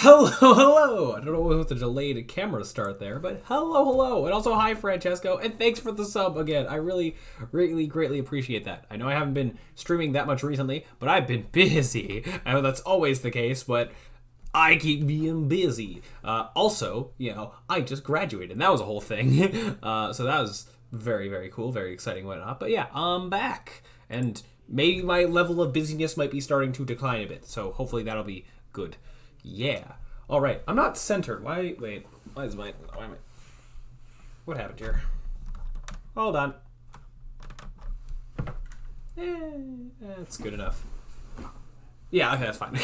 Hello, hello! I don't know what was the delayed camera start there, but hello, hello! And also, hi, Francesco, and thanks for the sub again. I really, really, greatly appreciate that. I know I haven't been streaming that much recently, but I've been busy. I know that's always the case, but I keep being busy. Also, I just graduated, and that was a whole thing. So that was very, very cool, very exciting, whatnot. But yeah, I'm back, and maybe my level of busyness might be starting to decline a bit, so hopefully that'll be good. Yeah. All right. I'm not centered. Wait. Why am I? What happened here? Hold on. That's good enough. Yeah. Okay. That's fine.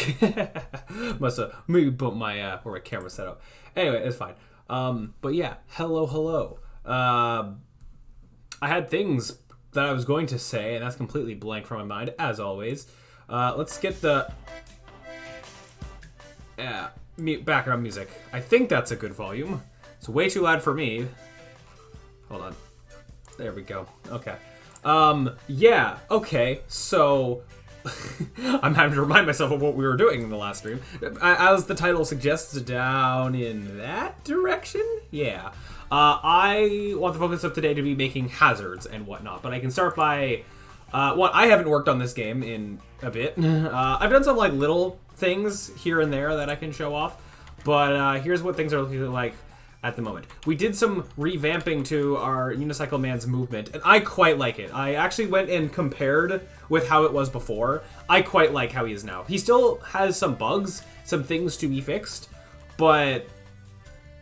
Must have maybe bumped my where my camera's set up. Anyway, it's fine. But yeah. Hello. I had things that I was going to say, and that's completely blank from my mind, as always. Let's get the background music. I think that's a good volume. It's way too loud for me. Hold on. There we go. Okay. Yeah. Okay. So I'm having to remind myself of what we were doing in the last stream. As the title suggests, down in that direction. Yeah. I want the focus of today to be making hazards and whatnot, but I can start by I haven't worked on this game in a bit. I've done some little things here and there that I can show off, but here's what things are looking like at the moment. We did some revamping to our Unicycle man's movement, and I quite like it. I actually went and compared with how it was before. I quite like how he is now. He still has some bugs, some things to be fixed, but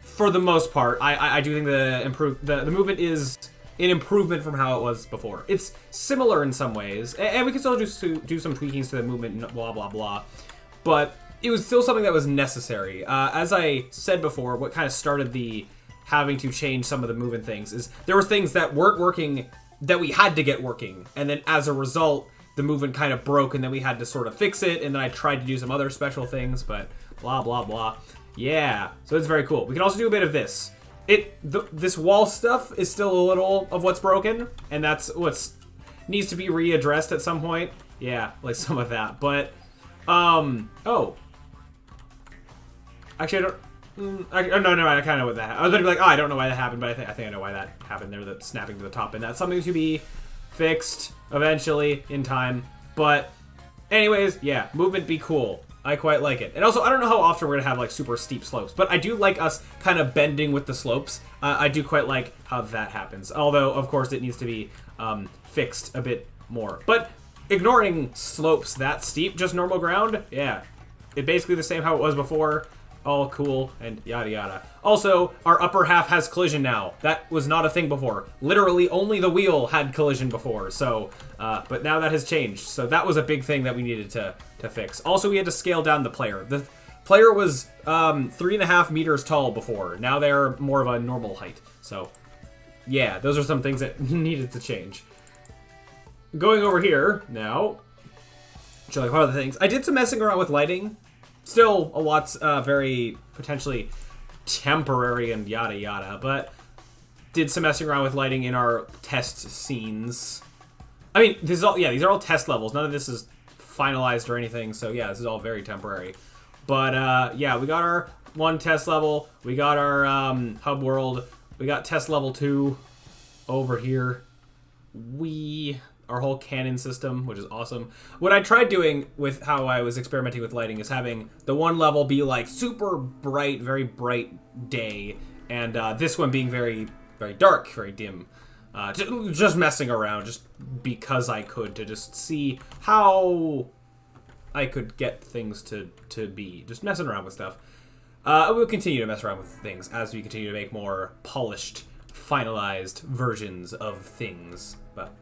for the most part, I do think the movement is an improvement from how it was before. It's similar in some ways, and we can still just do some tweakings to the movement and blah, blah, blah. But it was still something that was necessary. As I said before, what kind of started the having to change some of the movement things is there were things that weren't working that we had to get working. And then as a result, the movement kind of broke, and then we had to sort of fix it. And then I tried to do some other special things, but blah, blah, blah. Yeah, so it's very cool. We can also do a bit of this. This wall stuff is still a little of what's broken, and that's what needs to be readdressed at some point. Yeah, like some of that, but oh. Actually, no, I kind of know what that happened. I was going to be like, I don't know why that happened, but I think I know why that happened there, that snapping to the top, and that's something to be fixed eventually in time. But anyways, yeah, movement be cool. I quite like it. And also, I don't know how often we're going to have super steep slopes, but I do like us kind of bending with the slopes. I do quite like how that happens. Although, of course, it needs to be fixed a bit more. But ignoring slopes that steep, just normal ground, yeah. It's basically the same how it was before. All cool and yada yada. Also, our upper half has collision now. That was not a thing before. Literally, only the wheel had collision before. So, but now that has changed. So that was a big thing that we needed to fix. Also, we had to scale down the player. The player was 3.5 meters tall before. Now they're more of a normal height. So, yeah, those are some things that needed to change. Going over here now, which are like one of the things. I did some messing around with lighting. Still a lot's very potentially temporary and yada yada, but did some messing around with lighting in our test scenes. I mean, these are all test levels. None of this is finalized or anything, so yeah, this is all very temporary. But yeah, we got our one test level. We got our hub world. We got test level 2 over here. Our whole cannon system, which is awesome. What I tried doing with how I was experimenting with lighting is having the one level be super bright, very bright day, and this one being very, very dark, very dim. Just messing around, just because I could, to just see how I could get things to be. Just messing around with stuff. We'll continue to mess around with things as we continue to make more polished, finalized versions of things. But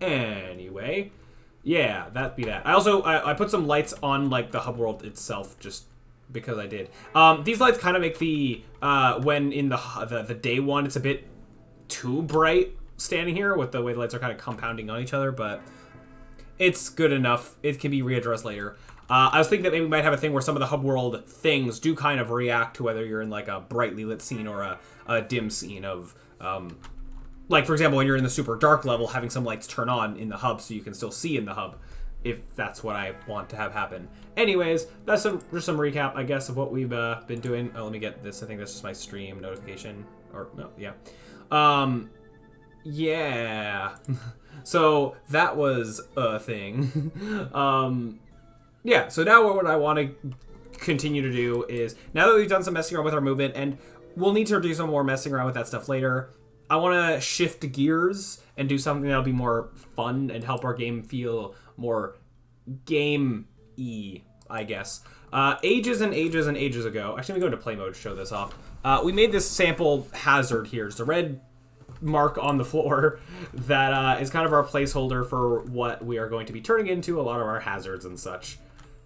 anyway, yeah, that be that. I also I put some lights on the hub world itself just because I did. These lights kind of make the when in the day one it's a bit too bright standing here with the way the lights are kind of compounding on each other, but it's good enough. It can be readdressed later. I was thinking that maybe we might have a thing where some of the hub world things do kind of react to whether you're in a brightly lit scene or a dim scene of for example, when you're in the super dark level, having some lights turn on in the hub so you can still see in the hub. if that's what I want to have happen. Anyways, that's just some recap, I guess, of what we've been doing. Oh, let me get this. I think that's just my stream notification. Or, no, yeah. Yeah. So, that was a thing. Yeah, so now what I want to continue to do is, now that we've done some messing around with our movement, and we'll need to do some more messing around with that stuff later, I want to shift gears and do something that'll be more fun and help our game feel more game-y, I guess. Ages and ages and ages ago, actually, let me go into play mode to show this off. We made this sample hazard here. It's a red mark on the floor that is kind of our placeholder for what we are going to be turning into a lot of our hazards and such.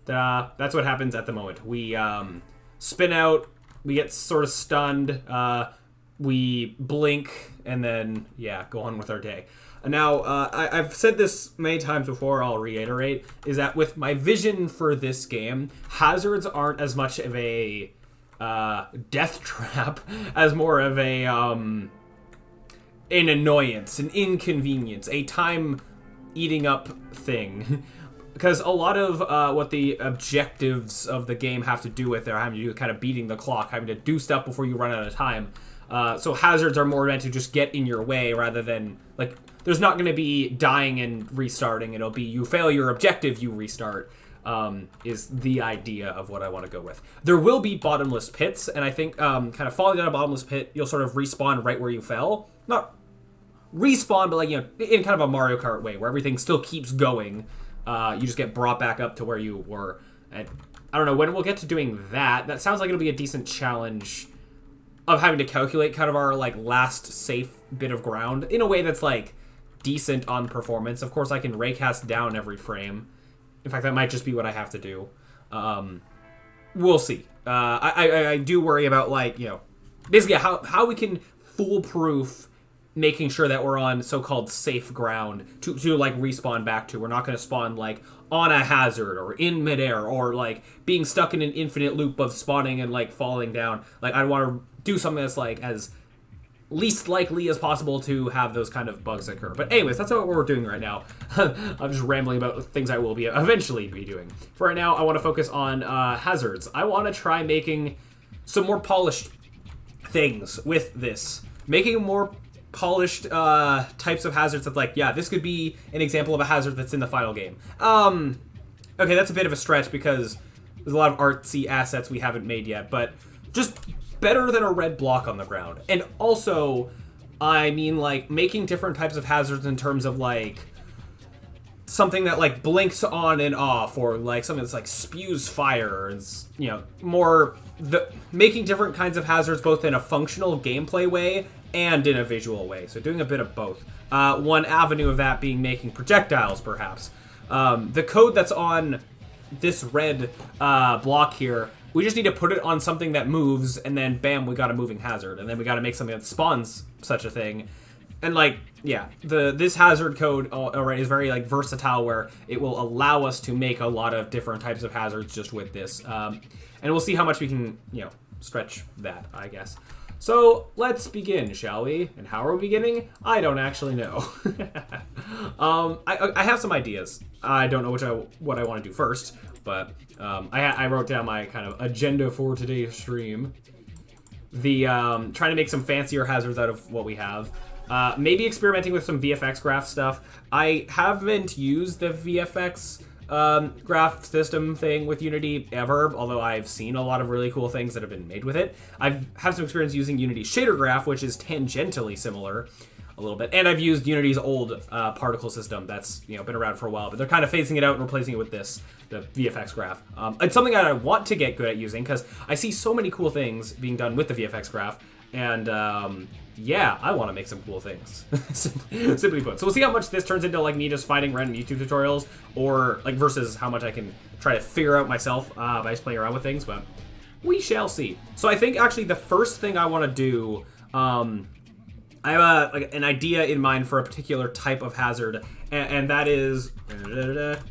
That's what happens at the moment. We spin out, we get sort of stunned, we blink, and then, yeah, go on with our day. Now, I've said this many times before, I'll reiterate, is that with my vision for this game, hazards aren't as much of a death trap as more of a an annoyance, an inconvenience, a time eating up thing. Because a lot of what the objectives of the game have to do with are having to do with kind of beating the clock, having to do stuff before you run out of time. So hazards are more meant to just get in your way rather than, like, there's not going to be dying and restarting. It'll be you fail your objective, you restart, is the idea of what I want to go with. There will be bottomless pits, and I think kind of falling down a bottomless pit, you'll sort of respawn right where you fell. Not respawn, but like, you know, in kind of a Mario Kart way, where everything still keeps going. You just get brought back up to where you were. And I don't know, when we'll get to doing that, that sounds like it'll be a decent challenge of having to calculate kind of our, like, last safe bit of ground in a way that's, like, decent on performance. Of course, I can raycast down every frame. In fact, that might just be what I have to do. We'll see. I do worry about, like, you know, basically how we can foolproof making sure that we're on so-called safe ground to like respawn back to. We're not going to spawn like on a hazard or in midair or like being stuck in an infinite loop of spawning and like falling down. Like I want to do something that's like as least likely as possible to have those kind of bugs occur. But anyways, that's what we're doing right now. I'm just rambling about things I will be eventually be doing. For right now, I want to focus on hazards. I want to try making some more polished things with this. Making more polished types of hazards that's like, yeah, this could be an example of a hazard that's in the final game. Okay, that's a bit of a stretch because there's a lot of artsy assets we haven't made yet, but just better than a red block on the ground. And also, I mean, like, making different types of hazards in terms of, like, something that, like, blinks on and off, or, like, something that's, like, spews fire, and, you know, more... making different kinds of hazards both in a functional gameplay way and in a visual way. So doing a bit of both. One avenue of that being making projectiles, perhaps. The code that's on this red block here, we just need to put it on something that moves, and then bam, we got a moving hazard. And then we got to make something that spawns such a thing. And like, yeah, this hazard code already is very like versatile, where it will allow us to make a lot of different types of hazards just with this. And we'll see how much we can, you know, stretch that, I guess. So let's begin, shall we? And how are we beginning? I don't actually know. I have some ideas. I don't know what I want to do first, but I wrote down my kind of agenda for today's stream. Trying to make some fancier hazards out of what we have. Maybe experimenting with some VFX graph stuff. I haven't used the VFX graph system thing with Unity ever, although I've seen a lot of really cool things that have been made with it. I've had some experience using Unity's shader graph, which is tangentially similar a little bit, and I've used Unity's old particle system that's, you know, been around for a while, but they're kind of phasing it out and replacing it with this, the VFX graph. It's something that I want to get good at using because I see so many cool things being done with the VFX graph, and yeah, I want to make some cool things, simply put. So we'll see how much this turns into, like, me just finding random YouTube tutorials, or, like, versus how much I can try to figure out myself by just playing around with things, but we shall see. So I think, actually, the first thing I want to do, I have like an idea in mind for a particular type of hazard, and that is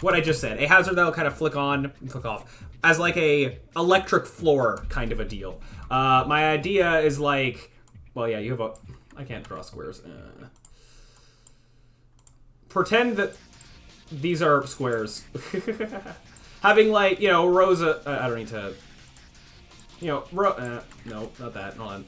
what I just said. A hazard that will kind of flick on and flick off, as, like, a electric floor kind of a deal. My idea is, like... Well, yeah, you have a... I can't draw squares. Pretend that... these are squares. Having, like, you know, rows of... I don't need to... You know, no, not that. Hold on.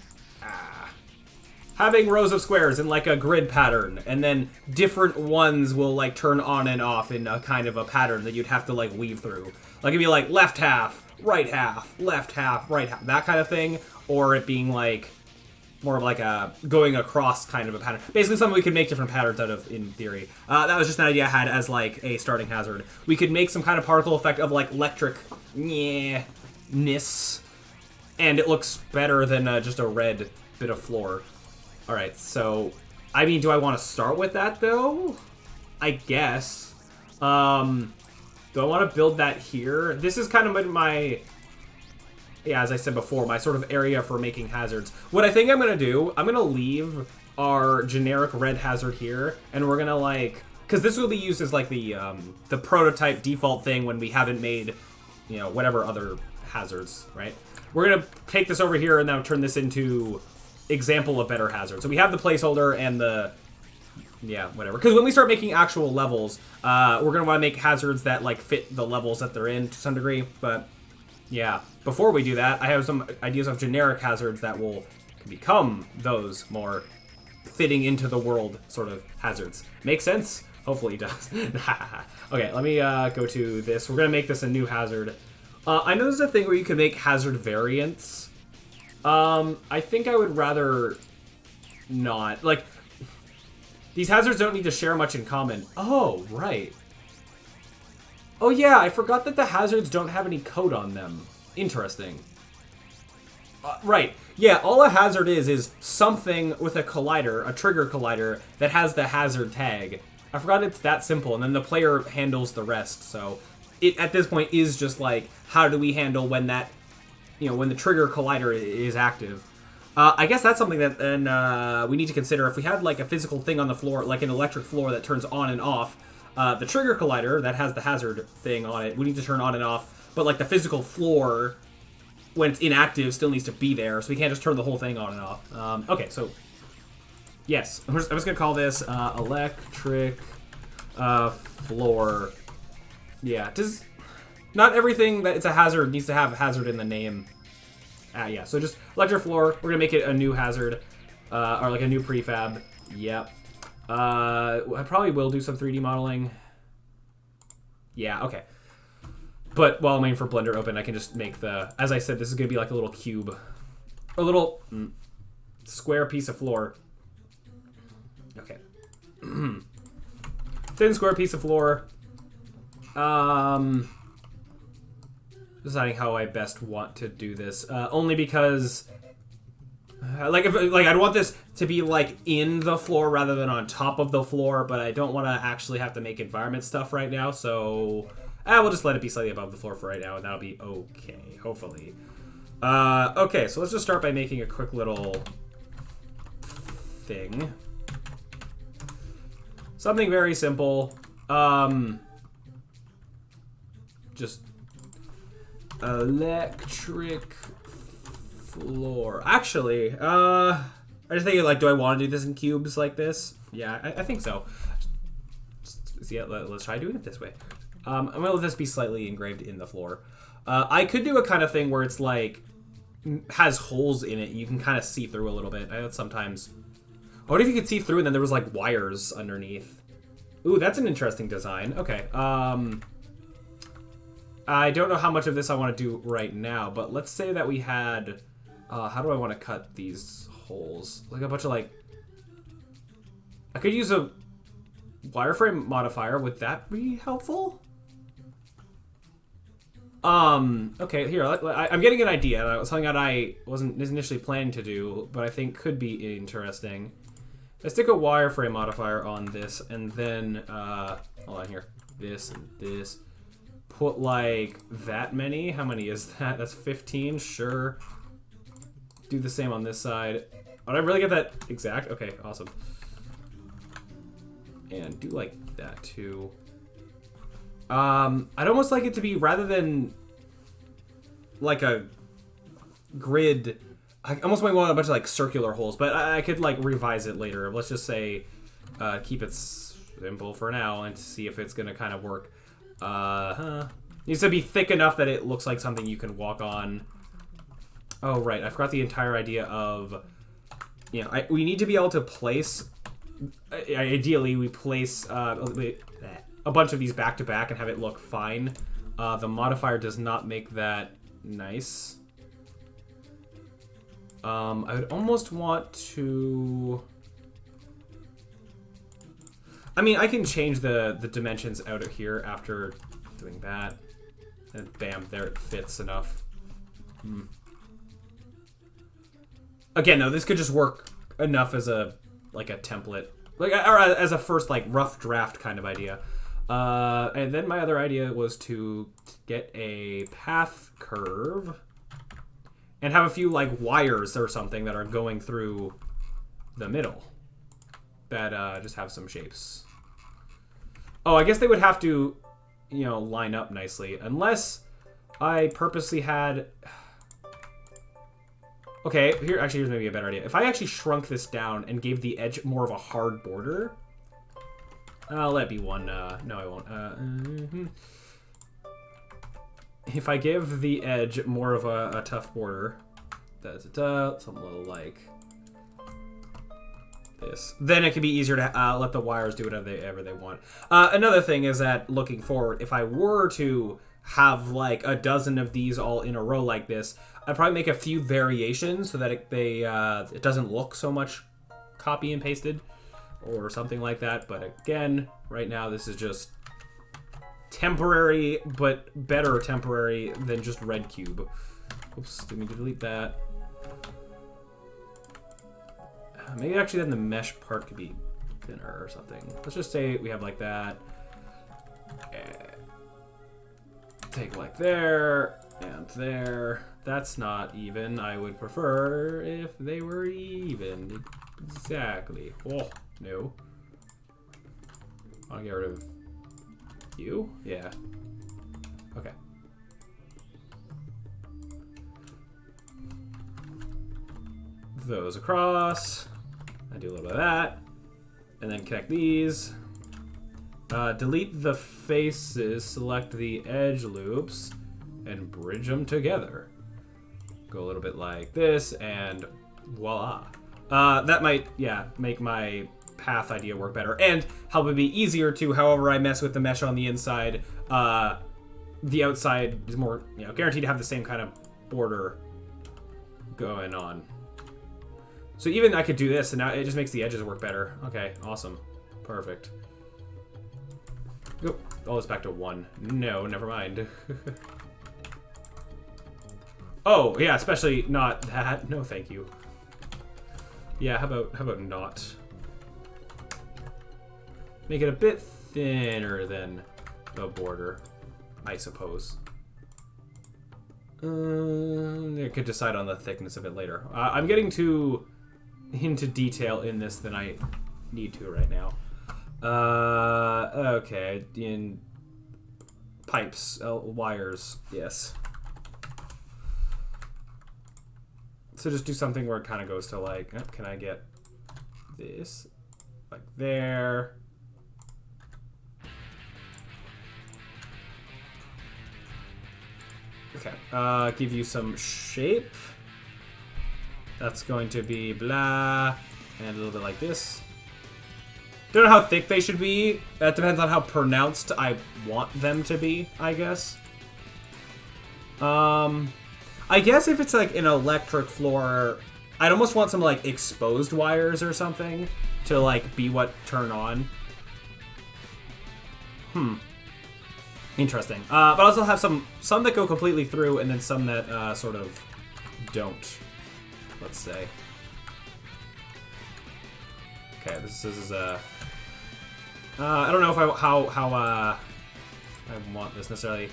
Having rows of squares in, like, a grid pattern, and then different ones will, like, turn on and off in a kind of a pattern that you'd have to, like, weave through. Like, it'd be, like, left half, right half, left half, right half, that kind of thing. Or it being, like, more of, like, a going across kind of a pattern. Basically something we could make different patterns out of, in theory. That was just an idea I had as, like, a starting hazard. We could make some kind of particle effect of, like, electric ness, and it looks better than just a red bit of floor. Alright, so, I mean, do I want to start with that, though? I guess. Do I want to build that here? This is kind of my, yeah, as I said before, my sort of area for making hazards. What I think I'm going to do, I'm going to leave our generic red hazard here, and we're going to, like, because this will be used as, like, the prototype default thing when we haven't made, you know, whatever other hazards, right? We're going to take this over here and now turn this into example of better hazard. So we have the placeholder and the, yeah, whatever. Because when we start making actual levels, we're going to want to make hazards that, like, fit the levels that they're in to some degree. But, yeah, before we do that, I have some ideas of generic hazards that will become those more fitting into the world sort of hazards. Make sense? Hopefully it does. Okay, let me go to this. We're going to make this a new hazard. I know there's a thing where you can make hazard variants. I think I would rather not. Like, these hazards don't need to share much in common. Oh, right. Oh, yeah, I forgot that the hazards don't have any code on them. Interesting. Right. Yeah, all a hazard is something with a collider, a trigger collider, that has the hazard tag. I forgot it's that simple, and then the player handles the rest, so it, at this point, is just like, how do we handle when that, you know, when the trigger collider is active. I guess that's something that then we need to consider. If we had, like, a physical thing on the floor, like an electric floor that turns on and off, the trigger collider that has the hazard thing on it, we need to turn on and off. But, like, the physical floor, when it's inactive, still needs to be there, so we can't just turn the whole thing on and off. Okay, so, yes. I'm just going to call this electric floor. Yeah, does... Not everything that it's a hazard needs to have a hazard in the name. Yeah, so just electric floor. We're going to make it a new hazard. Or like a new prefab. Yep. I probably will do some 3D modeling. Yeah, okay. But while I'm waiting for Blender open, I can just make the... As I said, this is going to be like a little cube. A little square piece of floor. Okay. Thin square piece of floor. Deciding how I best want to do this, only because, like, I'd want this to be like in the floor rather than on top of the floor, but I don't want to actually have to make environment stuff right now, so we'll just let it be slightly above the floor for right now, and that'll be okay, hopefully. Okay, so let's just start by making a quick little thing. Something very simple. Just electric floor. Actually, I just think, like, do I want to do this in cubes like this? Yeah, I think so. Yeah, let's try doing it this way. I'm gonna let this be slightly engraved in the floor. I could do a kind of thing where it's like has holes in it. You can kind of see through a little bit. I know sometimes. What if you could see through and then there was like wires underneath? Ooh, that's an interesting design. Okay. I don't know how much of this I want to do right now, but let's say that we had... how do I want to cut these holes? Like a bunch of, like... I could use a wireframe modifier. Would that be helpful? Okay, here. I'm getting an idea. Something that I wasn't initially planning to do, but I think could be interesting. I stick a wireframe modifier on this, and then... hold on here. This and this... Put, like, that many? How many is that? That's 15? Sure. Do the same on this side. Oh, did I really get that exact? Okay, awesome. And do, like, that, too. I'd almost like it to be, rather than, like, a grid... I almost might want a bunch of, like, circular holes, but I could, like, revise it later. Let's just say, keep it... simple for now, and see if it's gonna kind of work. Needs to be thick enough that it looks like something you can walk on. Oh, right. I forgot the entire idea of, you know, we need to be able to place, ideally, we place a bunch of these back to back and have it look fine. The modifier does not make that nice. I would almost want to... I mean, I can change the dimensions out of here after doing that. And bam, there it fits enough. Again, though, this could just work enough as a template, or as a first rough draft kind of idea. And then my other idea was to get a path curve and have a few wires or something that are going through the middle that just have some shapes. Oh, I guess they would have to, you know, line up nicely unless I purposely had... Okay, here's maybe a better idea. If I actually shrunk this down and gave the edge more of a hard border... I'll let it be one. No, I won't. If I give the edge more of a tough border... something a little like... this. Then it can be easier to let the wires do whatever they want. Another thing is that, looking forward, if I were to have a dozen of these all in a row like this, I'd probably make a few variations so that it doesn't look so much copy and pasted or something like that. But again, right now this is just temporary, but better temporary than just red cube. Oops, didn't mean to delete that. Maybe actually then the mesh part could be thinner or something. Let's just say we have that. Take there and there. That's not even. I would prefer if they were even. Exactly. Oh, no. I'll get rid of you? Yeah. Okay. Those across. I do a little bit of that. And then connect these. Delete the faces, select the edge loops, and bridge them together. Go a little bit like this, and voila. That might, make my path idea work better, and help it be easier to, however I mess with the mesh on the inside, the outside is more, guaranteed to have the same kind of border going on. So even I could do this, and now it just makes the edges work better. Okay, awesome. Perfect. Go all this back to 1. No, never mind. Oh, yeah, especially not that. No, thank you. Yeah, how about not? Make it a bit thinner than the border, I suppose. I could decide on the thickness of it later. I'm getting too into detail in this than I need to right now. Okay, in pipes, wires, yes. So just do something where it kind of goes to can I get this, there. Okay, give you some shape. That's going to be blah, and a little bit like this. Don't know how thick they should be. That depends on how pronounced I want them to be, I guess. I guess if it's an electric floor, I'd almost want some exposed wires or something to be what turn on. Interesting. But I also have some that go completely through, and then some that sort of don't. Let's say. Okay, this is a. I don't know if how I want this necessarily.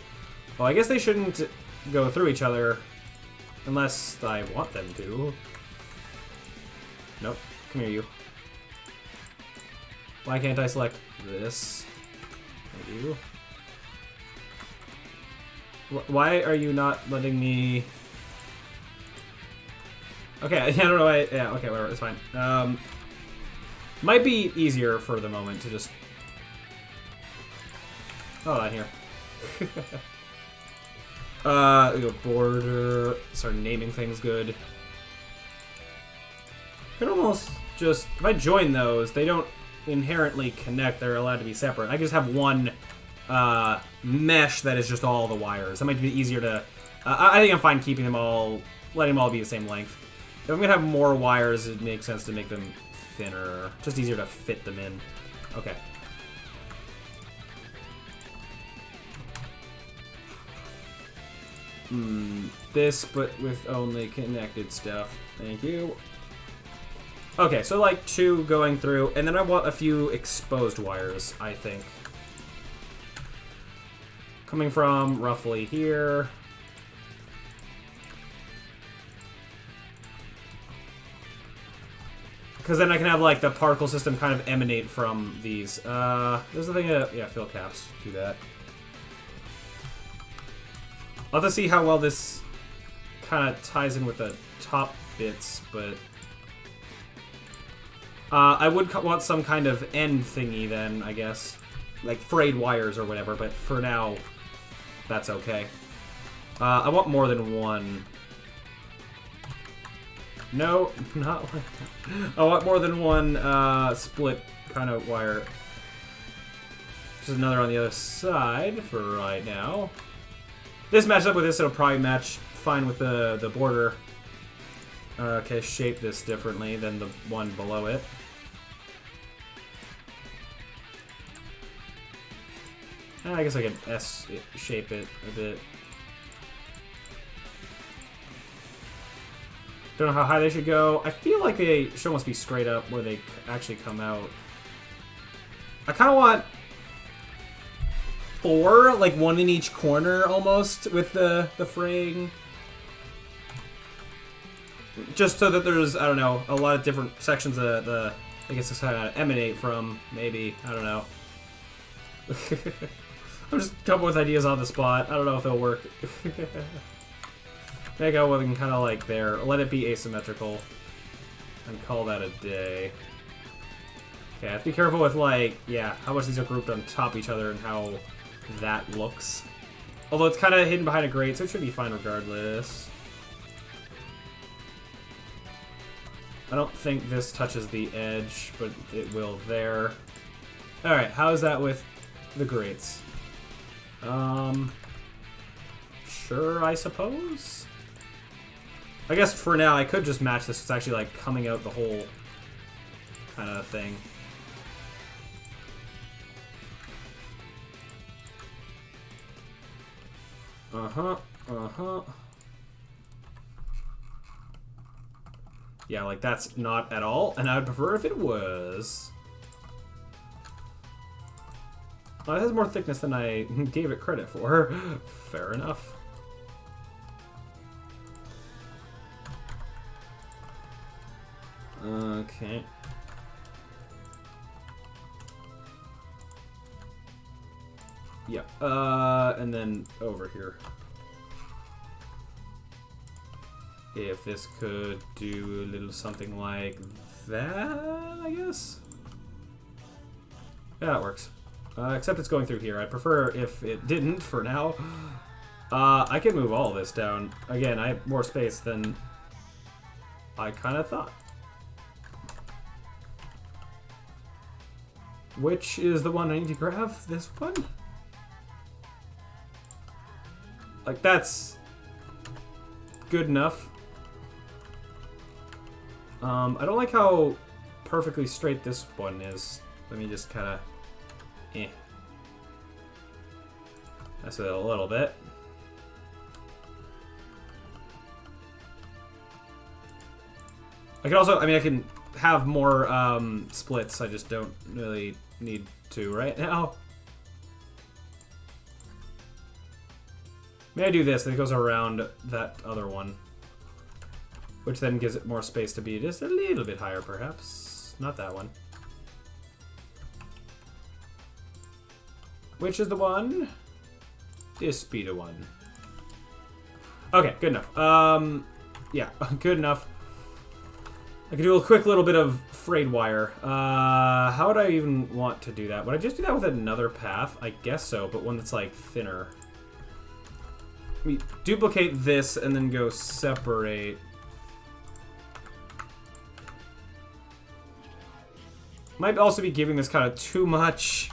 Well, I guess they shouldn't go through each other unless I want them to. Nope. Come here, you. Why can't I select this? Thank you. Why are you not letting me... Okay, I don't know why... Yeah, okay, whatever, it's fine. Might be easier for the moment to just Hold on here. We go border. Start naming things good. Could almost just, if I join those, they don't inherently connect. They're allowed to be separate. I can just have one mesh that is just all the wires. That might be easier to. I think I'm fine keeping them all, letting them all be the same length. If I'm gonna have more wires, it makes sense to make them thinner. Just easier to fit them in. Okay. This, but with only connected stuff. Thank you. Okay, so like 2 going through, and then I want a few exposed wires, I think. Coming from roughly here. Because then I can have like the particle system kind of emanate from these. There's the thing, yeah, fill caps, do that. I'll have to see how well this kind of ties in with the top bits, but I would want some kind of end thingy then, I guess. Like frayed wires or whatever, but for now, that's okay. I want more than one. No, not like that. I want more than one split kind of wire. Just another on the other side for right now. This matches up with this, it'll probably match fine with the border. Okay, shape this differently than the one below it. I guess I can S-shape it a bit. Don't know how high they should go. I feel like they should almost be straight up where they actually come out. I kind of want 4, like 1 in each corner almost, with the fraying. Just so that there's, I don't know, a lot of different sections of the I guess it's kind of emanate from, maybe. I don't know. I'm just coming up with ideas on the spot. I don't know if they'll work. Make out one kind of like there. Let it be asymmetrical. And call that a day. Okay, I have to be careful with, like, yeah, how much these are grouped on top of each other and how that looks. Although it's kind of hidden behind a grate, so it should be fine regardless. I don't think this touches the edge, but it will there. Alright, how is that with the grates? Sure, I suppose? I guess for now I could just match this. It's actually like coming out the whole kind of thing. Yeah, like that's not at all, and I would prefer if it was. It has more thickness than I gave it credit for. Fair enough. Okay. Yeah, and then over here. If this could do a little something like that, I guess? Yeah, that works. Except it's going through here. I'd prefer if it didn't for now. I can move all of this down. Again, I have more space than I kind of thought. Which is the one I need to grab? This one? Like, that's good enough. I don't like how perfectly straight this one is. Let me just kind of... Mess with it a little bit. I can also, I mean, I can have more splits. I just don't really need to right now. Maybe I do this, then it goes around that other one. Which then gives it more space to be just a little bit higher, perhaps. Not that one. Which is the one? This be the one. Okay, good enough. Yeah, good enough. I could do a quick little bit of frayed wire. How would I even want to do that? Would I just do that with another path? I guess so, but one that's like thinner. We duplicate this and then go separate. Might also be giving this kind of too much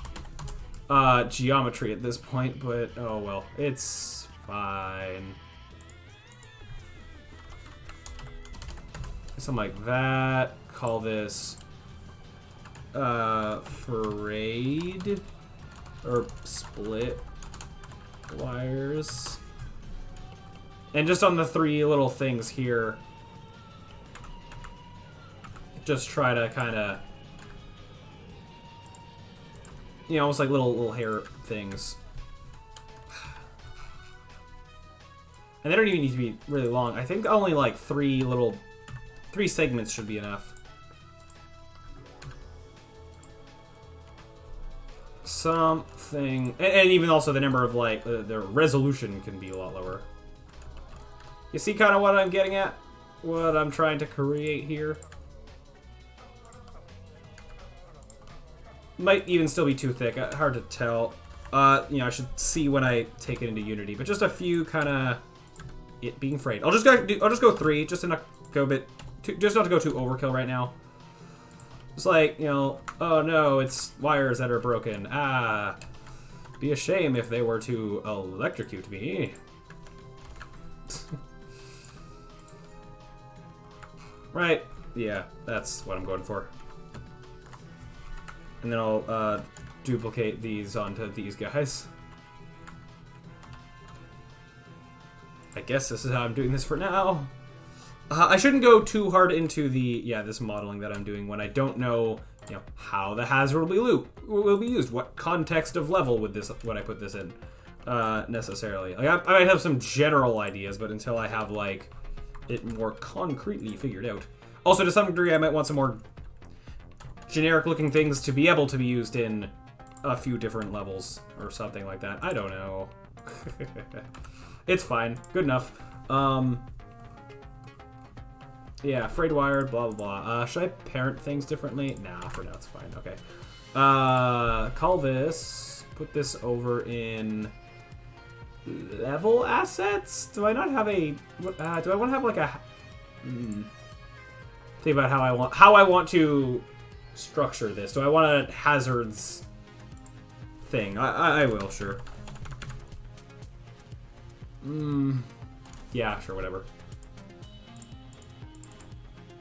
geometry at this point, but oh well, it's fine. Something like that. Call this frayed or split wires. And just on the 3 little things here, just try to kind of, you know, almost like little hair things. And they don't even need to be really long. I think only like 3 segments should be enough. Something, and even also the number of like the resolution can be a lot lower. You see kind of what I'm getting at? What I'm trying to create here? Might even still be too thick. Hard to tell. You know, I should see when I take it into Unity. But just a few kind of it being frayed. I'll just go 3, just to not go a bit, just not to go too overkill right now. It's like, you know, oh no, it's wires that are broken. Ah, be a shame if they were to electrocute me. Right, yeah, that's what I'm going for. And then I'll duplicate these onto these guys. I guess this is how I'm doing this for now. I shouldn't go too hard into the, this modeling that I'm doing when I don't know, you know, how the hazard will be used. What context of level would I put this in, necessarily. Like, I might have some general ideas, but until I have, like, it more concretely figured out. Also, to some degree, I might want some more generic-looking things to be able to be used in a few different levels or something like that. I don't know. It's fine. Good enough. Yeah, frayed wire, blah, blah, blah. Should I parent things differently? Nah, for now it's fine. Okay. Call this, put this over in level assets? Do I not have a, do I want to have like a, think about how I want to structure this. Do I want a hazards thing? I will, sure. Yeah, sure, whatever.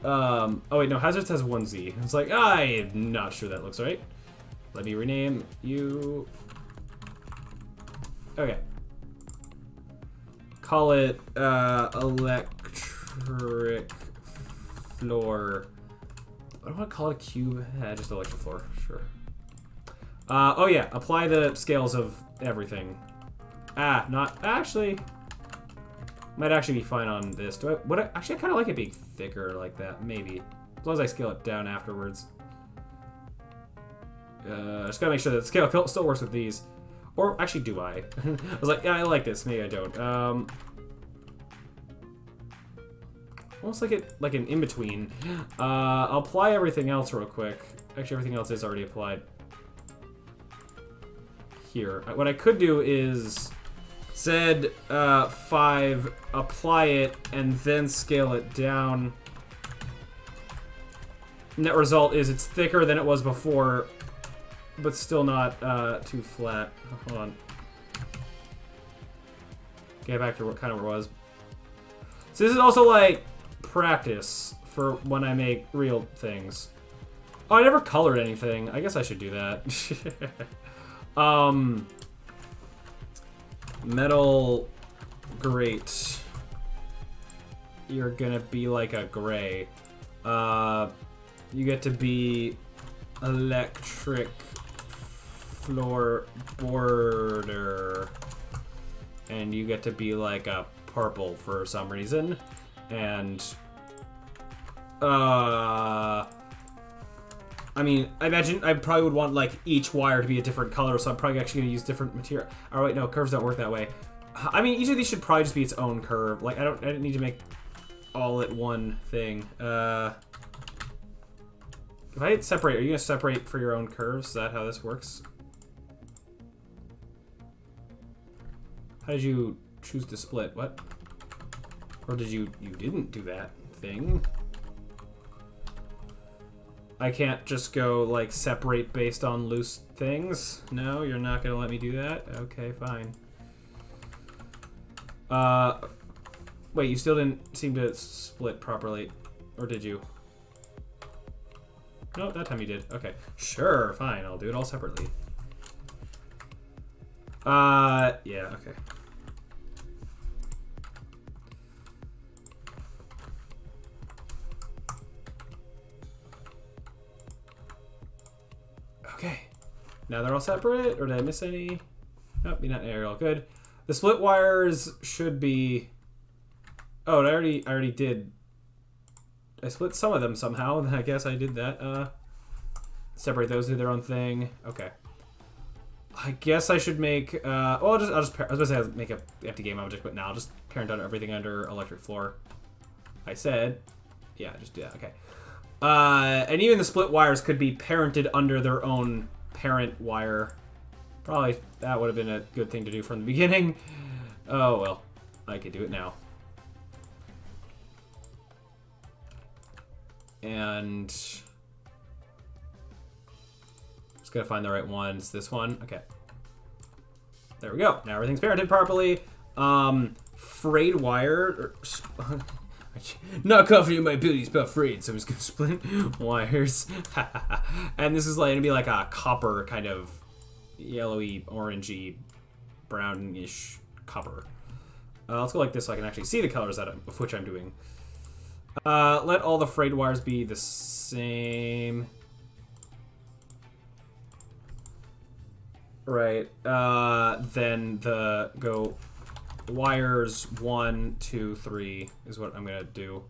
Oh wait, no, hazards has 1 Z. It's like, I'm not sure that looks right. Let me rename you. Okay. Call it, electric floor. I don't want to call it a cube. Just electric floor, sure. Oh yeah, apply the scales of everything. Not, actually, might actually be fine on this. Actually, I kind of like it being thicker like that, maybe. As long as I scale it down afterwards. Just gotta make sure that the scale still works with these. Or, actually, do I? I was like, yeah, I like this. Maybe I don't. Almost like an in-between. I'll apply everything else real quick. Actually, everything else is already applied. Here. What I could do is Z5, apply it, and then scale it down. Net result is it's thicker than it was before, but still not too flat. Hold on. Get back to what kind of it was. So this is also like practice for when I make real things. Oh, I never colored anything. I guess I should do that. Metal grate. You're gonna be like a gray. You get to be electric floor border. And you get to be like a purple for some reason. And I mean, I imagine I probably would want like each wire to be a different color, so I'm probably actually gonna use different material. Oh wait, no, curves don't work that way. I mean, each of these should probably just be its own curve. Like I don't need to make all at one thing. If I hit separate, are you gonna separate for your own curves? Is that how this works? How did you choose to split? What? Or did you didn't do that thing? I can't just go, like, separate based on loose things? No, you're not gonna let me do that? Okay, fine. Wait, you still didn't seem to split properly. Or did you? No, that time you did. Okay. Sure, fine. I'll do it all separately. Yeah, okay. Okay. Now they're all separate, or did I miss any? Nope, you're not aerial. Good. The split wires should be... Oh, I already did. I split some of them somehow. I guess I did that. Separate those, do their own thing. Okay. I guess I should make. Well, I'll just. I was gonna say I'll make a empty game object, but now I'll just parent out everything under electric floor. I said, yeah, just do that. Okay. And even the split wires could be parented under their own parent wire. Probably that would have been a good thing to do from the beginning. Oh well, I could do it now. And just gotta find the right ones. This one, okay. There we go. Now everything's parented properly. Frayed wire. Not confident in my abilities, but frayed, so I'm just gonna split wires. And this is like gonna be like a copper kind of yellowy, orangey, brownish copper. Let's go like this so I can actually see the colors of which I'm doing. Let all the frayed wires be the same. Right. Then go wires 1, 2, 3 is what I'm gonna do.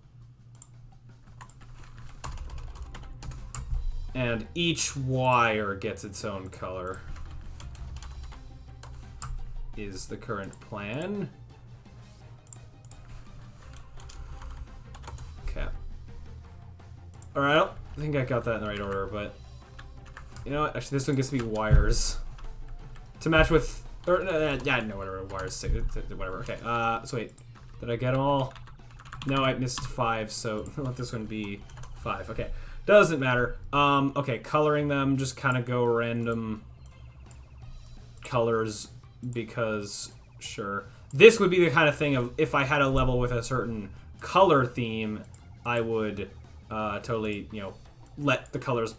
And each wire gets its own color. Is the current plan. Okay. Alright, I don't think I got that in the right order, but... You know what? Actually, this one gets to be wires. To match with... Or, yeah, no, whatever. Wires, whatever. Okay, so wait. Did I get them all? No, I missed 5, so let this one be 5. Okay. Doesn't matter. Okay, coloring them, just kind of go random colors because, sure. This would be the kind of thing of, if I had a level with a certain color theme, I would totally, you know, let the colors...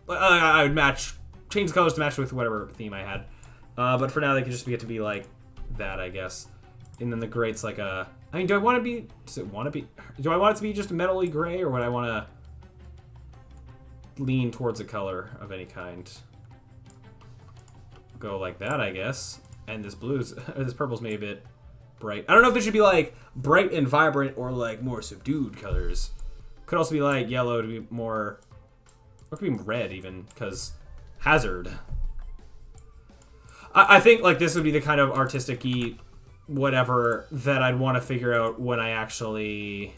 I would change the colors to match with whatever theme I had. But for now, they can just get to be like that, I guess. And then the gray's like a... I mean, do I want to be... Does it want to be... Do I want it to be just metally gray, or would I want to lean towards a color of any kind? Go like that, I guess. And this blue's... this purple's maybe a bit bright. I don't know if this should be like bright and vibrant or like more subdued colors. Could also be like yellow to be more... Or it could be red even, because hazard. I think like this would be the kind of artistic-y whatever that I'd want to figure out when I actually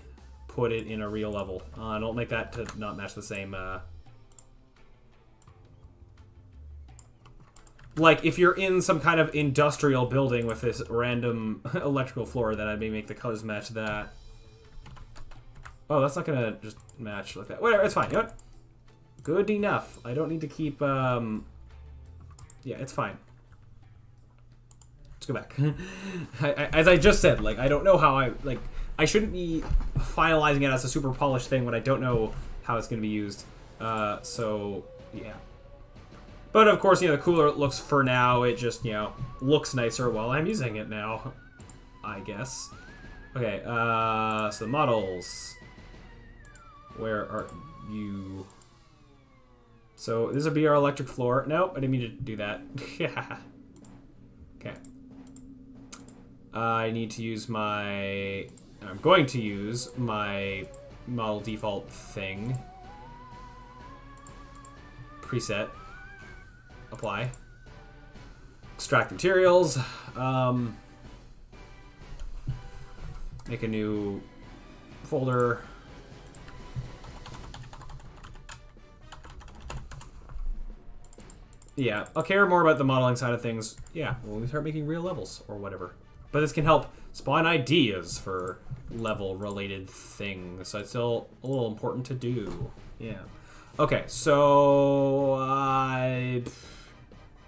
put it in a real level. Don't make that to not match the same... Like, if you're in some kind of industrial building with this random electrical floor, then I'd maybe make the colors match that. Oh, that's not gonna just match like that. Whatever, it's fine. You know what? Good enough. I don't need to keep, yeah, it's fine. Let's go back. As I just said, like, I don't know how I shouldn't be finalizing it as a super polished thing when I don't know how it's gonna be used. So, yeah. But of course, you know, the cooler it looks for now, it just, you know, looks nicer while I'm using it now, I guess. Okay, so the models. Where are you? So this would be our electric floor. Nope, I didn't mean to do that. Yeah. Okay. I need to use my... I'm going to use my model default thing. Preset. Apply. Extract materials. Make a new folder. Yeah, I'll care more about the modeling side of things, yeah, when we start making real levels or whatever. But this can help spawn ideas for level-related things, so it's still a little important to do. Yeah. Okay, so I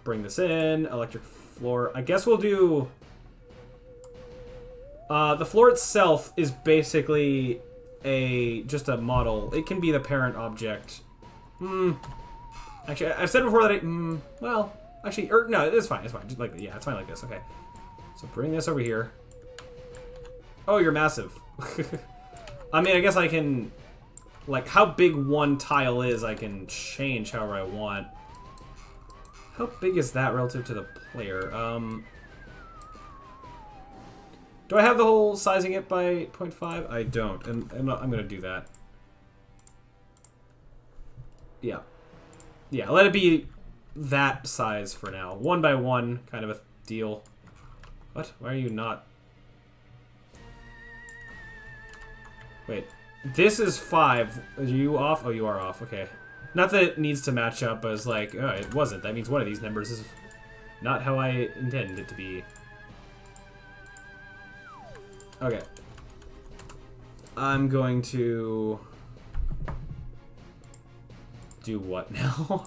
bring this in, electric floor. I guess we'll do... the floor itself is basically just a model. It can be the parent object. Actually, I've said before that well, actually, no, it's fine, it's fine. Just like, yeah, it's fine like this, okay. So bring this over here. Oh, you're massive. I mean, I guess I can, like, how big one tile is, I can change however I want. How big is that relative to the player? Do I have the whole sizing it by 0.5? I don't, and I'm gonna do that. Yeah. Yeah, let it be that size for now. 1 by 1 kind of a deal. What? Why are you not? Wait. This is 5. Are you off? Oh, you are off. Okay. Not that it needs to match up, but it's like, oh, it wasn't. That means one of these numbers is not how I intended it to be. Okay. I'm going to... do what now?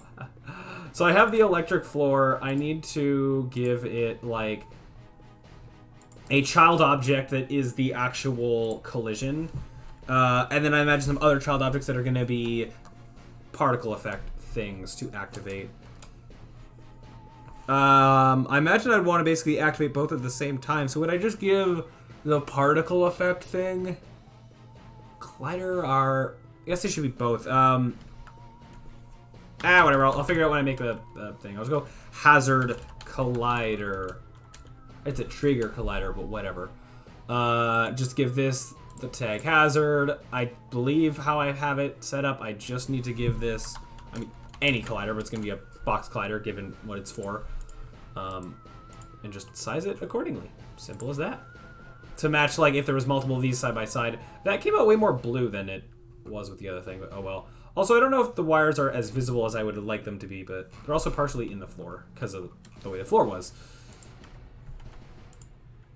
So I have the electric floor. I need to give it, like, a child object that is the actual collision. And then I imagine some other child objects that are going to be particle effect things to activate. I imagine I'd want to basically activate both at the same time. So would I just give the particle effect thing collider or... I guess they should be both. Whatever. I'll figure out when I make the thing. I'll just go hazard collider. It's a trigger collider, but whatever. Just give this the tag hazard. I believe how I have it set up, I just need to give this, I mean, any collider, but it's going to be a box collider given what it's for. And just size it accordingly. Simple as that. To match, like, if there was multiple of these side by side. That came out way more blue than it was with the other thing, but oh well. Also, I don't know if the wires are as visible as I would like them to be, but they're also partially in the floor because of the way the floor was.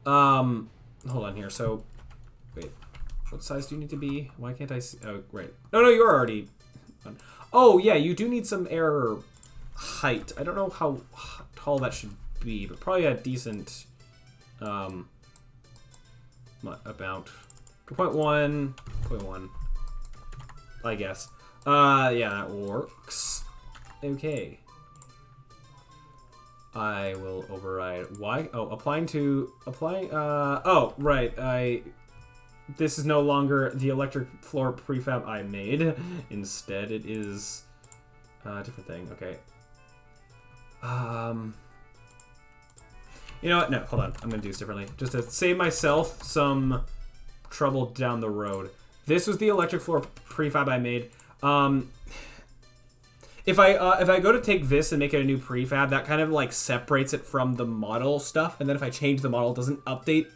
Hold on here. So, wait, what size do you need to be? Why can't I see? Oh, right. No, you're already. Oh, yeah, you do need some air height. I don't know how tall that should be, but probably a decent, about 2.1, 0.1, I guess. Yeah, that works. Okay. I will override why? Oh, applying, oh, right. This is no longer the electric floor prefab I made. Instead, it is a different thing. Okay. You know what? No, hold on. I'm going to do this differently. Just to save myself some trouble down the road. This was the electric floor prefab I made. If I go to take this and make it a new prefab, that kind of like separates it from the model stuff. And then if I change the model, it doesn't update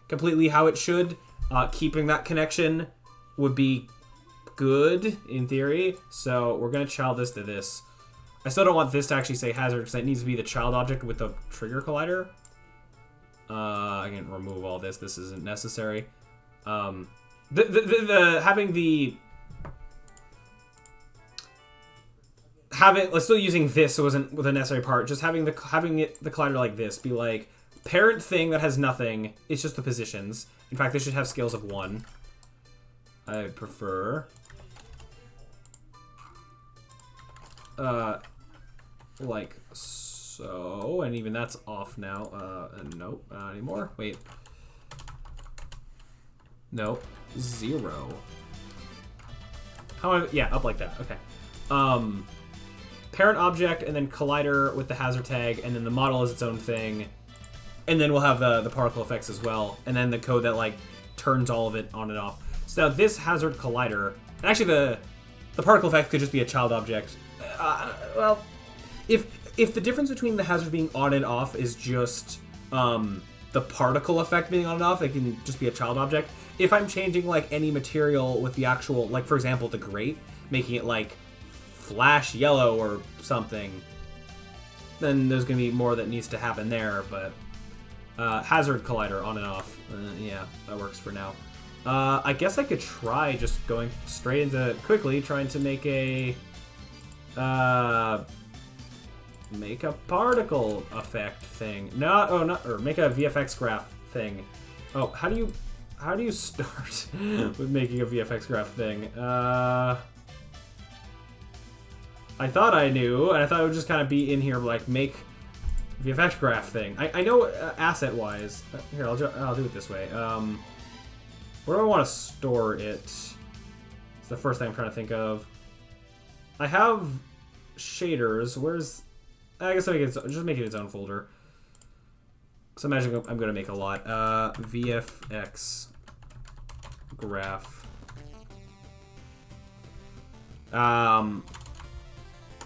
completely how it should. Keeping that connection would be good in theory. So we're going to child this to this. I still don't want this to actually say hazard because it needs to be the child object with the trigger collider. I can remove all this. This isn't necessary. Having let's still using this, so it wasn't with a necessary part. Just having the collider like this be like parent thing that has nothing. It's just the positions. In fact, this should have scales of 1. I prefer. Like so, and even that's off now. Nope, not anymore. Wait. Nope. 0. How? Yeah, up like that. Okay. Parent object, and then collider with the hazard tag, and then the model is its own thing, and then we'll have the particle effects as well, and then the code that like turns all of it on and off. So now this hazard collider, and actually the particle effect could just be a child object. Well, if the difference between the hazard being on and off is just the particle effect being on and off, it can just be a child object. If I'm changing like any material with the actual, like for example the grate, making it like flash yellow or something, then there's going to be more that needs to happen there, but hazard collider on and off. Yeah, that works for now. I guess I could try just going straight into quickly trying to make a particle effect thing. No, oh, not or make a VFX graph thing. Oh, how do you start with making a VFX graph thing? I thought I knew, and I thought it would just kind of be in here, like make VFX graph thing. I know asset wise. Here, I'll do it this way. Where do I want to store it? It's the first thing I'm trying to think of. I have shaders. Where's... I guess just make it its own folder. So imagine I'm going to make a lot. VFX graph.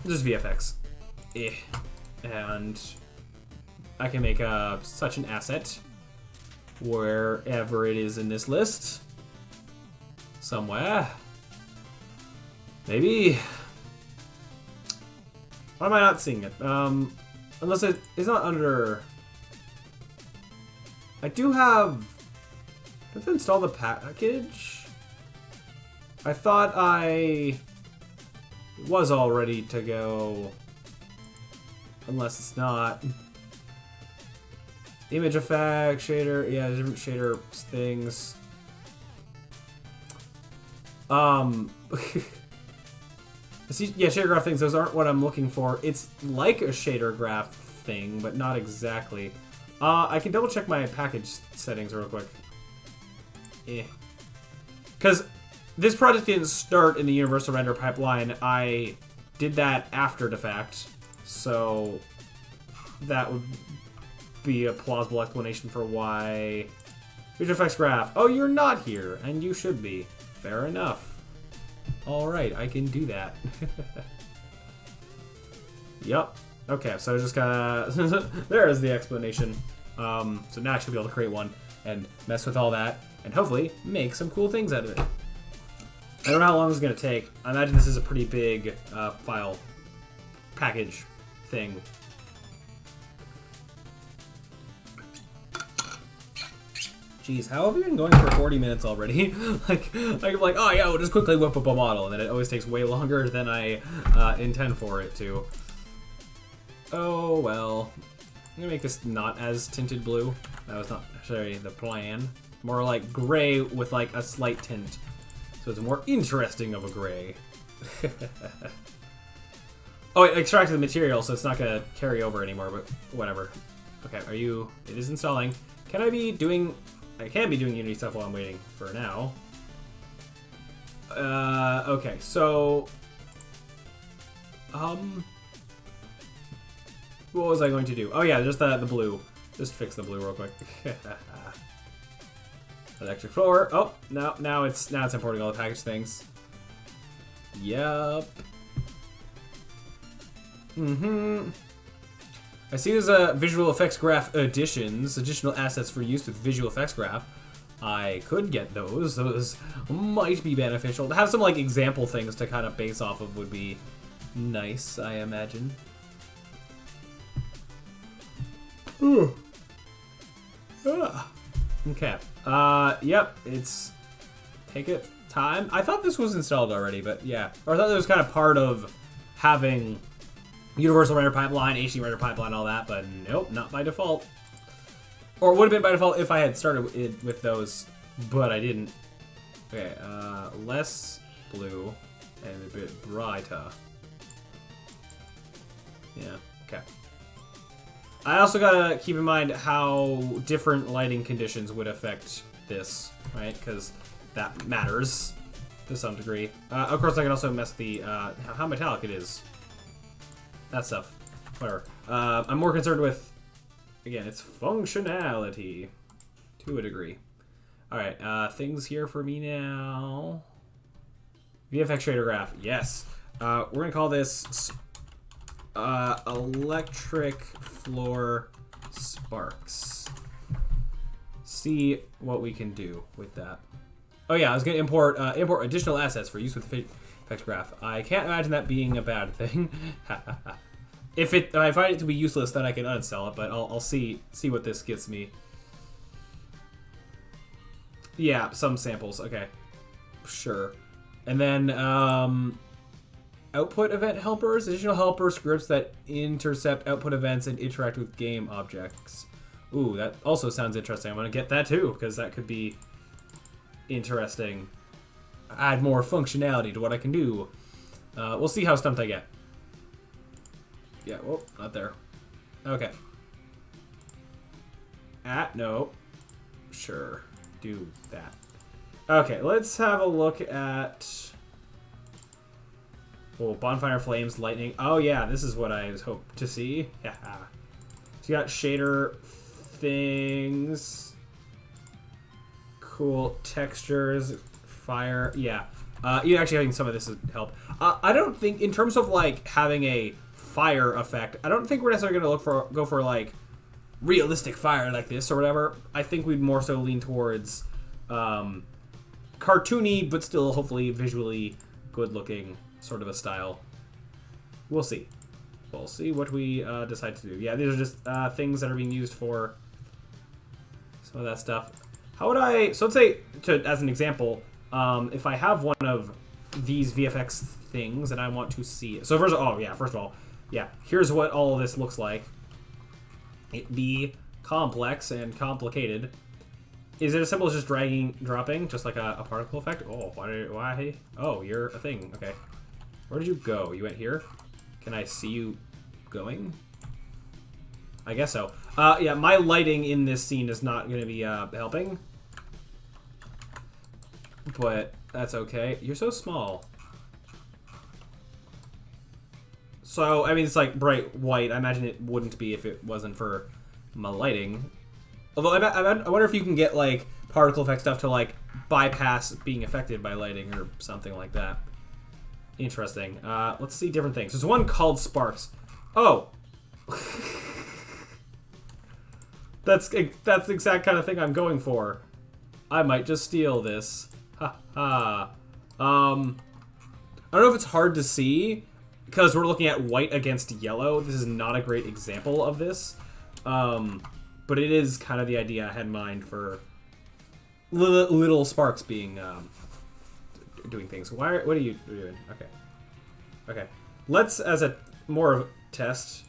Just VFX. And I can make such an asset wherever it is in this list. Somewhere. Maybe. Why am I not seeing it? Unless it's not under... I do have... Do I have to install the package? I thought I was all ready to go. Unless it's not. Image effect, shader, yeah, different shader things. See, yeah, shader graph things, those aren't what I'm looking for. It's like a shader graph thing, but not exactly. I can double check my package settings real quick. Because this project didn't start in the Universal Render pipeline. I did that after the fact, so that would be a plausible explanation for why... Visual effects graph. Oh, you're not here, and you should be. Fair enough. Alright, I can do that. Yup. Okay, so just gotta... there is the explanation. So now I should be able to create one and mess with all that, and hopefully make some cool things out of it. I don't know how long this is going to take. I imagine this is a pretty big file package thing. Jeez, how have we been going for 40 minutes already? like I'm like, oh yeah, we'll just quickly whip up a model, and then it always takes way longer than I intend for it to. Oh well. I'm gonna make this not as tinted blue. That was not necessarily the plan. More like gray with like a slight tint. So it's more interesting of a gray. Oh, it extracted the material, so it's not gonna carry over anymore, but whatever. Okay, it is installing. Can I be doing... I can be doing Unity stuff while I'm waiting for now. Okay, so... What was I going to do? Oh yeah, just the blue. Just fix the blue real quick. Electric floor. Oh, now it's importing all the package things. Yup. I see there's a visual effects graph additions, additional assets for use with visual effects graph. I could get those. Those might be beneficial. To have some like example things to kind of base off of would be nice, I imagine. Okay. Yep, it's take it time. I thought this was installed already, but yeah. Or I thought it was kind of part of having Universal Render Pipeline, HD Render Pipeline, all that, but nope, not by default. Or it would have been by default if I had started with those, but I didn't. Okay, less blue and a bit brighter. Yeah, okay. I also gotta keep in mind how different lighting conditions would affect this, right? Because that matters to some degree. Of course, I can also mess the how metallic it is. That stuff. Whatever. I'm more concerned with, again, its functionality to a degree. Alright, things here for me now. VFX shader graph. Yes. We're gonna call this electric floor sparks. See what we can do with that. Oh yeah, I was gonna import additional assets for use with effects graph. I can't imagine that being a bad thing. If I find it to be useless, then I can uninstall it. But I'll see what this gets me. Yeah, some samples. Okay, sure. And then output event helpers, additional helper scripts that intercept output events and interact with game objects. Ooh, that also sounds interesting. I'm gonna get that too because that could be interesting. Add more functionality to what I can do. We'll see how stumped I get. Yeah, well, not there. Okay. No. Sure. Do that. Okay, let's have a look at... Oh, bonfire flames, lightning. Oh yeah, this is what I was hoped to see. Yeah. So you got shader things. Cool textures. Fire. Yeah. You actually having some of this would help. I don't think, in terms of like having a fire effect, I don't think we're necessarily going to go for like realistic fire like this or whatever. I think we'd more so lean towards cartoony, but still hopefully visually good looking sort of a style. We'll see. We'll see what we decide to do. Yeah, these are just things that are being used for some of that stuff. How would I... So let's say, as an example, if I have one of these VFX things and I want to see it. So first of all, yeah, here's what all of this looks like. It be complex and complicated. Is it as simple as just dropping, just like a particle effect? Oh, why? Oh, you're a thing. Okay. Where did you go? You went here? Can I see you going? I guess so. Yeah, my lighting in this scene is not going to be helping. But that's okay. You're so small. So, I mean, it's like bright white. I imagine it wouldn't be if it wasn't for my lighting. Although, I wonder if you can get, like, particle effect stuff to, like, bypass being affected by lighting or something like that. Interesting. Let's see different things. There's one called Sparks. Oh! That's the exact kind of thing I'm going for. I might just steal this. Ha ha. I don't know if it's hard to see, because we're looking at white against yellow. This is not a great example of this. But it is kind of the idea I had in mind for little sparks being doing things. What are you doing? Okay. Let's, as a more of a test,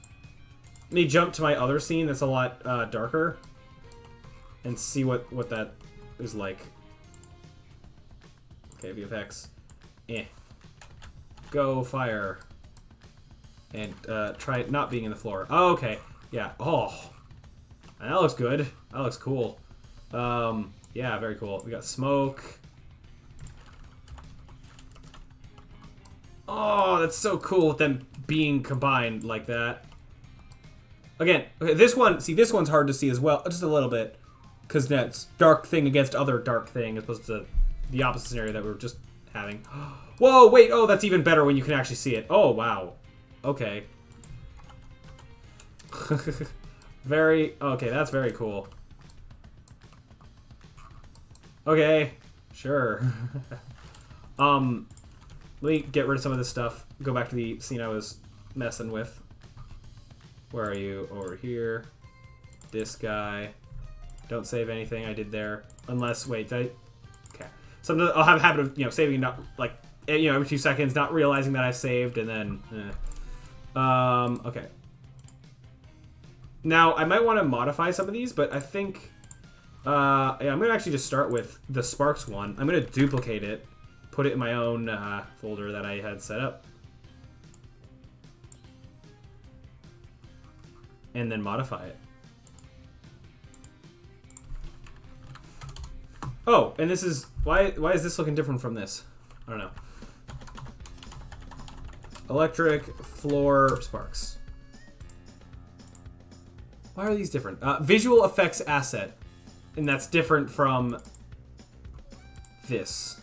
let me jump to my other scene that's a lot darker and see what that is like. Okay, VFX. Go fire. And try not being in the floor. Oh, okay. Yeah. Oh. That looks good. That looks cool. Yeah, very cool. We got smoke. Oh, that's so cool with them being combined like that. Again, okay, this one's hard to see as well, just a little bit. Because that's dark thing against other dark thing, as opposed to the opposite scenario that we were just having. Whoa, wait, oh, that's even better when you can actually see it. Oh, wow. Okay. Okay, that's very cool. Okay, sure. Let me get rid of some of this stuff. Go back to the scene I was messing with. Where are you? Over here. This guy. Don't save anything I did there. Unless, wait, okay. Sometimes I'll have a habit of, saving, not, like, every 2 seconds, not realizing that I saved, and then, okay. Now, I might want to modify some of these, but I think, yeah, I'm going to actually just start with the Sparks one. I'm going to duplicate it, put it in my own folder that I had set up, and then modify it. Oh, and this is, why is this looking different from this? I don't know. Electric floor sparks. Why are these different? Visual effects asset, and that's different from this.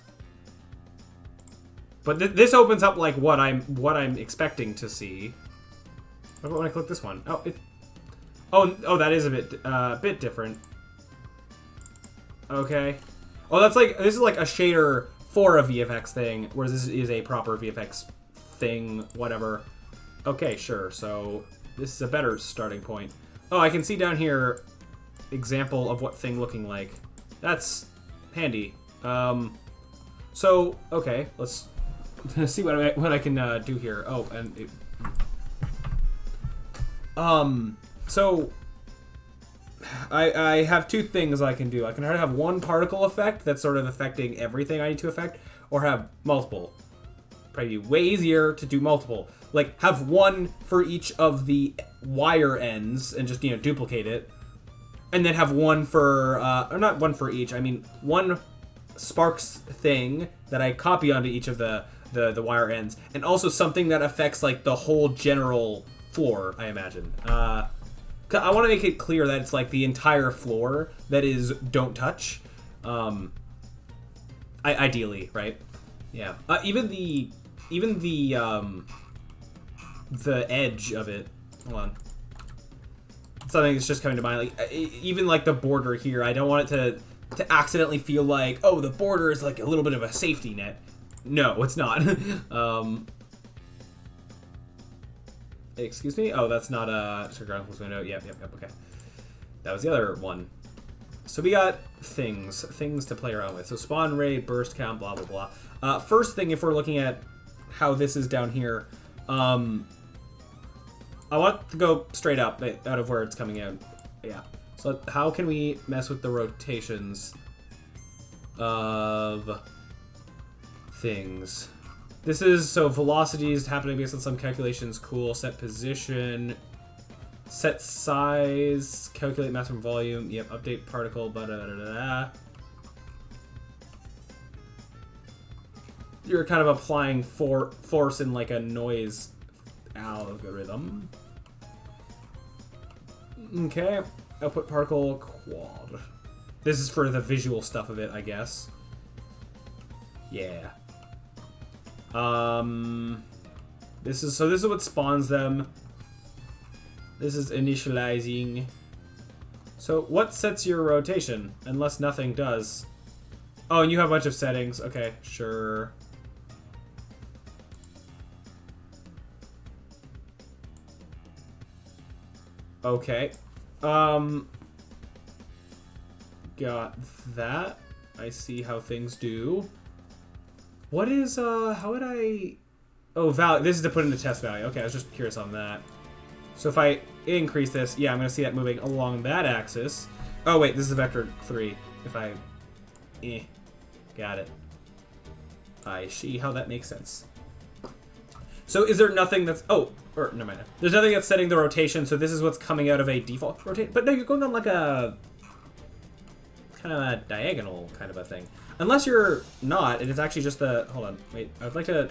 But this opens up like what I'm expecting to see. What about when I click this one? Oh, that is a bit different. Okay. Oh, that's like, this is like a shader for a VFX thing, whereas this is a proper VFX thing, whatever. Okay, sure. So this is a better starting point. Oh, I can see down here example of what thing looking like. That's handy. So okay, let's see what I can do here. Oh, and so I have two things I can do. I can either have one particle effect that's sort of affecting everything I need to affect, or have multiple. Probably way easier to do multiple. Like, have one for each of the wire ends and just, duplicate it. And then have one for, or not one for each, I mean, one sparks thing that I copy onto each of the wire ends. And also something that affects, like, the whole general floor, I imagine. I want to make it clear that it's, like, the entire floor that is don't touch. Ideally, right? Yeah. Even the edge of it. Hold on. Something that's just coming to mind. Like even like the border here. I don't want it to accidentally feel like, oh, the border is like a little bit of a safety net. No, it's not. Excuse me. Oh, that's not a ground close window. Yep. Okay. That was the other one. So we got things to play around with. So spawn rate, burst count, blah blah blah. First thing, if we're looking at how this is down here, I want to go straight up out of where it's coming out. Yeah. So how can we mess with the rotations of things? This is, so velocities happening based on some calculations. Cool. Set position. Set size. Calculate maximum volume. Yep. Update particle. Blah, blah, blah, blah. You're kind of applying force in like a noise algorithm. Okay. Output particle quad. This is for the visual stuff of it, I guess. Yeah. This is what spawns them. This is initializing. So what sets your rotation? Unless nothing does. Oh, and you have a bunch of settings. Okay, sure. Okay. Got that. I see how things do. What is, how would I... Oh, value. This is to put into test value. Okay, I was just curious on that. So if I increase this, yeah, I'm going to see that moving along that axis. Oh, wait, this is a vector 3. If I... Got it. I see how that makes sense. So is there nothing that's... Oh, or never mind. There's nothing that's setting the rotation, so this is what's coming out of a default rotation. But no, you're going on like a... kind of a diagonal kind of a thing. Unless you're not, and it's actually just the... Hold on, wait. I would like to...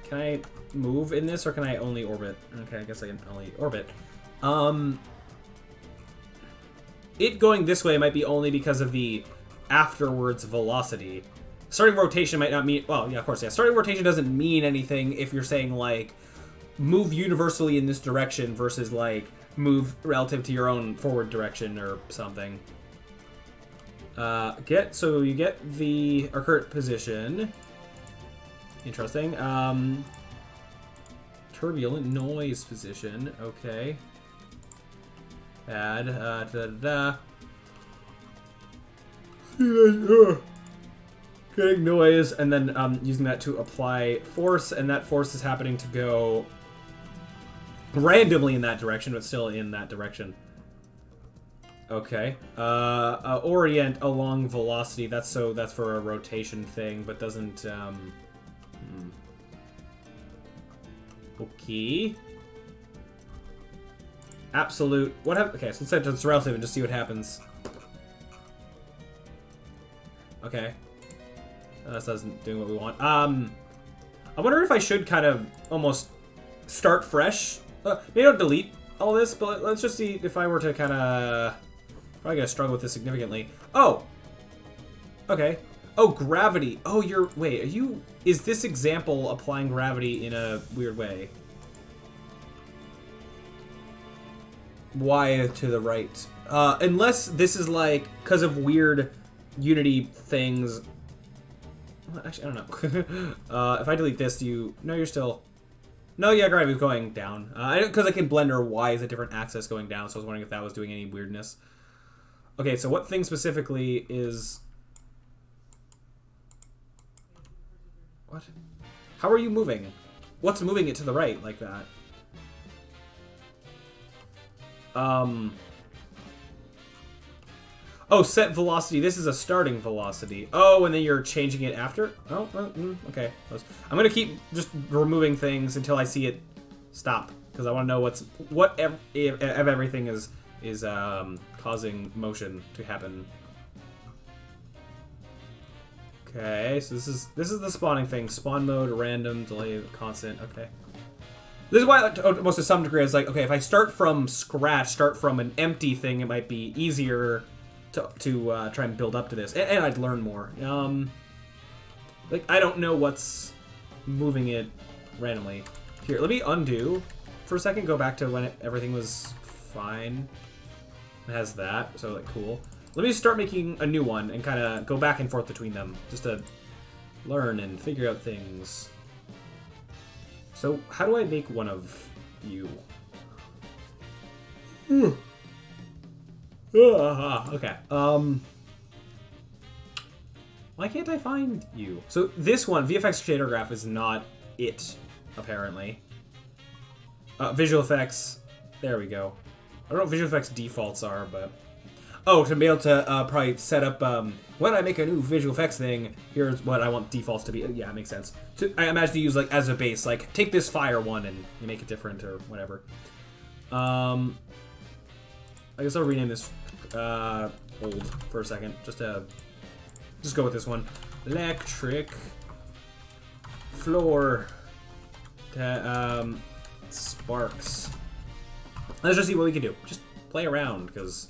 Can I move in this, or can I only orbit? Okay, I guess I can only orbit. It going this way might be only because of the afterwards velocity. Starting rotation might not mean... Well, yeah, of course, yeah. Starting rotation doesn't mean anything if you're saying, like, move universally in this direction versus, like, move relative to your own forward direction or something. So you get the current position. Interesting. Turbulent noise position. Okay. Add, getting noise, and then using that to apply force, and that force is happening to go randomly in that direction, but still in that direction. Okay. Orient along velocity. That's for a rotation thing, but doesn't. Okay. Absolute. What happened? Okay, so let's set it's relative and just see what happens. Okay. That doesn't doing what we want. I wonder if I should kind of almost start fresh. Maybe don't delete all this, but let's just see if I were to kind of... Probably gonna struggle with this significantly. Oh! Okay. Oh, gravity. Oh, you're... Wait, are you... Is this example applying gravity in a weird way? Y to the right. Unless this is like, because of weird Unity things... Well, actually, I don't know. If I delete this, do you... No, you're still... No, yeah, gravity's going down. Because I can blender Y is a different axis going down, so I was wondering if that was doing any weirdness. Okay, so what thing specifically is... What? How are you moving? What's moving it to the right like that? Oh, set velocity. This is a starting velocity. Oh, and then you're changing it after? Oh, okay. I'm gonna keep just removing things until I see it stop, because I want to know if everything is causing motion to happen. Okay, so this is the spawning thing. Spawn mode, random, delay, constant. Okay. This is why, almost to some degree, I was like, okay, if I start from scratch, start from an empty thing, it might be easier to try and build up to this, and I'd learn more. Like, I don't know what's moving it randomly. Here, let me undo for a second, go back to when everything was fine. It has that, so like, cool. Let me start making a new one and kind of go back and forth between them, just to learn and figure out things. So, how do I make one of you? Okay. Why can't I find you? So this one, VFX shader graph, is not it, apparently. Visual effects. There we go. I don't know what visual effects defaults are, but... Oh, to be able to probably set up, when I make a new visual effects thing, here's what I want defaults to be. Yeah, it makes sense. So I imagine to use, like, as a base, like, take this fire one and you make it different or whatever. I guess I'll rename this old for a second, just to go with this one. Electric floor sparks. Let's just see what we can do. Just play around, because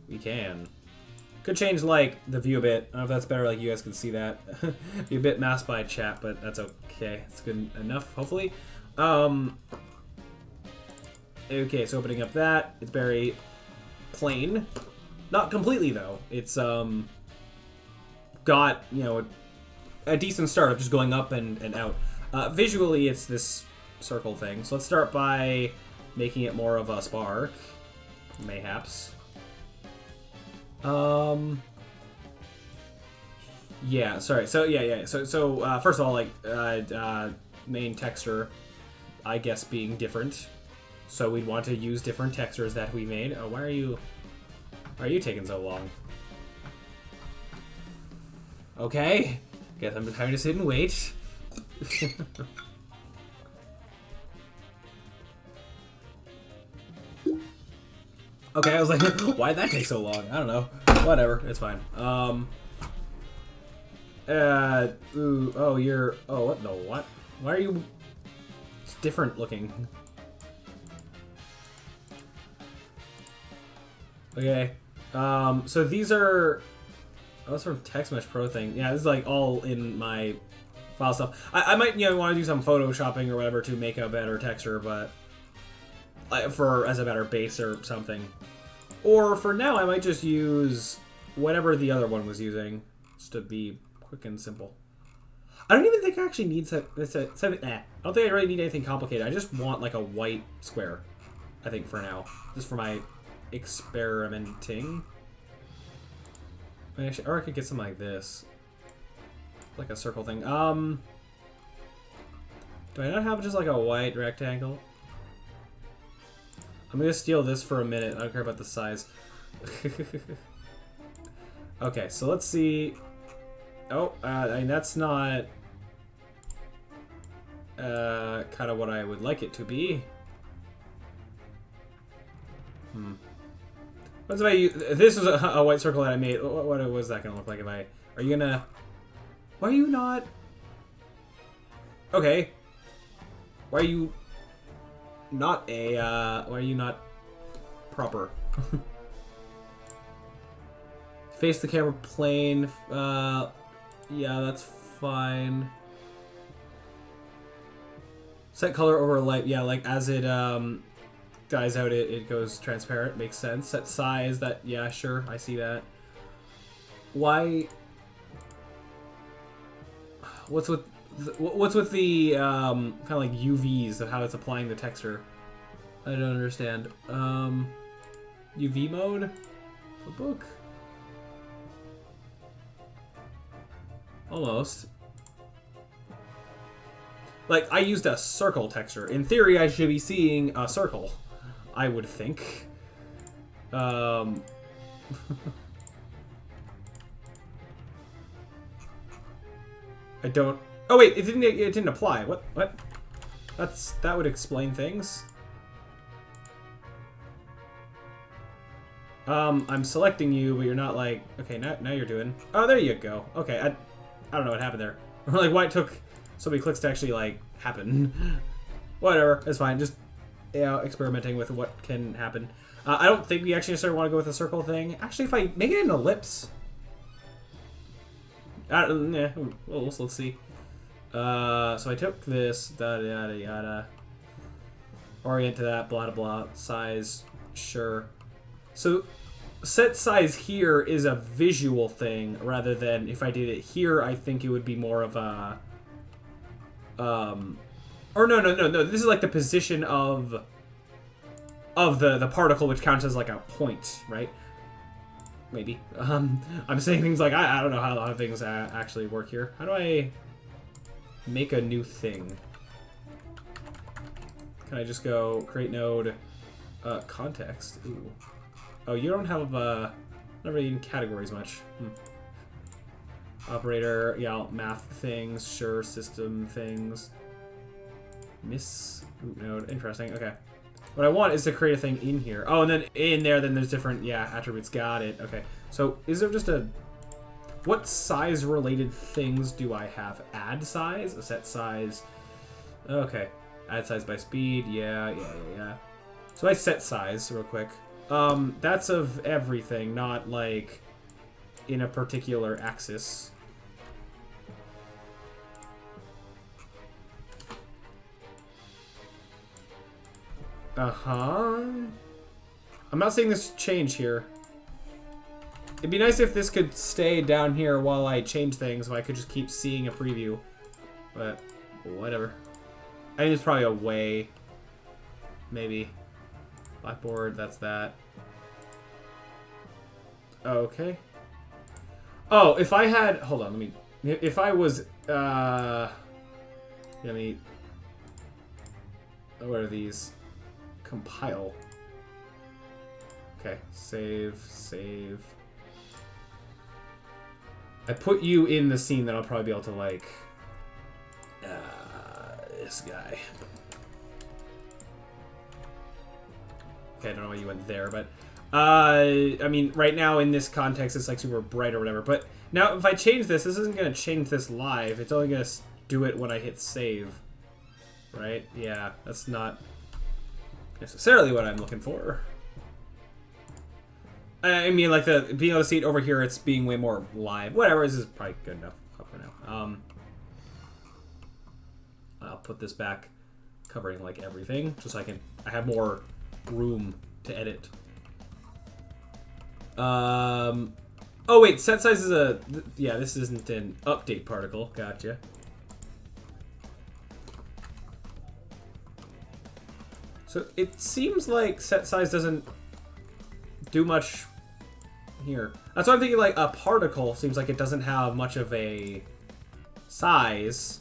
we can. Could change, like, the view a bit. I don't know if that's better, like, you guys can see that. Be a bit masked by chat, but that's okay. It's good enough, hopefully. Okay, so opening up that, it's very plain. Not completely, though. It's, got, you know, a decent start of just going up and out. Visually, it's this circle thing. So let's start by making it more of a spark. Mayhaps. Yeah, sorry. So, yeah. So, first of all, like, main texture, I guess, being different. So we'd want to use different textures that we made. Oh, why are you taking so long? Okay. Guess I'm having to sit and wait. Okay, I was like, why'd that take so long? I don't know. Whatever, it's fine. What the what? Why are you... It's different looking. Okay. So these are... Oh, that's from Text Mesh Pro thing. Yeah, this is like all in my file stuff. I might, you know, want to do some photoshopping or whatever to make a better texture, but as a better base or something. Or for now, I might just use whatever the other one was using, just to be quick and simple. I don't even think I actually need I don't think I really need anything complicated. I just want like a white square, I think, for now, just for my experimenting. Actually, or I could get something like this, like a circle thing. Do I not have just like a white rectangle? I'm gonna steal this for a minute. I don't care about the size. Okay, so let's see. Oh, I mean, that's not kind of what I would like it to be. What's if I use, this is a white circle that I made. What was that gonna look like if I... Are you gonna... Why are you not... Okay. Why are you not a... Why are you not proper? Face the camera plane. Yeah, that's fine. Set color over light. Yeah, like as it dies out, it goes transparent. Makes sense. Set size. That, yeah, sure, I see that. Why? What's with What's with the kind of like UVs of how it's applying the texture? I don't understand. UV mode? The book? Almost. Like, I used a circle texture. In theory, I should be seeing a circle, I would think. I don't... Oh wait, it didn't apply. What? That would explain things. I'm selecting you, but you're not like... Okay, now you're doing... Oh, there you go. Okay, I don't know what happened there. Like, why it took so many clicks to actually, like, happen. Whatever, it's fine. Just, you know, experimenting with what can happen. I don't think we actually necessarily want to go with a circle thing. Actually, if I make it an ellipse... yeah, well, let's see. So I took this, yada yada. Orient to that, blah blah, size, sure. So, set size here is a visual thing, rather than if I did it here, I think it would be more of a... Or no, this is like the position of the particle, which counts as like a point, right? Maybe. I'm saying things like, I don't know how things actually work here. How do I make a new thing? Can I just go create node, context? Ooh. Oh, you don't have, not really in categories much. Operator, yeah, math things, sure, system things. Ooh, node, interesting, okay. What I want is to create a thing in here. Oh, and then in there, then there's different, yeah, attributes. Got it, okay. So, is there just a... What size-related things do I have? Add size? A set size? Okay. Add size by speed, yeah. So I set size real quick. That's of everything, not like in a particular axis. I'm not seeing this change here. It'd be nice if this could stay down here while I change things, so I could just keep seeing a preview. But, whatever. I think there's probably a way. Maybe. Blackboard, that's that. Okay. Oh, if I had... Hold on, let me... If I was... Let me... What are these? Compile. Okay, save. I put you in the scene that I'll probably be able to, like... this guy. Okay, I don't know why you went there, but... I mean, right now in this context, it's like super bright or whatever. But now, if I change this isn't going to change this live. It's only going to do it when I hit save. Right? Yeah, that's not necessarily what I'm looking for. I mean, like, being able to see it over here, it's being way more live. Whatever, this is probably good enough for now. I'll put this back, covering, like, everything, just so I have more room to edit. Oh wait, set size is a... Yeah, this isn't an update particle. Gotcha. So it seems like set size doesn't do much here. That's why I'm thinking, like, a particle seems like it doesn't have much of a size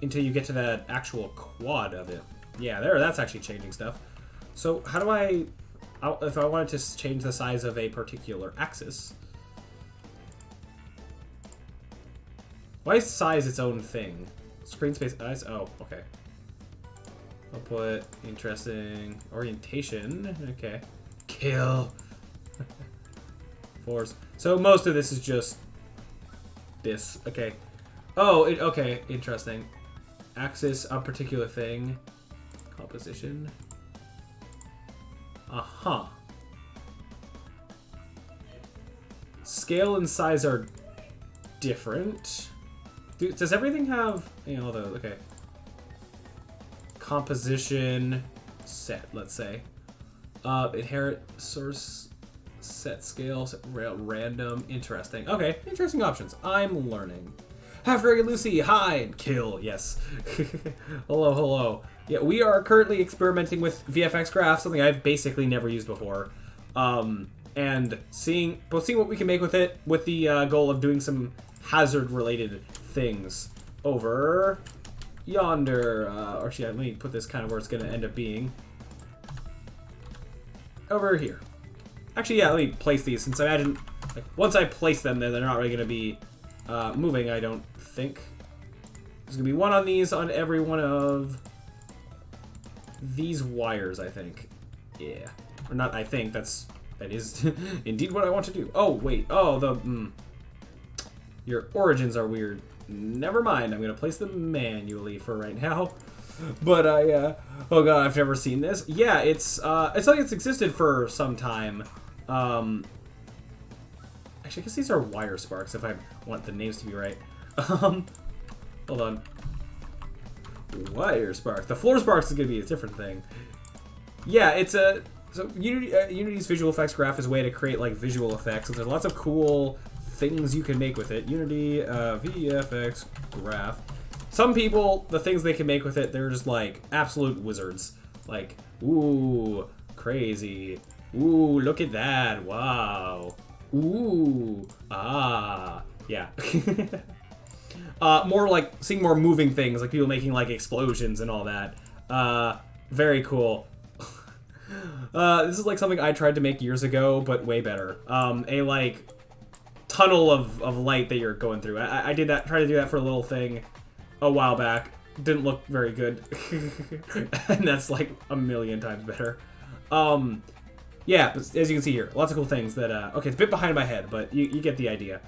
until you get to the actual quad of it. Yeah, that's actually changing stuff. So how do if I wanted to change the size of a particular axis... Why is size its own thing? Screen space size? Oh, okay. I'll put interesting orientation. Okay. Kill. Force. So most of this is just this. Okay. Oh, okay. Interesting. Axis, a particular thing. Composition. Uh-huh. Scale and size are different. Does everything have... You know, okay. Composition set, let's say. Inherit source set scale, set random. Interesting. Okay, interesting options. I'm learning. Half Dragon Lucy, hide, kill, yes. Hello, hello. Yeah, we are currently experimenting with VFX Graph, something I've basically never used before. And seeing what we can make with it, with the goal of doing some hazard-related things over yonder. Actually, let me put this kind of where it's going to end up being. Over here. Actually, yeah, let me place these, since I imagine, like, once I place them, then they're not really going to be moving, I don't think. There's going to be one on these on every one of these wires, I think. Yeah. Or not, I think, that is indeed what I want to do. Oh, wait. Oh, your origins are weird. Never mind. I'm going to place them manually for right now. But oh god, I've never seen this. Yeah, it's something that's existed for some time. Actually, I guess these are wire sparks if I want the names to be right. Hold on. Wire sparks. The floor sparks is going to be a different thing. Yeah, it's a... So Unity's visual effects graph is a way to create like visual effects, and there's lots of cool things you can make with it. Unity VFX graph. Some people, the things they can make with it, they're just like absolute wizards. Like, ooh, crazy. Ooh, look at that. Wow. Ooh, ah, yeah. More like seeing more moving things, like people making like explosions and all that. Very cool. This is like something I tried to make years ago, but way better. A like tunnel of light that you're going through. I did that, tried to do that for a little thing a while back. Didn't look very good. And that's like a million times better. Yeah, but as you can see here, lots of cool things that, okay, it's a bit behind my head, but you get the idea.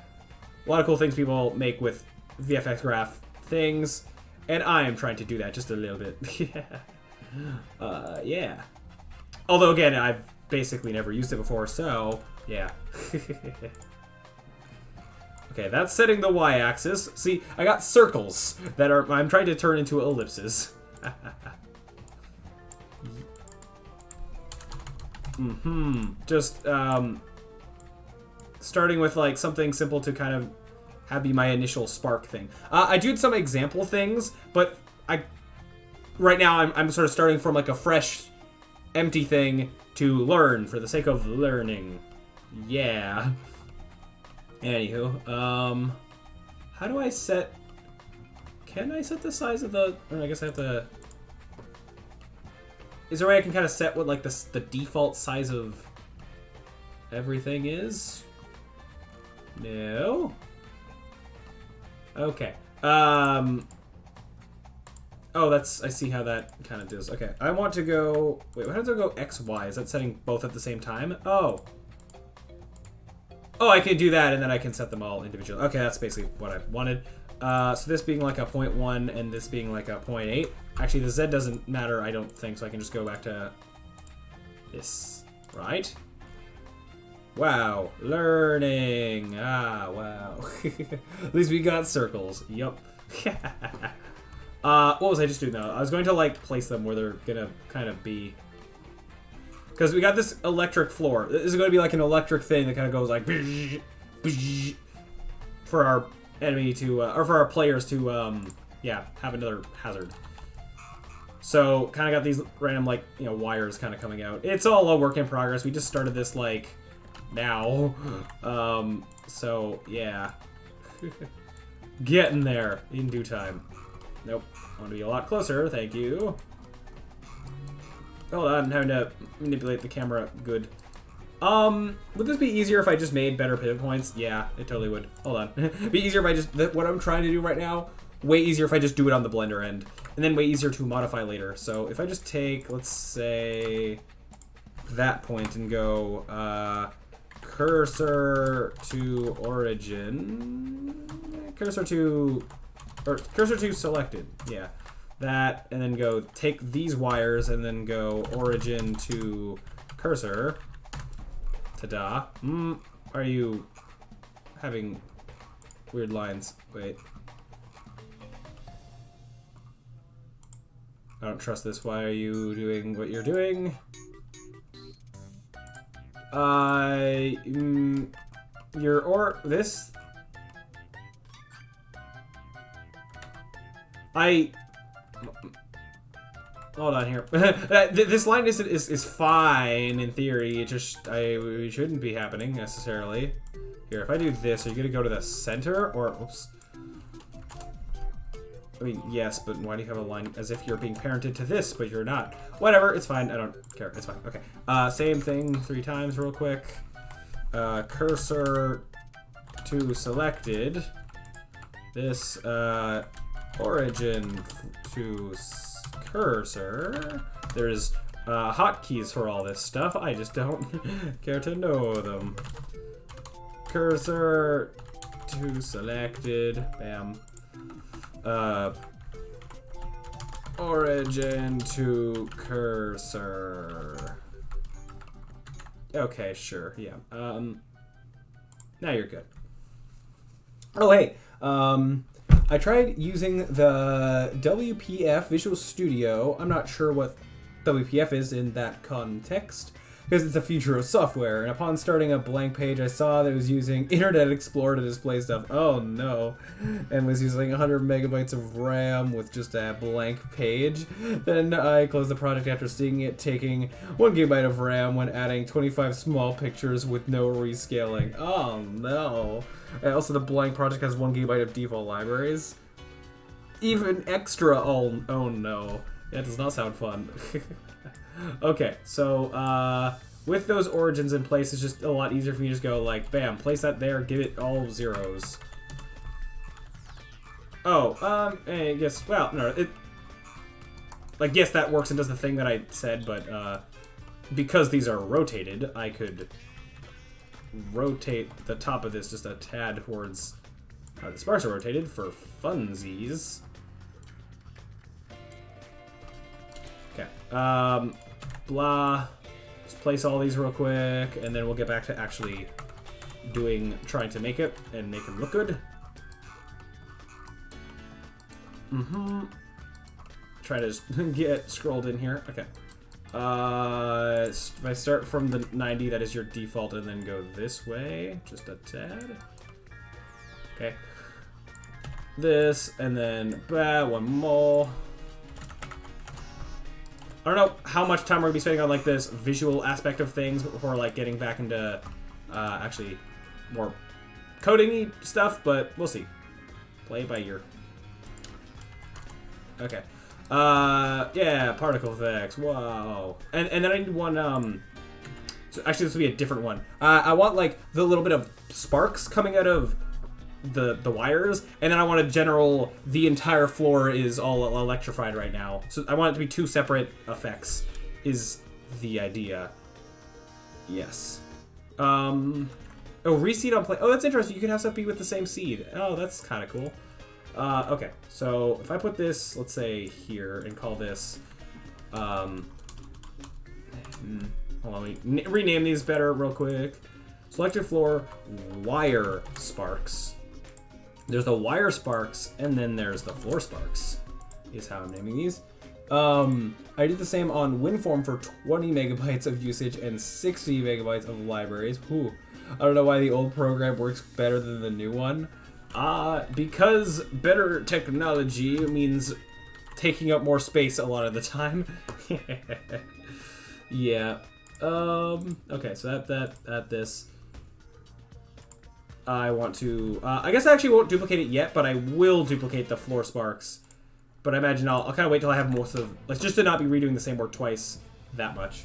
A lot of cool things people make with VFX graph things, and I am trying to do that just a little bit. Yeah. Yeah. Although, again, I've basically never used it before, so, yeah. Okay, that's setting the y-axis. See, I got circles that I'm trying to turn into ellipses. Just, starting with, like, something simple to kind of have be my initial spark thing. I did some example things, but right now I'm sort of starting from, like, a fresh, empty thing to learn for the sake of learning. Yeah. Anywho, how do I set... Can I set the size of the... I guess I have to... Is there a way I can kind of set what, like, the default size of everything is? No? Okay. Oh, that's... I see how that kind of does. Okay, I want to go... Wait, how does it go X, Y? Is that setting both at the same time? Oh. Oh, I can do that, and then I can set them all individually. Okay, that's basically what I wanted. So this being like a 0.1 and this being like a 0.8. Actually, the Z doesn't matter, I don't think, so I can just go back to this. Right? Wow. Learning. Ah, wow. At least we got circles. Yup. What was I just doing, though? I was going to, like, place them where they're gonna kind of be... Because we got this electric floor. This is going to be like an electric thing that kind of goes like... for our enemy to... or for our players to, yeah, have another hazard. So, kind of got these random, like, you know, wires kind of coming out. It's all a work in progress. We just started this, like, now. So, yeah. Getting there in due time. Nope. I want to be a lot closer. Thank you. Hold on, I'm having to manipulate the camera. Good. Would this be easier if I just made better pivot points? Yeah, it totally would. Hold on. Be easier if I just... What I'm trying to do right now, way easier if I just do it on the Blender end. And then way easier to modify later. So if I just take, let's say, that point and go, cursor to origin... Cursor to selected, yeah. That, and then go take these wires and then go origin to cursor. Ta-da. Are you having weird lines? Wait. I don't trust this. Why are you doing what you're doing? this... Hold on here. This line is fine in theory. It just it shouldn't be happening necessarily. Here, if I do this, are you gonna go to the center or oops? I mean, yes, but why do you have a line as if you're being parented to this, but you're not? Whatever, it's fine. I don't care. It's fine. Okay. Same thing 3 times, real quick. Cursor to selected. This origin to cursor. There's hotkeys for all this stuff. I just don't care to know them. Cursor to selected. Bam. Origin to cursor. Okay, sure. Yeah. Now you're good. Oh, hey. I tried using the WPF Visual Studio. I'm not sure what WPF is in that context, because it's a feature of software, and upon starting a blank page, I saw that it was using Internet Explorer to display stuff. Oh no. And was using 100 megabytes of RAM with just a blank page. Then I closed the project after seeing it taking 1 gigabyte of RAM when adding 25 small pictures with no rescaling. Oh no. And also the blank project has 1 gigabyte of default libraries. Even extra, oh no. That does not sound fun. Okay, so with those origins in place, it's just a lot easier for me to just go like, bam, place that there, give it all zeros. Oh, I guess, well, no, like, yes, that works and does the thing that I said, but because these are rotated, I could rotate the top of this just a tad towards how the sparks are rotated for funsies. Okay, blah. Just place all these real quick, and then we'll get back to actually trying to make it and make them look good. Try to just get scrolled in here. Okay. If I start from the 90, that is your default, and then go this way, just a tad. Okay. This, and then one more. I don't know how much time we're gonna be spending on like this visual aspect of things before like getting back into actually more coding-y stuff, but we'll see. Play by ear. Okay. Yeah, particle effects. Wow. And then I need one. So actually, this will be a different one. I want like the little bit of sparks coming out of the wires, and then I want a general, the entire floor is all electrified right now. So I want it to be 2 separate effects is the idea. Yes. Oh, reseed on play. Oh, that's interesting. You can have stuff be with the same seed. Oh, that's kind of cool. Okay, so if I put this, let's say here, and call this, hold on, let me rename these better real quick. Selected floor, wire sparks. There's the wire sparks, and then there's the floor sparks, is how I'm naming these. I did the same on WinForm for 20 megabytes of usage and 60 megabytes of libraries. Whew. I don't know why the old program works better than the new one. Because better technology means taking up more space a lot of the time. Yeah. Okay, so that this. I want to, I guess I actually won't duplicate it yet, but I will duplicate the floor sparks. But I imagine I'll kind of wait till I have most of, like, just to not be redoing the same work twice that much.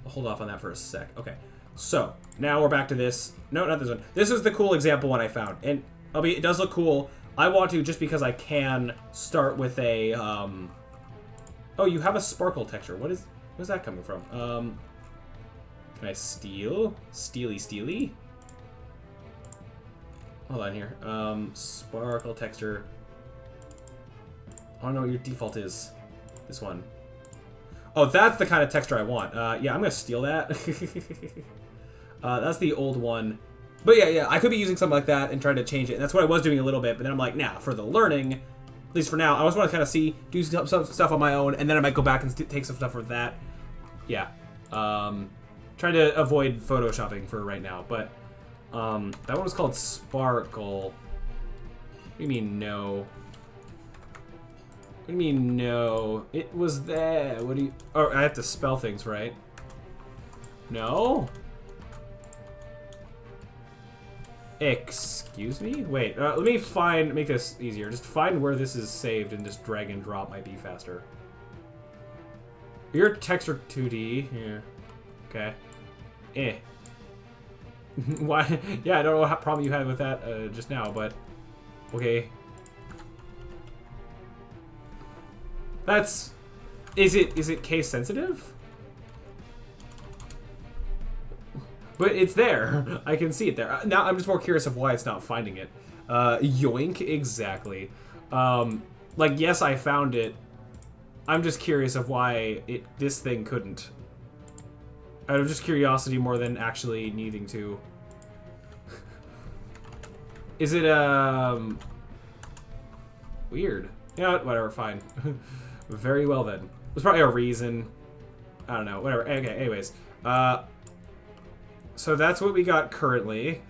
I'll hold off on that for a sec. Okay, so now we're back to this. No, not this one. This is the cool example one I found, and it does look cool. I want to, just because I can, start with a, oh, you have a sparkle texture. Where's that coming from? Can I steal? Steely? Hold on here. Sparkle texture. I don't know what your default is. This one. Oh, that's the kind of texture I want. Yeah, I'm gonna steal that. That's the old one. But yeah, I could be using something like that and trying to change it. And that's what I was doing a little bit, but then I'm like, nah, for the learning, at least for now, I just want to kind of do some stuff on my own, and then I might go back and take some stuff for that. Yeah. Trying to avoid photoshopping for right now, but that one was called Sparkle. What do you mean, no? do you mean no? It was there. What do you... Oh, I have to spell things right. No? Excuse me? Wait, let me make this easier. Just find where this is saved and just drag and drop might be faster. Your texture 2D. Here. Okay. Why? Yeah, I don't know what problem you had with that just now, but... Okay. That's... Is it case sensitive? But it's there. I can see it there. Now I'm just more curious of why it's not finding it. Yoink, exactly. Like, yes, I found it. I'm just curious of why this thing couldn't. Out of just curiosity more than actually needing to. Is it, weird. You know what? Whatever, fine. Very well then. There's probably a reason. I don't know. Whatever. Okay, anyways. So that's what we got currently.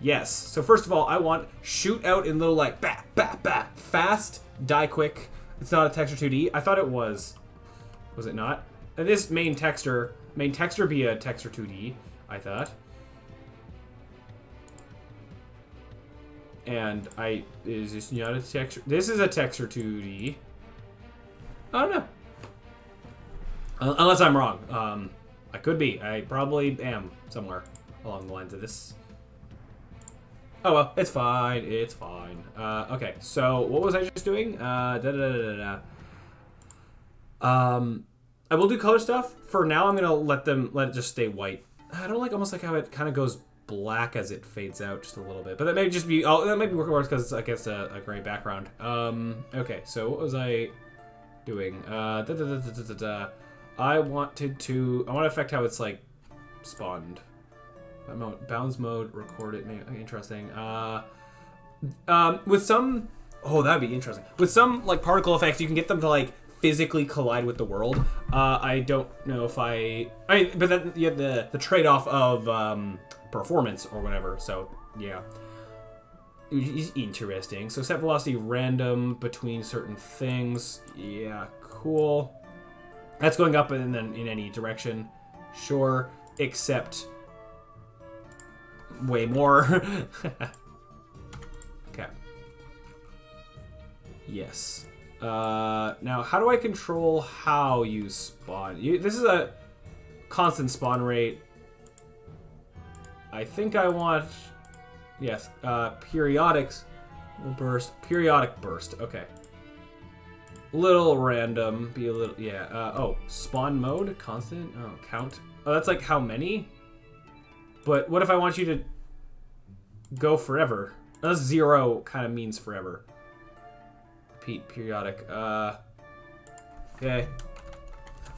Yes. So first of all, I want shoot out in little like bah, bah, bah, fast, die quick. It's not a texture 2D. I thought it was. Was it not? And this main texture be a texture 2D, I thought. And is this not a texture? This is a texture 2D. I don't know. Unless I'm wrong. I could be. I probably am somewhere along the lines of this. Oh well, it's fine. It's fine. Okay, so what was I just doing? I will do color stuff. For now, I'm gonna let it just stay white. I don't like almost like how it kind of goes black as it fades out just a little bit. But that may just be that might be working worse because it's against a gray background. Okay, so what was I doing? I want to affect how it's like spawned. Bounds mode, record it. Interesting. With some, that'd be interesting. With some like particle effects, you can get them to like physically collide with the world. I don't know if but then you have the trade-off of performance or whatever. So yeah, it's interesting. So set velocity random between certain things. Yeah, cool. That's going up and then in any direction. Sure, except way more. Okay. Yes. Now, how do I control how you spawn? This is a constant spawn rate. I think I want... Yes, periodic burst. Okay. Little random, be a little, yeah. Spawn mode, constant, count. Oh, that's like how many? But what if I want you to go forever? Unless 0 kind of means forever. Repeat, periodic, okay.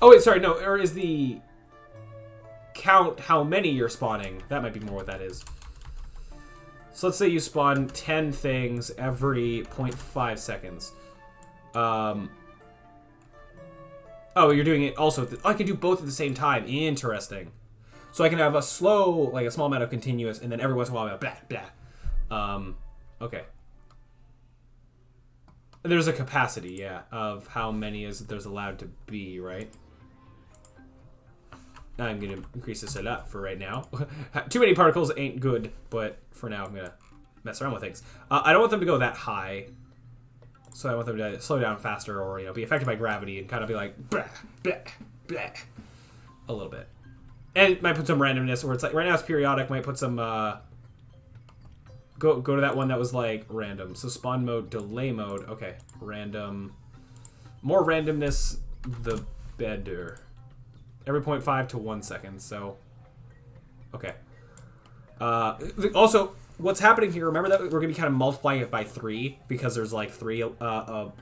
Oh wait, sorry, no, or is the count how many you're spawning? That might be more what that is. So let's say you spawn 10 things every 0.5 seconds. Oh, you're doing it also. I can do both at the same time. Interesting. So I can have a slow, like a small amount of continuous, and then every once in a while, blah, blah. Okay. There's a capacity, yeah, of how many there's allowed to be, right? I'm going to increase this a lot for right now. Too many particles ain't good, but for now I'm going to mess around with things. I don't want them to go that high. So I want them to slow down faster or, be affected by gravity and kind of be like, blah, blah, blah, a little bit. And it might put some randomness where it's like, right now it's periodic, might put some, go to that one that was like random. So spawn mode, delay mode, okay, random. More randomness, the better. Every 0.5 to 1 second, so, okay. Also, what's happening here, remember that we're going to be kind of multiplying it by 3 because there's like 3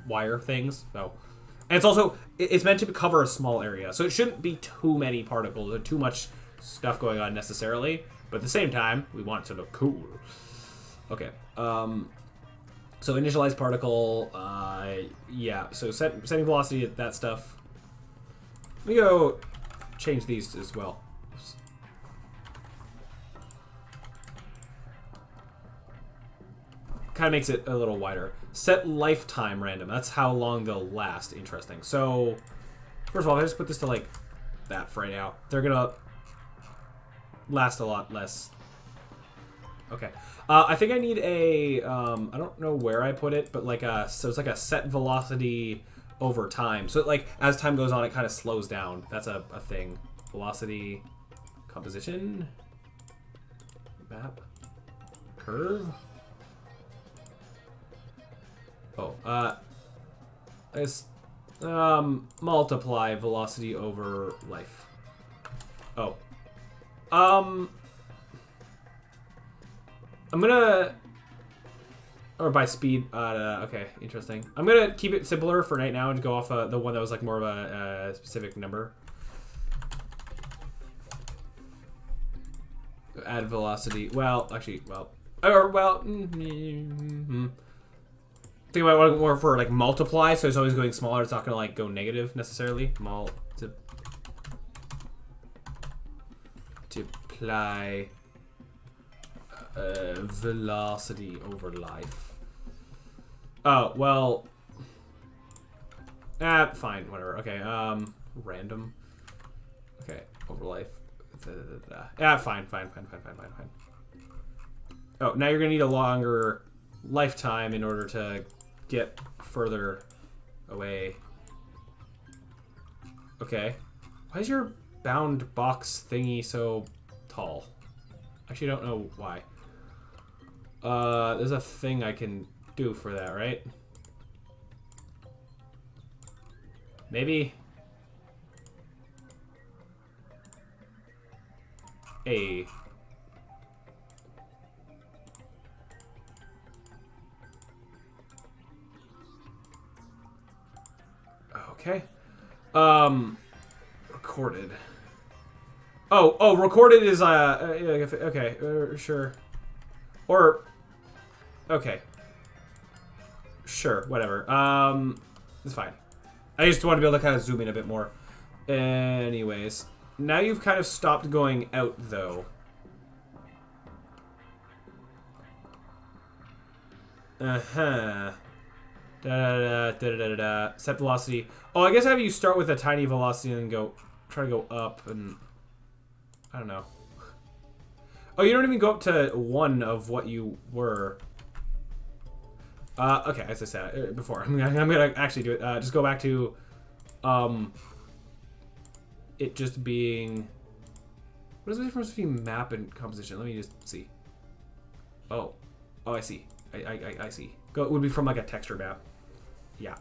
wire things. So, and it's also, it's meant to cover a small area. So it shouldn't be too many particles or too much stuff going on necessarily. But at the same time, we want it to look cool. Okay. So initialize particle, yeah. So setting velocity, that stuff. Let me go change these as well. kind of makes it a little wider. Set lifetime random. That's how long they'll last. Interesting. So, first of all, if I just put this to like that for right now, they're gonna last a lot less. Okay. I think I need a, I don't know where I put it, but like so it's like a set velocity over time. So like as time goes on, it kind of slows down. That's a thing. Velocity, composition, map, curve. Oh, it's, multiply velocity over life. Oh. I'm gonna... Or by speed. Okay, interesting. I'm gonna keep it simpler for right now and go off the one that was like more of a specific number. Add velocity. Well, actually, well... Or, well... Think about it more for like multiply, so it's always going smaller. It's not gonna like go negative necessarily. Multiply velocity over life. Oh, well. Fine, whatever. Okay, random. Okay, over life. Fine. Oh, now you're gonna need a longer lifetime in order to get further away. Okay. Why is your bound box thingy so tall? Actually, I don't know why. There's a thing I can do for that, right? Maybe. A. Okay. Recorded. Oh, recorded is, okay, sure. Or, okay. Sure, whatever. It's fine. I just want to be able to kind of zoom in a bit more. Anyways. Now you've kind of stopped going out, though. Uh-huh. Set velocity. Oh, I guess I have you start with a tiny velocity and then try to go up and... I don't know. Oh, you don't even go up to 1 of what you were. Okay, as I said before, I'm gonna actually do it. Just go back to, it just being... What is the difference between map and composition? Let me just see. Oh, I see. I see. It would be from like a texture map. Yeah.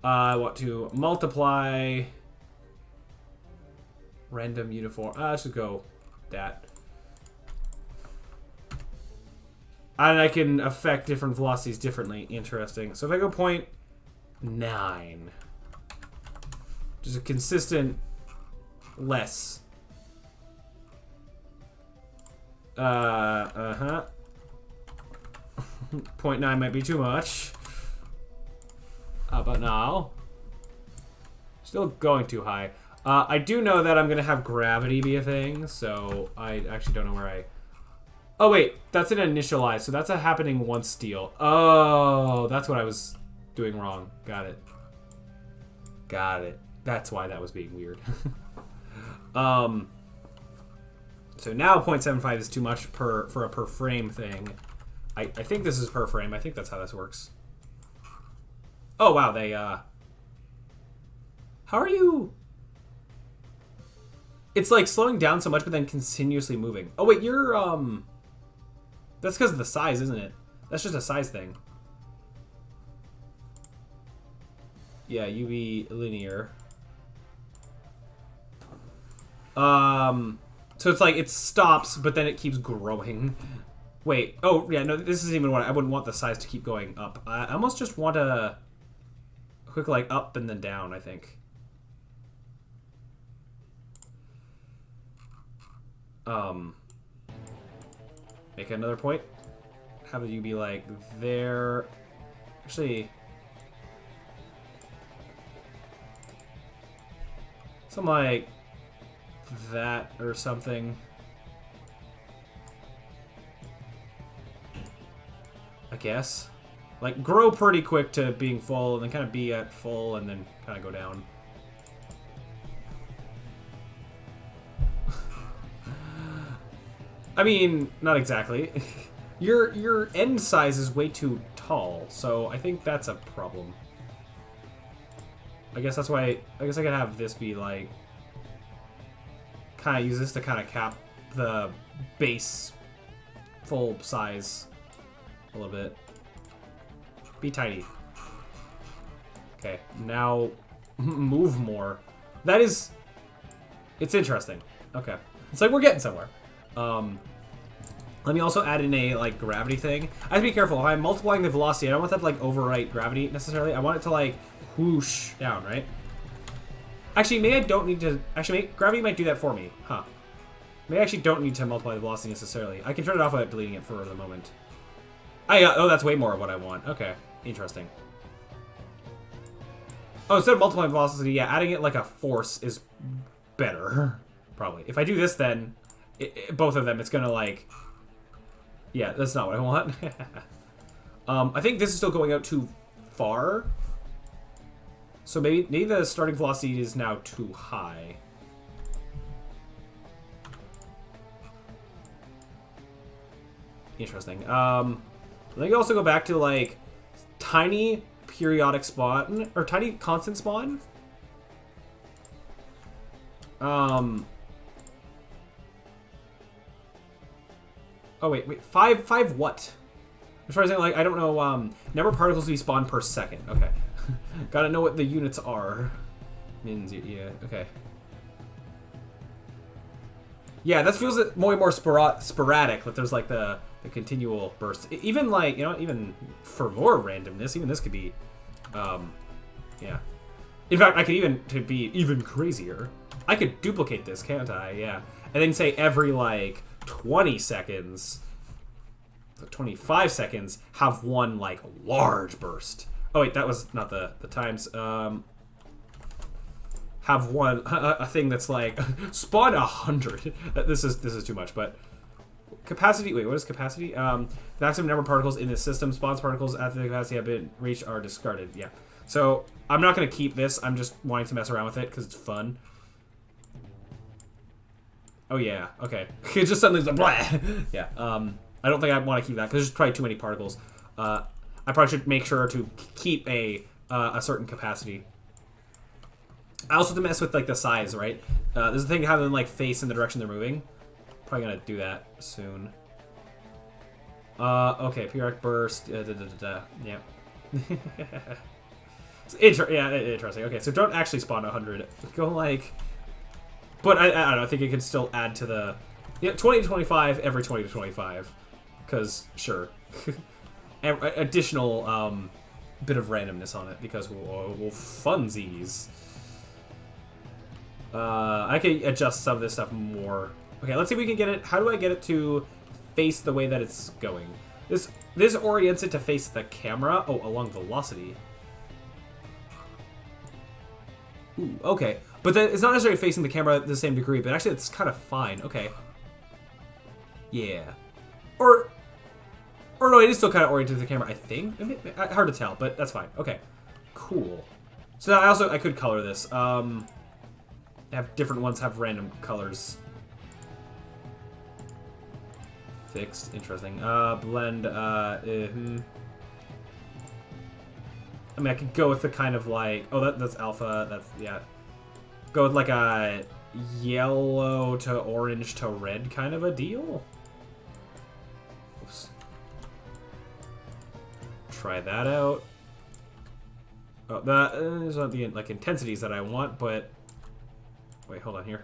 I want to multiply random uniform. Let's just go that. And I can affect different velocities differently. Interesting. So if I go 0.9, just a consistent less. 0.9 might be too much. But now, still going too high. I do know that I'm going to have gravity be a thing, so I actually don't know where I... Oh, wait, that's an initialize, so that's a happening once deal. Oh, that's what I was doing wrong. Got it. Got it. That's why that was being weird. So now 0.75 is too much for a per frame thing. I think this is per frame. I think that's how this works. Oh, wow, they, How are you... It's, like, slowing down so much, but then continuously moving. Oh, wait, you're, That's because of the size, isn't it? That's just a size thing. Yeah, UV linear. So it's like, it stops, but then it keeps growing. Wait, oh, yeah, no, this isn't even what I wouldn't want the size to keep going up. I almost just want a quick, like, up and then down, I think. Make another point. Have you be like there. Actually, something like that or something. I guess. Like, grow pretty quick to being full, and then kind of be at full, and then kind of go down. I mean, not exactly. Your end size is way too tall, so I think that's a problem. I guess that's why... I guess I could have this be, like... kind of use this to kind of cap the base full size a little bit. Be tiny. Okay, now move more. That is... It's interesting. Okay. It's like we're getting somewhere. Let me also add in a, like, gravity thing. I have to be careful. If I'm multiplying the velocity, I don't want that to, like, overwrite gravity, necessarily. I want it to, like, whoosh down, right? Actually, maybe I don't need to... Actually, gravity might do that for me. Huh. Maybe I actually don't need to multiply the velocity, necessarily. I can turn it off without deleting it for the moment. Oh, that's way more of what I want. Okay. Interesting. Oh, instead of multiplying velocity, yeah, adding it like a force is better. Probably. If I do this, then... both of them, it's gonna, like... Yeah, that's not what I want. I think this is still going out too far. So maybe the starting velocity is now too high. Interesting. I think also go back to, like, tiny periodic spawn, or tiny constant spawn. Oh, wait. Five what? As far as like, I don't know, number of particles to be spawned per second. Okay. Gotta know what the units are. Mins, yeah, okay. Yeah, that feels more and more sporadic, that there's, like, the continual bursts. Even, like, you know, even for more randomness, even this could be, yeah. In fact, I could even, to be even crazier, I could duplicate this, can't I? Yeah. And then say every, like... 20 seconds, 25 seconds, have one, like, large burst. Oh, wait, that was not the times. Have one, a thing that's, like, spawn 100. This is too much, but... Capacity, wait, what is capacity? The maximum number of particles in the system spawns particles after the capacity have been reached are discarded. Yeah. So, I'm not going to keep this. I'm just wanting to mess around with it because it's fun. Oh, yeah. Okay. It just suddenly like, blah. Yeah. I don't think I want to keep that because there's probably too many particles. I probably should make sure to keep a certain capacity. I also have to mess with, like, the size, right? There's a thing to have them, like, face in the direction they're moving. Probably gonna do that soon. Okay. Periodic burst. Yeah. It's interesting. Okay, so don't actually spawn 100. Go, like... But I don't know, I think it can still add to the... Yeah, 20 to 25, every 20 to 25. Because, sure. Additional bit of randomness on it, because we'll funsies. I can adjust some of this stuff more. Okay, let's see if we can get it... How do I get it to face the way that it's going? This orients it to face the camera. Oh, along velocity. Ooh, okay. But it's not necessarily facing the camera to the same degree, but actually it's kind of fine. Okay. Yeah. Or no, it is still kind of oriented to the camera, I think. Hard to tell, but that's fine. Okay. Cool. So now I could color this. Have different ones have random colors. Fixed. Interesting. Blend. I mean, I could go with the kind of like... Oh, that's alpha. That's... Yeah. Go with like a yellow to orange to red kind of a deal. Oops. Try that out. Oh, that is not the, like, intensities that I want, but... Wait, hold on here.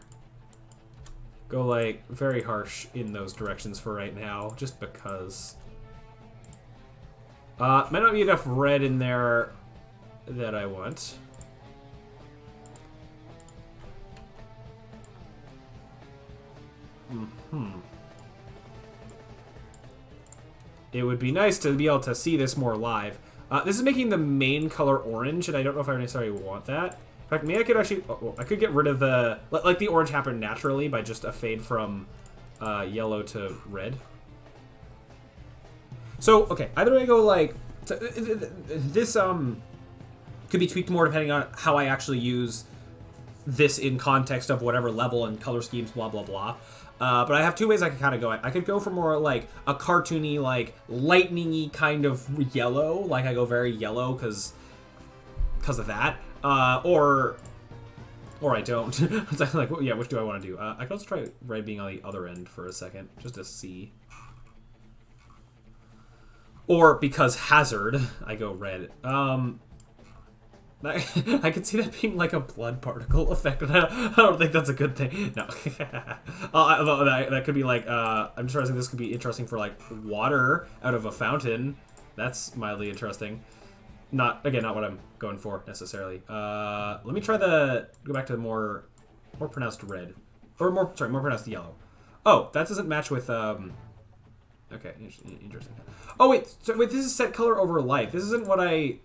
Go, like, very harsh in those directions for right now, just because. Might not be enough red in there that I want. It would be nice to be able to see this more live. This is making the main color orange, and I don't know if I necessarily want that. In fact, maybe I could actually... I could get rid of the... Like the orange happened naturally by just a fade from yellow to red. So, okay, either I go like... This could be tweaked more depending on how I actually use this in context of whatever level and color schemes, blah, blah, blah. But I have two ways I could kind of go. I could go for more like a cartoony, like lightning-y kind of yellow. Like I go very yellow because of that. Or I don't. It's like, well, yeah, which do I want to do? I could also try red being on the other end for a second, just to see. Or because hazard, I go red. I could see that being like a blood particle effect, but I don't think that's a good thing. No. That could be like, I'm just realizing this could be interesting for like water out of a fountain. That's mildly interesting. Not what I'm going for necessarily. Let me try go back to the more pronounced red. Or more pronounced yellow. Oh, that doesn't match with, okay, interesting. Oh wait, this is set color over light. This isn't what I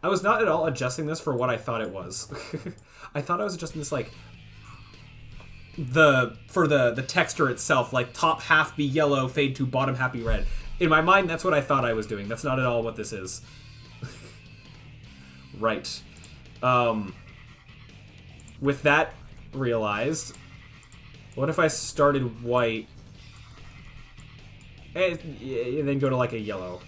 was not at all adjusting this for what I thought it was. I thought I was adjusting this like for the texture itself, like top half be yellow, fade to bottom half be red. In my mind, that's what I thought I was doing. That's not at all what this is. Right. With that realized, what if I started white and then go to like a yellow?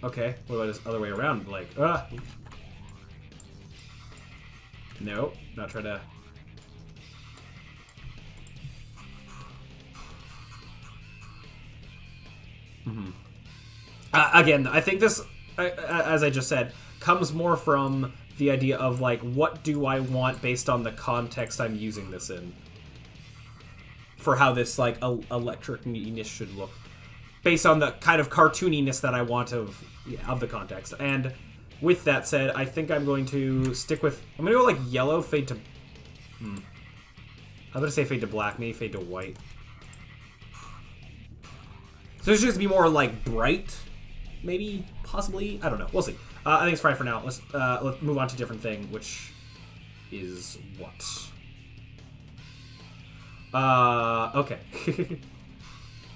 Okay, what about this other way around? Like, no, not try to. Again, I think this, as I just said, comes more from the idea of like, what do I want based on the context I'm using this in, for how this like electric-ness should look, based on the kind of cartooniness that I want of the context. And with that said, I think I'm going to stick with... I'm going to go like yellow, fade to... How about I say fade to black? Maybe fade to white. So this should just be more like bright, maybe, possibly. I don't know. We'll see. I think it's fine for now. Let's move on to a different thing, which is what? Okay.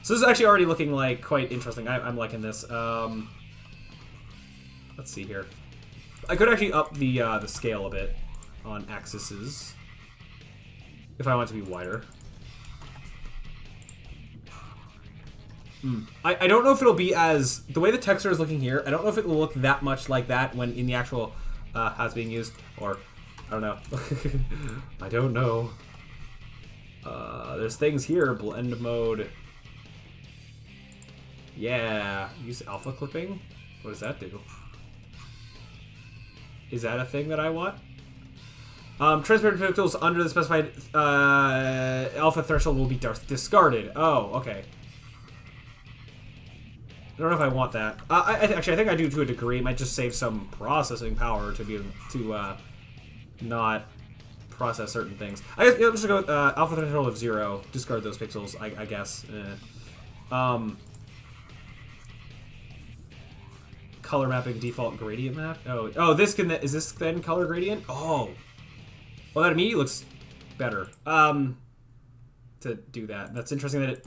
So this is actually already looking like quite interesting. I'm liking this. Let's see here. I could actually up the scale a bit on axes if I want it to be wider. I don't know if it'll be as... The way the texture is looking here, I don't know if it will look that much like that when in the actual how it's being used. Or, I don't know. I don't know. There's things here. Blend mode. Yeah. Use alpha clipping? What does that do? Is that a thing that I want? Transparent pixels under the specified alpha threshold will be discarded. Oh, okay. I don't know if I want that. Actually, I think I do to a degree. It might just save some processing power to be to not process certain things. I guess I'm just gonna go with alpha threshold of 0. Discard those pixels. I guess. Color mapping default gradient map. Oh, this can. Is this then color gradient? Oh, well, that immediately looks better. To do that, that's interesting that it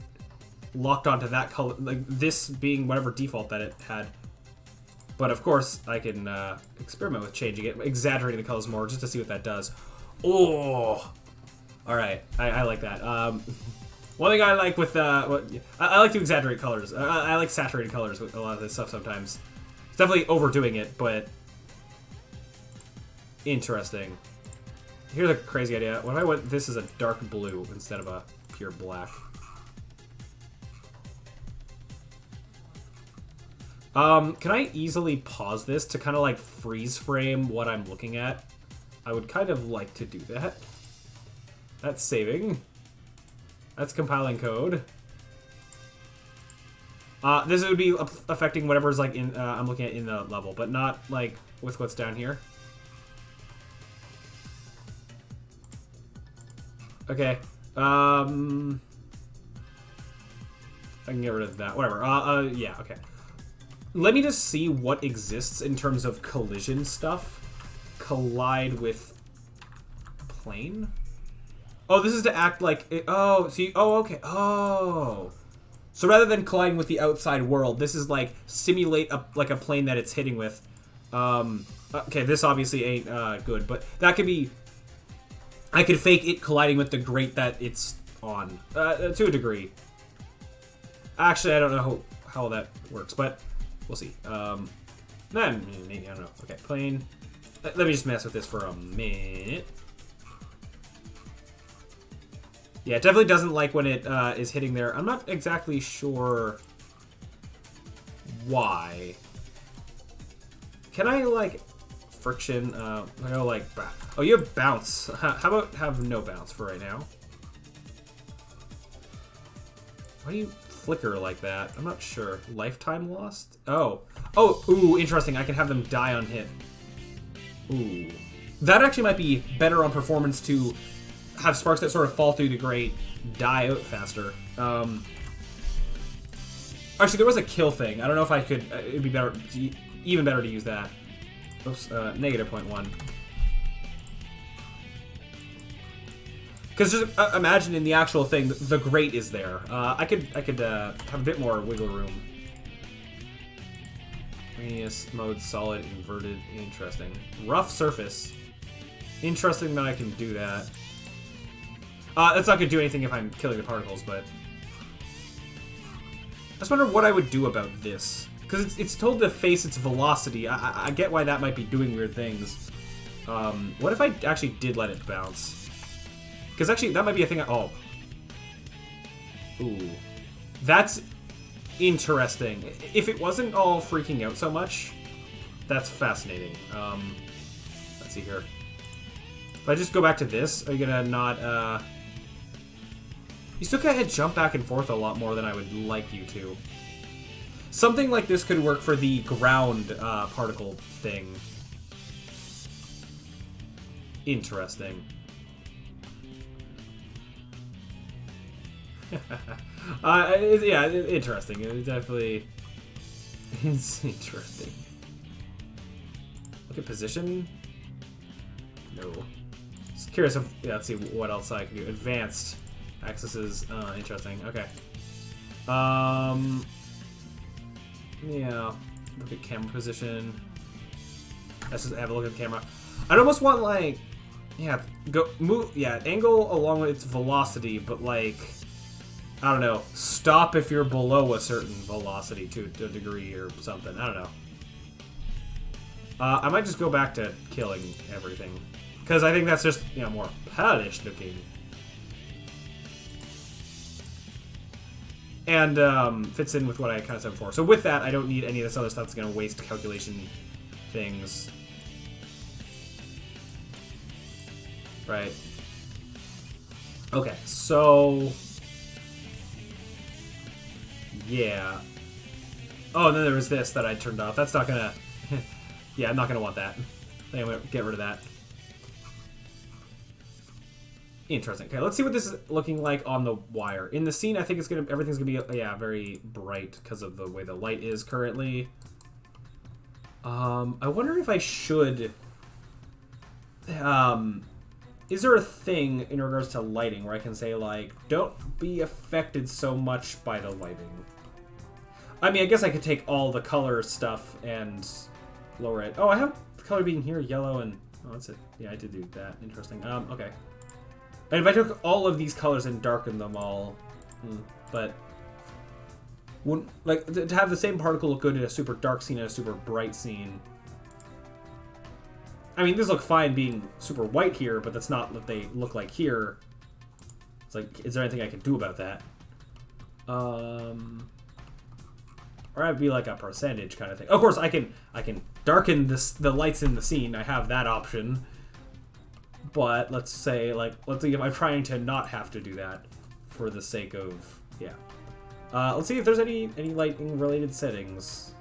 locked onto that color, like this being whatever default that it had. But of course, I can experiment with changing it, exaggerating the colors more, just to see what that does. Oh, all right, I like that. One thing I like with I like to exaggerate colors. I like saturated colors with a lot of this stuff sometimes. It's definitely overdoing it, but interesting. Here's a crazy idea. What if I went this is a dark blue instead of a pure black? Can I easily pause this to kind of like freeze frame what I'm looking at? I would kind of like to do that. That's saving. That's compiling code. This would be affecting whatever's like in I'm looking at in the level, but not like with what's down here. Okay. I can get rid of that. Whatever. Yeah. Okay. Let me just see what exists in terms of collision stuff. Collide with plane. Oh, this is to act like... oh, see... Oh, okay. Oh. So rather than colliding with the outside world, this is like simulate like a plane that it's hitting with. Okay, this obviously ain't good, but that could be... I could fake it colliding with the grate that it's on. To a degree. Actually, I don't know how that works, but we'll see. Maybe, I don't know. Okay, plane. Let me just mess with this for a minute. Yeah, it definitely doesn't like when it is hitting there. I'm not exactly sure why. Can I, like, friction? I go, like, oh, you have bounce. How about have no bounce for right now? Why do you flicker like that? I'm not sure. Lifetime lost? Oh. Oh, ooh, interesting. I can have them die on hit. Ooh. That actually might be better on performance to have sparks that sort of fall through the grate die out faster. Actually, there was a kill thing. I don't know if I could... it'd be better, even better to use that. Oops, negative 0.1. Because just imagine in the actual thing, the grate is there. I could have a bit more wiggle room. Radius mode solid inverted. Interesting. Rough surface. Interesting that I can do that. That's not gonna do anything if I'm killing the particles, but I just wonder what I would do about this. Because it's told to face its velocity. I get why that might be doing weird things. What if I actually did let it bounce? Because actually, that might be a thing. Oh. Ooh. That's interesting. If it wasn't all freaking out so much, that's fascinating. Let's see here. If I just go back to this, are you gonna not, You still kind of jump back and forth a lot more than I would like you to. Something like this could work for the ground particle thing. Interesting. Yeah, interesting. It definitely is interesting. Look at position. No. Just curious if, yeah, let's see what else I can do. Advanced accesses. Interesting. Okay. Yeah. Look at camera position. Let's just have a look at the camera. I'd almost want, like, yeah, move, yeah, angle along with its velocity, but, like, I don't know, stop if you're below a certain velocity to a degree or something. I don't know. I might just go back to killing everything, because I think that's just, you know, more polished looking. And fits in with what I kind of said before. So with that, I don't need any of this other stuff that's going to waste calculation things. Right. Okay, so... yeah. Oh, and then there was this that I turned off. That's not gonna... yeah, I'm not gonna want that. I think I'm gonna get rid of that. Interesting. Okay, let's see what this is looking like on the wire. In the scene, I think it's gonna... everything's gonna be, yeah, very bright because of the way the light is currently. I wonder if I should... is there a thing in regards to lighting where I can say, like, don't be affected so much by the lighting? I mean, I guess I could take all the color stuff and lower it. Oh, I have the color being here, yellow, and... oh, that's it. Yeah, I did do that. Interesting. Okay. And if I took all of these colors and darkened them all... but... wouldn't, like, to have the same particle look good in a super dark scene and a super bright scene... I mean, these look fine being super white here, but that's not what they look like here. It's like, is there anything I can do about that? Or I'd be like a percentage kind of thing. Of course, I can darken the lights in the scene. I have that option. But let's say, like, let's see if I'm trying to not have to do that for the sake of, yeah. Let's see if there's any lighting related settings.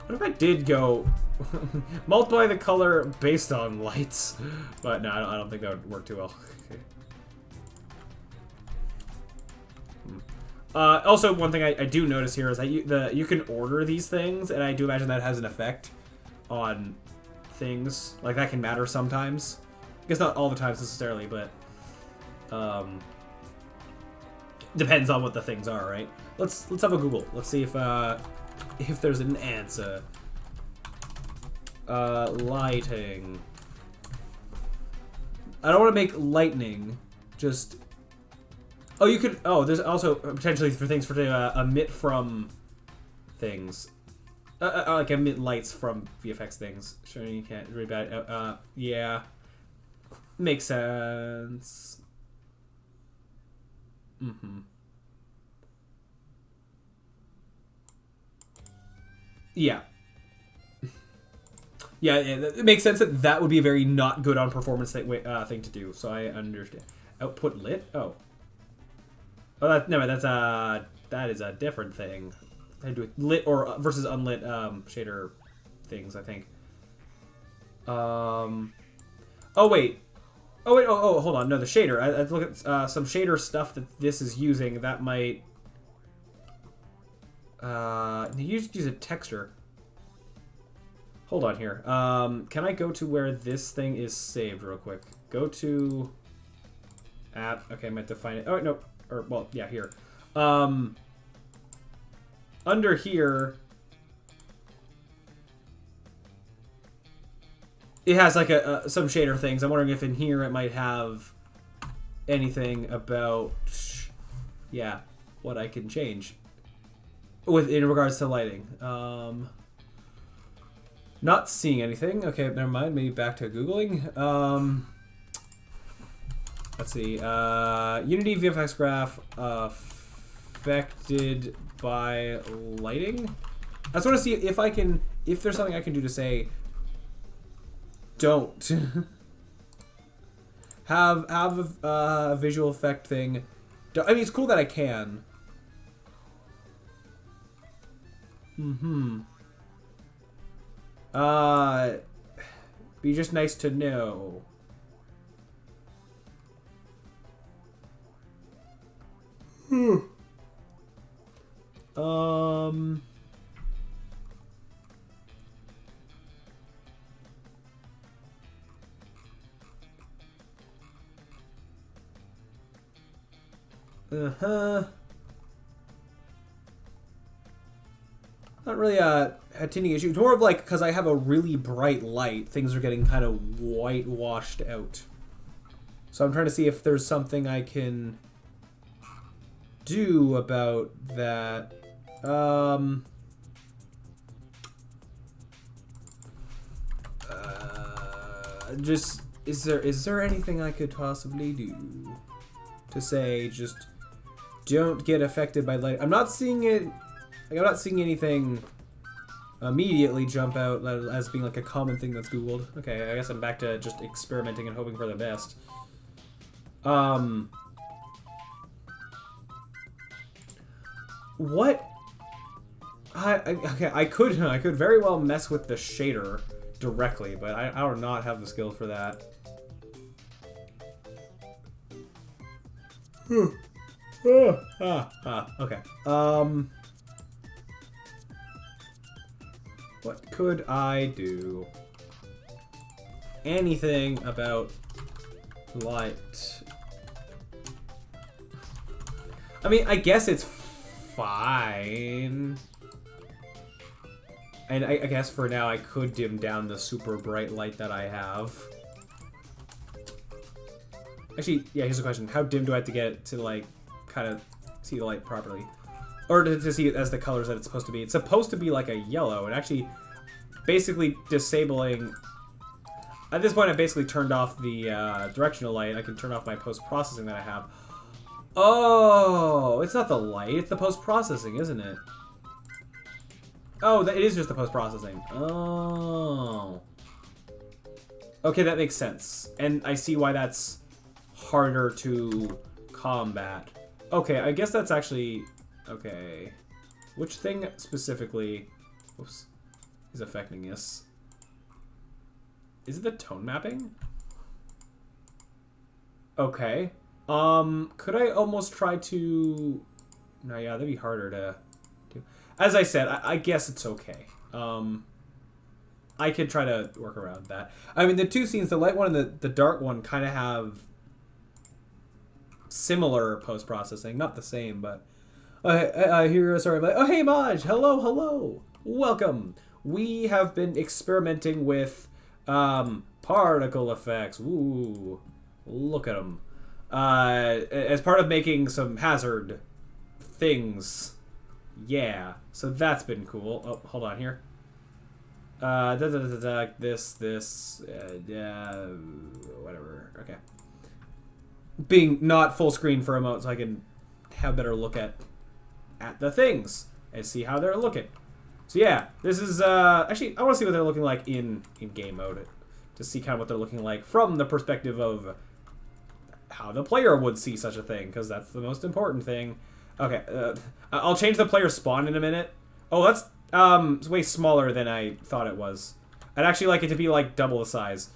What if I did go multiply the color based on lights? But no, I don't think that would work too well. Also, one thing I do notice here is that you can order these things, and I do imagine that has an effect on things. Like, that can matter sometimes. I guess not all the times necessarily, but depends on what the things are, right? Let's have a Google. Let's see if there's an answer. Lighting. I don't want to make lightning. Just. Oh, you could. Oh, there's also potentially for things for emit from things, like emit lights from VFX things. Sure, you can't read that. Yeah, makes sense. Yeah. Yeah, it makes sense that that would be a very not good on performance thing to do. So I understand. Output lit. Oh. Oh, no, that is a different thing. I do lit or versus unlit shader things, I think. Oh wait. Oh, hold on. No, the shader. I have to look at some shader stuff that this is using. That might use a texture. Hold on here. Can I go to where this thing is saved real quick? Go to app. Okay, I might define it. Oh no. Or, well, yeah, here. Under here, it has like some shader things. I'm wondering if in here it might have anything about, yeah, what I can change in regards to lighting. Not seeing anything. Okay, never mind. Maybe back to Googling. Let's see. Unity VFX graph affected by lighting. I just want to see if there's something I can do to say, don't have a visual effect thing. I mean, it's cool that I can. Be just nice to know. Not really a tinting issue. It's more of like, because I have a really bright light, things are getting kind of whitewashed out. So I'm trying to see if there's something I can do about that. Just, is there anything I could possibly do to say just don't get affected by light? I'm not seeing it. Like, I'm not seeing anything immediately jump out as being like a common thing that's Googled. Okay, I guess I'm back to just experimenting and hoping for the best. What? Okay, I could very well mess with the shader directly, but I do not have the skill for that. Okay. What could I do? Anything about light? I mean, I guess it's fine. And I guess for now I could dim down the super bright light that I have. Actually, yeah, here's a question. How dim do I have to get it to, like, kind of see the light properly? Or to see it as the colors that it's supposed to be? It's supposed to be like a yellow, and actually basically disabling... At this point, I basically turned off the directional light. I can turn off my post-processing that I have. Oh, it's not the light, it's the post-processing, isn't it? Oh, it is just the post-processing. Oh. Okay, that makes sense. And I see why that's harder to combat. Okay, I guess that's actually... Okay. Which thing specifically... Oops. Is affecting this? Is it the tone mapping? Okay. Could I almost try to No, yeah, that'd be harder to do. As I said, I guess it's okay. I could try to work around that. I mean, the two scenes, the light one and the dark one, kind of have similar post-processing. Not the same, but... I hear... Sorry, but... Oh, hey, Maj! Hello, hello! Welcome! We have been experimenting with particle effects. Ooh, look at them. As part of making some hazard things. Yeah, so that's been cool. Oh, hold on here. This, whatever. Okay. Being not full screen for a moment so I can have a better look at the things and see how they're looking. So yeah, this is, actually, I want to see what they're looking like in game mode. To see kind of what they're looking like from the perspective of how the player would see such a thing, because that's the most important thing. Okay, I'll change the player spawn in a minute. Oh, that's it's way smaller than I thought it was. I'd actually like it to be like double the size.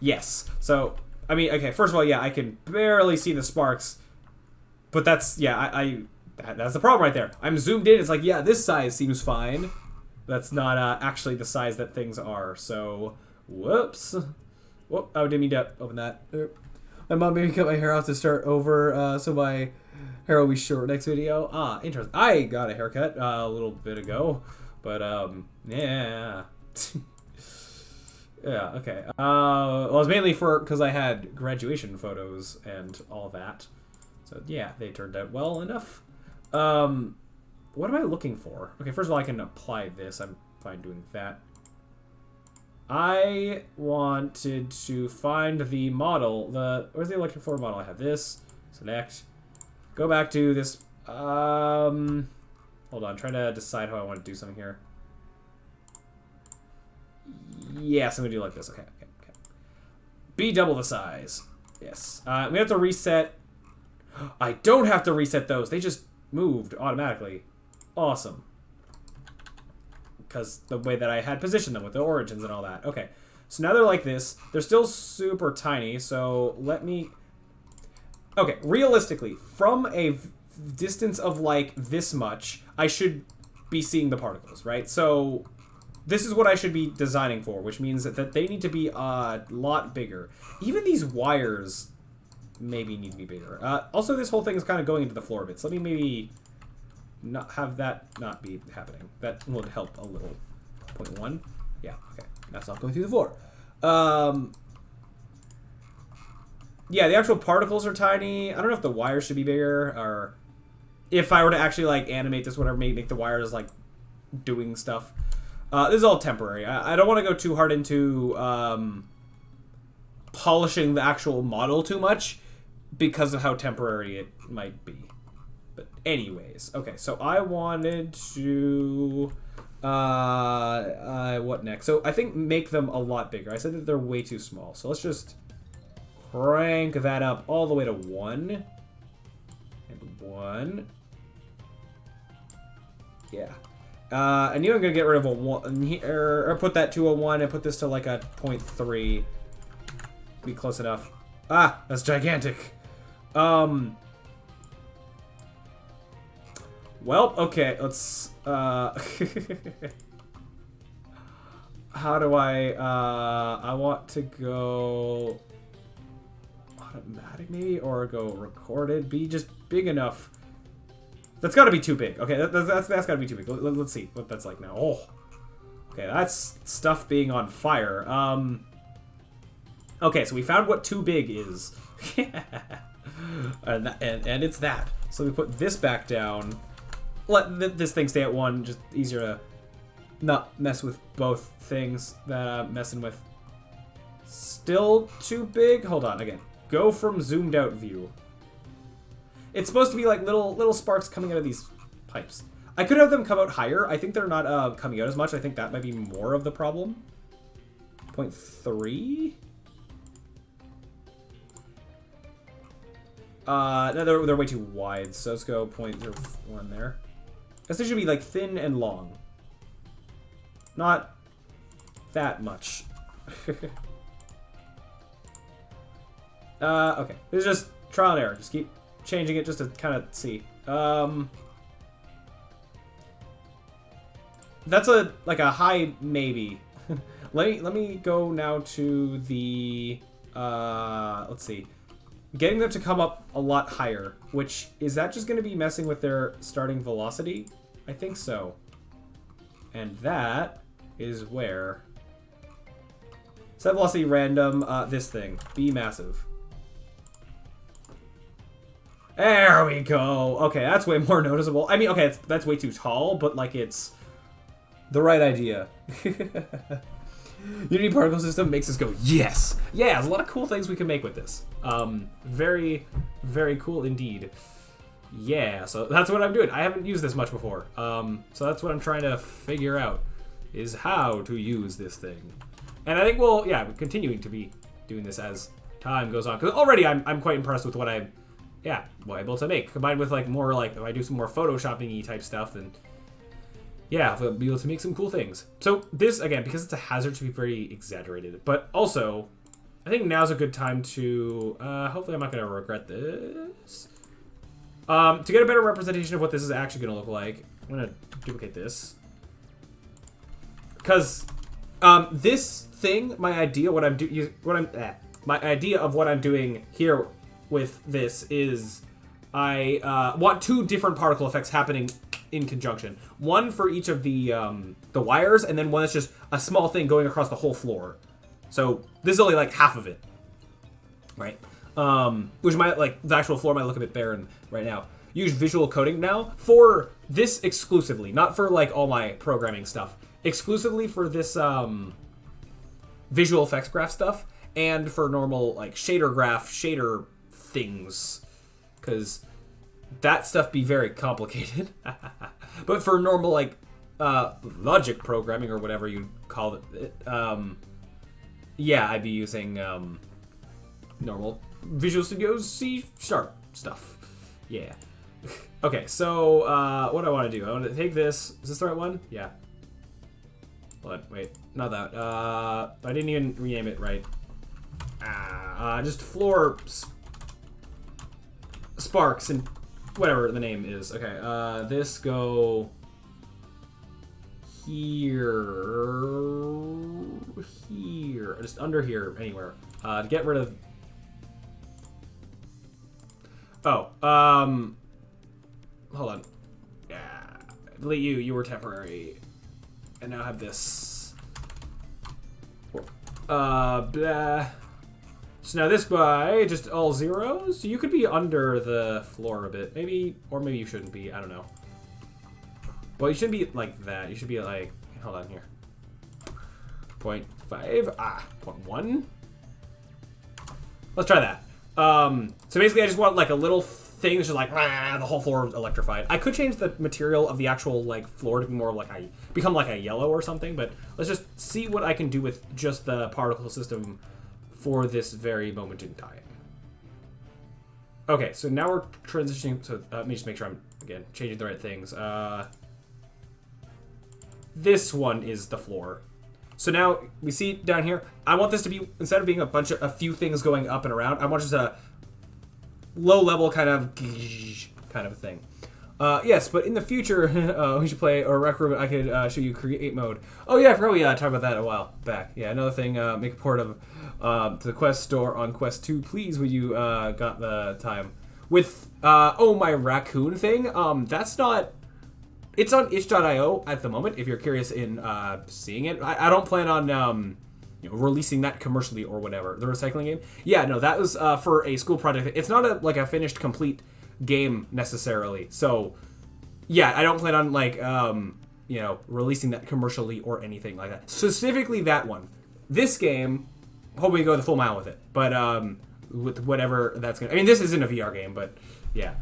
Yes. So, I mean, okay, first of all, yeah, I can barely see the sparks. But that's, yeah, that's the problem right there. I'm zoomed in, it's like, yeah, this size seems fine. That's not actually the size that things are, so... Whoops. Whoop, I didn't mean to open that. My mom made me cut my hair off to start over, so my hair will be short next video. Ah, interesting. I got a haircut a little bit ago, but, yeah. Yeah, okay. Well, it was mainly because I had graduation photos and all that. So, yeah, they turned out well enough. What am I looking for? Okay, first of all, I can apply this. I'm fine doing that. I wanted to find the model. Where's the electric floor model? I have this. Select. Go back to this. Hold on. Trying to decide how I want to do something here. Yes, I'm going to do it like this. Okay. Be double the size. Yes. We have to reset. I don't have to reset those. They just moved automatically. Awesome. Because the way that I had positioned them with the origins and all that. Okay. So now they're like this. They're still super tiny, so let me... Okay, realistically, from a distance of like this much, I should be seeing the particles, right? So this is what I should be designing for, which means that they need to be a lot bigger. Even these wires maybe need to be bigger. Also, this whole thing is kind of going into the floor a bit, so let me maybe... not have that not be happening. That would help a little. 0.1. Yeah, okay. That's not going through the floor. Yeah, the actual particles are tiny. I don't know if the wires should be bigger, or if I were to actually like animate this, whatever, make the wires like doing stuff. This is all temporary. I don't want to go too hard into polishing the actual model too much because of how temporary it might be. But anyways, okay, so I wanted to, what next? So I think make them a lot bigger. I said that they're way too small, so let's just crank that up all the way to 1. And 1. Yeah. I knew I'm going to get rid of a 1 here, or put that to a 1 and put this to like a 0.3. Be close enough. Ah, that's gigantic. Well, okay, let's, how do I want to go automatic maybe, or go recorded, be just big enough. That's gotta be too big. Okay, that's gotta be too big. Let's see what that's like now. Oh, okay, that's stuff being on fire. Okay, so we found what too big is. and it's that. So we put this back down. Let this thing stay at 1, just easier to not mess with both things that I'm messing with. Still too big? Hold on, again. Go from zoomed out view. It's supposed to be like little sparks coming out of these pipes. I could have them come out higher. I think they're not coming out as much. I think that might be more of the problem. 0.3? No, they're way too wide, so let's go 0.01 there. Guess they should be like thin and long. Not that much. Okay. This is just trial and error. Just keep changing it just to kind of see. That's a high maybe. let me go now to the let's see. Getting them to come up a lot higher, which is that just going to be messing with their starting velocity? I think so. And that is where set velocity random this thing be massive. There we go. Okay, that's way more noticeable. I mean, okay, that's way too tall, but like it's the right idea. Unity particle system makes us go, yes! Yeah, there's a lot of cool things we can make with this. Very, very cool indeed. Yeah, so that's what I'm doing. I haven't used this much before. So that's what I'm trying to figure out, is how to use this thing. And I think we'll, yeah, we're continuing to be doing this as time goes on. Because already I'm quite impressed with what I'm, able to make. Combined with more if I do some more photoshopping-y type stuff, then yeah, I'll be able to make some cool things. So this, again, because it's a hazard, should be very exaggerated. But also, I think now's a good time to, hopefully I'm not going to regret this. To get a better representation of what this is actually going to look like, I'm going to duplicate this. Because this thing, my idea of what I'm doing here with this is I want two different particle effects happening in conjunction. One for each of the wires, and then one that's just a small thing going across the whole floor. So this is only half of it, right? Which might the actual floor might look a bit barren right now. Use visual coding now for this exclusively, not for all my programming stuff. Exclusively for this visual effects graph stuff, and for normal shader graph shader things, because that stuff be very complicated. But for normal logic programming or whatever you call it, yeah, I'd be using normal Visual Studio C# stuff. Yeah. Okay, so what do I want to do? I want to take this. Is this the right one? Yeah. Hold on, wait, not that. I didn't even rename it right. Just floor sparks and whatever the name is. Okay, this go here, just under here, anywhere. To get rid of. Oh, hold on. Yeah, delete you. You were temporary, and now I have this. Blah. So now this guy, just all zeros. You could be under the floor a bit, maybe, or maybe you shouldn't be. I don't know. Well, you shouldn't be like that. You should be hold on here. 0.5. 0.1. Let's try that. So basically, I just want a little thing that's just the whole floor electrified. I could change the material of the actual floor to be more become a yellow or something. But let's just see what I can do with just the particle system for this very moment in time. Okay, so now we're transitioning. So let me just make sure I'm again changing the right things. This one is the floor. So now we see down here. I want this to be, instead of being a few things going up and around, I want just a low level kind of a thing. Yes, but in the future, we should play a rec room. I could show you create mode. Oh yeah, I forgot we talked about that a while back. Yeah, another thing. Make a port of to the Quest store on Quest 2, please. When you got the time with my raccoon thing. That's not. It's on itch.io at the moment. If you're curious in seeing it, I don't plan on releasing that commercially or whatever. The recycling game. Yeah, no, that was for a school project. It's not a finished complete game necessarily. So yeah, I don't plan on releasing that commercially or anything like that. Specifically that one. This game, hopefully go the full mile with it. But with whatever that's gonna. I mean, this isn't a VR game, but yeah.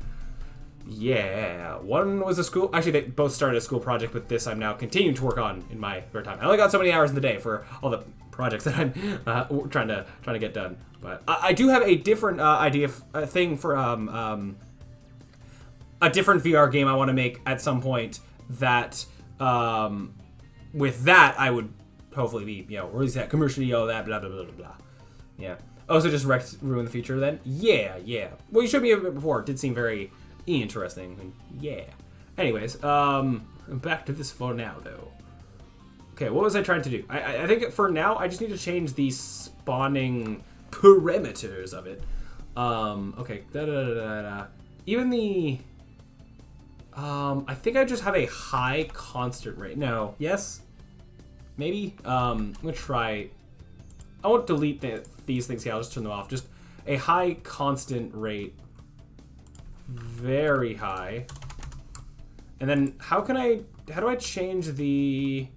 Yeah, one was a school. Actually, they both started a school project, but this I'm now continuing to work on in my spare time. I only got so many hours in the day for all the projects that I'm trying to get done. But I do have a different thing for a different VR game I want to make at some point. That with that I would hopefully be releasing that commercially, all that blah blah blah blah blah. Yeah. Oh, so just ruin the feature then? Yeah, yeah. Well, you showed me a bit before. It did seem very interesting. Yeah. Anyways, back to this for now, though. Okay, what was I trying to do? I think for now, I just need to change the spawning parameters of it. Okay. Even the... I think I just have a high constant rate. No. Yes? Maybe? I'm gonna try... I won't delete these things here. I'll just turn them off. Just a high constant rate. Very high. And then how do I change the...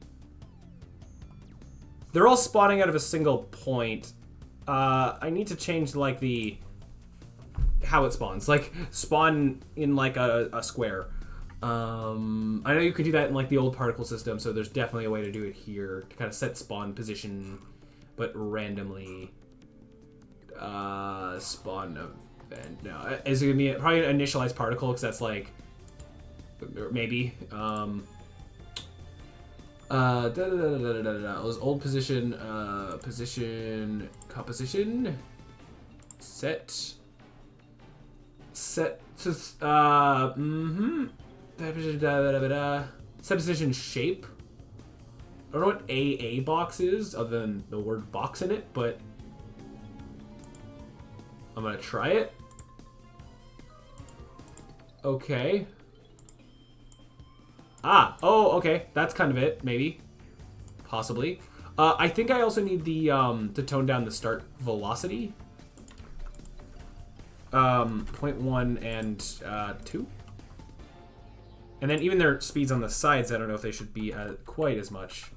They're all spawning out of a single point. I need to change like how it spawns. Like spawn in like a square. I know you could do that in like the old particle system, so there's definitely a way to do it here to kind of set spawn position, but randomly spawn event. No, is it gonna be probably an initialized particle because that's like maybe was old position position composition set to set position shape. I don't know what AA box is other than the word box in it, but I'm gonna try it. Okay. Oh, okay. That's kind of it, maybe. Possibly. I think I also need the, to tone down the start velocity. 0.1 and, 2. And then even their speeds on the sides, I don't know if they should be quite as much.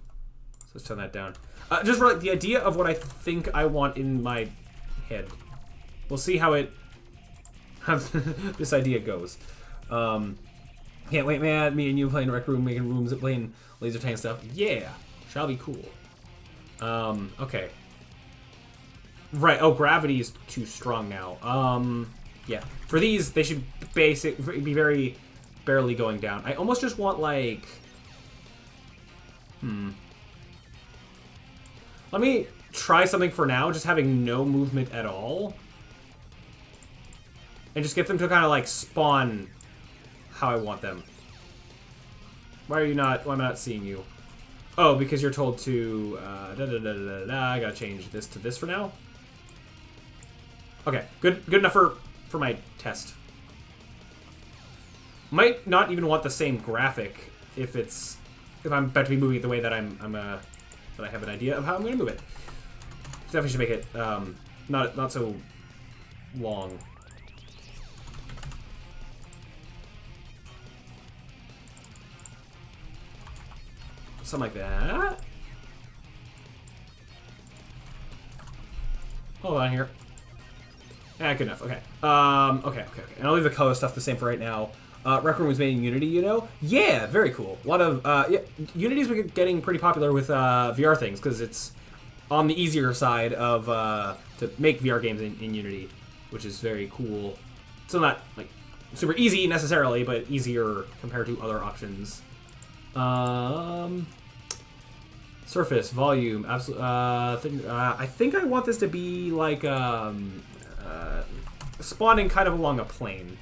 So let's tone that down. Just for like the idea of what I think I want in my head. We'll see how this idea goes. Can't wait, man. Me and you playing Rec Room, making rooms, playing laser tag stuff. Yeah, shall be cool. Okay. Right. Oh, gravity is too strong now. Yeah. For these, they should be very barely going down. I almost just want like. Let me try something for now, just having no movement at all, and just get them to kind of like spawn how I want them. Why am I not seeing you? Oh, because you're told to, I gotta change this to this for now. Okay, good enough for my test. Might not even want the same graphic if I'm about to be moving it the way that that I have an idea of how I'm gonna move it. Definitely should make it, not so long. Something like that. Hold on here. Good enough. Okay. Okay. And I'll leave the color stuff the same for right now. Rec Room was made in Unity, you know? Yeah, very cool. A lot of, yeah, Unity's been getting pretty popular with VR things because it's on the easier side of to make VR games in Unity, which is very cool. So not like super easy necessarily, but easier compared to other options. Surface, volume, absolute. I think I want this to be like spawning kind of along a plane.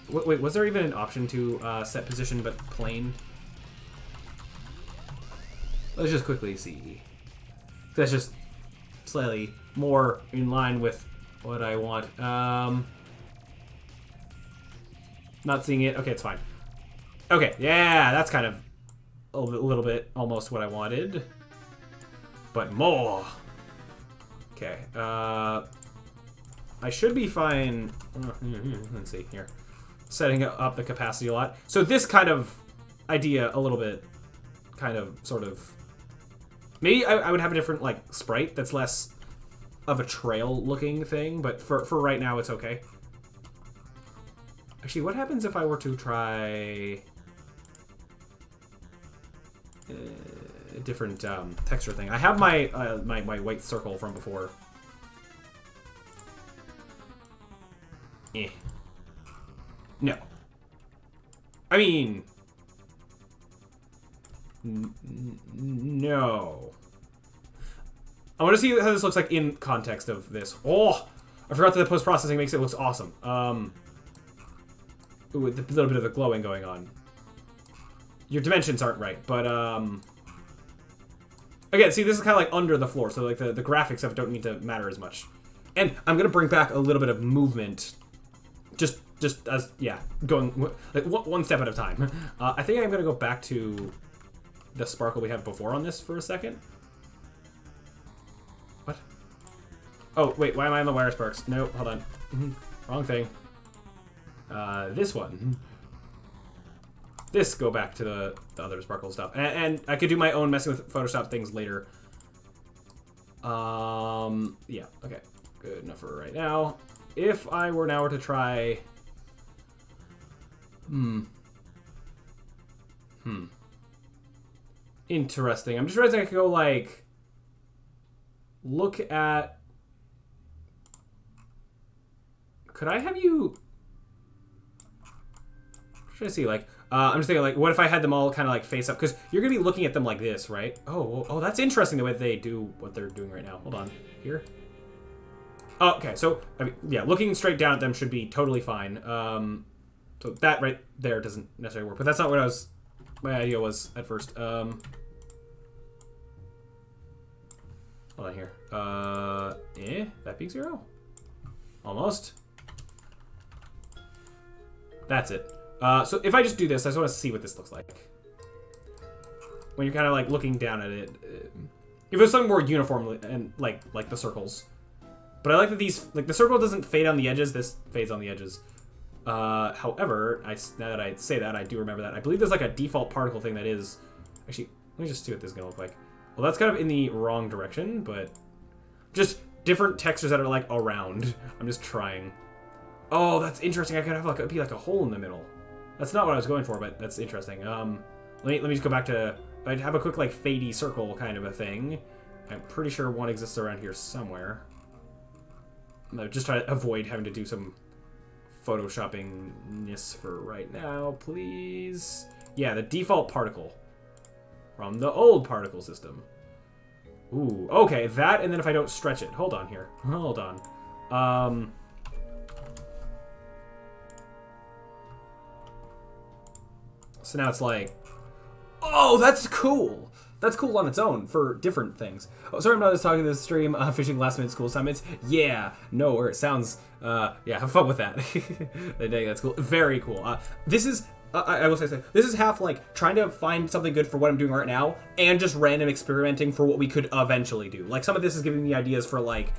Wait, was there even an option to set position but plane? Let's just quickly see. That's just slightly more in line with what I want. Not seeing it. Okay, it's fine. Okay, yeah, that's kind of a little bit almost what I wanted, but more. Okay, I should be fine. Let's see here. Setting up the capacity a lot. So this kind of idea a little bit, kind of, sort of. Maybe I would have a different like sprite that's less of a trail looking thing, but for right now it's okay. Actually, what happens if I were to try a different texture thing? I have my my white circle from before. No. I mean, no. I want to see how this looks like in context of this. Oh, I forgot that the post-processing makes it look awesome. Ooh, with a little bit of the glowing going on. Your dimensions aren't right, but, again, see, this is kind of like under the floor, so like the graphics of it don't need to matter as much. And I'm gonna bring back a little bit of movement, just as, yeah, going like one step at a time. I think I'm gonna go back to the sparkle we had before on this for a second. What? Oh, wait, why am I on the wire sparks? No, hold on. Wrong thing. This one. This, go back to the other sparkle stuff. And I could do my own messing with Photoshop things later. Yeah, okay. Good enough for right now. If I were now to try... Interesting. I'm just realizing I could go, like... Look at... Could I have you... What should I see? Like... I'm just thinking, like, what if I had them all kind of, like, face up? Because you're going to be looking at them like this, right? Oh, that's interesting the way they do what they're doing right now. Hold on. Here? Oh, okay. So, I mean, yeah, looking straight down at them should be totally fine. So that right there doesn't necessarily work. But that's not what my idea was at first. Hold on here. That being 0? Almost. That's it. So if I just do this, I just want to see what this looks like. When you're kind of like looking down at it. If it was something more uniform and like the circles. But I like that these, like the circle doesn't fade on the edges, this fades on the edges. However, now that I say that, I do remember that. I believe there's like a default particle thing that is, actually, let me just see what this is going to look like. Well, that's kind of in the wrong direction, but just different textures that are like around. I'm just trying. Oh, that's interesting. I could have like, it'd be like a hole in the middle. That's not what I was going for, but that's interesting. Let me just go back to... I'd have a quick, like, fadey circle kind of a thing. I'm pretty sure one exists around here somewhere. I'm just trying to avoid having to do some photoshopping-ness for right now, please. Yeah, the default particle from the old particle system. Ooh, okay, that, and then if I don't stretch it. Hold on here. Hold on. So now it's like, oh, that's cool. That's cool on its own for different things. Oh, sorry, I'm not just talking to the stream. Fishing last minute school assignments. Yeah, no, or it sounds. Yeah, have fun with that. I think that's cool. Very cool. This is. I will say this is half like trying to find something good for what I'm doing right now, and just random experimenting for what we could eventually do. Like some of this is giving me ideas for like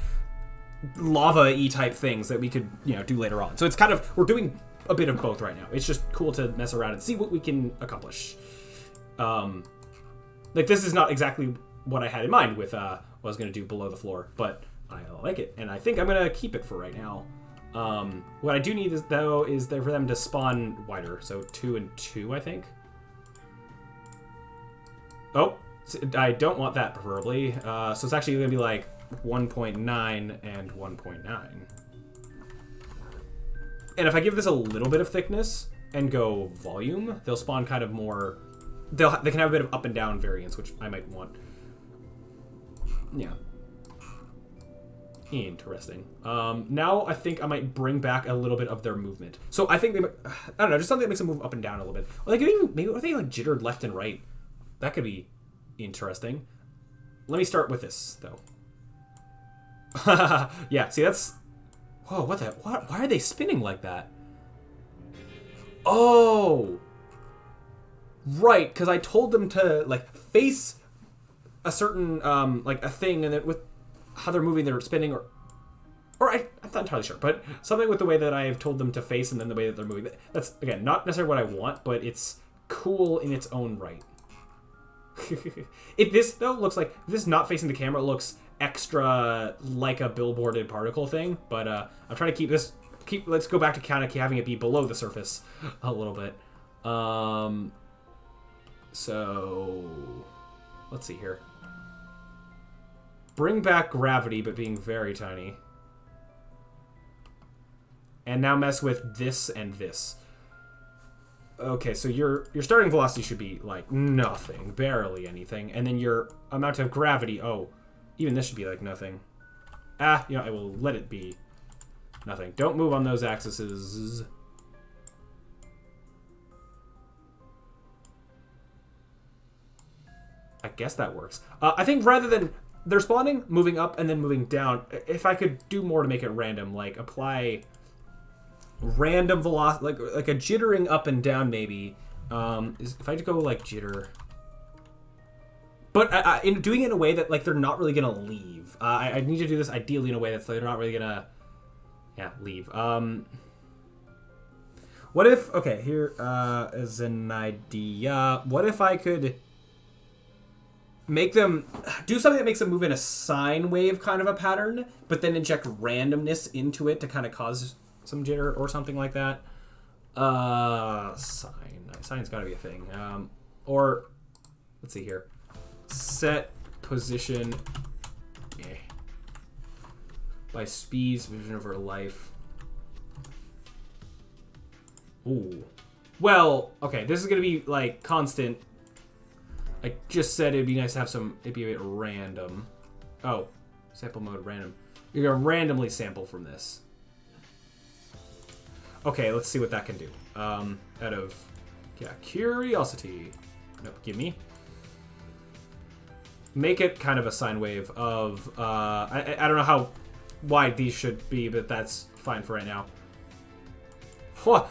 lava-y type things that we could do later on. So it's kind of we're doing a bit of both right now. It's just cool to mess around and see what we can accomplish. Like this is not exactly what I had in mind with what I was going to do below the floor, but I like it, and I think I'm going to keep it for right now. What I do need is for them to spawn wider, so 2 and 2, I think. Oh, I don't want that preferably. So it's actually going to be like 1.9 and 1.9. And if I give this a little bit of thickness and go volume, they'll spawn kind of more... They can have a bit of up and down variance, which I might want. Yeah. Interesting. Now I think I might bring back a little bit of their movement. So I think they might... I don't know, just something that makes them move up and down a little bit. Or they could even... Maybe are they like jittered left and right? That could be interesting. Let me start with this, though. Yeah, see, that's... Whoa, what the... What? Why are they spinning like that? Oh! Right, because I told them to, like, face a certain, like, a thing, and then with how they're moving, they're spinning, or I'm not entirely sure, but something with the way that I have told them to face and then the way that they're moving. That's, again, not necessarily what I want, but it's cool in its own right. This, though, looks like... This is not facing the camera. It looks extra like a billboarded particle thing, but I'm trying to keep this... Let's go back to kind of having it be below the surface a little bit. So... Let's see here. Bring back gravity, but being very tiny. And now mess with this and this. Okay, so your starting velocity should be like nothing, barely anything, and then your amount of gravity, Even this should be like nothing. Ah, you know, I will let it be nothing. Don't move on those axes. I guess that works. I think rather than they're spawning, moving up, and then moving down, if I could do more to make it random, like apply random velocity, like a jittering up and down maybe. If I go like jitter, but in doing it in a way that like they're not really gonna leave. I need to do this ideally in a way that they're not really gonna, leave. What if? Okay, here is an idea. What if I could make them do something that makes them move in a sine wave kind of a pattern, but then inject randomness into it to kind of cause some jitter or something like that. Sine's got to be a thing. Or let's see here. Set position by speeds vision over life. Ooh. Well, okay, this is gonna be like constant. I just said it'd be nice to have some, it'd be a bit random. Oh, sample mode random. You're gonna randomly sample from this. Okay, let's see what that can do. Out of, curiosity. Nope, give me. Make it kind of a sine wave of, I don't know how wide these should be, but that's fine for right now. Oh.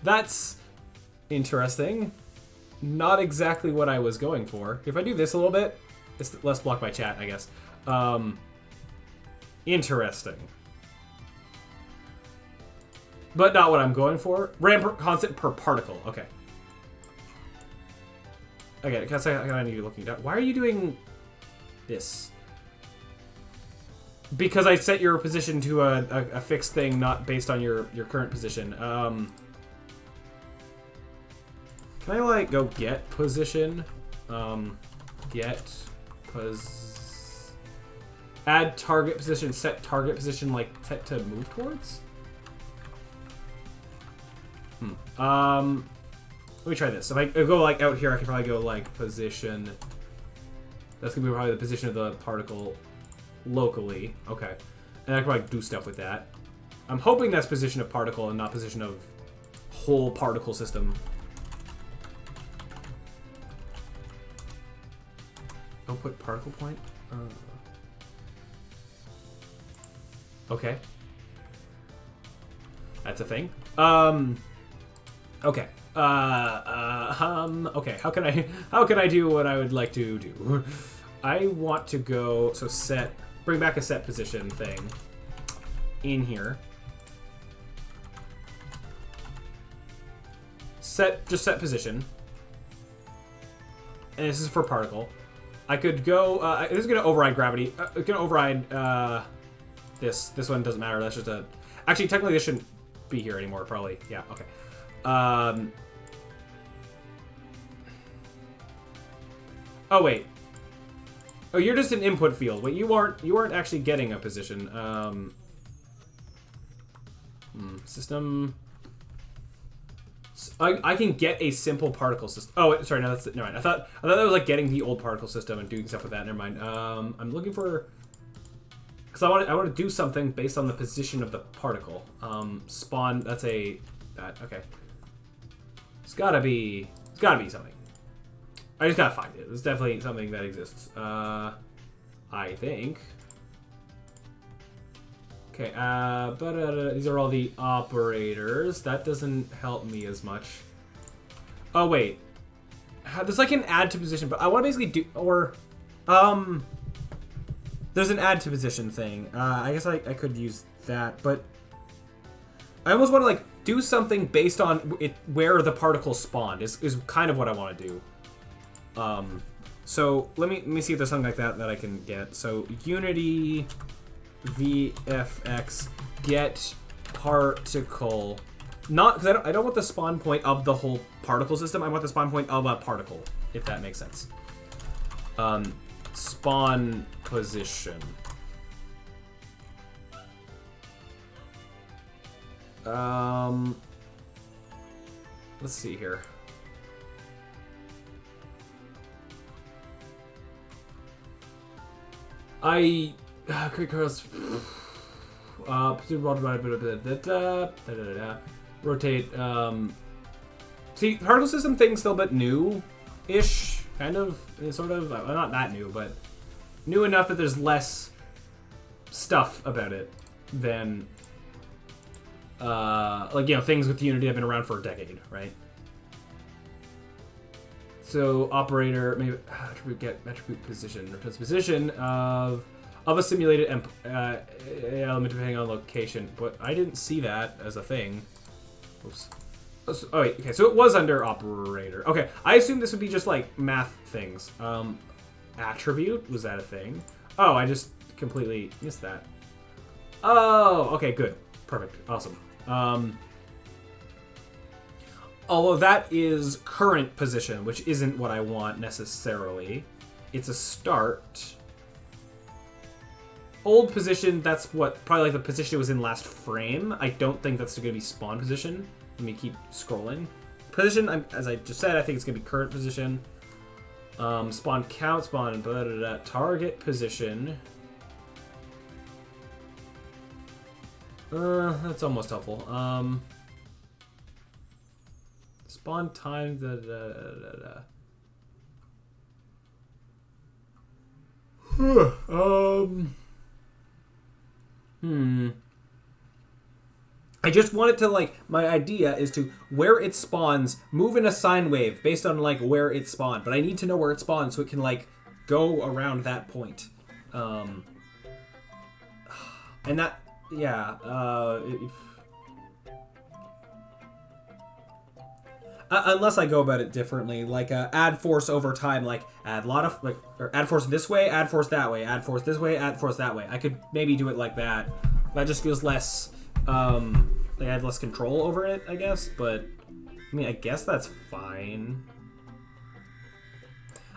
That's interesting. Not exactly what I was going for. If I do this a little bit, it's less blocked by chat, I guess. Interesting. But not what I'm going for. Ramp constant per particle. Okay. Okay, I need you looking down. Why are you doing this? Because I set your position to a fixed thing, not based on your current position. Can I, like, go get position? Add target position, set target position, like, set to move towards? Let me try this. If I go, like, out here, I can probably go, like, position. That's gonna be probably the position of the particle locally. Okay. And I can, like, do stuff with that. I'm hoping that's position of particle and not position of whole particle system. Output particle point? Okay. That's a thing. Okay. Okay. How can I do what I would like to do? I want to go, so bring back a set position thing in here. Just set position. And this is for particle. I could go, this is going to override gravity. It's going to override, this. This one doesn't matter. That's just actually, technically this shouldn't be here anymore, probably. Yeah, okay. Oh, wait. Oh, you're just an input field. Wait, you aren't actually getting a position. System. I can get a simple particle system. Oh, wait, sorry, no, that's never mind. I thought that was like getting the old particle system and doing stuff with that. Never mind. I'm looking for, because I want to do something based on the position of the particle. Spawn. That's okay. It's gotta be something. I just gotta find it. It's definitely something that exists. I think. Okay, these are all the operators. That doesn't help me as much. Oh, wait. There's like an add to position, but I want to basically do, there's an add to position thing. I guess I could use that, but I almost want to like do something based on it, where the particles spawned is kind of what I want to do. So let me see if there's something like that I can get. So Unity VFX get particle, not because I don't want the spawn point of the whole particle system. I want the spawn point of a particle, if that makes sense. Spawn position. Let's see here. Quick cross. Rotate. See, particle system thing's still a bit new-ish, kind of, sort of. Not that new, but new enough that there's less stuff about it than, like, you know, things with Unity have been around for a decade, right? So operator, maybe attribute position, or position of a simulated element depending on location. But I didn't see that as a thing. Oops. Oh wait, okay, so it was under operator. Okay, I assume this would be just like math things. Attribute, was that a thing? Oh, I just completely missed that. Oh, okay, good, perfect, awesome. Although that is current position, which isn't what I want necessarily. It's a start. Old position, that's what, probably like the position it was in last frame. I don't think that's going to be spawn position. Let me keep scrolling. Position, as I just said, I think it's going to be current position. Spawn count, spawn, blah, blah, blah, target position. That's almost helpful. Spawn time, I just want it to, like, my idea is to, where it spawns, move in a sine wave based on, like, where it spawned. But I need to know where it spawned so it can, like, go around that point. And that, yeah, unless I go about it differently, like add force over time, like add a lot of, like, or add force this way, add force that way, add force this way, add force that way. I could maybe do it like that. That just feels less, like I have less control over it, I guess. But I mean, I guess that's fine.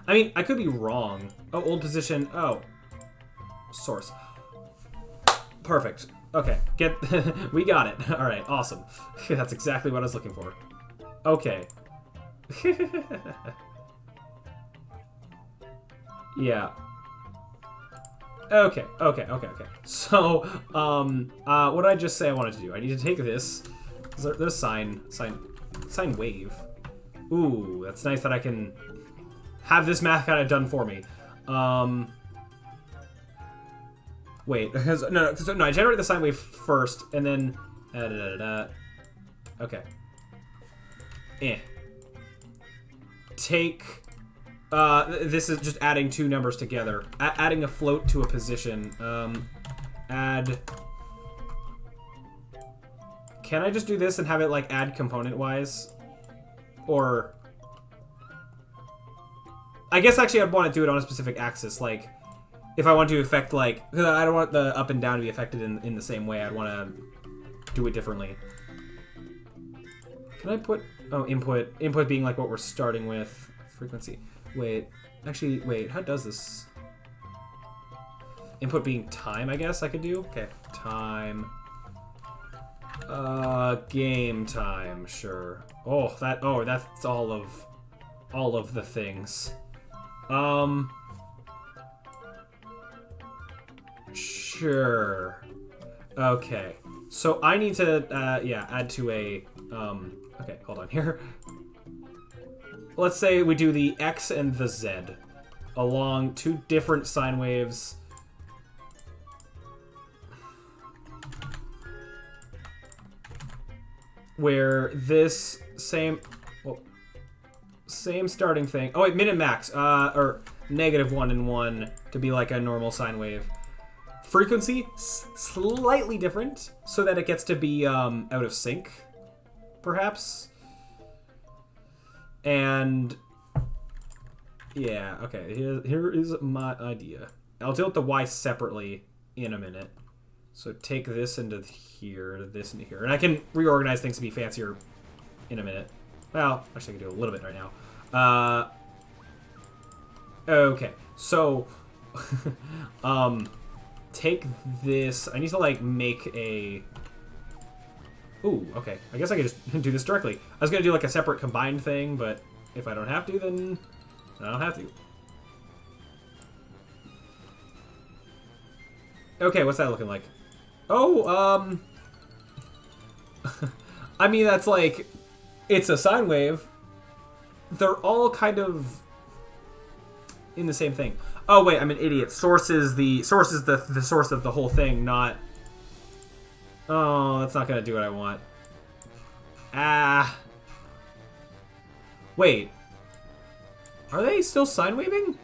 I mean, I could be wrong. Oh, old position. Oh, source. Perfect. Okay, we got it. All right, awesome. That's exactly what I was looking for. Okay. Yeah. Okay. So, what did I just say I wanted to do? I need to take this. There's sine wave. Ooh, that's nice that I can have this math kind of done for me. Wait, no, I generate the sine wave first, and then okay. Take, this is just adding two numbers together. Adding a float to a position. Add... Can I just do this and have it, like, add component-wise? Or... I guess, actually, I'd want to do it on a specific axis, like... If I want to affect, like... Because I don't want the up and down to be affected in the same way. I'd want to do it differently. Can I put... Oh, input. Input being like what we're starting with. Frequency. Wait. Actually, wait. How does this... Input being time, I guess I could do? Okay. Time. Game time. Sure. Oh, that's all of the things. Sure. Okay. So I need to, yeah, add to a, okay, hold on here. Let's say we do the X and the Z along two different sine waves. Where this same starting thing. Oh wait, min and max, or -1 and 1 to be like a normal sine wave. Frequency slightly different, so that it gets to be out of sync, perhaps. And yeah, okay. Here is my idea. I'll deal with the Y separately in a minute. So take this into here, this into here, and I can reorganize things to be fancier in a minute. Well, actually, I can do a little bit right now. Okay, so take this. I need to like make a. Ooh, okay. I guess I could just do this directly. I was gonna do like a separate combined thing, but if I don't have to, then I don't have to. Okay, what's that looking like? Oh, I mean, that's like, it's a sine wave. They're all kind of in the same thing. Oh wait, I'm an idiot. Source is the source of the whole thing, not. Oh, that's not gonna do what I want. Ah. Wait. Are they still sine waving?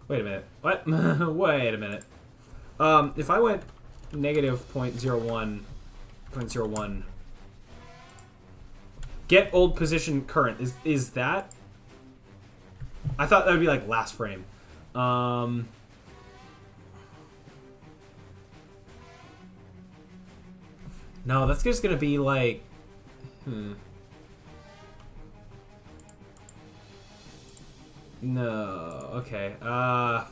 Wait a minute. What? Wait a minute. If I went negative 0.01, get old position current. Is that? I thought that would be like last frame. No, that's just gonna be like. No. Okay. Well,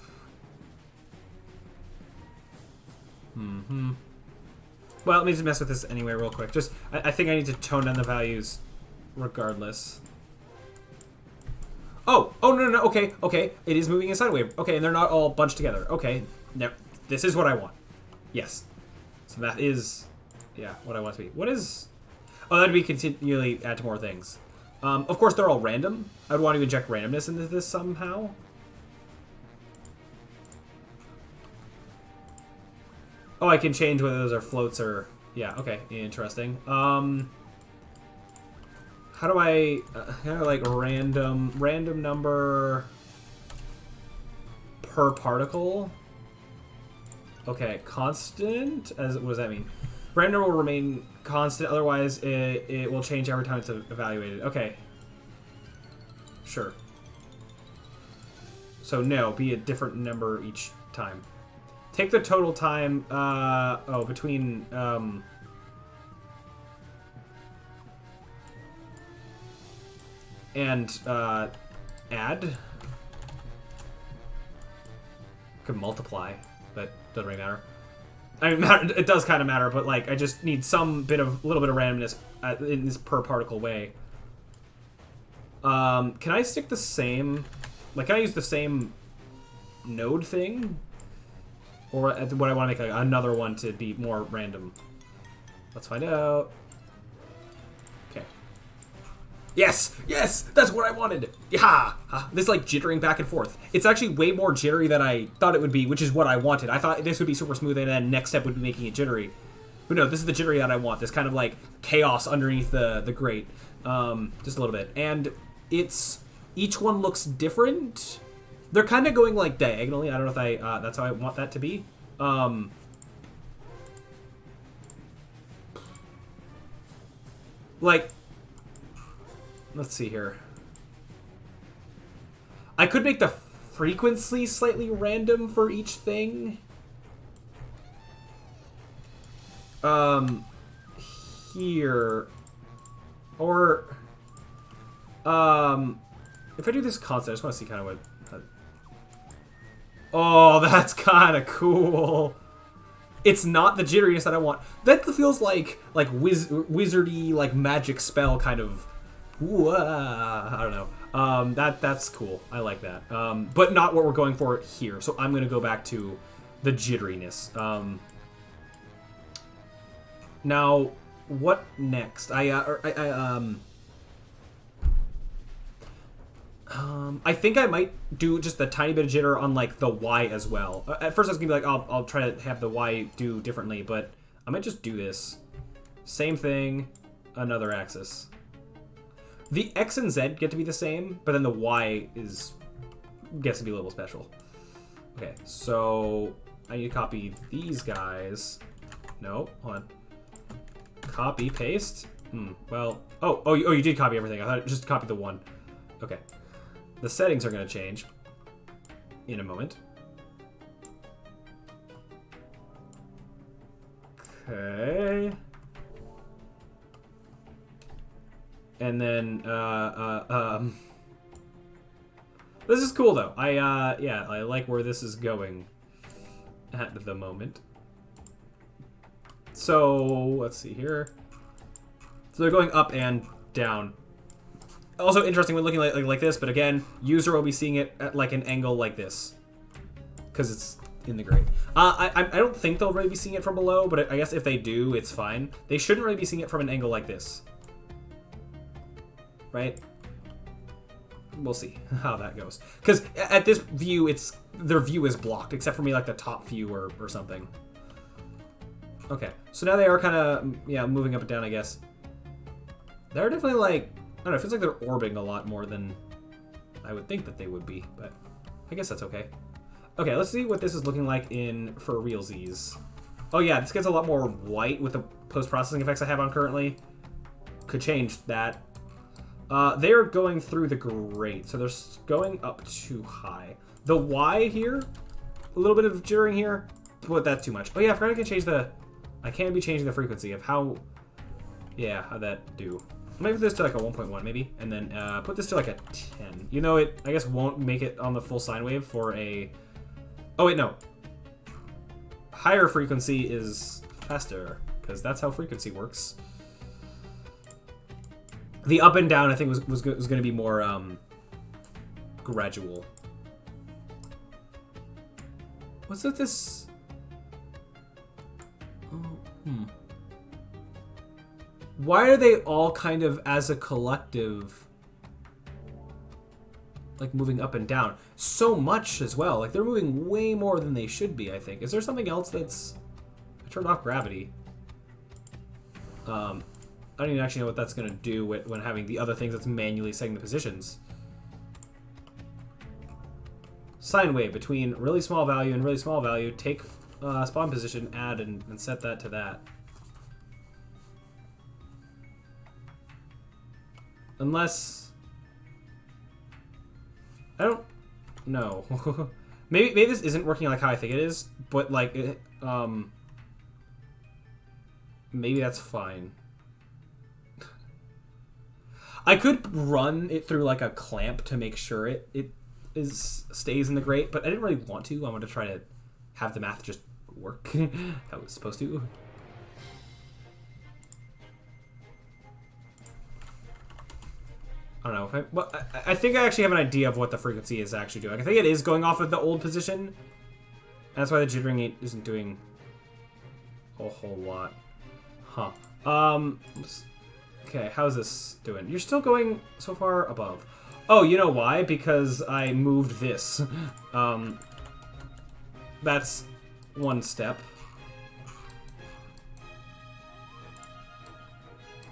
let me just mess with this anyway real quick. Just, I think I need to tone down the values regardless. Oh, no, okay, it is moving in sine wave. Okay, and they're not all bunched together. Okay, now, this is what I want. Yes. So that is, yeah, what I want to be. What is, oh, that'd be continually add to more things. Of course, they're all random. I would want to inject randomness into this somehow. Oh, I can change whether those are floats or... Yeah, okay, interesting. How do I... like, random number per particle? Okay, constant? What does that mean? Random will remain constant, otherwise it will change every time it's evaluated. Okay. Sure. So no, be a different number each time. Take the total time, between, and, add. Could multiply, but doesn't really matter. I mean, it does kind of matter, but like, I just need some little bit of randomness in this per particle way. Can I stick the same, like, can I use the same node thing? Or would I want to make like another one to be more random? Let's find out. Okay. Yes! Yes! That's what I wanted! Yeah! This like jittering back and forth. It's actually way more jittery than I thought it would be, which is what I wanted. I thought this would be super smooth and then next step would be making it jittery. But no, this is the jittery that I want. This kind of like chaos underneath the grate. Just a little bit. And each one looks different. They're kind of going like diagonally. I don't know if that's how I want that to be. Like, let's see here. I could make the frequency slightly random for each thing. Here. Or, if I do this constant, I just want to see kind of what... Oh, that's kind of cool. It's not the jitteriness that I want. That feels like wizardy, like magic spell kind of. I don't know. That's cool. I like that. But not what we're going for here. So I'm gonna go back to the jitteriness. Now, what next? I think I might do just a tiny bit of jitter on like the Y as well. At first I was gonna be like, I'll try to have the Y do differently, but I might just do this. Same thing, another axis. The X and Z get to be the same, but then the Y gets to be a little special. Okay, so I need to copy these guys. No, hold on. Copy, paste. Well, oh, you did copy everything. I thought it just copied the one. Okay. The settings are going to change in a moment. Okay. And then, this is cool though. Yeah, I like where this is going at the moment. So, let's see here. So they're going up and down. Also interesting when looking like this, but again, user will be seeing it at like an angle like this. because it's in the grate. I don't think they'll really be seeing it from below, but I guess if they do, it's fine. They shouldn't really be seeing it from an angle like this. Right? We'll see how that goes. Because at this view, their view is blocked, except for maybe like the top view or something. Okay, so now they are kind of, yeah, moving up and down, I guess. They're definitely like, I don't know, it feels like they're orbiting a lot more than I would think that they would be, but I guess that's okay. Okay, let's see what this is looking like for realsies. Oh yeah, this gets a lot more white with the post-processing effects I have on currently. Could change that. They are going through the grate, so they're going up too high. The Y here, a little bit of jittering here, but that's too much. Oh yeah, I forgot I can change I can be changing the frequency of how, yeah, how'd that do? Maybe this to like a 1.1 maybe, and then put this to like a 10. You know, it, I guess, won't make it on the full sine wave for a, oh wait, no. Higher frequency is faster, because that's how frequency works. The up and down, I think, was going to be more gradual. What's with this? Oh, Why are they all kind of, as a collective, like, moving up and down? So much as well. Like, they're moving way more than they should be, I think. Is there something else that's... I turned off gravity. I don't even actually know what that's going to do when having the other things that's manually setting the positions. Sine wave between really small value and really small value. Take spawn position, add, and set that to that. Unless... I don't know. maybe this isn't working like how I think it is, but like, maybe that's fine. I could run it through like a clamp to make sure it stays in the grate, but I didn't really want to. I wanted to try to have the math just work how it was supposed to. I don't know. I think I actually have an idea of what the frequency is actually doing. I think it is going off of the old position. That's why the jittering isn't doing a whole lot. Huh. Okay, how's this doing? You're still going so far above. Oh, you know why? Because I moved this. That's one step.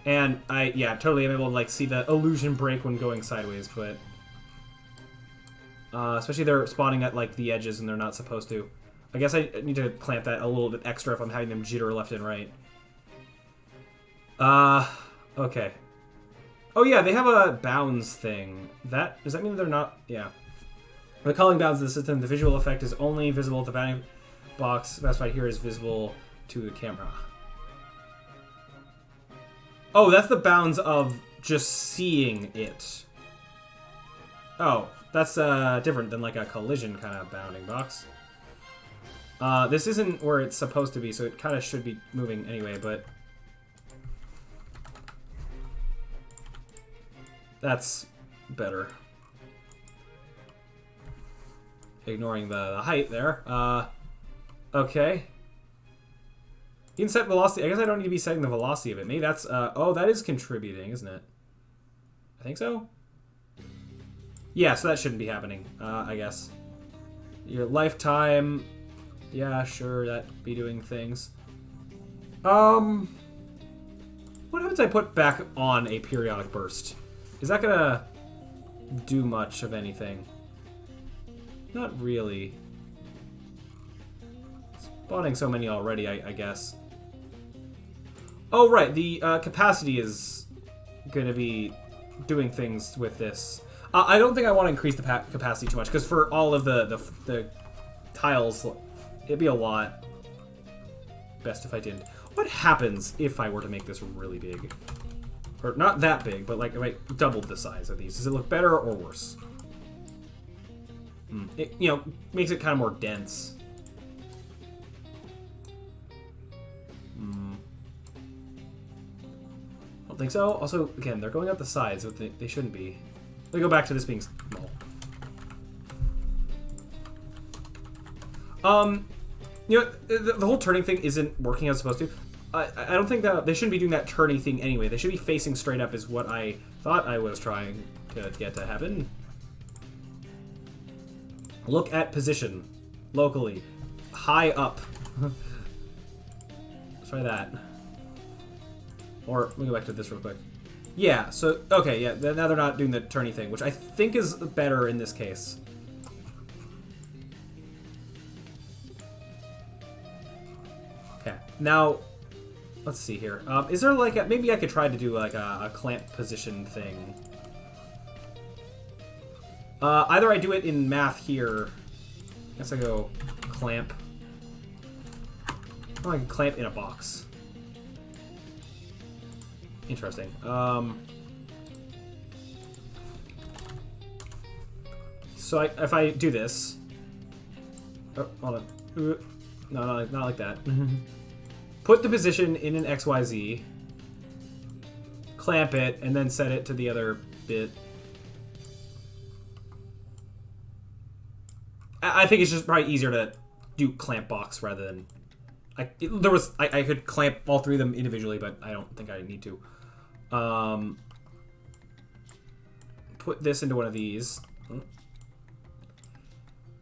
And yeah, totally am able to like see the illusion break when going sideways, but especially they're spawning at like the edges and they're not supposed to. I guess I need to clamp that a little bit extra if I'm having them jitter left and right. Okay. Oh yeah, they have a bounds thing. Does that mean they're not? Yeah. When calling bounds to the system, the visual effect is only visible at the bounding box specified here is visible to the camera. Oh, that's the bounds of just seeing it. Oh, that's different than like a collision kind of bounding box. This isn't where it's supposed to be, so it kind of should be moving anyway, but... That's better. Ignoring the height there. Okay. You can set velocity. I guess I don't need to be setting the velocity of it. Maybe that's... oh, that is contributing, isn't it? I think so? Yeah, so that shouldn't be happening, I guess. Your lifetime... Yeah, sure, that'd be doing things. What happens if I put back on a periodic burst? Is that gonna do much of anything? Not really. Spawning so many already, I guess. Oh, right, the capacity is gonna be doing things with this. I don't think I want to increase the capacity too much, because for all of the tiles, it'd be a lot. Best if I didn't. What happens if I were to make this really big? Or not that big, but like if I doubled the size of these. Does it look better or worse? It, you know, makes it kind of more dense. I don't think so. Also, again, they're going up the sides, but they shouldn't be. Let me go back to this being small. You know, the whole turning thing isn't working as supposed to. I don't think that they shouldn't be doing that turning thing anyway. They should be facing straight up is what I thought I was trying to get to happen. Look at position. Locally. High up. Let's try that. Or, let me go back to this real quick. Yeah, so, okay, yeah, now they're not doing the turny thing, which I think is better in this case. Okay, now, let's see here. Is there like a, maybe I could try to do like a clamp position thing. Either I do it in math here. I guess I go clamp. Oh, I can clamp in a box. Interesting. So if I do this... Oh, hold on. No, not like that. Put the position in an XYZ. Clamp it, and then set it to the other bit. I think it's just probably easier to do clamp box rather than... I could clamp all three of them individually, but I don't think I need to. Put this into one of these.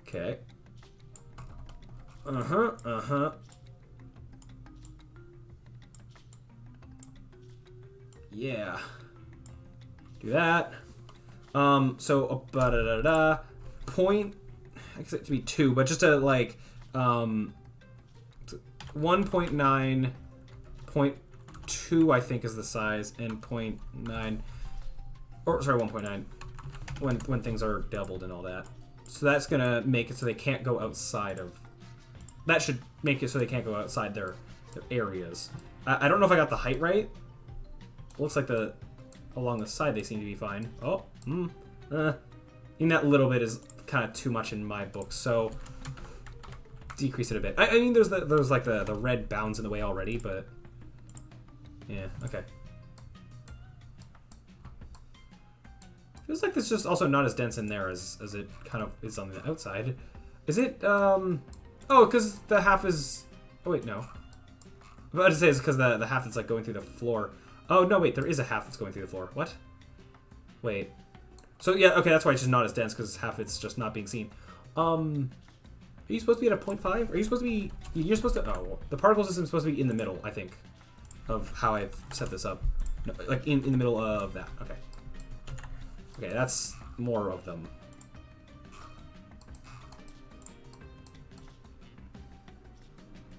Okay. Yeah. Do that. So, point... I guess it to be 2, but just a, like, 1.9.2 I think is the size, and 0.9, or sorry, 1.9 when things are doubled and all that. So that's gonna make it so they can't go outside of. That should make it so they can't go outside their areas. I don't know if I got the height right. Looks like along the side they seem to be fine. Oh, even that little bit is kind of too much in my book, so decrease it a bit. I mean, there's like the red bounds in the way already, but yeah, okay. Feels like it's just also not as dense in there as it kind of is on the outside. Is it? Oh, because the half is. Oh wait, no. I was about to say it's because the half that's like going through the floor. Oh no, wait, there is a half that's going through the floor. What? Wait. So yeah, okay, that's why it's just not as dense because half it's just not being seen. Are you supposed to be at a 0.5? Are you supposed to be? You're supposed to. Oh, well, the particle system is supposed to be in the middle, I think, of how I've set this up. No, like in the middle of that. Okay. Okay, that's more of them.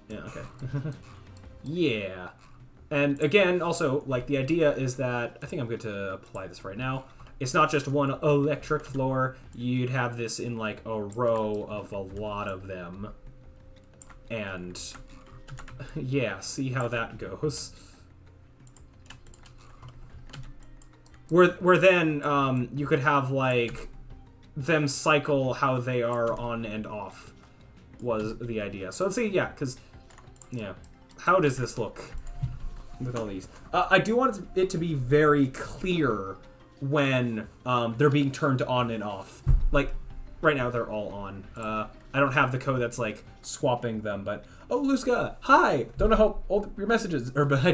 Yeah. Okay. Yeah. And again, also, like, the idea is that I think I'm good to apply this right now. It's not just one electric floor. You'd have this in, like, a row of a lot of them. And, yeah, see how that goes. Where then, you could have, like, them cycle how they are on and off was the idea. So let's see, yeah, because, yeah. How does this look with all these? I do want it to be very clear when they're being turned on and off. Like, right now they're all on. I don't have the code that's, like, swapping them, but... Oh, Luzka, hi! Don't know how old your messages are, but I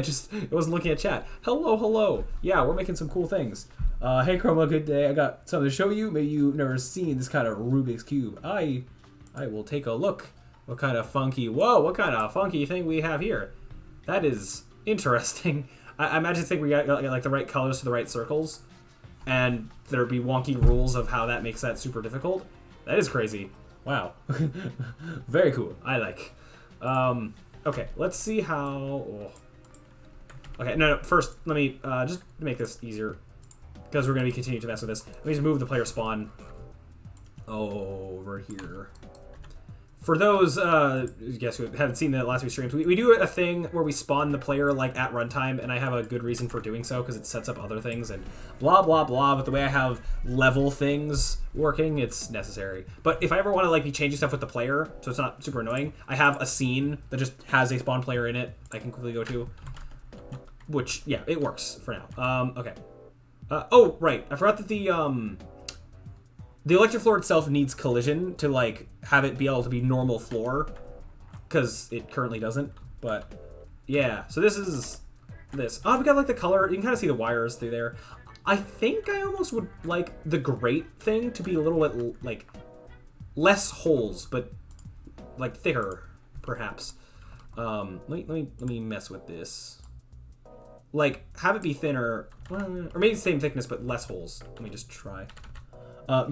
wasn't looking at chat. Hello, hello! Yeah, we're making some cool things. Hey, Chroma, good day. I got something to show you. Maybe you've never seen this kind of Rubik's Cube. I will take a look. What kind of funky... Whoa, what kind of funky thing we have here? That is interesting. I imagine we got like the right colors for the right circles, and there'd be wonky rules of how that makes that super difficult. That is crazy. Wow. Very cool. I like. Okay, let's see how... Oh. Okay, no, first, let me just make this easier, because we're going to be continuing to mess with this. Let me just move the player spawn over here. For those, guess who haven't seen the last few streams, we do a thing where we spawn the player, like, at runtime, and I have a good reason for doing so, because it sets up other things, and blah, blah, blah, but the way I have level things working, it's necessary. But if I ever want to, like, be changing stuff with the player, so it's not super annoying, I have a scene that just has a spawn player in it I can quickly go to, which, yeah, it works for now. Okay. Oh, right, I forgot that the electric floor itself needs collision to like have it be able to be normal floor, because it currently doesn't. But yeah, so this is this. Oh, we got like the color. You can kind of see the wires through there. I think I almost would like the grate thing to be a little bit like less holes, but like thicker, perhaps. Let me mess with this. Like have it be thinner, or maybe the same thickness but less holes. Let me just try.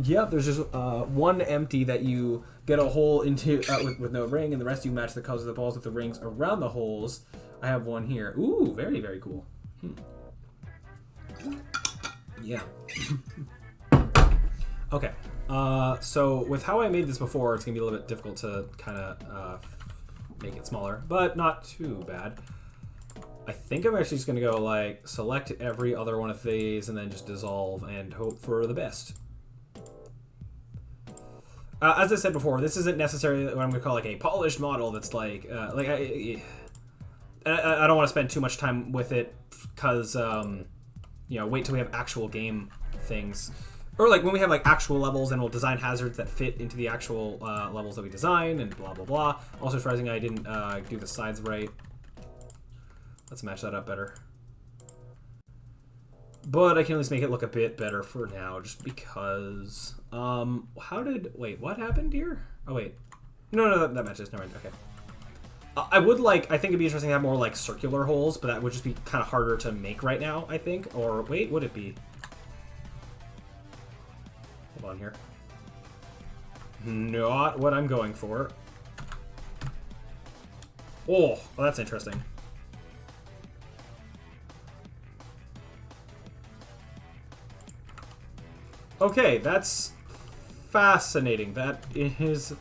Yeah, there's just one empty that you get a hole into with no ring, and the rest you match the colors of the balls with the rings around the holes. I have one here. Ooh, very, very cool. Yeah. Okay. So with how I made this before, it's gonna be a little bit difficult to kind of make it smaller, but not too bad. I think I'm actually just gonna go like select every other one of these and then just dissolve and hope for the best. As I said before, this isn't necessarily what I'm gonna call like a polished model. That's like I don't want to spend too much time with it because you know, wait till we have actual game things, or like when we have like actual levels, and we'll design hazards that fit into the actual levels that we design, and blah blah blah. Also, surprising I didn't do the sides right. Let's match that up better. But I can at least make it look a bit better for now, just because. Wait, what happened here? Oh wait, no, that matches. Never mind. Okay. I think it'd be interesting to have more like circular holes, but that would just be kind of harder to make right now, I think. Or wait, would it be? Hold on here. Not what I'm going for. Oh, well, that's interesting. Okay, that's fascinating. That is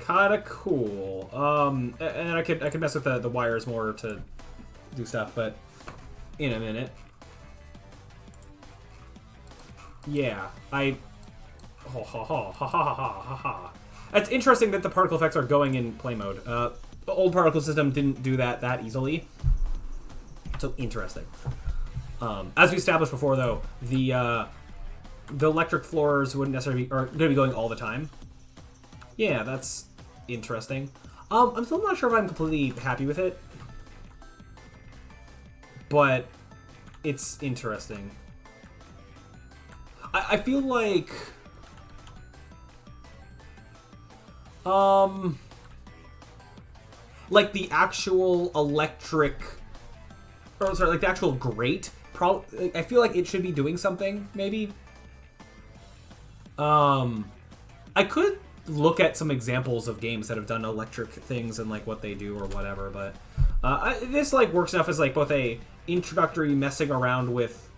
kind of cool. And I could mess with the wires more to do stuff, but in a minute. Yeah, ha ha ha ha ha ha ha. It's interesting that the particle effects are going in play mode. The old particle system didn't do that easily. So interesting. As we established before, though, the electric floors wouldn't necessarily are going to be going all the time. Yeah, that's interesting. I'm still not sure if I'm completely happy with it, but it's interesting. I feel like the actual electric, or sorry, like the actual grate, I feel like it should be doing something, maybe. I could look at some examples of games that have done electric things and like what they do or whatever, but this like works enough as like both a introductory messing around with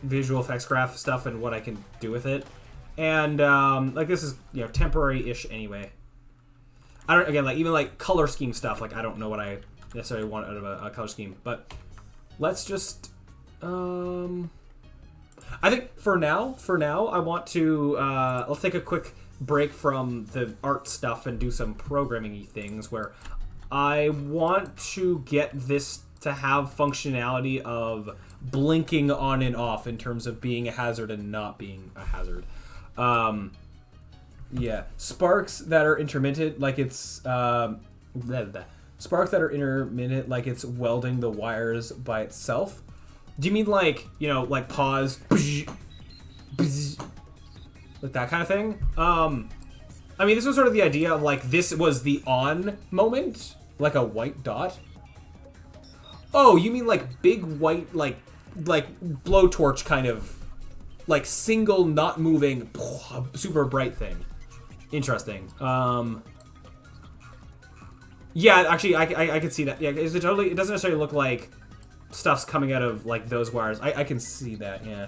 visual effects graph stuff and what I can do with it, and like this is, you know, temporary-ish anyway. I don't, again, like even like color scheme stuff, like I don't know what I necessarily want out of a color scheme, but let's just I think for now I want to let's take a quick break from the art stuff and do some programming-y things where I want to get this to have functionality of blinking on and off in terms of being a hazard and not being a hazard. Yeah, sparks that are intermittent, like it's sparks that are intermittent, like it's welding the wires by itself. Do you mean like, you know, like pause, like that kind of thing? I mean, this was sort of the idea of like this was the on moment, like a white dot. Oh, you mean like big white, like blowtorch kind of, like single not moving, super bright thing. Interesting. Yeah, actually, I could see that. Yeah, it doesn't necessarily look like stuff's coming out of like those wires. I can see that. Yeah,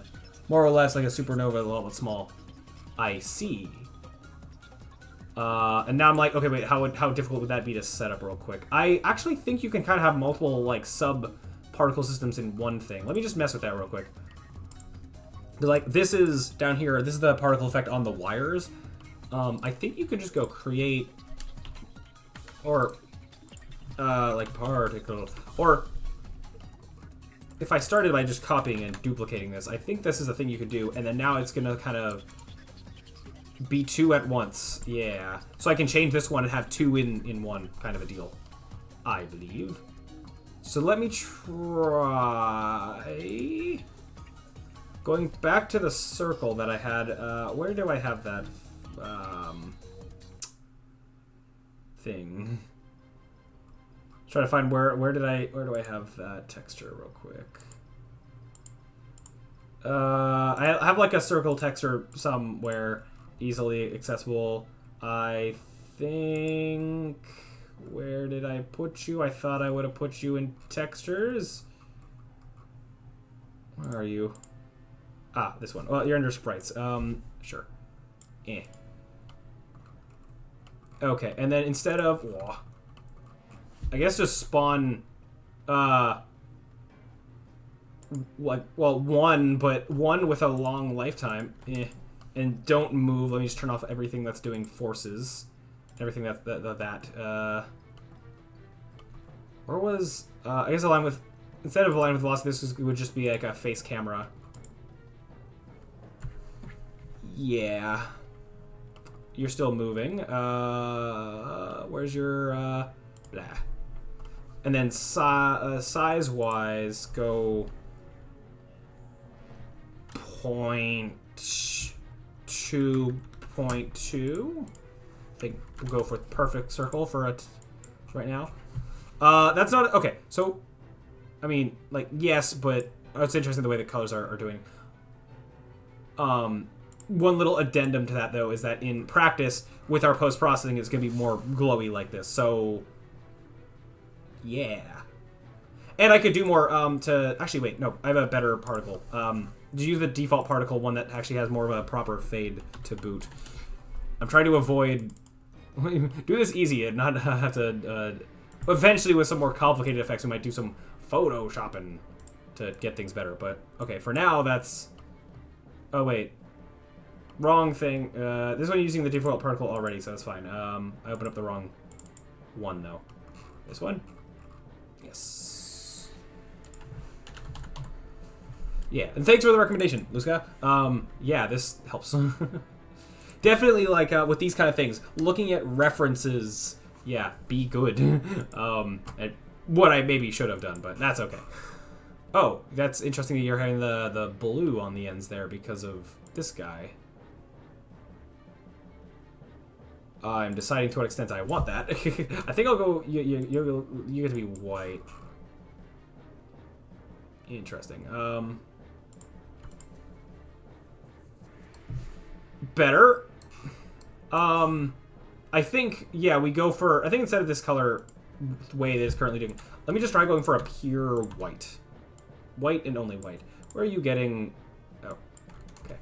more or less like a supernova, a little bit small. I see. And now I'm like, okay, wait, how difficult would that be to set up real quick? I actually think you can kind of have multiple like sub particle systems in one thing. Let me just mess with that real quick. Like this is down here. This is the particle effect on the wires. I think you could just go create, or like particle, or if I started by just copying and duplicating this, I think this is a thing you could do, and then now it's gonna kind of be two at once. Yeah. So I can change this one and have two in one kind of a deal, I believe. So let me try going back to the circle that I had. Where do I have that thing? Try to find where do I have that texture real quick. I have like a circle texture somewhere easily accessible. I think, where did I put you? I thought I would have put you in textures. Where are you? Ah, this one. Well, you're under sprites. Sure. Eh. Okay, and then instead of, whoa, I guess just spawn, like, well, one, but one with a long lifetime. Eh. And don't move. Let me just turn off everything that's doing forces. Everything that. Where was, I guess align with, instead of align with velocity, this would just be like a face camera. Yeah. You're still moving. Where's your, blah. And then size-wise, go 0.2.2. I think we'll go for perfect circle for it right now. That's not... Okay, so... I mean, like, yes, but... it's interesting the way the colors are doing. One little addendum to that, though, is that in practice, with our post-processing, it's going to be more glowy like this. So... yeah. And I could do more to... Actually, wait, no. I have a better particle. Did you use the default particle, one that actually has more of a proper fade to boot? I'm trying to avoid... do this easy and not have to... eventually, with some more complicated effects, we might do some photoshopping to get things better. But, okay, for now, that's... Oh, wait. Wrong thing. This one using the default particle already, so that's fine. I opened up the wrong one, though. This one? Yes. Yeah, and thanks for the recommendation, Luzka. Yeah, this helps. Definitely, like, with these kind of things, looking at references, yeah, be good. And what I maybe should have done, but that's okay. Oh, that's interesting that you're having the blue on the ends there because of this guy. I'm deciding to what extent I want that. I think I'll go. You get to be white. Interesting. Better. I think, yeah, we go for... I think instead of this color way that it's currently doing, let me just try going for a pure white. White and only white. Where are you getting... Oh, okay.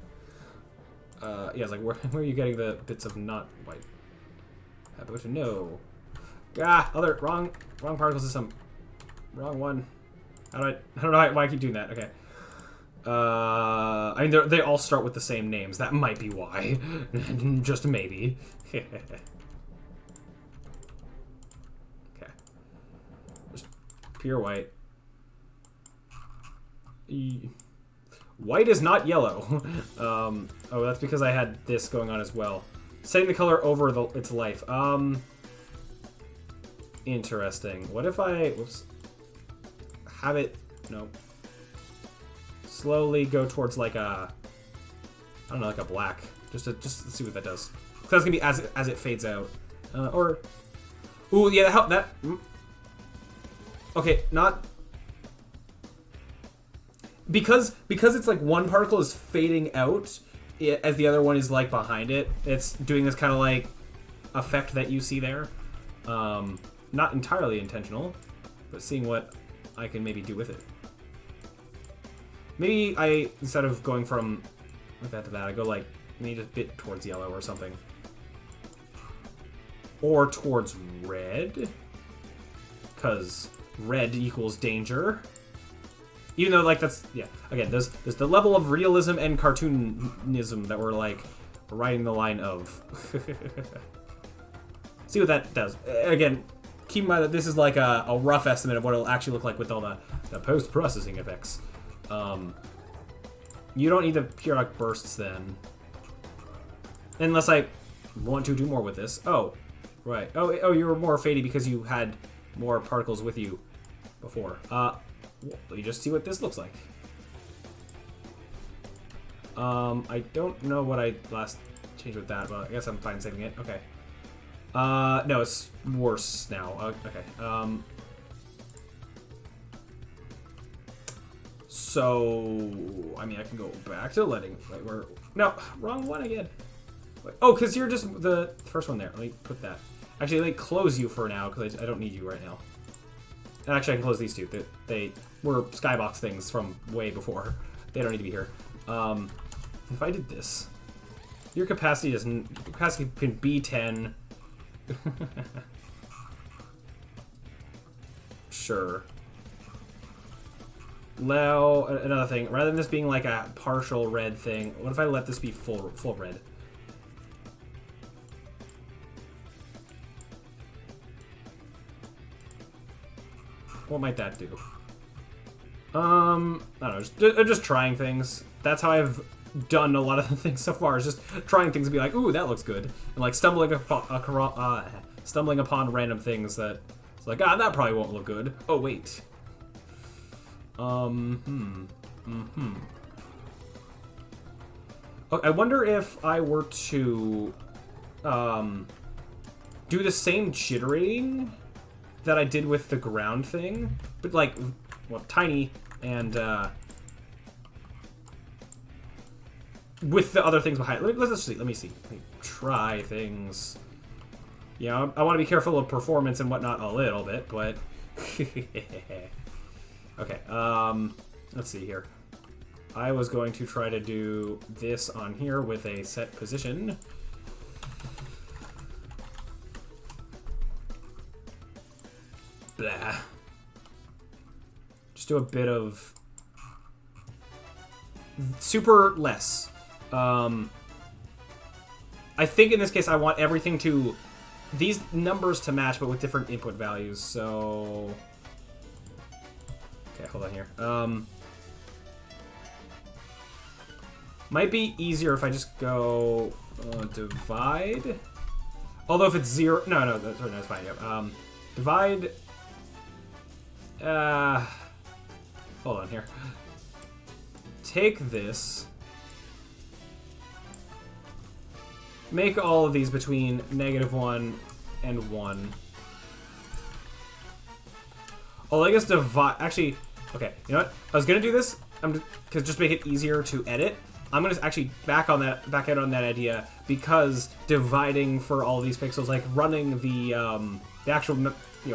Yeah, it's like, where are you getting the bits of not white? How about to know? Ah, wrong particle system. Wrong one. I don't know why I keep doing that. Okay. I mean, they all start with the same names. That might be why. Just maybe. Okay. Just pure white. White is not yellow. Oh, that's because I had this going on as well. Setting the color over its life. Interesting. What if I... Whoops. Have it... No. Slowly go towards like a... I don't know, like a black. Just to see what that does. So that's gonna be as it fades out. Or... Ooh, yeah, that... Okay, not... Because it's like one particle is fading out as the other one is like behind it. It's doing this kind of like effect that you see there. Not entirely intentional, but seeing what I can maybe do with it. Maybe I, instead of going from like that to that, I go like maybe just a bit towards yellow or something. Or towards red. Because red equals danger. Even though, like, that's, yeah, again, there's the level of realism and cartoonism that we're, like, riding the line of. See what that does. Again, keep in mind that this is, like, a rough estimate of what it'll actually look like with all the post-processing effects. You don't need the periodic bursts, then. Unless I want to do more with this. Oh, right. Oh, you were more fadey because you had more particles with you before. Let me just see what this looks like. I don't know what I last changed with that, but I guess I'm fine saving it. Okay. No, it's worse now. Okay. So, I mean, I can go back to letting... Wait, no, wrong one again. Wait, oh, because you're just the first one there. Let me put that. Actually, let me close you for now, because I don't need you right now. And actually, I can close these two. They were skybox things from way before. They don't need to be here. If I did this... Your capacity can be 10. Sure. Now, another thing. Rather than this being like a partial red thing, what if I let this be full red? What might that do? I don't know. Just trying things. That's how I've done a lot of the things so far. Is just trying things and be like, ooh, that looks good, and like stumbling upon random things that it's like, that probably won't look good. Oh wait. Oh, I wonder if I were to do the same jittering that I did with the ground thing, but like, well, tiny and with the other things behind it. Let's see. Let me see. Let me try things. Yeah, I want to be careful of performance and whatnot a little bit, but okay. Let's see here. I was going to try to do this on here with a set position. Blah. Just do a bit of super less. I think in this case I want everything to, these numbers to match, but with different input values. So, okay, hold on here. Might be easier if I just go divide. Although if it's 0, no, that's fine. Yeah. Divide. Hold on here. Take this. Make all of these between -1 and 1. Oh, I guess divide. Actually, okay. You know what? I was gonna do this. Because just make it easier to edit. I'm gonna actually back out on that idea, because dividing for all these pixels, like running the actual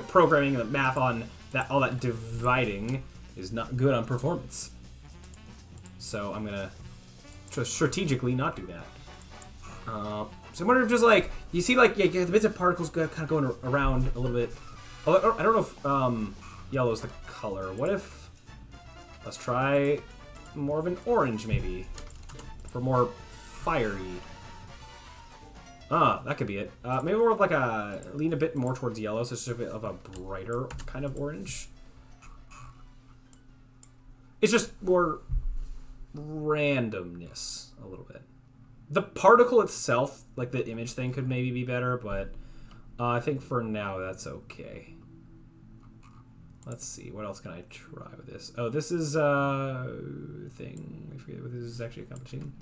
programming and the math on that, all that dividing is not good on performance. So I'm gonna strategically not do that. So I wonder if just like you see, like the bits of particles kind of going around a little bit. Oh, I don't know if yellow is the color. What if let's try more of an orange maybe for more fiery. That could be it. Maybe more of like lean a bit more towards yellow, so it's just a bit of a brighter kind of orange. It's just more randomness a little bit. The particle itself, like the image thing, could maybe be better, but I think for now that's okay. Let's see, what else can I try with this? Oh, this is a thing. I forget what this is actually accomplishing.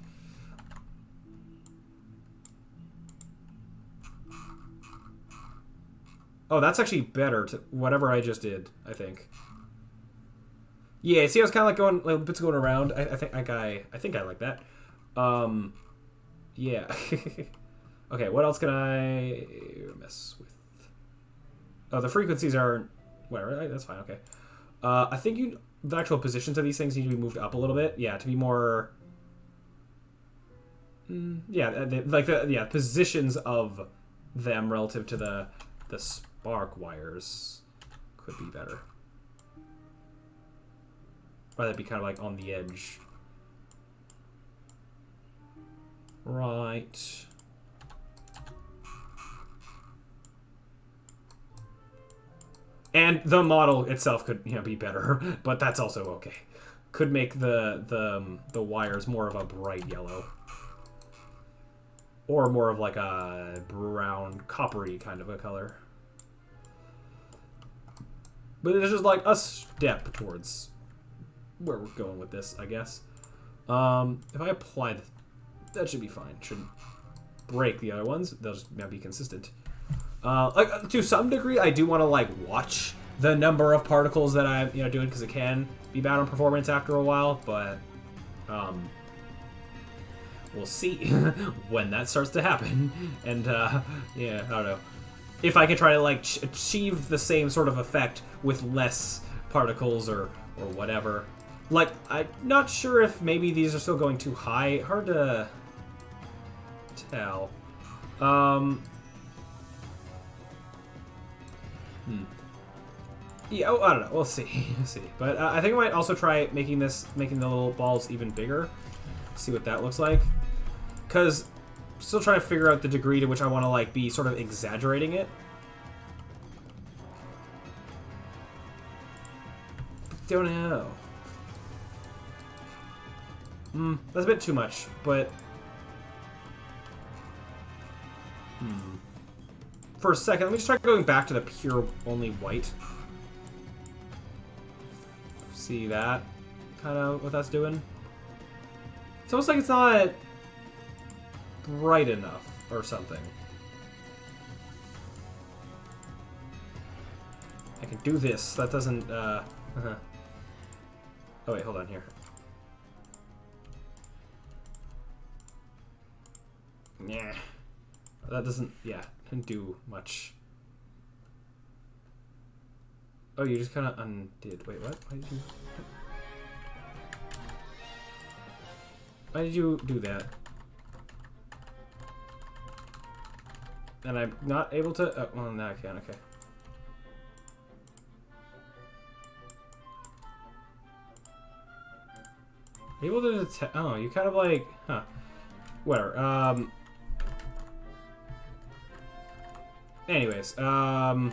Oh, that's actually better to whatever I just did, I think. Yeah, see, I was kind of like going, like bits going around. I think I like that. Yeah. Okay, what else can I mess with? Oh, the frequencies are whatever. That's fine. Okay. I think the actual positions of these things need to be moved up a little bit. Yeah, to be more. Yeah, positions of them relative to the spark wires could be better. Rather be kind of like on the edge. Right. And the model itself could, be better, but that's also okay. Could make the wires more of a bright yellow. or more of like a brown, coppery kind of a color. But it's just like a step towards where we're going with this, I guess. If I apply this, that should be fine. Shouldn't break the other ones. They'll just be consistent. Like to some degree, I do want to like watch the number of particles that I'm doing, because it can be bad on performance after a while. But we'll see when that starts to happen. And yeah, I don't know if I can try to like achieve the same sort of effect with less particles or whatever. Like, I'm not sure if maybe these are still going too high. Hard to tell. Yeah, I don't know. We'll see. We'll see. But I think I might also try making the little balls even bigger. See what that looks like. Because I'm still trying to figure out the degree to which I want to like be sort of exaggerating it. Don't know. That's a bit too much, but for a second, let me just try going back to the pure only white. See that? Kind of what that's doing? It's almost like it's not bright enough or something. I can do this. That doesn't, Oh wait, hold on here. Yeah. That doesn't, yeah, didn't do much. Oh, you just kind of undid. Wait, what? Why did you do that? And I'm not able to, oh, well, now I can, okay. Able to detect, oh, you kind of like, huh. Whatever, anyways, I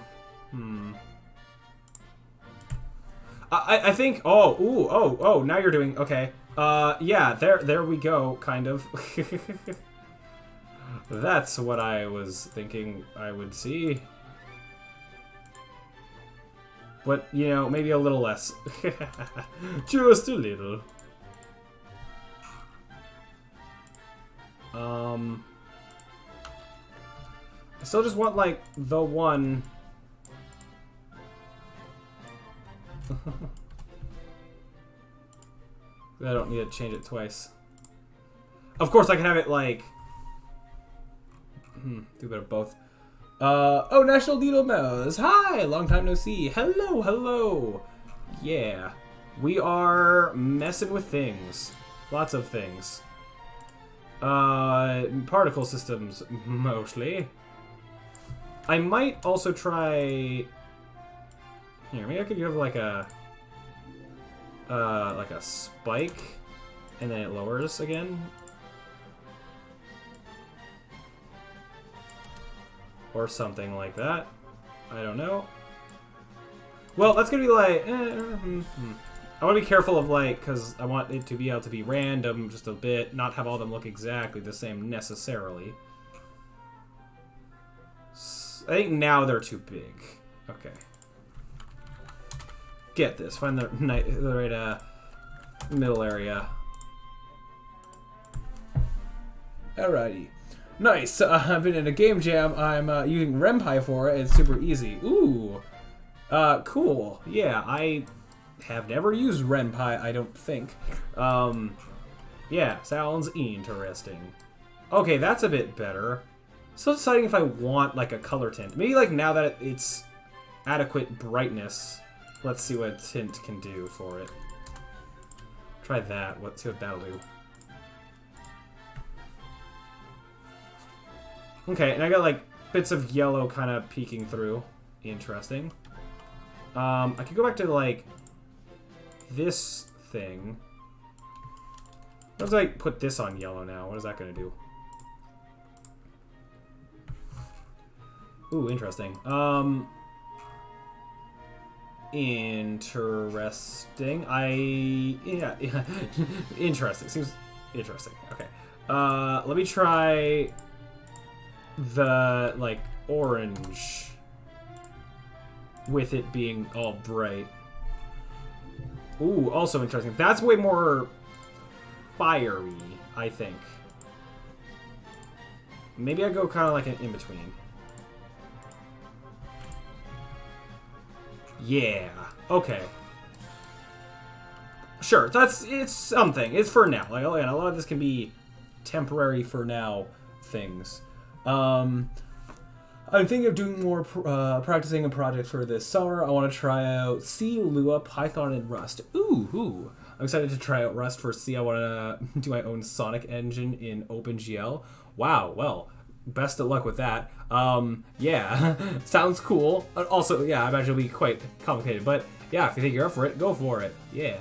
think, oh, now you're doing, okay. Yeah, there we go, kind of. That's what I was thinking I would see. But, you know, maybe a little less. Just a little. I still just want, like, the one. I don't need to change it twice. Of course, I can have it, like... do a bit of both. Oh, National Needle Mouse. Hi! Long time no see. Hello, hello. Yeah. We are messing with things. Lots of things. Particle systems, mostly. I might also try... Here, maybe I could give like a spike, and then it lowers again. Or something like that. I don't know. Well, that's gonna be like... I want to be careful of, like, because I want it to be able to be random just a bit, not have all of them look exactly the same necessarily. I think now they're too big. Okay. Get this. Find the right middle area. Alrighty. Nice. I've been in a game jam. I'm using Ren'Py for it. It's super easy. Ooh. Cool. Yeah, I have never used Ren'Py, I don't think. Yeah, sounds interesting. Okay, that's a bit better. Still deciding if I want, like, a color tint. Maybe, like, now that it's adequate brightness, let's see what tint can do for it. Try that. Let's see what that'll do. Okay, and I got, like, bits of yellow kind of peeking through. Interesting. I could go back to, like, this thing. What if I put this on yellow now? What is that going to do? Ooh, interesting. Interesting. Yeah. Interesting. Seems interesting. Okay. Let me try the, like, orange with it being all bright. Ooh, also interesting. That's way more fiery, I think. Maybe I go kind of like an in-between. Yeah. Okay. Sure, it's something. It's for now. Like, and a lot of this can be temporary for now things. I'm thinking of doing more practicing a project for this summer. I want to try out C, Lua, Python, and Rust. Ooh. I'm excited to try out Rust for C. I want to do my own Sonic engine in OpenGL. Wow, well, best of luck with that. Yeah, sounds cool. Also, yeah, I imagine it'll be quite complicated, but yeah, if you think you're up for it, go for it. Yeah,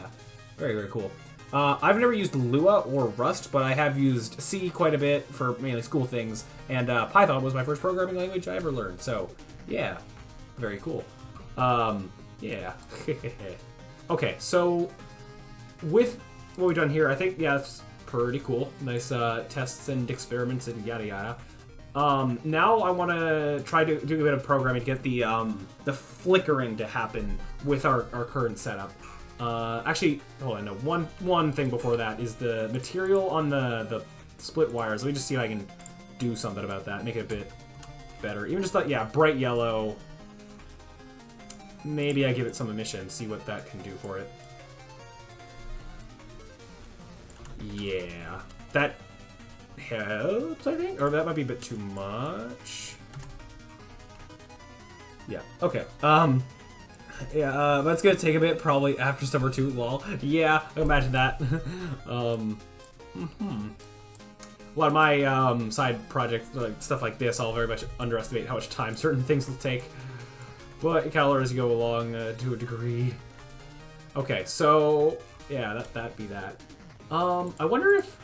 very, very cool. I've never used Lua or Rust, but I have used C quite a bit for mainly school things, and Python was my first programming language I ever learned, so yeah, very cool. Yeah. Okay, so with what we've done here, I think, yeah, it's pretty cool. Nice tests and experiments and yada yada. Now I want to try to do a bit of programming to get the flickering to happen with our current setup. Actually, hold on, no. One thing before that is the material on the split wires. Let me just see if I can do something about that, make it a bit better. Even just like, yeah, bright yellow. Maybe I give it some emission, see what that can do for it. Yeah, that helps, I think, or that might be a bit too much. Yeah, okay. Yeah, that's gonna take a bit, probably after summer 2, lol. Yeah, imagine that. A lot of my side projects, like stuff like this, I'll very much underestimate how much time certain things will take. But you kind of learn as you go along to a degree. Okay, so yeah, that'd be that. I wonder if...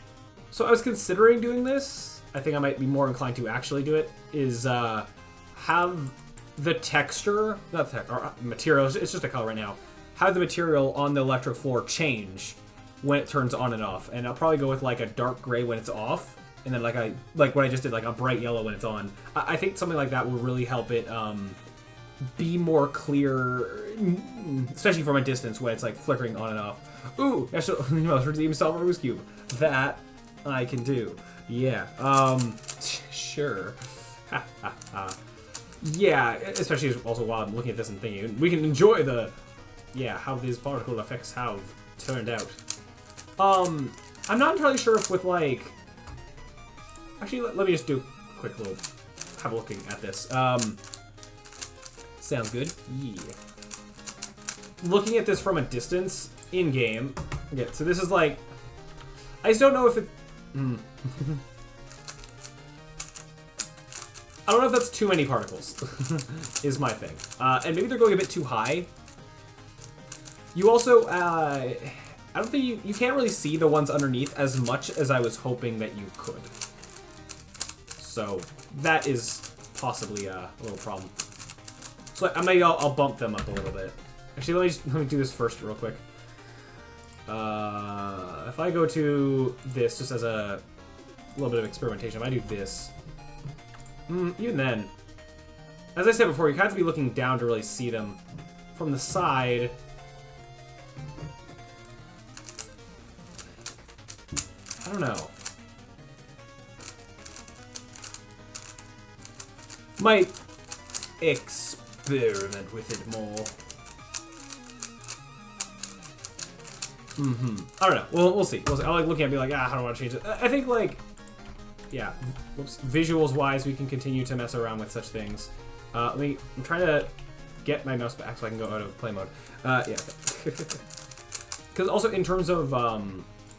So I was considering doing this. I think I might be more inclined to actually do it. Is have the texture, not the or material, it's just a color right now. Have the material on the electric floor change when it turns on and off. And I'll probably go with like a dark gray when it's off, and then like what I just did, like a bright yellow when it's on. I think something like that will really help it be more clear, especially from a distance when it's like flickering on and off. Ooh, actually, let's redeem Solver Boost Cube. That I can do. Yeah. Sure. Yeah, especially also while I'm looking at this and thinking, we can enjoy how these particle effects have turned out. I'm not entirely sure if with like, actually let me just do a quick little, have a looking at this. Sounds good. Yeah. Looking at this from a distance, in-game, okay, so this is like, I just don't know if it, I don't know if that's too many particles, is my thing. And maybe they're going a bit too high. You also, I don't think you can't really see the ones underneath as much as I was hoping that you could. So that is possibly a little problem. So maybe I'll bump them up a little bit. Actually, let me do this first real quick. If I go to this just as a little bit of experimentation, if I do this, even then, as I said before, you kind of have to be looking down to really see them. From the side, I don't know. Might experiment with it more. I don't know. We'll see. I like looking at it and be like, how do I want to change it? I think, like, yeah, visuals-wise, we can continue to mess around with such things. I'm trying to get my mouse back so I can go out of play mode. Yeah. Because also, in terms of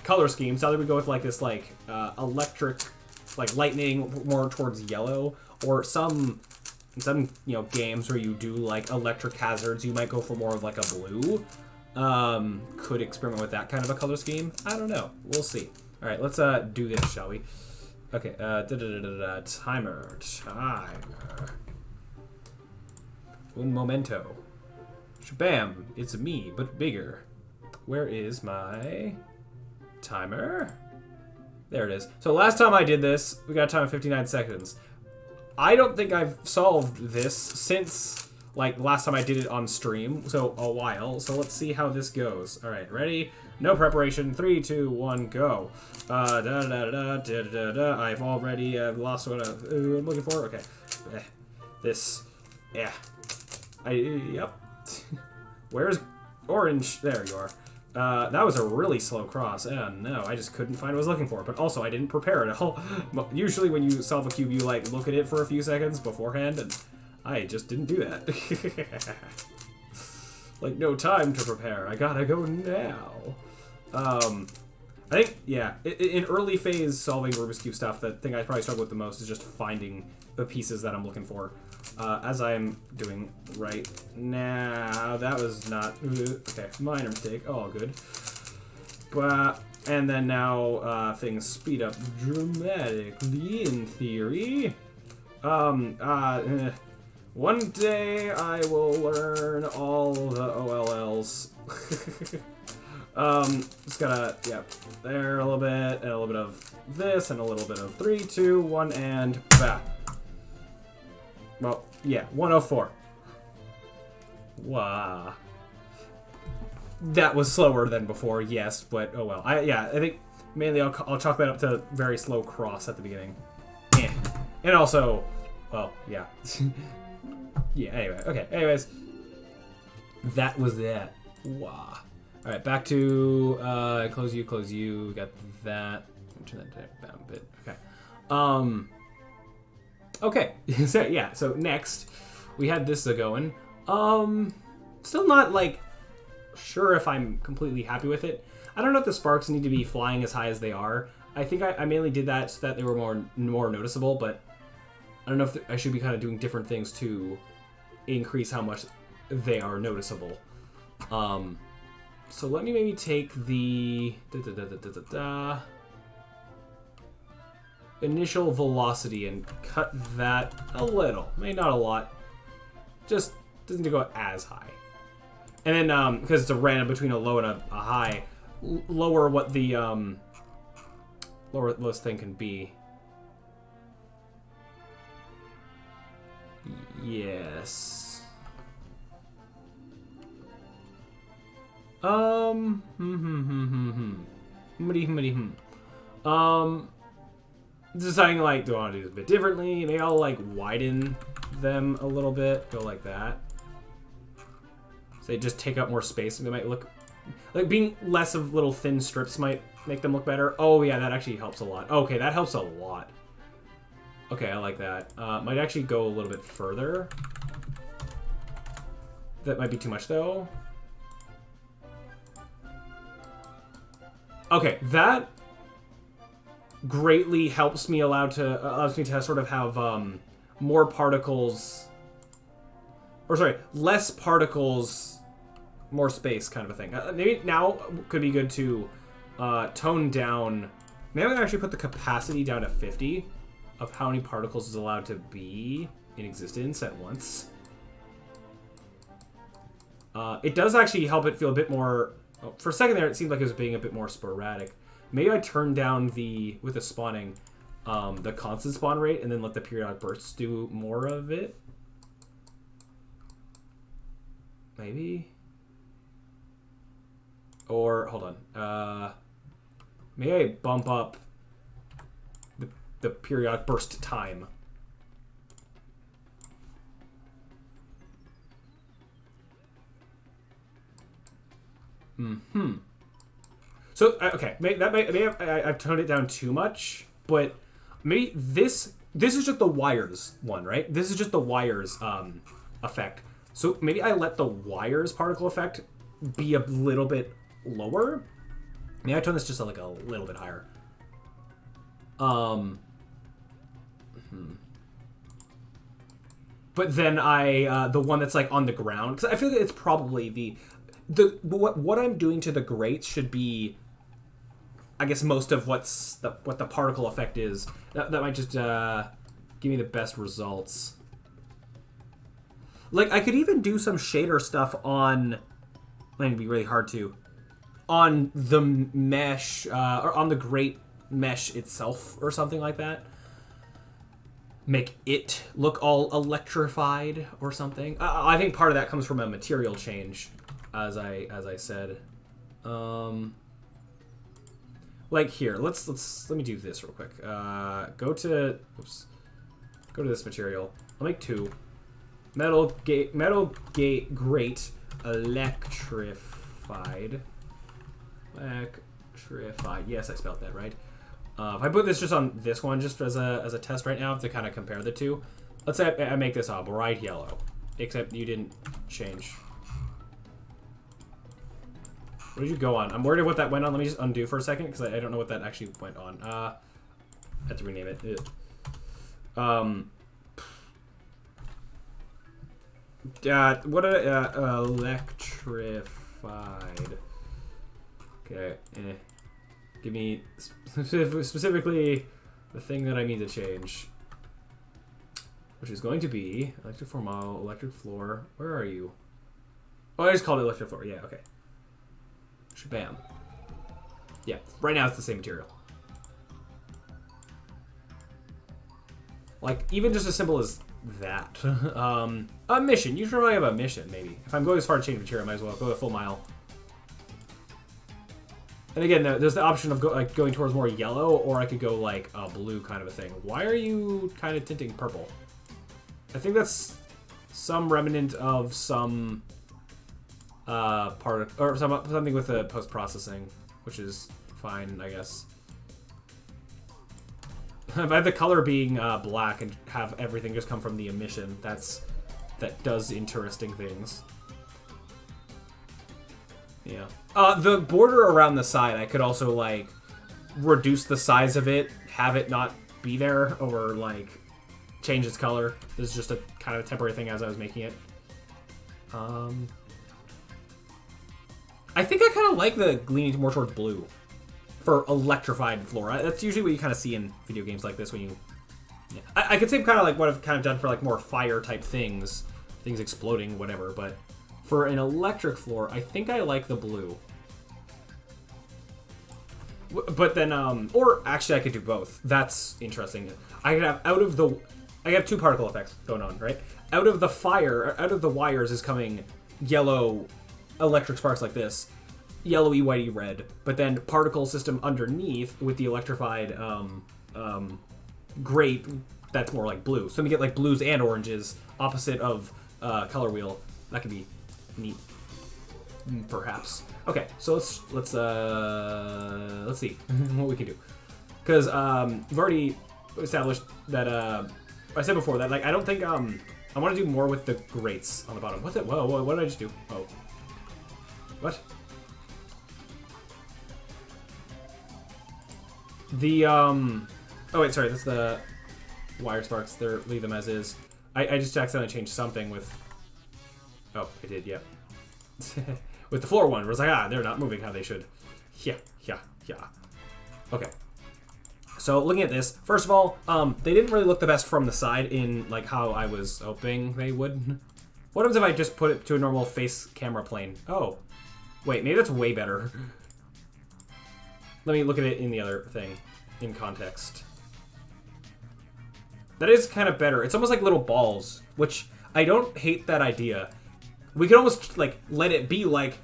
color schemes, either we go with, like, this, like, electric, like, lightning more towards yellow, or some games where you do, like, electric hazards, you might go for more of, like, a blue. Could experiment with that kind of a color scheme. I don't know. We'll see. All right, let's do this, shall we? Okay. Timer. Un momento. Shabam! It's me, but bigger. Where is my timer? There it is. So last time I did this, we got a time of 59 seconds. I don't think I've solved this since, like, last time I did it on stream, so a while. So let's see how this goes. All right, ready? No preparation. 3, 2, 1, go. I've already lost what I'm looking for. Okay. This. Yeah. Yep. Where's orange? There you are. That was a really slow cross. No, I just couldn't find what I was looking for. But also, I didn't prepare at all. Usually when you solve a cube, you, like, look at it for a few seconds beforehand, and I just didn't do that. Like, no time to prepare. I gotta go now. I think, yeah, in early phase solving Rubik's Cube stuff, the thing I probably struggle with the most is just finding the pieces that I'm looking for. As I'm doing right now. That was not... Okay, minor mistake. All good. But, and then now things speed up dramatically, in theory. One day I will learn all the OLLs. Just gotta, yeah, there a little bit, and a little bit of this, and a little bit of 3, 2, 1, and bah. Well, yeah, 104. Wow. That was slower than before, yes, but oh well. I think mainly I'll chalk that up to very slow cross at the beginning. Yeah. And also, well, yeah. Yeah, anyway, okay, anyways. That was that. Wow. Alright, back to, close you, got that. Turn that down a bit, okay. Okay, so yeah, so next, we had this going. Still not, like, sure if I'm completely happy with it. I don't know if the sparks need to be flying as high as they are. I think I mainly did that so that they were more noticeable, but I don't know if I should be kind of doing different things to increase how much they are noticeable. So let me maybe take the initial velocity and cut that a little. Maybe not a lot. Just doesn't need to go as high. And then, because it's a random between a low and a high, lower what the lowest thing can be. Yes. Deciding, like, do I want to do this a bit differently? Maybe I'll, like, widen them a little bit. Go like that. So they just take up more space. They might look... Like, being less of little thin strips might make them look better. Oh, yeah, that actually helps a lot. Okay, that helps a lot. Okay, I like that. Might actually go a little bit further. That might be too much, though. Okay, that greatly helps me allows me to sort of have more particles, or sorry, less particles, more space kind of a thing. Maybe now could be good to tone down. Maybe I actually put the capacity down to 50 of how many particles is allowed to be in existence at once. It does actually help it feel a bit more. For a second there, it seemed like it was being a bit more sporadic. Maybe I turn down with the spawning, the constant spawn rate, and then let the periodic bursts do more of it. Maybe. Or hold on. Maybe I bump up the periodic burst time. So okay, maybe I've toned it down too much, but maybe this is just the wires one, right? This is just the wires effect. So maybe I let the wires particle effect be a little bit lower. Maybe I turn this just like a little bit higher. But then the one that's like on the ground, because I feel like it's probably what I'm doing to the grates should be, I guess, most of what the particle effect is. That might just give me the best results. Like, I could even do some shader stuff on, might be really hard to, on the mesh, or on the grate mesh itself, or something like that. make it look all electrified or something. I think part of that comes from a material change, as I said. Like here, let me do this real quick. Go to this material. I'll make 2. Metal gate grate electrified. Electrified. Yes, I spelled that right. If I put this just on this one, just as a test right now to kind of compare the two, let's say I make this a bright yellow, except you didn't change. What did you go on? I'm worried what that went on. Let me just undo for a second because I don't know what that actually went on. I have to rename it. What electrified? Okay. Give me specifically the thing that I need to change, which is going to be electric floor model, electric floor. Where are you? Oh, I just called it electric floor. Yeah. Okay. Shabam. Yeah. Right now it's the same material. Like even just as simple as that. A mission. You should really have a mission, maybe. If I'm going as far to change material, I might as well go a full mile. And again, there's the option of going towards more yellow, or I could go like a blue kind of a thing. Why are you kind of tinting purple? I think that's some remnant of some part or something with the post-processing, which is fine, I guess. If I have the color being black and have everything just come from the emission, that does interesting things. Yeah. The border around the side, I could also, like, reduce the size of it, have it not be there, or, like, change its color. This is just a kind of a temporary thing as I was making it. I think I kind of like the leaning more towards blue for electrified floor. That's usually what you kind of see in video games like this when you... Yeah. I could say kind of like what I've kind of done for, like, more fire-type things exploding, whatever, but... For an electric floor, I think I like the blue. But then, or actually I could do both. That's interesting. I could have I have 2 particle effects going on, right? Out of the wires is coming yellow electric sparks like this. Yellowy, whitey, red. But then particle system underneath with the electrified, grate, that's more like blue. So we get like blues and oranges opposite of, color wheel. That could be neat, perhaps. Okay, so let's see what we can do, because we've already established that I said before that like I don't think I want to do more with the grates on the bottom. What's it? Whoa, what did I just do? Oh, what? The oh wait, sorry, that's the wire sparks. Leave them as is. I just accidentally changed something with. Oh, I did, yeah. With the floor one, where it's like, they're not moving how they should. Yeah. Okay. So, looking at this, first of all, they didn't really look the best from the side in, like, how I was hoping they would. What happens if I just put it to a normal face camera plane? Oh. Wait, maybe that's way better. Let me look at it in the other thing, in context. That is kind of better. It's almost like little balls, which I don't hate that idea. We could almost, like, let it be, like,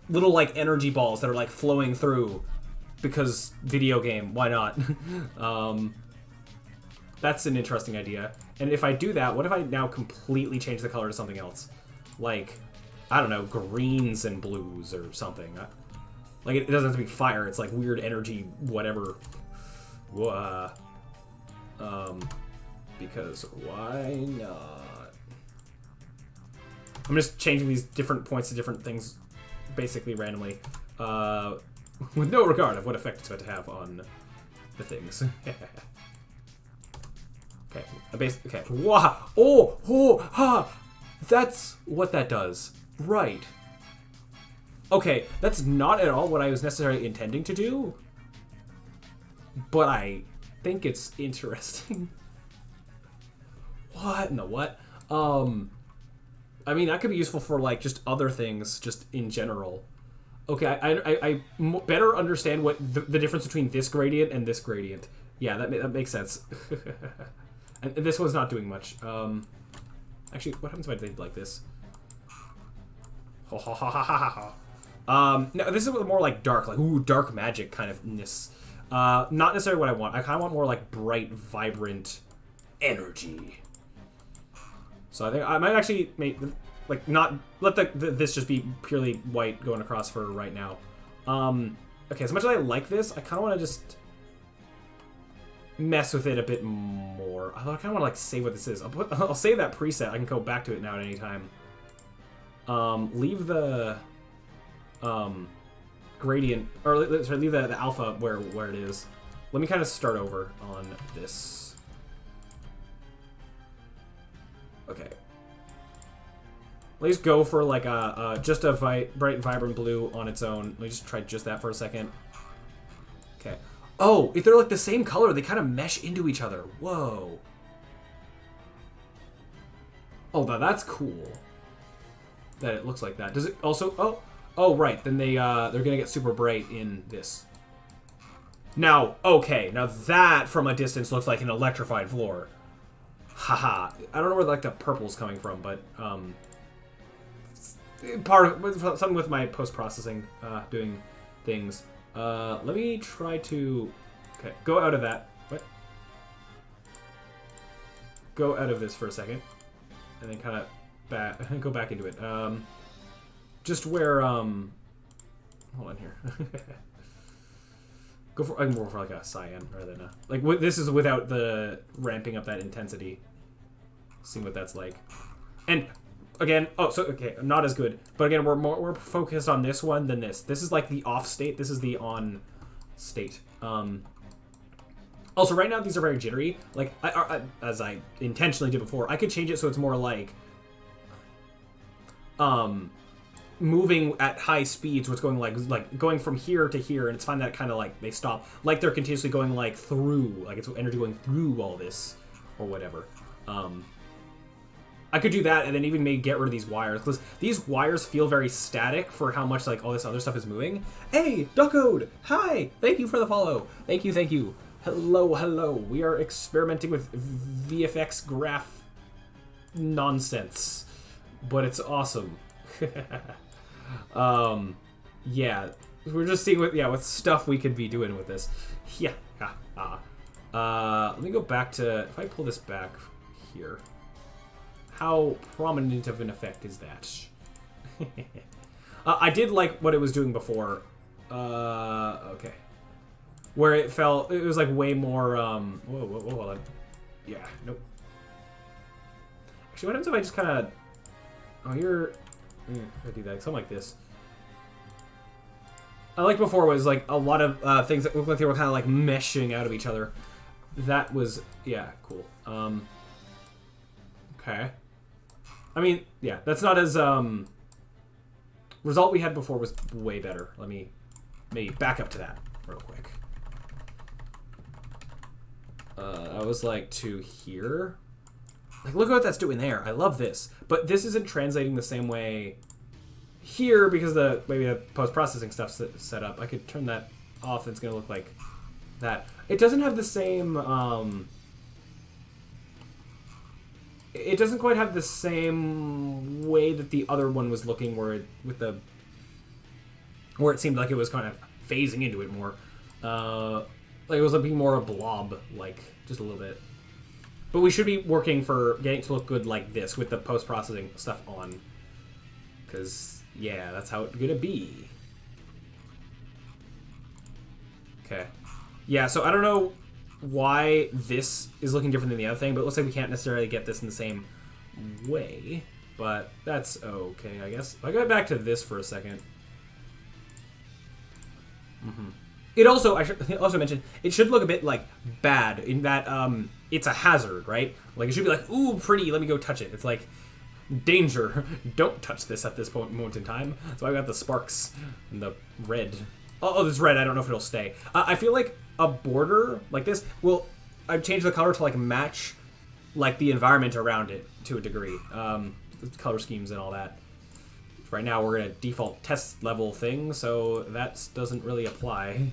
little, like, energy balls that are, like, flowing through. Because video game, why not? That's an interesting idea. And if I do that, what if I now completely change the color to something else? Like, I don't know, greens and blues or something. Like, it doesn't have to be fire. It's, like, weird energy, whatever. Because why not? I'm just changing these different points to different things, basically randomly, with no regard of what effect it's going to have on the things. Okay, okay. Wow! That's what that does. Right. Okay, that's not at all what I was necessarily intending to do, but I think it's interesting. What in the what? I mean, that could be useful for, like, just other things, just in general. Okay, I better understand what the difference between this gradient and this gradient. Yeah, that makes sense. And this one's not doing much. Actually, what happens if I did like this? No, this is more like dark, like, ooh, dark magic kind of-ness. Not necessarily what I want. I kind of want more like bright, vibrant energy. So I think I might actually make, like, not let this just be purely white going across for right now. Okay, as much as I like this, I kind of want to just mess with it a bit more. Although I kind of want to like save what this is. I'll save that preset. I can go back to it now at any time. Leave the gradient, or sorry, leave the alpha where it is. Let me kind of start over on this. Okay. Let's go for like just a bright, vibrant blue on its own. Let me just try just that for a second. Okay. Oh, if they're like the same color, they kind of mesh into each other. Whoa. Oh, now that's cool. That it looks like that. Does it also? Oh, right. Then they're gonna get super bright in this. Now, okay. Now that from a distance looks like an electrified floor. Haha. I don't know where like the purple's coming from, but part of something with my post-processing doing things. Let me try to go out of that. What? Go out of this for a second, and then kind of go back into it. Just where hold on here. I can go for like a cyan rather than like this is without the ramping up that intensity. See what that's like, and. Again, okay, not as good. But again, we're focused on this one than this. This is like the off state. This is the on state. Also, right now these are very jittery. Like, as I intentionally did before, I could change it so it's more like moving at high speeds. What's going like going from here to here, and it's fine that kind of like they stop, like they're continuously going like through, like it's energy going through all this or whatever. I could do that and then even maybe get rid of these wires, because these wires feel very static for how much like all this other stuff is moving. Hey, Duckode! Hi! Thank you for the follow. Thank you, thank you. Hello. We are experimenting with VFX graph nonsense, but it's awesome. Yeah, we're just seeing what stuff we could be doing with this. Yeah. Let me go back to, if I pull this back here. How prominent of an effect is that? I did like what it was doing before. Okay. Where it was like way more, whoa, hold on. Yeah, nope. Actually, what happens if I just kind of, I do that, something like this. I liked before was like a lot of things that looked like they were kind of like meshing out of each other. That was, yeah, cool. Okay. I mean, yeah, that's not as, result we had before was way better. Let me maybe back up to that real quick. I was like to here. Like, look at what that's doing there. I love this. But this isn't translating the same way here because maybe the post-processing stuff's set up. I could turn that off and it's going to look like that. It doesn't have the same, it doesn't quite have the same way that the other one was looking, where it seemed like it was kind of phasing into it more. Like it was being more a blob, like just a little bit. But we should be working for getting it to look good like this with the post-processing stuff on, because yeah, that's how it's gonna be. Okay, yeah. So I don't know why this is looking different than the other thing, but it looks like we can't necessarily get this in the same way, but that's okay, I guess. If I go back to this for a second. It also, I should also mention, it should look a bit like bad in that it's a hazard, right? Like it should be like, ooh, pretty, let me go touch it. It's like, danger, don't touch this at this moment in time. So I got the sparks and the red. Oh, this red, I don't know if it'll stay. I feel like a border like this I've changed the color to like match like the environment around it to a degree. Color schemes and all that. Right now we're in a default test level thing, so that doesn't really apply.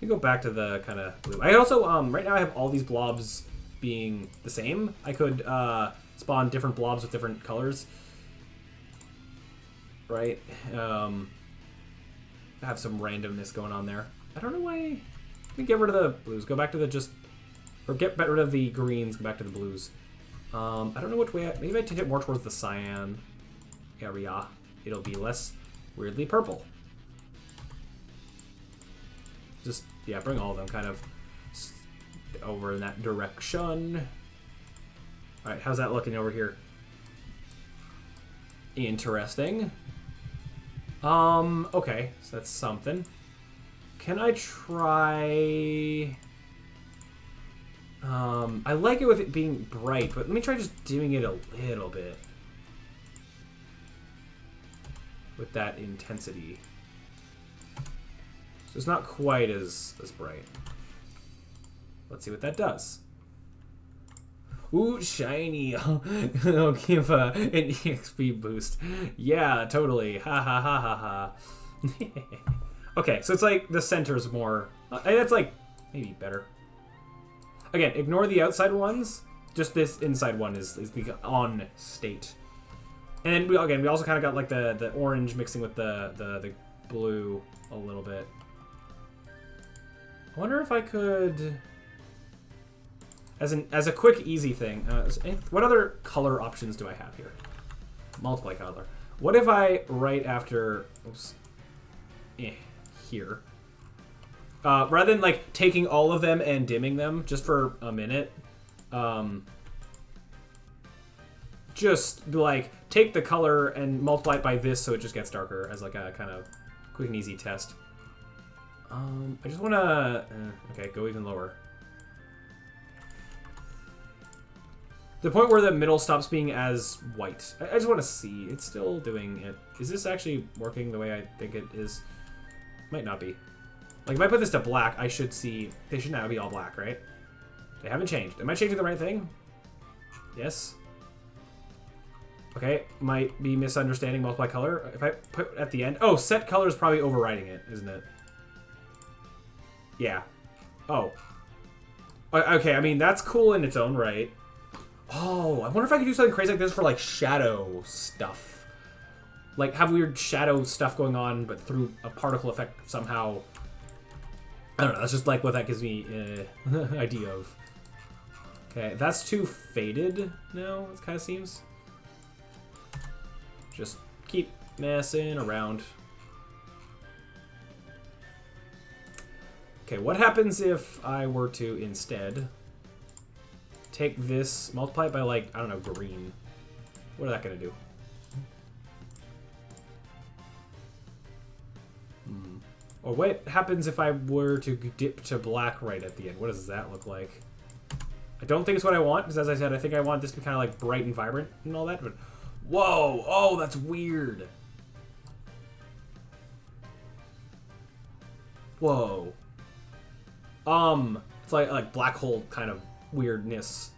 Let me go back to the kind of blue. I also, right now I have all these blobs being the same. I could spawn different blobs with different colors. Right? Have some randomness going on there. I don't know why. Let me get rid of the blues. Go back to the just... Or get rid of the greens. Go back to the blues. I don't know which way... Maybe I take it more towards the cyan area. It'll be less weirdly purple. Just, yeah, bring all of them kind of over in that direction. Alright, how's that looking over here? Interesting. Okay, so that's something. Can I try... I like it with it being bright, but let me try just dimming it a little bit. With that intensity. So it's not quite as bright. Let's see what that does. Ooh, shiny. I'll give an EXP boost. Yeah, totally. Ha ha ha ha ha. Okay, so it's like the center's more... That's like maybe better. Again, ignore the outside ones. Just this inside one is the on state. And then we also kind of got like the orange mixing with the blue a little bit. I wonder if I could, as a quick easy thing, what other color options do I have here? Multiply color. What if I right after, oops, here, rather than like taking all of them and dimming them just for a minute, just like take the color and multiply it by this so it just gets darker as like a kind of quick and easy test. I just want to... okay, go even lower. The point where the middle stops being as white. I just want to see. It's still doing it. Is this actually working the way I think it is? Might not be. Like, if I put this to black, I should see... They should now be all black, right? They haven't changed. Am I changing the right thing? Yes. Okay, might be misunderstanding multiply color. If I put at the end... Oh, set color is probably overriding it, isn't it? Yeah. Oh. Okay, I mean, that's cool in its own right. Oh, I wonder if I could do something crazy like this for, like, shadow stuff. Like, have weird shadow stuff going on, but through a particle effect somehow. I don't know, that's just, like, what that gives me idea of. Okay, that's too faded now, it kind of seems. Just keep messing around. Okay, what happens if I were to instead take this, multiply it by like, I don't know, green. What is that going to do? Or what happens if I were to dip to black right at the end? What does that look like? I don't think it's what I want, because as I said, I think I want this to be kind of like bright and vibrant and all that, but whoa! Oh, that's weird. Whoa. It's like black hole kind of weirdness.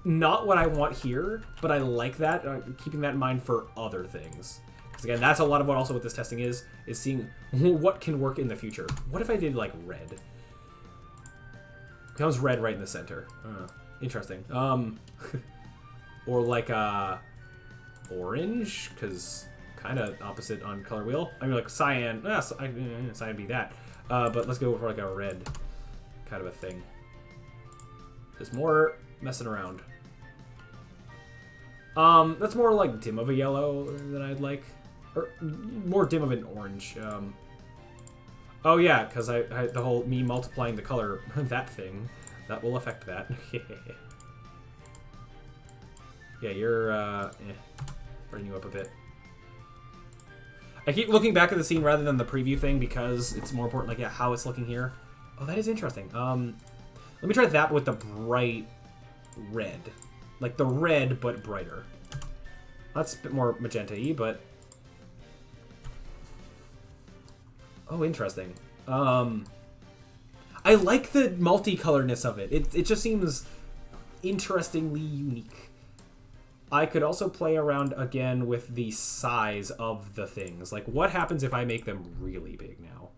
Not what I want here, but I like that, keeping that in mind for other things. Because again, that's a lot of what this testing is seeing what can work in the future. What if I did like red? Becomes red right in the center. Interesting. Or like orange, because kind of opposite on color wheel. I mean like cyan. Cyan be that. But let's go for like a red kind of a thing. There's more messing around. That's more like dim of a yellow than I'd like. Or more dim of an orange. Oh yeah, because I the whole me multiplying the color, that thing, that will affect that. Yeah, you're, bring you up a bit. I keep looking back at the scene rather than the preview thing because it's more important, like, yeah, how it's looking here. Oh, that is interesting. Let me try that with the bright red. Like the red, but brighter. That's a bit more magenta-y, but... Oh, interesting. I like the multicoloredness of it. It just seems interestingly unique. I could also play around again with the size of the things. Like, what happens if I make them really big now?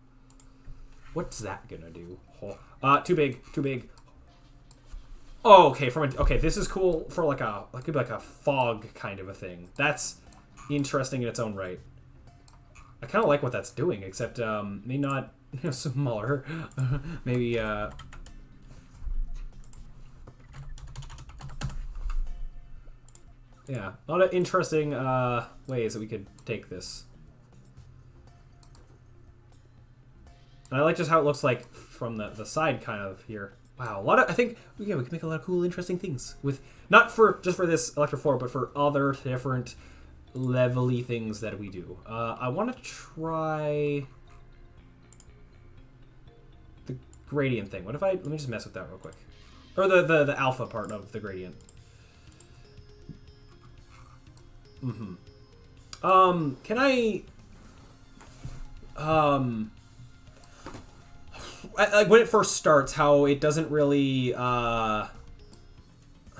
What's that gonna do? Oh. Too big, too big. Oh, okay. Okay, this is cool for like could be like a fog kind of a thing. That's interesting in its own right. I kind of like what that's doing, except maybe not smaller. Maybe yeah, a lot of interesting ways that we could take this. And I like just how it looks like from the side kind of here. Wow, a lot of, I think, yeah, we can make a lot of cool, interesting things with, not for, just for this Electro 4, but for other different level-y things that we do. I want to try the gradient thing. What if let me just mess with that real quick. Or the alpha part of the gradient. Can I, like when it first starts, how it doesn't really,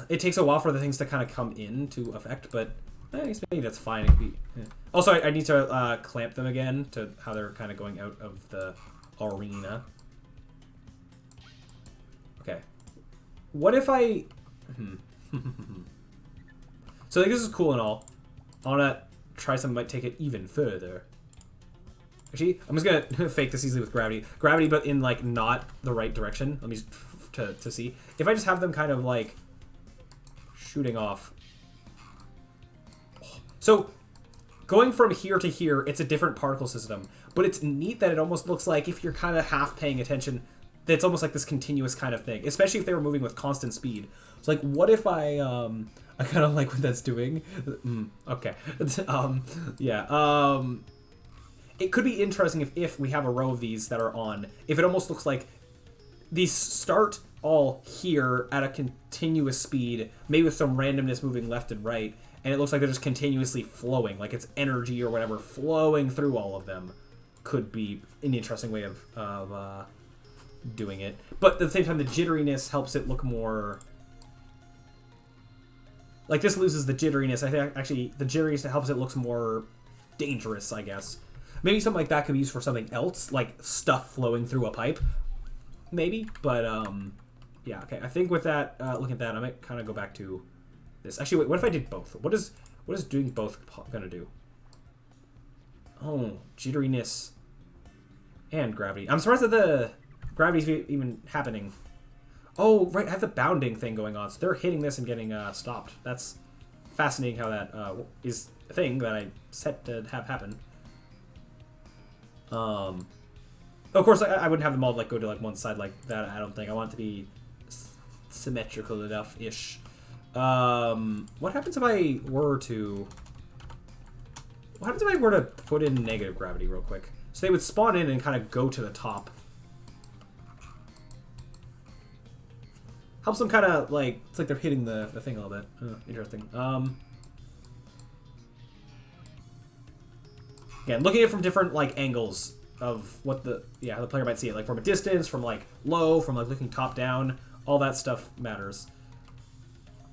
it takes a while for the things to kind of come into effect, but I guess maybe that's fine. Yeah. Also, I need to clamp them again to how they're kind of going out of the arena. Okay. What if I... So I think this is cool and all. I want to try something that might take it even further. Actually, I'm just going to fake this easily with gravity. Gravity, but in, like, not the right direction. Let me just... to see. If I just have them kind of, like, shooting off. So, going from here to here, it's a different particle system. But it's neat that it almost looks like, if you're kind of half paying attention, that it's almost like this continuous kind of thing. Especially if they were moving with constant speed. It's like, what if I kind of like what that's doing. Okay. Yeah. It could be interesting if we have a row of these that are on. If it almost looks like these start all here at a continuous speed, maybe with some randomness moving left and right, and it looks like they're just continuously flowing, like it's energy or whatever flowing through all of them. Could be an interesting way of doing it. But at the same time, the jitteriness helps it look more... Like, this loses the jitteriness. I think, actually, the jitteriness helps it look more dangerous, I guess. Maybe something like that could be used for something else, like stuff flowing through a pipe. Maybe, but, yeah, okay. I think with that, looking at that, I might kind of go back to this. Actually, wait, what if I did both? What is doing both gonna do? Oh, jitteriness and gravity. I'm surprised that the gravity's even happening. Oh, right, I have the bounding thing going on, so they're hitting this and getting stopped. That's fascinating how that is a thing that I set to have happen. Of course, I wouldn't have them all like go to like one side like that. I don't think. I want it to be symmetrical enough-ish. What happens if I were to... What happens if I were to put in negative gravity real quick? So they would spawn in and kind of go to the top. Helps them kind of like... It's like they're hitting the thing a little bit. Interesting. Again, looking at it from different like angles of what the player might see it, like from a distance, from like low, from like looking top down, all that stuff matters.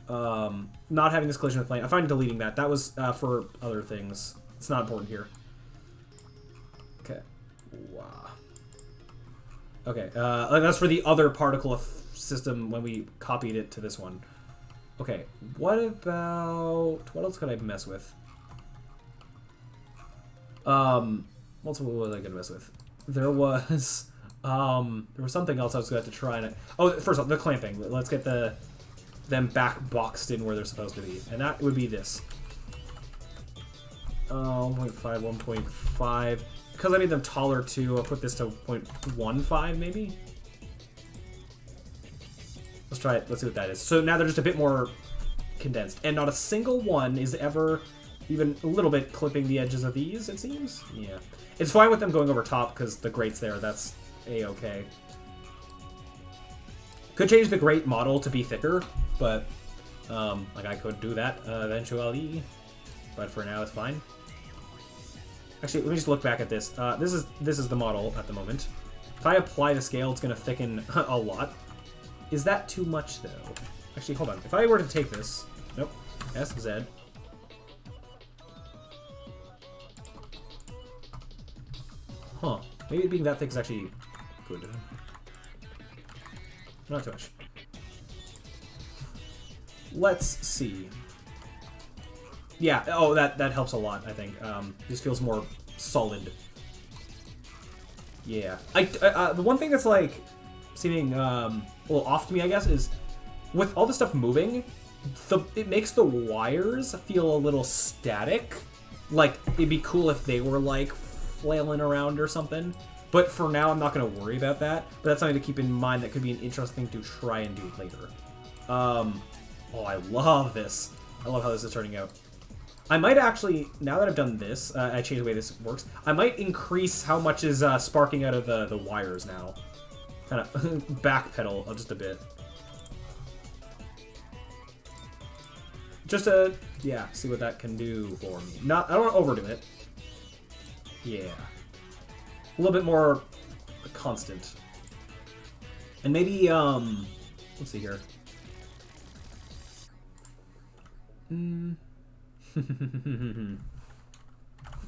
Not having this collision with plane, I find deleting that. That was for other things. It's not important here. Okay. Wow. Okay. That's for the other particle system when we copied it to this one. Okay. What else could I mess with? What was I gonna mess with? There was something else I was going to try and... Oh, first off, the clamping. Let's get them back boxed in where they're supposed to be. And that would be this. 1.5, 1.5. Because I made them taller too, I'll put this to 0.15 maybe? Let's try it. Let's see what that is. So now they're just a bit more condensed. And not a single one is ever even a little bit clipping the edges of these, it seems. Yeah. It's fine with them going over top because the grate's there. That's a-okay. Could change the grate model to be thicker, but like I could do that eventually. But for now, it's fine. Actually, let me just look back at this. This is the model at the moment. If I apply the scale, it's going to thicken a lot. Is that too much, though? Actually, hold on. If I were to take this... Nope. S, Z. Huh. Maybe it being that thick is actually good. Not too much. let's see. Yeah, oh, that helps a lot, I think. This feels more solid. Yeah. The one thing that's, like, seeming a little off to me, I guess, is with all the stuff moving, it makes the wires feel a little static. Like, it'd be cool if they were, like, flailing around or something. But for now, I'm not going to worry about that. But that's something to keep in mind that could be an interesting thing to try and do later. Oh, I love this. I love how this is turning out. I might actually, now that I've done this, I changed the way this works, I might increase how much is sparking out of the wires now. Kind of backpedal just a bit. Just to, yeah, see what that can do for me. I don't want to overdo it. Yeah. A little bit more constant. And maybe, let's see here. If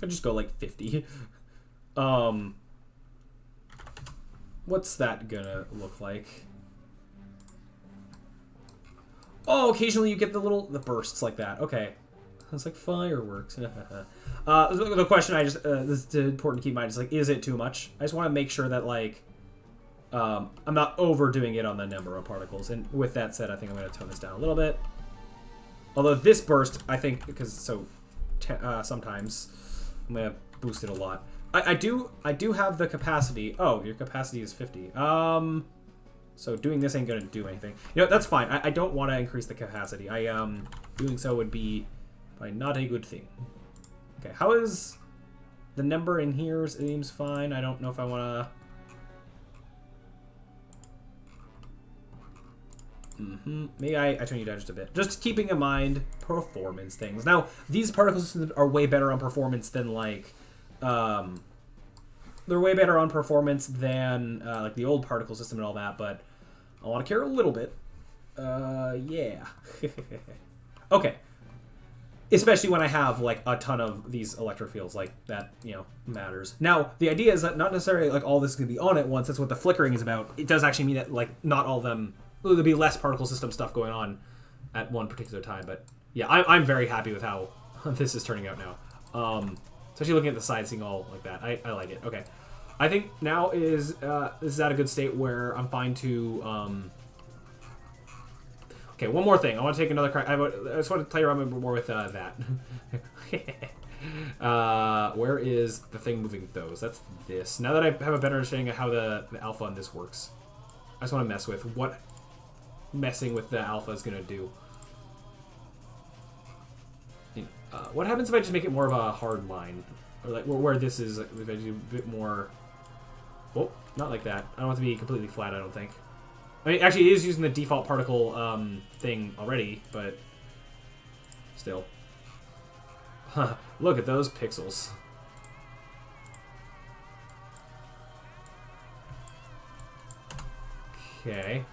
I just go like 50. What's that gonna look like? Oh, occasionally you get the bursts like that. Okay. It's like fireworks. The question this is important to keep in mind is like, is it too much? I just want to make sure that like, I'm not overdoing it on the number of particles. And with that said, I think I'm going to tone this down a little bit. Although this burst, I think, because sometimes I'm going to boost it a lot. I do have the capacity. Oh, your capacity is 50. So doing this ain't going to do anything. You know, that's fine. I don't want to increase the capacity. Doing so would be probably not a good thing. Okay, how is the number in here? Seems fine. I don't know if I want to... Maybe I turn you down just a bit. Just keeping in mind performance things. Now, these particle systems are way better on performance than, like... they're way better on performance than, like, the old particle system and all that, but I want to care a little bit. Yeah. Okay. Especially when I have, like, a ton of these electric fields, like, that, you know, matters. Now, the idea is that not necessarily, like, all this is going to be on at once. That's what the flickering is about. It does actually mean that, like, not all of them... There'll be less particle system stuff going on at one particular time, but, yeah, I'm very happy with how this is turning out now. Especially looking at the side, seeing all like that. I like it. Okay. I think now is, this is at a good state where I'm fine to, okay, one more thing. I want to take another crack. I just want to play around more with that. Where is the thing moving those? That's this. Now that I have a better understanding of how the alpha on this works, I just want to mess with what messing with the alpha is going to do. What happens if I just make it more of a hard line? Or like where this is, if I do a bit more... Oh, not like that. I don't want it to be completely flat, I don't think. I mean, actually, it is using the default particle thing already, but still. Look at those pixels. Okay.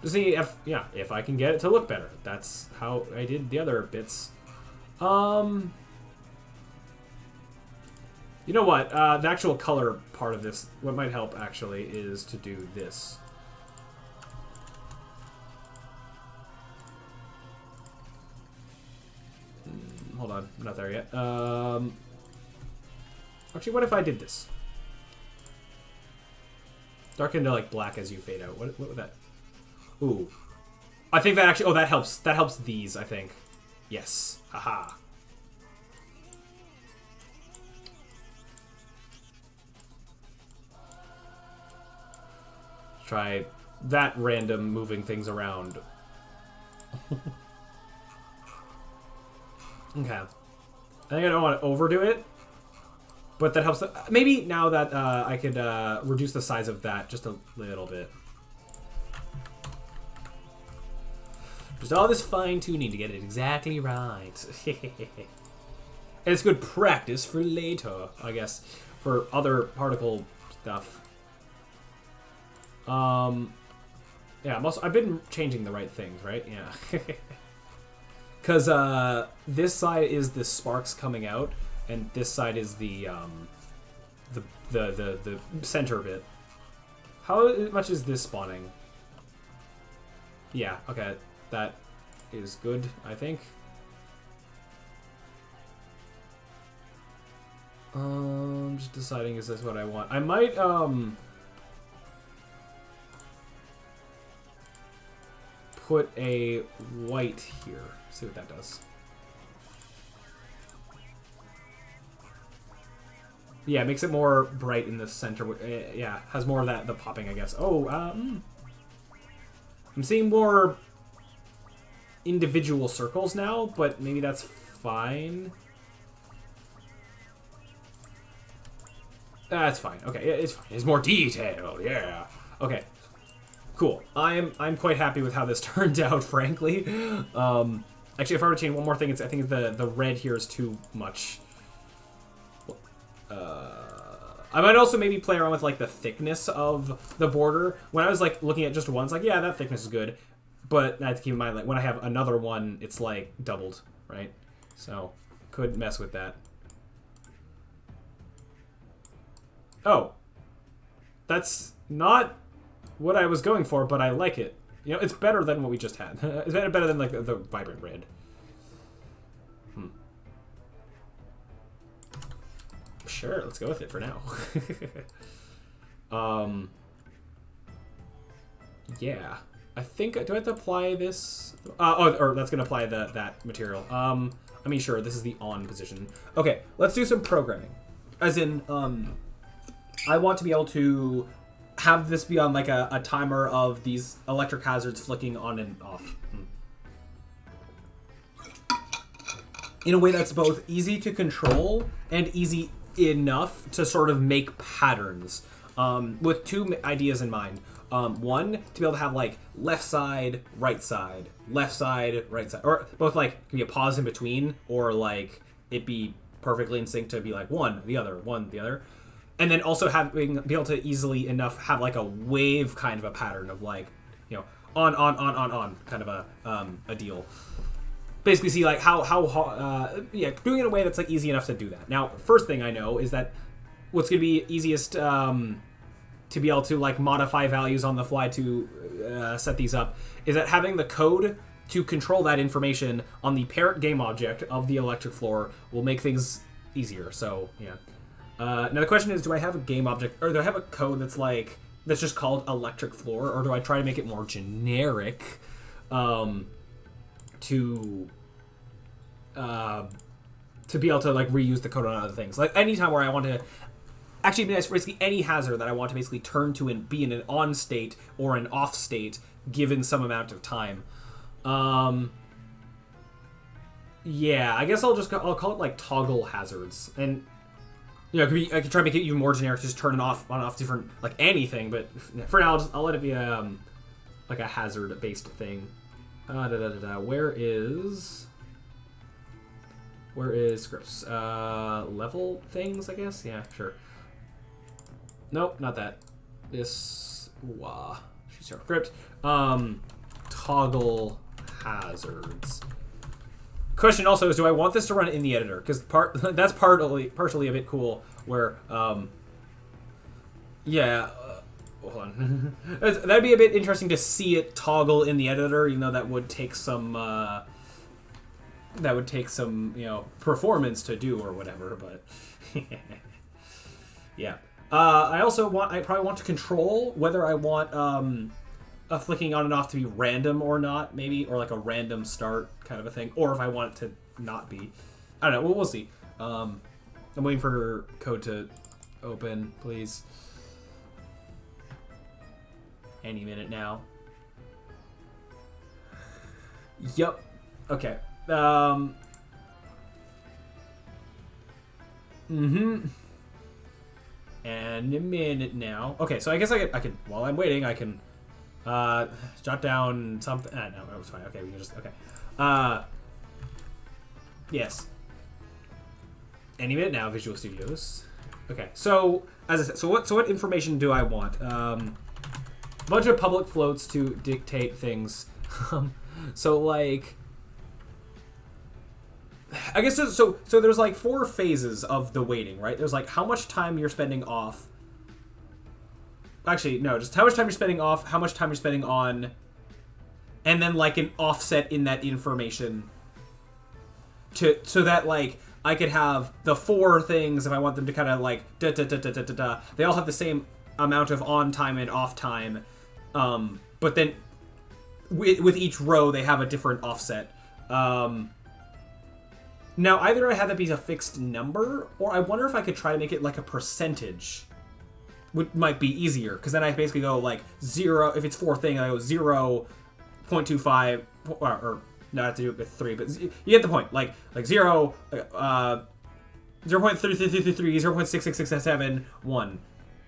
Just see if I can get it to look better. That's how I did the other bits. You know what? The actual color part of this, what might help actually, is to do this. Hold on, I'm not there yet. Actually, what if I did this? Darken to like black as you fade out. What would that? Ooh, I think that actually. Oh, that helps. That helps these. I think. Yes. Haha. Try that random moving things around. Okay. I think I don't want to overdo it, but that helps. Maybe now that I could reduce the size of that just a little bit. Just all this fine-tuning to get it exactly right. And it's good practice for later, I guess, for other particle stuff. Yeah, I've been changing the right things, right? Yeah. Because this side is the sparks coming out, and this side is the center bit. How much is this spawning? Yeah, okay. That is good, I think. Just deciding, is this what I want? I might, put a white here. See what that does. Yeah, it makes it more bright in the center. Yeah, has more of that, the popping, I guess. Oh, I'm seeing more individual circles now, but maybe that's fine. That's fine. Okay, it's fine. It's more detailed. Yeah. Okay. Cool. I'm quite happy with how this turned out, frankly. Actually, if I were to change one more thing, I think the red here is too much. I might also maybe play around with like the thickness of the border. When I was like looking at just one, it's like, yeah, that thickness is good. But I have to keep in mind, like when I have another one, it's like doubled, right? So could mess with that. Oh, that's not what I was going for, but I like it. You know, it's better than what we just had. It's better than like the vibrant red. Sure, let's go with it for now. Yeah, I think, do I have to apply this? Or that's gonna apply that material. I mean, sure, this is the on position. Okay, let's do some programming. As in, I want to be able to have this be on like a timer of these electric hazards flicking on and off. In a way that's both easy to control and easy enough to sort of make patterns, with two ideas in mind. One, to be able to have like left side, right side, or both like can be a pause in between, or like it be perfectly in sync to be like one, the other, and then also be able to easily enough have like a wave kind of a pattern of like, you know, on kind of a deal. Basically see like how yeah, doing it in a way that's like easy enough to do that. Now, first thing I know is that what's going to be easiest to be able to like modify values on the fly to set these up is that having the code to control that information on the parent game object of the electric floor will make things easier. So yeah. Now the question is, do I have a game object, or do I have a code that's just called electric floor, or do I try to make it more generic? To be able to like reuse the code on other things. Like anytime where I want to actually basically any hazard that I want to basically turn to and be in an on state or an off state given some amount of time. Yeah, I guess I'll call it like toggle hazards. And you know, I could try to make it even more generic, just turn it off on off different like anything, but for now I'll let it be like a hazard based thing. Where is scripts? Level things, I guess? Yeah, sure. Nope, not that. This, she's script. Toggle hazards. Question also is, do I want this to run in the editor? Because that's partially a bit cool, where, yeah, hold on. That'd be a bit interesting to see it toggle in the editor, even though that would take some, you know, performance to do or whatever, but yeah. I probably want to control whether I want a flicking on and off to be random or not, maybe, or like a random start kind of a thing, or if I want it to not be. I don't know. We'll see. I'm waiting for code to open, please. Any minute now. Yep. Okay. And a minute now. Okay, so I guess I could while I'm waiting, I can jot down something. No, it was fine. Okay, we can just yes. Any minute now, Visual Studios. Okay, so as I said, so what information do I want? Bunch of public floats to dictate things. So like, I guess so there's like 4 phases of the waiting, right? There's like how much time you're spending off. Actually, no, just how much time you're spending off, how much time you're spending on, and then like an offset in that information so that like I could have the 4 things if I want them to kind of like they all have the same amount of on time and off time, but then with each row they have a different offset. Now, either I have that be a fixed number, or I wonder if I could try to make it like a percentage. Which might be easier, because then I basically go like 0, if it's 4 thing, I go 0.25, or not have to do it with 3, but you get the point. Like 0, 0.3333, 0.66667, 1.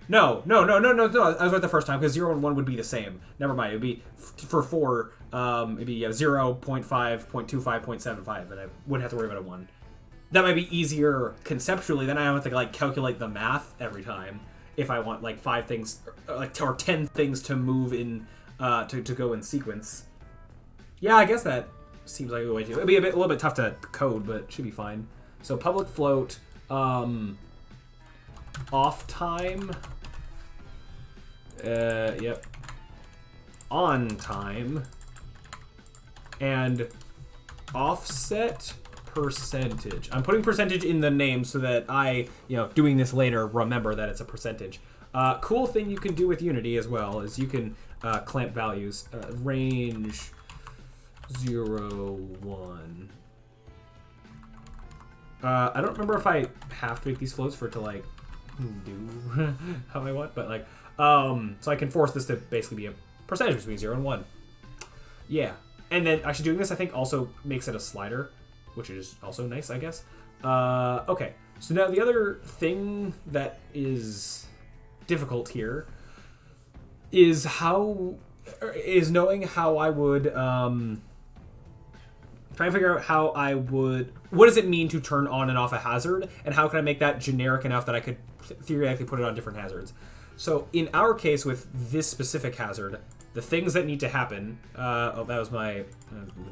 No, I was right the first time, because 0 and 1 would be the same. Never mind, it would be, for 4, it'd be 0, 0.5, 0.25, 0.75, and I wouldn't have to worry about a 1. That might be easier conceptually, then I don't have to like calculate the math every time if I want like 5 things, or 10 things to move in, to go in sequence. Yeah, I guess that seems like a way to. It'd be a little bit tough to code, but it should be fine. So public float, off time. Yep. On time. And offset percentage. I'm putting percentage in the name so that I, doing this later, remember that it's a percentage. Cool thing you can do with Unity as well is you can clamp values. Range 0, 1. I don't remember if I have to make these floats for it to like do how I want, but like, so I can force this to basically be a percentage between 0 and 1. Yeah. And then actually doing this, I think, also makes it a slider, which is also nice, I guess. Okay. So now the other thing that is difficult here is knowing how I would, trying to figure out how I would, what does it mean to turn on and off a hazard, and how can I make that generic enough that I could theoretically put it on different hazards. So in our case with this specific hazard, the things that need to happen, that was my,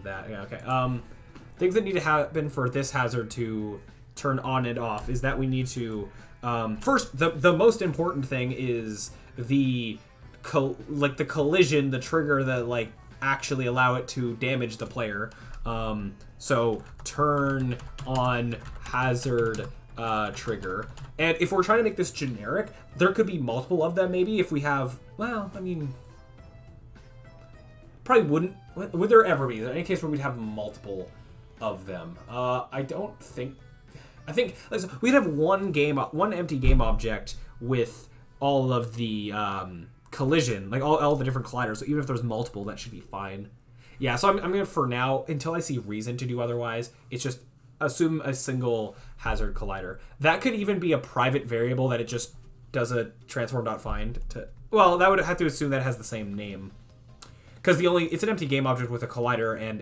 yeah, okay. Things that need to happen for this hazard to turn on and off is that we need to, first, the most important thing is the collision, the trigger that like actually allow it to damage the player. So turn on hazard trigger. And if we're trying to make this generic, there could be multiple of them maybe if we have, well, I mean, probably wouldn't, would there ever be? Is there any case where we'd have multiple of them? I don't think, I think, we'd have one empty game object with all of the collision, like all the different colliders, so even if there's multiple, that should be fine. Yeah, so I'm gonna, for now, until I see reason to do otherwise, it's just assume a single hazard collider. That could even be a private variable that it just does a transform.find to, well, that would have to assume that it has the same name. Because it's an empty game object with a collider and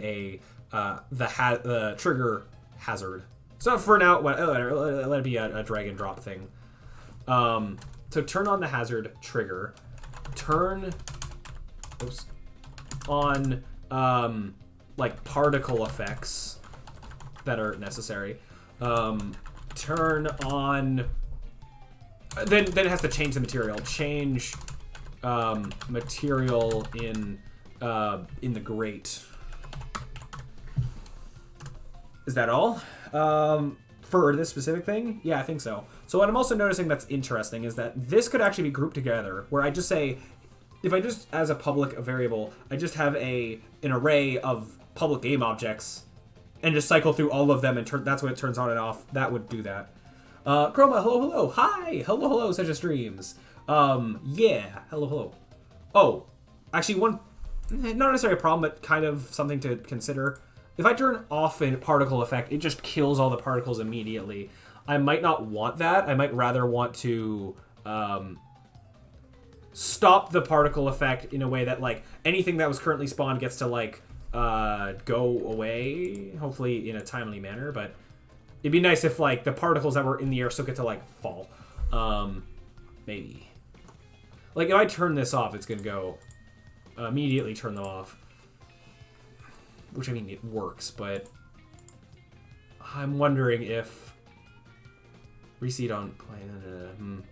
the trigger hazard. So for now, let it be a drag and drop thing. So turn on the hazard trigger. Turn on like particle effects that are necessary. Turn on. Then it has to change the material. Change material in the grate. Is that all? For this specific thing? Yeah, I think so. So what I'm also noticing that's interesting is that this could actually be grouped together, where I just say, if I just, as a public variable, I just have an array of public game objects, and just cycle through all of them, and that's when it turns on and off, that would do that. Chroma, hello, hi, hello, such as streams. Yeah, hello. Oh, actually one, not necessarily a problem, but kind of something to consider. If I turn off a particle effect, it just kills all the particles immediately. I might not want that. I might rather want to stop the particle effect in a way that like anything that was currently spawned gets to like go away, hopefully in a timely manner. But it'd be nice if like the particles that were in the air still get to like fall. Maybe. Like if I turn this off, it's gonna go immediately turn them off. Which, I mean, it works, but I'm wondering if reseed on plane.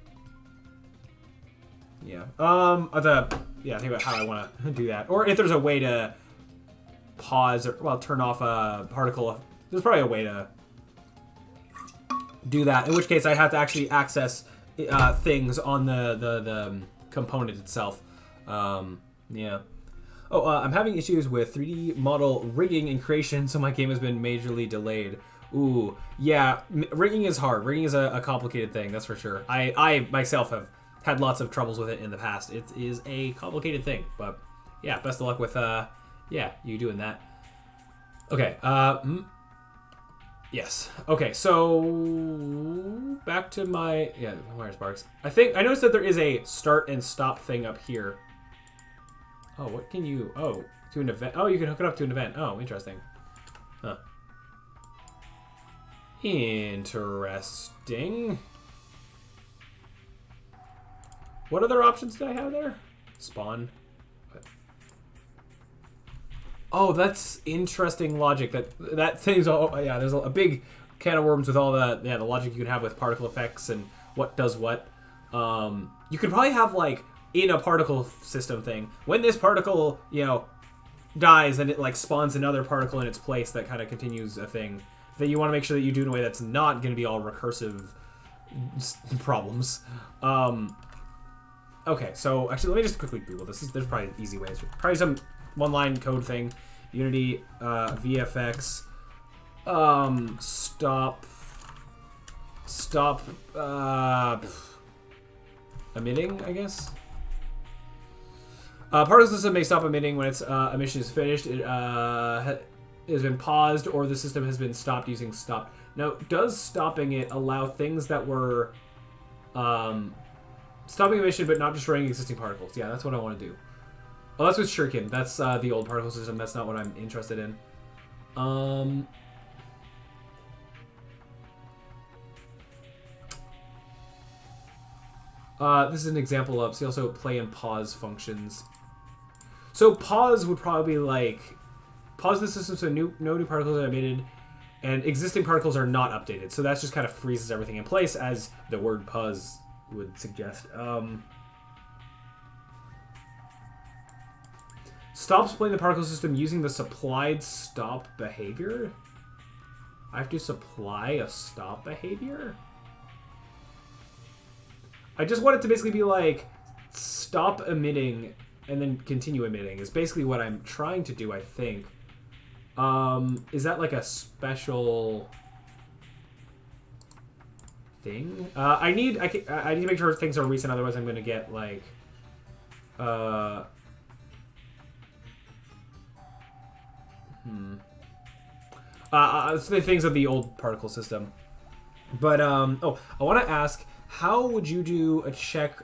Yeah. I think about how I want to do that, or if there's a way to pause or, well, turn off a particle. There's probably a way to do that, in which case I'd have to actually access things on the component itself. Yeah. Oh, I'm having issues with 3D model rigging and creation, so my game has been majorly delayed. Ooh, yeah, rigging is hard. Rigging is a complicated thing, that's for sure. I myself have had lots of troubles with it in the past. It is a complicated thing, but yeah, best of luck with, yeah, you doing that. Okay, yes. Okay, so back to my, yeah, where's Sparks? I noticed that there is a start and stop thing up here. Oh, what can you, oh, to an event. Oh, you can hook it up to an event. Oh, interesting. Huh. Interesting. What other options did I have there? Spawn. What? Oh, that's interesting logic. That thing's all, yeah, there's a big can of worms with all the logic you can have with particle effects and what does what. You could probably have, like, in a particle system thing, when this particle, you know, dies, then it, like, spawns another particle in its place that kind of continues a thing that you want to make sure that you do in a way that's not going to be all recursive problems. Okay, so actually, let me just quickly Google this. There's probably easy ways. Probably some one-line code thing. Unity, VFX, stop, emitting, I guess. Particle system may stop emitting when its emission is finished. It has been paused, or the system has been stopped using stop. Now, does stopping it allow things that were stopping emission but not destroying existing particles? Yeah, that's what I want to do. Oh, that's with Shuriken. That's the old particle system. That's not what I'm interested in. This is an example of, see also play and pause functions. So pause would probably be like, pause the system so no new particles are emitted, and existing particles are not updated. So that just kind of freezes everything in place, as the word pause would suggest. Stops playing the particle system using the supplied stop behavior? I have to supply a stop behavior? I just want it to basically be like, stop emitting and then continue emitting is basically what I'm trying to do, I think. Is that like a special thing? I need to make sure things are recent, otherwise I'm going to get like... things of the old particle system. But, oh, I want to ask, how would you do a check,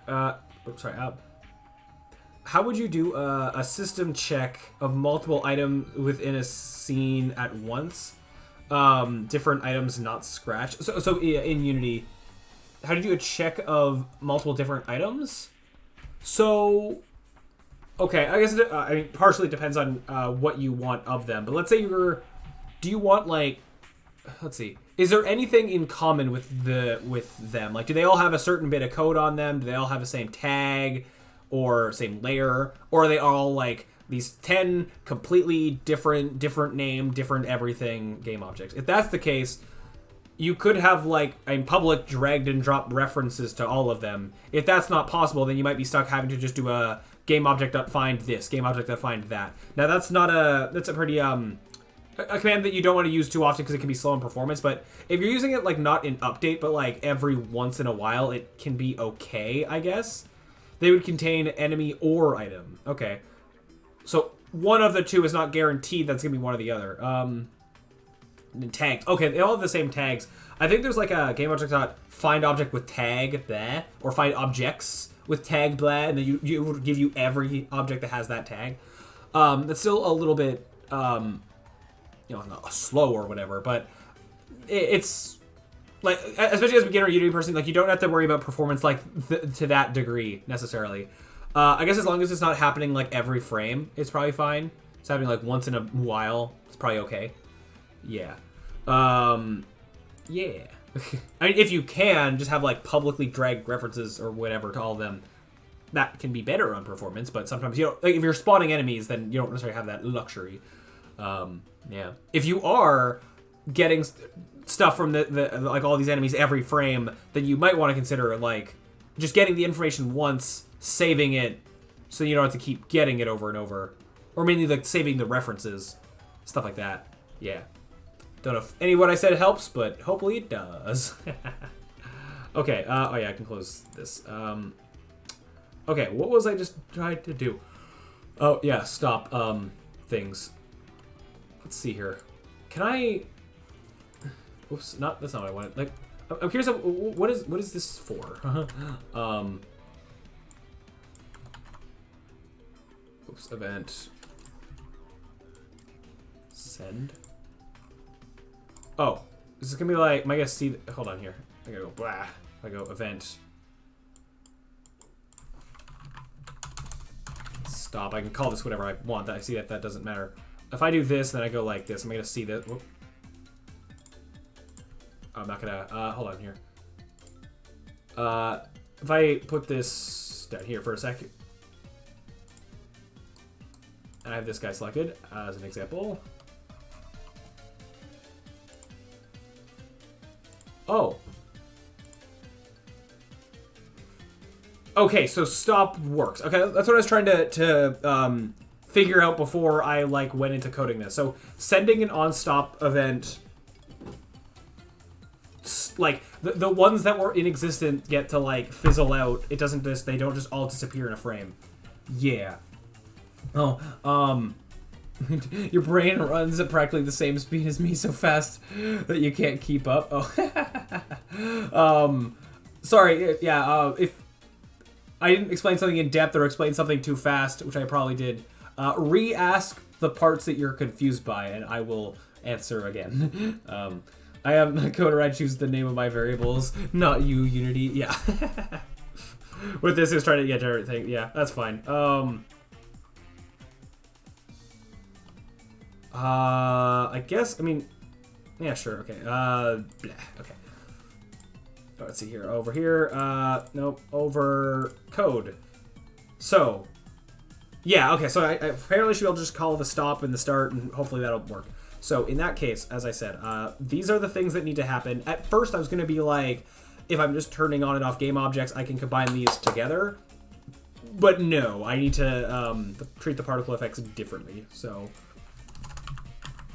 how would you do a system check of multiple items within a scene at once? Different items not scratched. So in Unity, how do you do a check of multiple different items? So, okay, I guess I mean, partially depends on what you want of them. But let's say do you want, like, let's see, is there anything in common with them? Like, do they all have a certain bit of code on them? Do they all have the same tag or same layer? Or are they all like these 10 completely different name, different everything game objects? If that's the case, you could have like a public dragged and dropped references to all of them. If that's not possible, then you might be stuck having to just do a game object.find this, game object.find that. Now that's a pretty a command that you don't want to use too often because it can be slow in performance, but if you're using it like not in update but like every once in a while, it can be okay, I guess. They would contain enemy or item. Okay. So one of the two is not guaranteed that's going to be one or the other. Tagged. Okay, they all have the same tags. I think there's like a game object.find object with tag, bleh, or find objects with tag, bleh, and then you would give you every object that has that tag. That's still a little bit, you know, not slow or whatever, but it's like, especially as a beginner Unity person, like you don't have to worry about performance like to that degree necessarily. I guess as long as it's not happening like every frame, it's probably fine. It's happening like once in a while, it's probably okay. Yeah. Yeah. I mean, if you can, just have like publicly dragged references or whatever to all of them. That can be better on performance, but sometimes you don't, like if you're spawning enemies, then you don't necessarily have that luxury. Yeah. If you are getting stuff from the like all these enemies every frame, then you might want to consider like just getting the information once, saving it, so you don't have to keep getting it over and over, or mainly like saving the references, stuff like that. Yeah. Don't know if any of what I said helps, but hopefully it does. Okay. Oh yeah, I can close this. Okay. What was I just trying to do? Oh yeah, stop. Things. Let's see here. Can I? Oops, that's not what I wanted. Like, I'm curious. What is this for? Oops, event. Send. Oh, this is gonna be like. Am I gonna see? Hold on here. I gotta go. Blah. I go event. Stop. I can call this whatever I want. I see that doesn't matter. If I do this, then I go like this. I'm gonna see that. Whoop. I'm not gonna. Hold on here. If I put this down here for a second, I have this guy selected as an example. Oh. Okay, so stop works. Okay, that's what I was trying to figure out before I like went into coding this. So sending an on-stop event, like the ones that were inexistent get to like fizzle out. It doesn't just they don't just all disappear in a frame. Yeah. Oh, your brain runs at practically the same speed as me, so fast that you can't keep up. Oh. Sorry. Yeah. If I didn't explain something in depth or explain something too fast, which I probably did, re-ask the parts that you're confused by, and I will answer again. I am the coder. I choose the name of my variables, not you, Unity. Yeah. With this, is trying to get to everything. Yeah, that's fine. I guess. I mean, yeah, sure. Okay. Blah. Okay. Let's see here. Over here. Nope. Over code. So, yeah. Okay. So I apparently should be able to just call the stop and the start, and hopefully that'll work. So in that case, as I said, these are the things that need to happen. At first, I was going to be like, if I'm just turning on and off game objects, I can combine these together. But no, I need to treat the particle effects differently. So,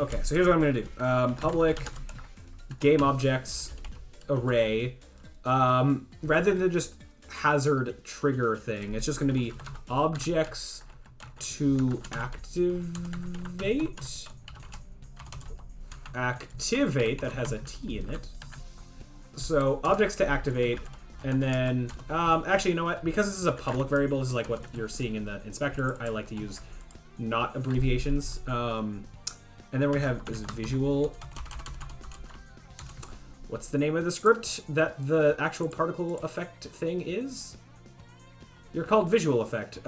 okay. So here's what I'm going to do. Public game objects array. Rather than just hazard trigger thing, it's just going to be objects to activate. Activate, that has a T in it. So objects to activate, and then actually, you know what? Because this is a public variable, this is like what you're seeing in the inspector. I like to use not abbreviations. And then we're gonna have this visual. What's the name of the script that the actual particle effect thing is? You're called visual effect.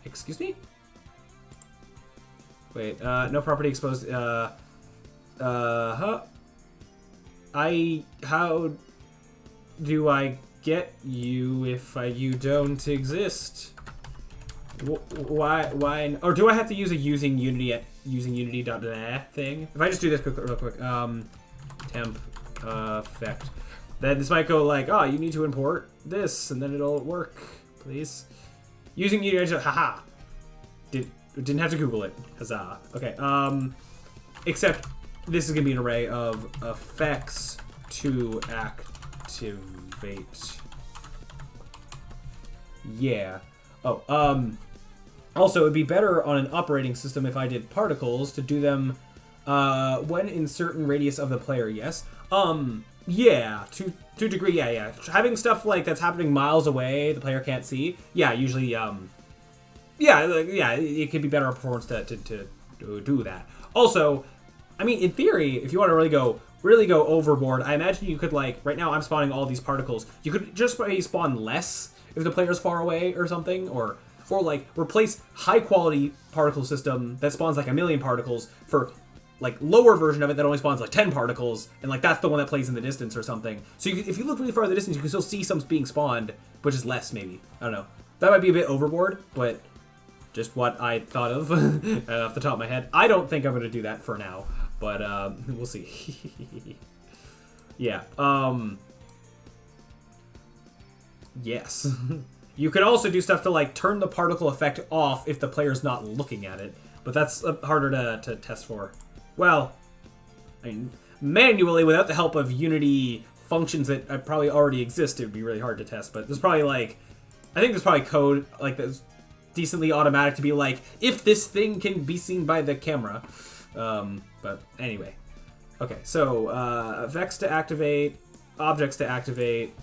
Excuse me? Wait, no property exposed. How do I get you if you don't exist? Why? Or do I have to use a using Unity.blah thing? If I just do this real quick, temp effect, then this might go like, oh, you need to import this, and then it'll work, please. Using Unity, haha. Didn't have to Google it. Huzzah. Okay. Except this is gonna be an array of effects to activate. Yeah. Oh. Also, it'd be better on an operating system if I did particles to do them when in certain radius of the player. Yes. Yeah. To a degree. Yeah. Having stuff like that's happening miles away, the player can't see. Yeah. Usually. Yeah, it could be better performance to do that. Also, I mean, in theory, if you want to really go overboard, I imagine you could, like, right now I'm spawning all these particles. You could just maybe spawn less if the player's far away or something, or like replace high quality particle system that spawns like 1,000,000 particles for like lower version of it that only spawns like 10 particles, and like that's the one that plays in the distance or something. So if you look really far in the distance, you can still see some being spawned, but just less maybe. I don't know. That might be a bit overboard, but just what I thought of off the top of my head. I don't think I'm going to do that for now, but we'll see. Yeah. Yes. You could also do stuff to like turn the particle effect off if the player's not looking at it, but that's harder to test for. Well, I mean, manually without the help of Unity functions that probably already exist, it would be really hard to test. But there's probably like, I think there's probably code like that's decently automatic to be like, if this thing can be seen by the camera. But anyway, okay. So effects to activate, objects to activate.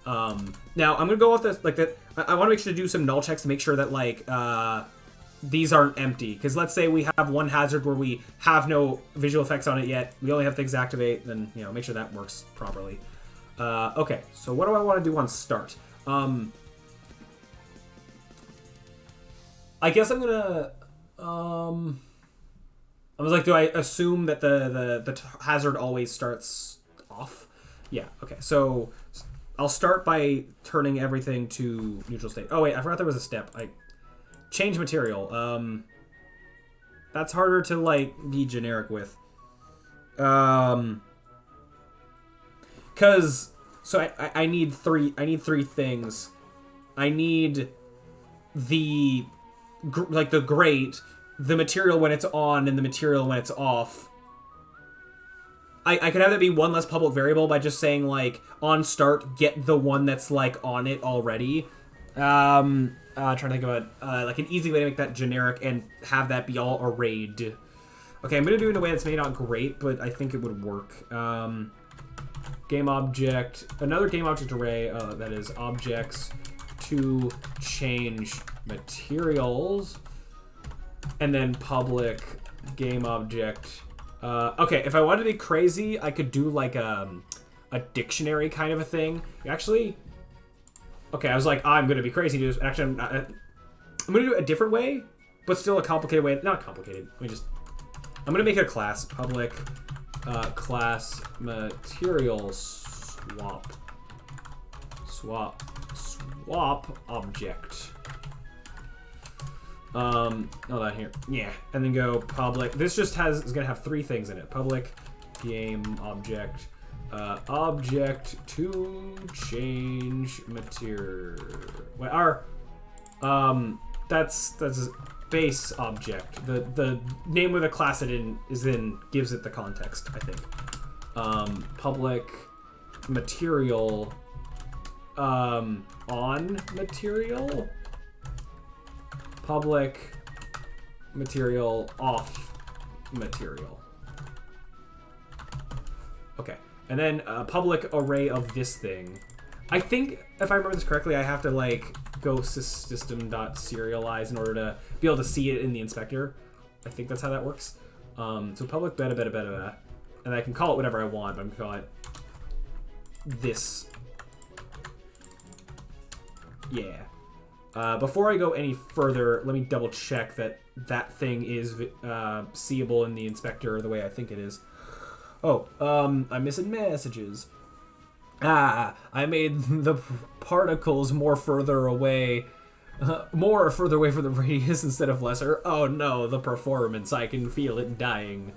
Now I'm gonna go off this like that. I want to make sure to do some null checks to make sure that like these aren't empty. Because let's say we have one hazard where we have no visual effects on it yet. We only have things to activate. Then make sure that works properly. Okay, so what do I want to do on start? I guess I'm gonna. I was like, do I assume that the hazard always starts off? Yeah. Okay. So I'll start by turning everything to neutral state. Oh wait, I forgot there was a step. Change material. That's harder to like be generic with. Cause so I need three things. I need the grate, the material when it's on, and the material when it's off. I could have that be one less public variable by just saying, like, on start, get the one that's, like, on it already. Trying to think about, like, an easy way to make that generic and have that be all arrayed. Okay, I'm going to do it in a way that's maybe not great, but I think it would work. Game object, another game object array, that is objects to change materials, and then public game object. Okay, if I wanted to be crazy, I could do like a dictionary kind of a thing. Actually, okay, I was like, I'm gonna be crazy. Actually, I'm gonna do it a different way, but still a complicated way. Not complicated. I'm gonna make it a class. Public class material swap object. Hold on here. Yeah, and then go public. This just is gonna have three things in it. Public game object, object to change material. That's base object. The name of the class it is in gives it the context, I think. Public material, on material. Public material off material. Okay, and then a public array of this thing. I think if I remember this correctly, I have to like go system.serialize in order to be able to see it in the inspector. I think that's how that works. So public beta, and I can call it whatever I want, but I'm gonna call it this. Yeah. Before I go any further, let me double check that that thing is seeable in the inspector the way I think it is. Oh, I'm missing messages. I made the particles more further away from the radius instead of lesser. Oh no, the performance, I can feel it dying.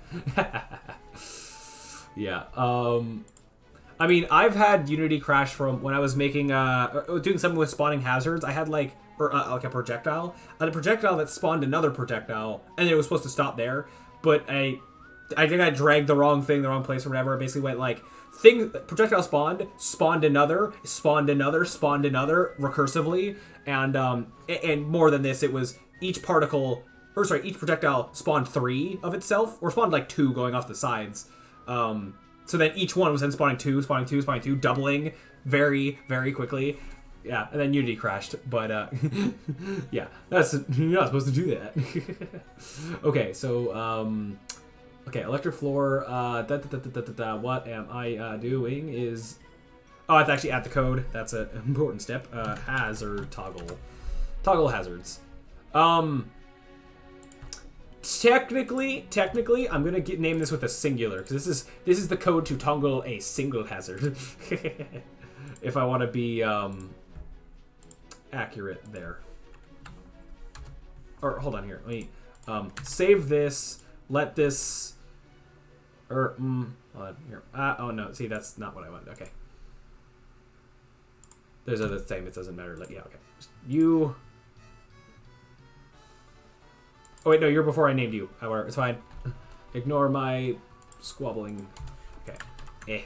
Yeah, I mean, I've had Unity crash from when I was making, doing something with spawning hazards. I had like a projectile, and a projectile that spawned another projectile, and it was supposed to stop there, but I think I dragged the wrong thing, the wrong place or whatever. It basically went like, projectile spawned another, recursively, and more than this, it was each projectile spawned 3 of itself, or spawned like 2 going off the sides. So then each one was then spawning 2, doubling very, very quickly. Yeah, and then Unity crashed, but yeah, you're not supposed to do that. Okay, so okay, electric floor. What am I doing? Is I have to actually add the code. That's an important step. Hazard toggle hazards. Technically, I'm gonna name this with a singular because this is the code to toggle a single hazard. If I want to be accurate there. Or hold on here. Let me save this. Let this. Or hold on here. Oh no. See, that's not what I wanted. Okay. There's other thing that doesn't matter. Like, yeah. Okay. Just you. Oh wait, no. You're before I named you. However, it's fine. Ignore my squabbling. Okay. Eh.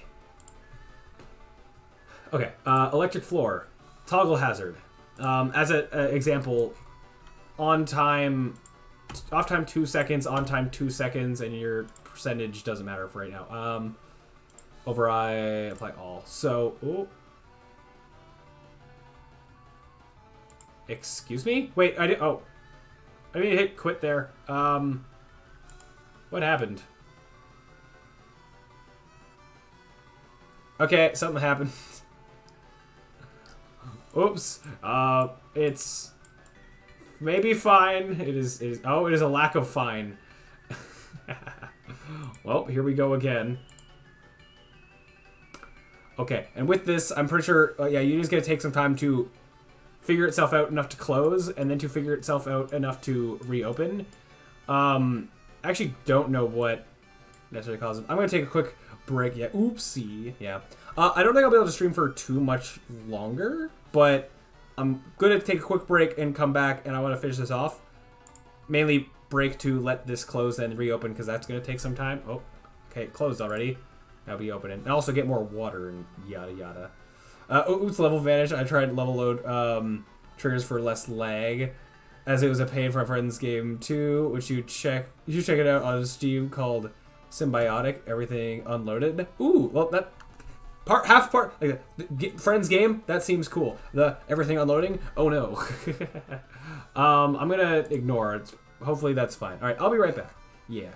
Okay. Electric floor. Toggle hazard. As an example, on time, off time 2 seconds, on time 2 seconds, and your percentage doesn't matter for right now. Override, apply all. So, ooh. Excuse me? Wait, I didn't hit quit there. What happened? Okay, something happened. Oops. It's maybe fine. It is. Oh, it is a lack of fine. Well, here we go again. Okay, and with this, I'm pretty sure. Yeah, you're just gonna take some time to figure itself out enough to close, and then to figure itself out enough to reopen. I actually don't know what necessarily causes it. I'm gonna take a quick break. Yeah. Oopsie. Yeah. I don't think I'll be able to stream for too much longer, but I'm gonna take a quick break and come back, and I want to finish this off. Mainly break to let this close and reopen, because that's gonna take some time. Oh, okay, it closed already. Now be opening, and also get more water and yada yada. Oops, level advantage. I tried level load triggers for less lag, as it was a pain for a friend's game too, which you should check it out on Steam, called Symbiotic. Everything unloaded. Ooh, well that. Half part, like friend's game. That seems cool. The everything unloading. Oh no. I'm gonna ignore it. Hopefully that's fine. All right, I'll be right back. Yeah.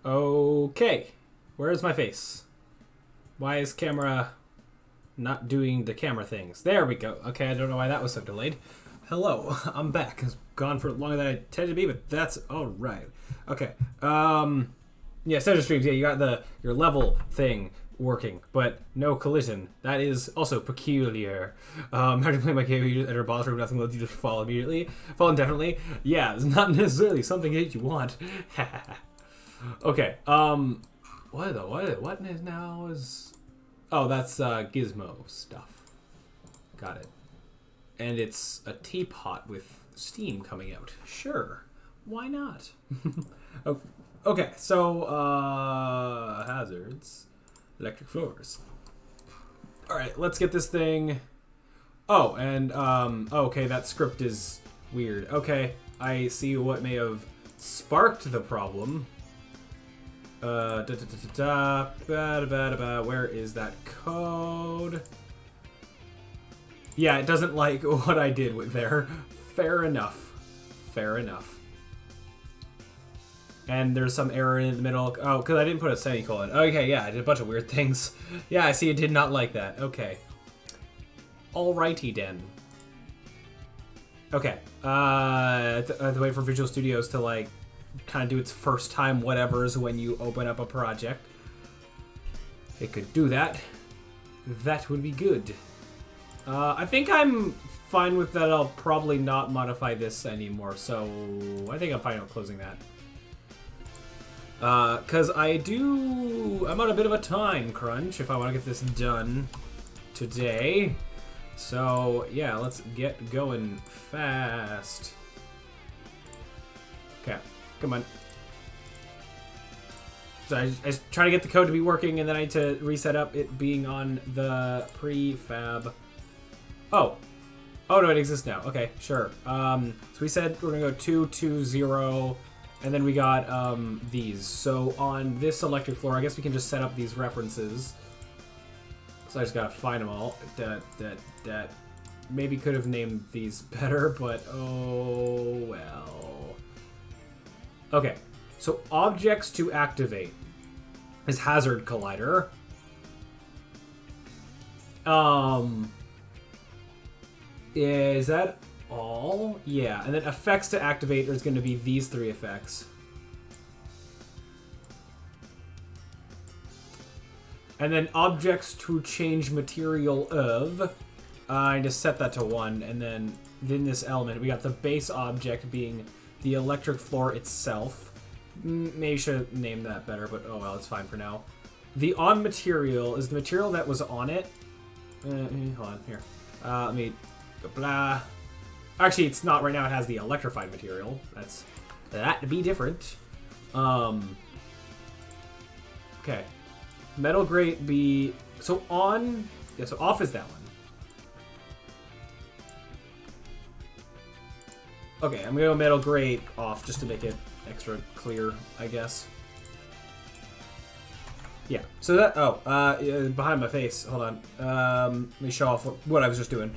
Okay. Where is my face? Why is camera not doing the camera things? There we go. Okay, I don't know why that was so delayed. Hello, I'm back. It's gone for longer than I intended to be, but that's all right. Okay. Yeah, center streams. Yeah, you got your level thing working, but no collision. That is also peculiar. How do you play my game? You just enter a boss room, nothing lets you just fall immediately. Fall indefinitely. Yeah, it's not necessarily something that you want. Okay. What is now is? Oh, that's Gizmo stuff. Got it. And it's a teapot with steam coming out. Sure. Why not? Okay, so hazards. Electric floors. Alright, let's get this thing. Oh, and okay, that script is weird. Okay, I see what may have sparked the problem. Where is that code? Yeah, it doesn't like what I did with there. Fair enough. Fair enough. And there's some error in the middle. Oh, because I didn't put a semicolon. Okay, yeah, I did a bunch of weird things. Yeah, I see it did not like that. Okay. Alrighty then. Okay. I have to wait for Visual Studios to, like, kind of do its first time whatevers when you open up a project. If it could do that, that would be good. I think I'm fine with that. I'll probably not modify this anymore, so I think I'm fine with closing that. Because I'm on a bit of a time crunch if I want to get this done today. So, yeah, let's get going fast. Okay, come on. So I was trying to get the code to be working, and then I need to reset up it being on the prefab. Oh. Oh, no, it exists now. Okay, sure. So we said we're going to go 2, 2, 0, and then we got these. So on this electric floor, I guess we can just set up these references. So I just got to find them all. That maybe could have named these better, but oh well. Okay, so objects to activate is Hazard Collider. Is that all? Yeah, and then effects to activate is going to be these 3 effects. And then objects to change material of. I just set that to 1, and then in this element, we got the base object being the electric floor itself. Maybe should name that better, but oh well, it's fine for now. The on material is the material that was on it. Hold on, here. Let me go blah. Actually, it's not right now. It has the electrified material. That's that to be different. Okay. Metal grate be so on. Yeah, so off is that one. Okay, I'm gonna go metal grate off just to make it extra clear, I guess. Yeah. So that behind my face. Hold on. Let me show off what I was just doing.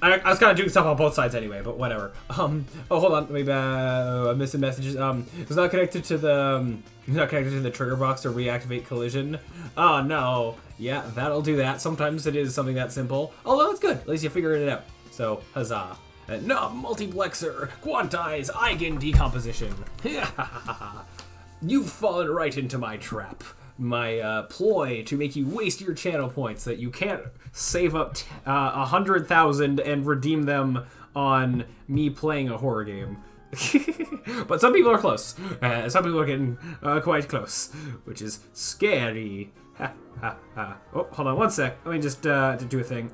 I was kind of doing stuff on both sides anyway, but whatever. Oh, hold on. Maybe I'm missing messages. It's not connected to the trigger box to reactivate collision. Oh no. Yeah, that'll do that. Sometimes it is something that simple. Although it's good. At least you figured it out. So huzzah. No, multiplexer, quantize, eigen decomposition. You've fallen right into my trap. My ploy to make you waste your channel points that you can't save up 100,000 and redeem them on me playing a horror game. But some people are close. Some people are getting quite close, which is scary. Oh, hold on one sec. Let me just do a thing.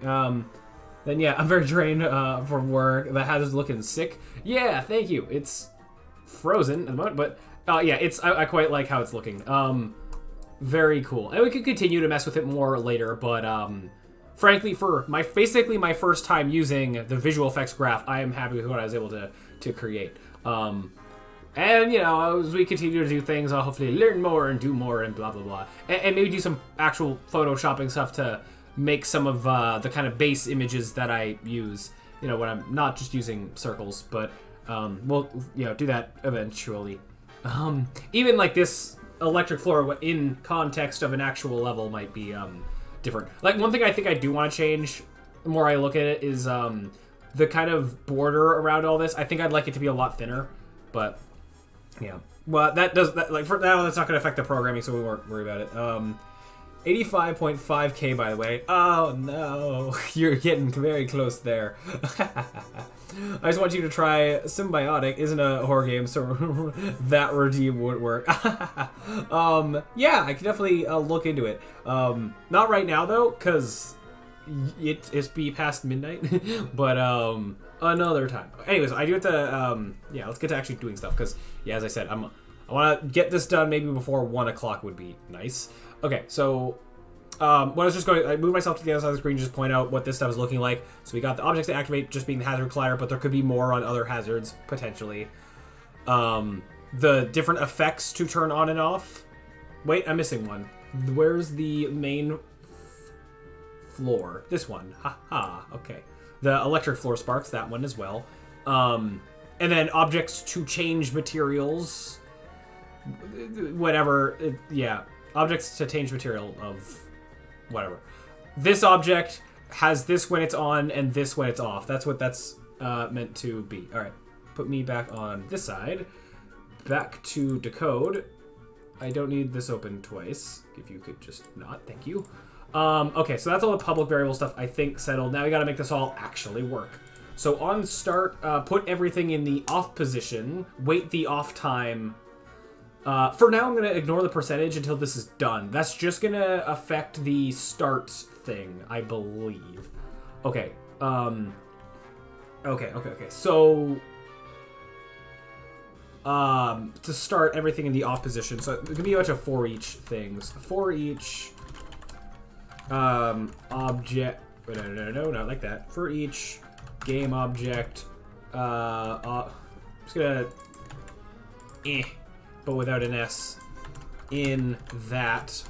Then yeah, I'm very drained from work. The hat is looking sick. Yeah, thank you. It's frozen at the moment, but yeah, I quite like how it's looking. Very cool. And we could continue to mess with it more later, but frankly, for basically my first time using the visual effects graph, I am happy with what I was able to create. And, you know, as we continue to do things, I'll hopefully learn more and do more and blah, blah, blah. And maybe do some actual photoshopping stuff to make some of the kind of base images that I use, you know, when I'm not just using circles, but we'll, you know, do that eventually. Even like this electric floor in context of an actual level might be different. Like, one thing I think I do want to change, the more I look at it, is the kind of border around all this. I think I'd like it to be a lot thinner, but yeah. Well, like, for now, that's not going to affect the programming, so we won't worry about it. 85.5k, by the way. Oh, no. You're getting very close there. I just want you to try Symbiotic. Isn't a horror game, so that redeem would work. Yeah, I can definitely look into it. Not right now, though, because it's be past midnight. But another time. Anyways, I do have to... yeah, let's get to actually doing stuff, because, yeah, as I said, I want to get this done maybe before 1 o'clock would be nice. Okay, so when I was just going, I moved myself to the other side of the screen to just point out what this stuff is looking like. So we got the objects to activate just being the hazard collider, but there could be more on other hazards, potentially. The different effects to turn on and off. Wait, I'm missing one. Where's the main floor? This one. Ha, okay. The electric floor sparks, that one as well. And then objects to change materials. Whatever, yeah. Objects to change material of whatever. This object has this when it's on and this when it's off. That's what that's meant to be. All right, put me back on this side. Back to decode. I don't need this open twice. If you could just not, thank you. Okay, so that's all the public variable stuff I think settled. Now we got to make this all actually work. So on start, put everything in the off position. Wait the off time. For now, I'm going to ignore the percentage until this is done. That's just going to affect the start thing, I believe. Okay. Okay. So, to start everything in the off position. So, it could be a bunch of for each things. For each, object. No, not like that. For each game object, I'm just going to, but without an S, in that,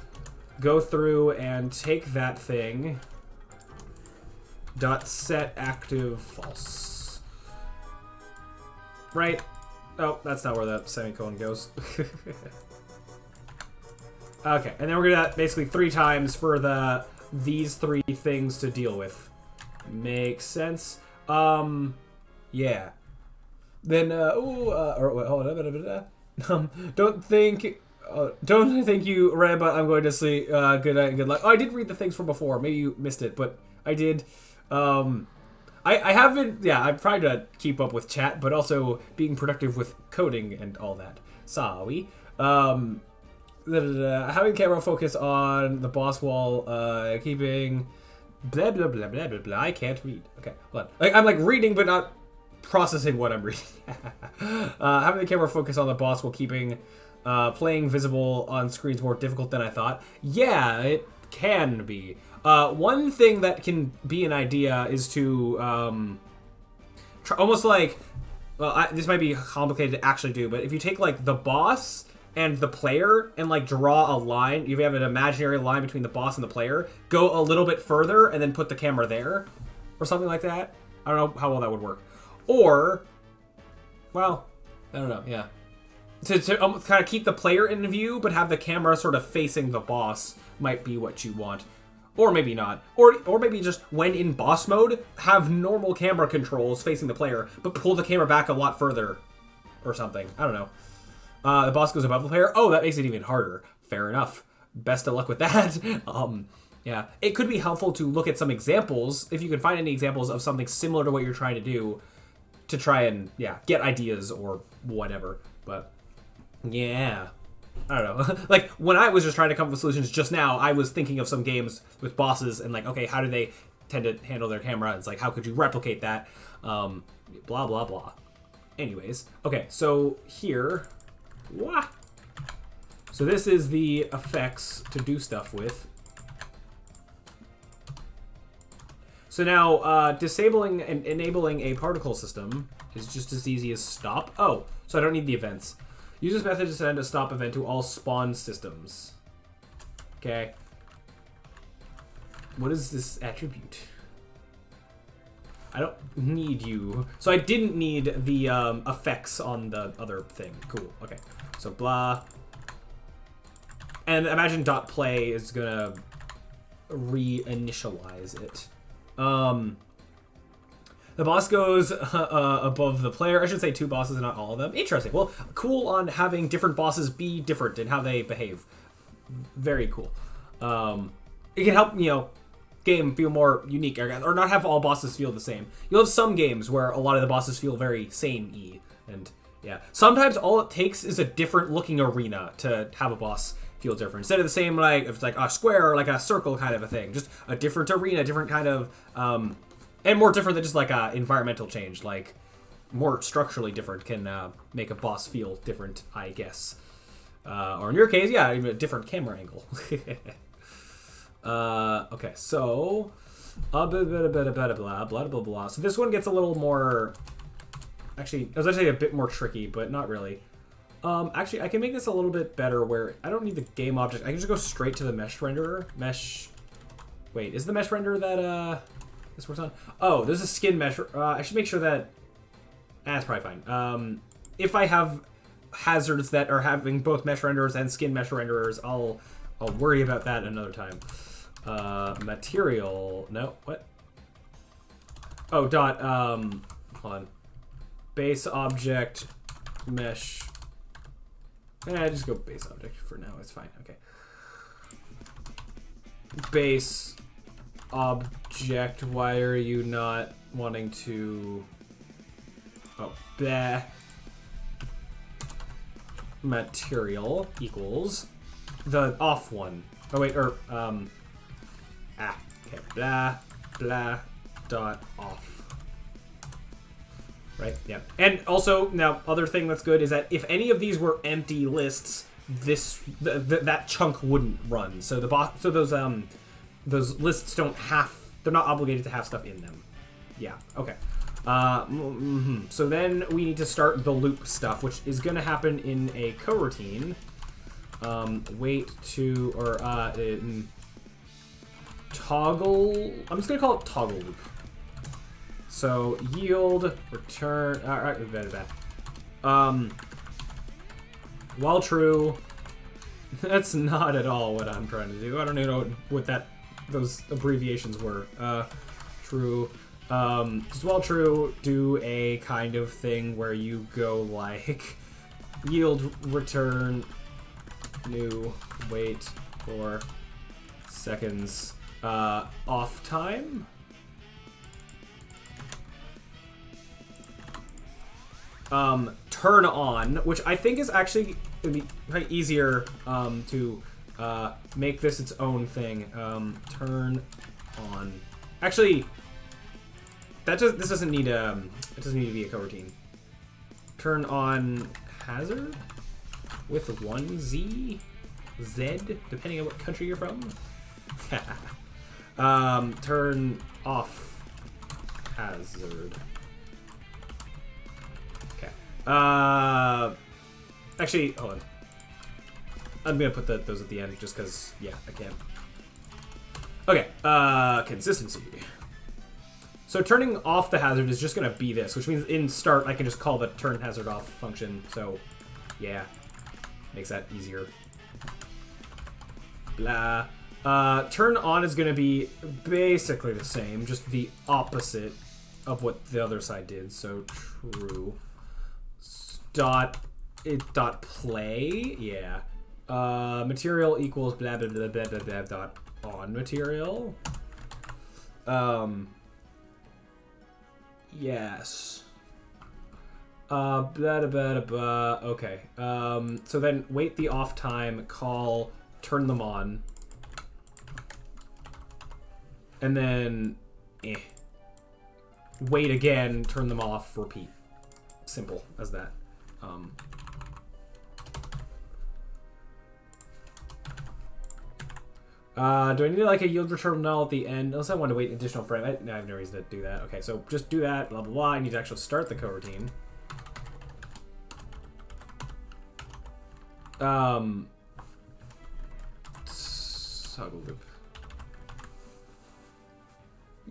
go through and take that thing, dot set active false. Right? Oh, that's not where that semicolon goes. Okay, and then we're gonna basically 3 times for these 3 things to deal with. Makes sense. Yeah. Then, hold on. Don't think you read, but I'm going to sleep. Good night and good luck. Oh, I did read the things from before. Maybe you missed it, but I did. I haven't. Yeah, I've tried to keep up with chat, but also being productive with coding and all that. Sorry. Having camera focus on the boss wall. Keeping blah blah blah blah blah blah. I can't read. Okay, hold on. I'm like reading, but not processing what I'm reading. Having the camera focus on the boss while keeping playing visible on screens more difficult than I thought. Yeah, it can be. One thing that can be an idea is to try, almost like, well, this might be complicated to actually do, but if you take like the boss and the player and like draw a line, you have an imaginary line between the boss and the player, go a little bit further and then put the camera there or something like that. I don't know how well that would work. Or, well, I don't know, yeah. To kind of keep the player in view, but have the camera sort of facing the boss might be what you want. Or maybe not. Or maybe just when in boss mode, have normal camera controls facing the player, but pull the camera back a lot further. Or something. I don't know. The boss goes above the player. Oh, that makes it even harder. Fair enough. Best of luck with that. Yeah. It could be helpful to look at some examples, if you can find any examples of something similar to what you're trying to do, to try and, yeah, get ideas or whatever. But, yeah. I don't know. Like, when I was just trying to come up with solutions just now, I was thinking of some games with bosses and, like, okay, how do they tend to handle their camera? It's like, how could you replicate that? Blah, blah, blah. Anyways. Okay, so here. Wah! So this is the effects to do stuff with. So now, disabling and enabling a particle system is just as easy as stop. Oh, so I don't need the events. Use this method to send a stop event to all spawn systems. Okay. What is this attribute? I don't need you. So I didn't need the effects on the other thing. Cool. Okay. So blah. And imagine .play is gonna reinitialize it. The boss goes above the player. I should say 2 bosses, not all of them. Interesting. Well, cool on having different bosses be different in how they behave. Very cool. It can help, game feel more unique, or not have all bosses feel the same. You'll have some games where a lot of the bosses feel very same-y, and yeah. Sometimes all it takes is a different looking arena to have a boss feel different. Instead of the same, like, if it's like a square or like a circle kind of a thing. Just a different arena, different kind of, and more different than just like a environmental change. Like, more structurally different can make a boss feel different, I guess. Or in your case, yeah, even a different camera angle. Okay, so blah blah blah. So this one gets a little more. Actually, I was gonna say a bit more tricky, but not really. Actually, I can make this a little bit better where I don't need the game object. I can just go straight to the mesh renderer. Wait, is the mesh renderer that this works on? Oh, there's a skin mesh. I should make sure that. That's probably fine. If I have hazards that are having both mesh renderers and skin mesh renderers, I'll worry about that another time. Material. No, what? Oh, dot. Hold on. Base object mesh. Just go base object for now. It's fine. Okay. Base object. Why are you not wanting to? Oh, bleh. Material equals the off one. Oh wait, or okay. Blah blah dot off. Right, yeah. And also, now, other thing that's good is that if any of these were empty lists, that chunk wouldn't run. So those lists don't have, they're not obligated to have stuff in them. Yeah, okay. So then we need to start the loop stuff, which is going to happen in a coroutine. Wait to, or toggle, I'm just going to call it toggle loop. So yield return. All right, while true. That's not at all what I'm trying to do. I don't even know what those abbreviations were. True. Just while true, do a kind of thing where you go like yield return new wait for seconds off time. Turn on, which I think is actually gonna be quite easier to make this its own thing. Turn on. Actually, this doesn't need it doesn't need to be a coroutine. Turn on hazard with 1 Z, depending on what country you're from. Turn off hazard. Actually, hold on. I'm gonna put those at the end just because, yeah, I can. Okay, consistency. So turning off the hazard is just gonna be this, which means in start I can just call the turn hazard off function. So, yeah, makes that easier. Blah. Turn on is gonna be basically the same, just the opposite of what the other side did. So true. Dot play, yeah. Material equals blah blah blah blah blah blah dot on material. Yes. Blah blah blah blah. Okay. So then wait the off time, call, turn them on, and then wait again, turn them off, repeat. Simple as that. Do I need like a yield return null at the end? Unless I want to wait an additional frame. I have no reason to do that. Okay, so just do that, blah, blah, blah. I need to actually start the coroutine. Toggle loop.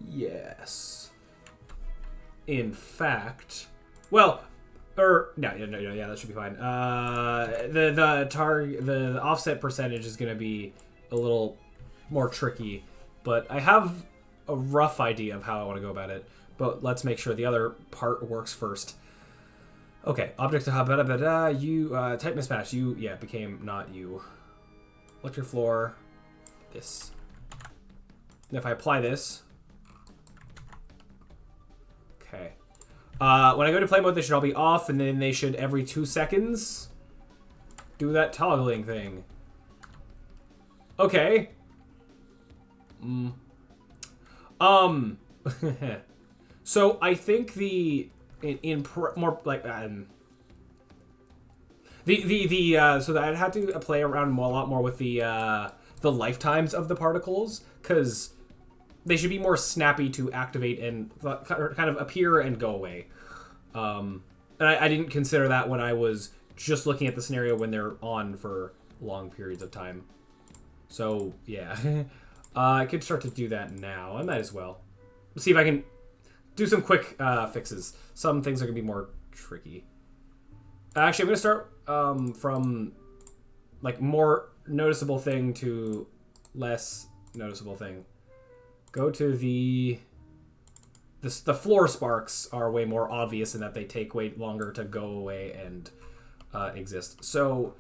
Yes. In fact, well, Or no, yeah, that should be fine. The offset percentage is going to be a little more tricky, but I have a rough idea of how I want to go about it. But let's make sure the other part works first. Okay, object to you type mismatch. You became not you. Electric floor. This. And if I apply this. Okay. When I go to play mode, they should all be off, and then they should every 2 seconds do that toggling thing. Okay. So I think more like so that I'd have to play around a lot more with the lifetimes of the particles, because they should be more snappy to activate and kind of appear and go away. And I didn't consider that when I was just looking at the scenario when they're on for long periods of time. So, yeah. I could start to do that now. I might as well. Let's see if I can do some quick fixes. Some things are going to be more tricky. Actually, I'm going to start from like more noticeable thing to less noticeable thing. Go to the floor sparks are way more obvious in that they take way longer to go away and exist. So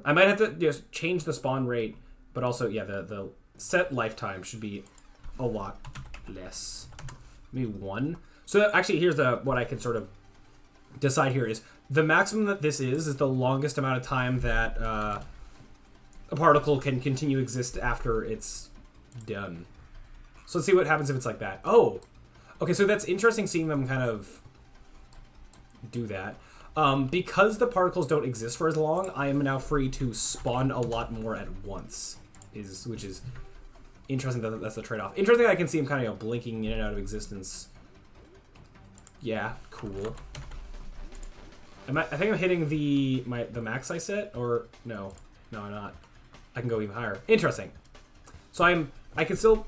I might have to just change the spawn rate, but also the set lifetime should be a lot less. Maybe 1. So actually, here's what I can sort of decide here is the maximum that this is the longest amount of time that a particle can continue to exist after it's done. So let's see what happens if it's like that. Oh, okay. So that's interesting seeing them kind of do that. Because the particles don't exist for as long, I am now free to spawn a lot more at once. Which is interesting. That's the trade-off. Interesting. I can see them kind of blinking in and out of existence. Yeah, cool. I think I'm hitting the max I set, or no, I'm not. I can go even higher. Interesting. So I can still,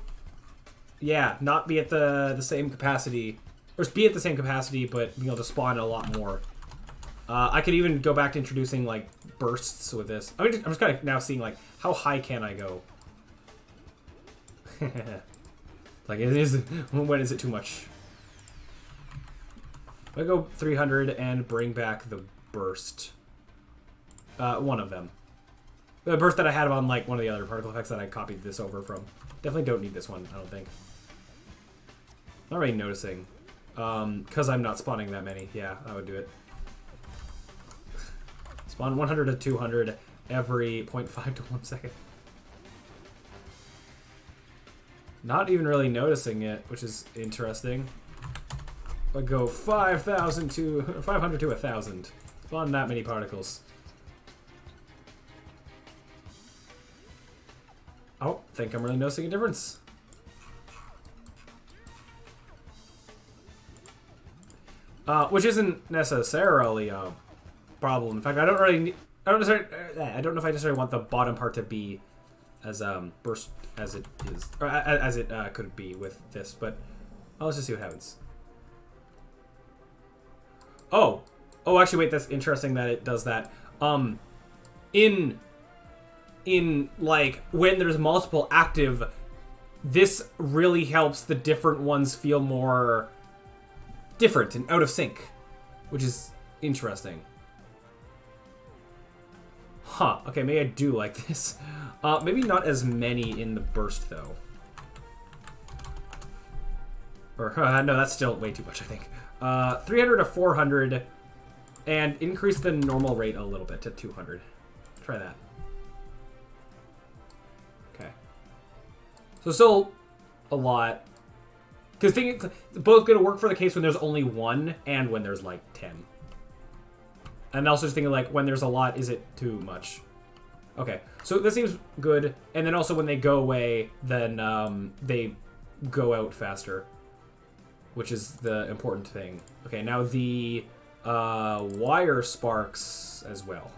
not be at the same capacity, or be at the same capacity, but being able to spawn a lot more. I could even go back to introducing like bursts with this. I'm just kind of now seeing like how high can I go. Like when is it too much? I go 300 and bring back the burst. One of them. The burst that I had on like one of the other particle effects that I copied this over from. Definitely don't need this one, I don't think. Not really noticing. Because I'm not spawning that many. Yeah, I would do it. Spawn 100 to 200 every 0.5 to 1 second. Not even really noticing it, which is interesting. I go 5,000 to 500 to 1,000. Spawn that many particles. Oh, think I'm really noticing a difference. Which isn't necessarily a problem. In fact, I don't know if I necessarily want the bottom part to be as burst as it is, or as it could be with this. But let's just see what happens. Oh, actually, wait. That's interesting that it does that. In like when there's multiple active, this really helps the different ones feel more different and out of sync, which is interesting. Huh. Okay, maybe I do like this. Maybe not as many in the burst though. Or no, that's still way too much, I think. 300 to 400, and increase the normal rate a little bit to 200. Try that. Okay. So still a lot. Because it's both going to work for the case when there's only one and when there's like 10. And also just thinking like when there's a lot, is it too much? Okay, so this seems good. And then also when they go away, then they go out faster, which is the important thing. Okay, now the wire sparks as well.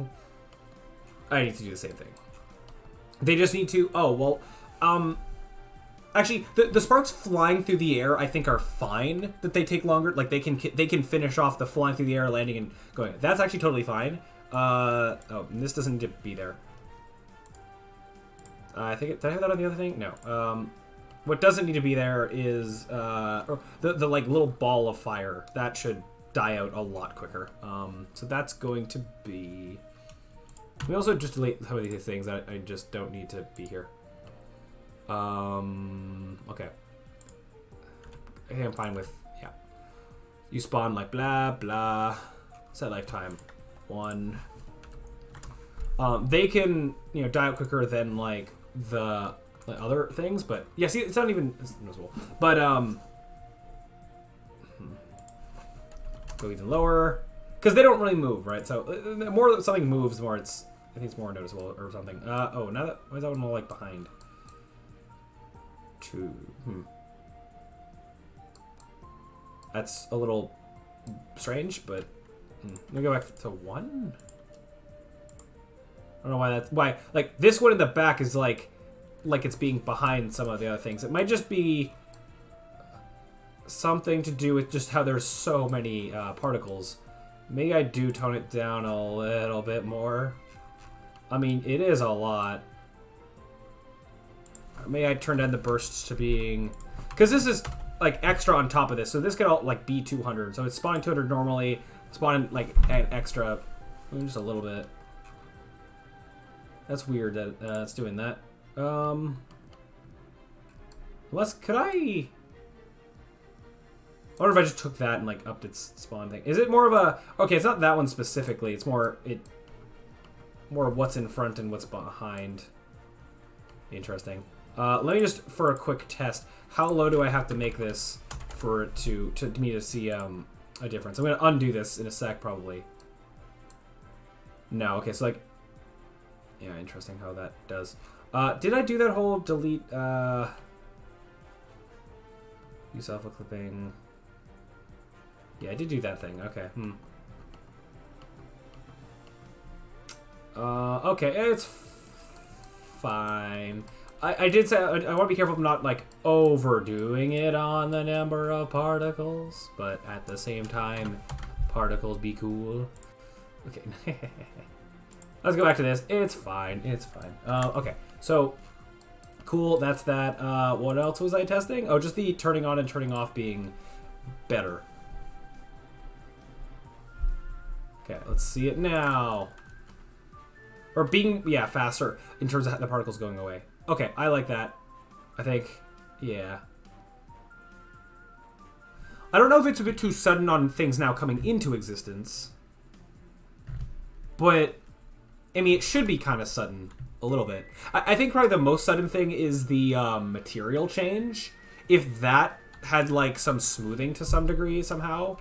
I need to do the same thing. They just need to... Oh, well, Actually, the sparks flying through the air, I think, are fine. That they take longer. Like they can finish off the flying through the air, landing and going. That's actually totally fine. Oh, and this doesn't need to be there. I think did I have that on the other thing? No. What doesn't need to be there is or the like little ball of fire. That should die out a lot quicker. So that's going to be. We also just delete some of these things that I just don't need to be here. Okay. I think I'm fine with, yeah. You spawn like blah, blah. Set lifetime 1. They can, you know, die out quicker than like the other things, but yeah, see, it's not even noticeable. But, go even lower. Because they don't really move, right? So, the more something moves, the more it's, I think it's more noticeable or something. Oh, now that, why is that one more like behind? 2. That's a little strange, but let me go back to 1. I don't know why that's like this one in the back is like it's being behind some of the other things. It might just be something to do with just how there's so many particles. Maybe I do tone it down a little bit more. I mean, it is a lot. Maybe I turn down the bursts to being... Because this is, like, extra on top of this. So this could all, like, be 200. So it's spawning 200 normally. Spawning, like, an extra... Just a little bit. That's weird that it's doing that. Could I... I wonder if I just took that and, like, upped its spawn thing. Is it more of a... Okay, it's not that one specifically. It's more... More what's in front and what's behind. Interesting. Let me just, for a quick test, how low do I have to make this for it to me to see a difference? I'm going to undo this in a sec, probably. No, okay, so like, yeah, interesting how that does. Did I do that whole delete, use alpha clipping? Yeah, I did do that thing, okay, okay, it's fine. I did say I want to be careful of not like overdoing it on the number of particles, but at the same time, particles be cool. Okay, let's go back to this. It's fine. It's fine. Okay, so cool. That's that. What else was I testing? Oh, just the turning on and turning off being better. Okay, let's see it now. Or being, yeah, faster in terms of the particles going away. Okay, I like that. I think, yeah. I don't know if it's a bit too sudden on things now coming into existence. But, I mean, it should be kind of sudden. A little bit. I think probably the most sudden thing is the material change. If that had, like, some smoothing to some degree somehow.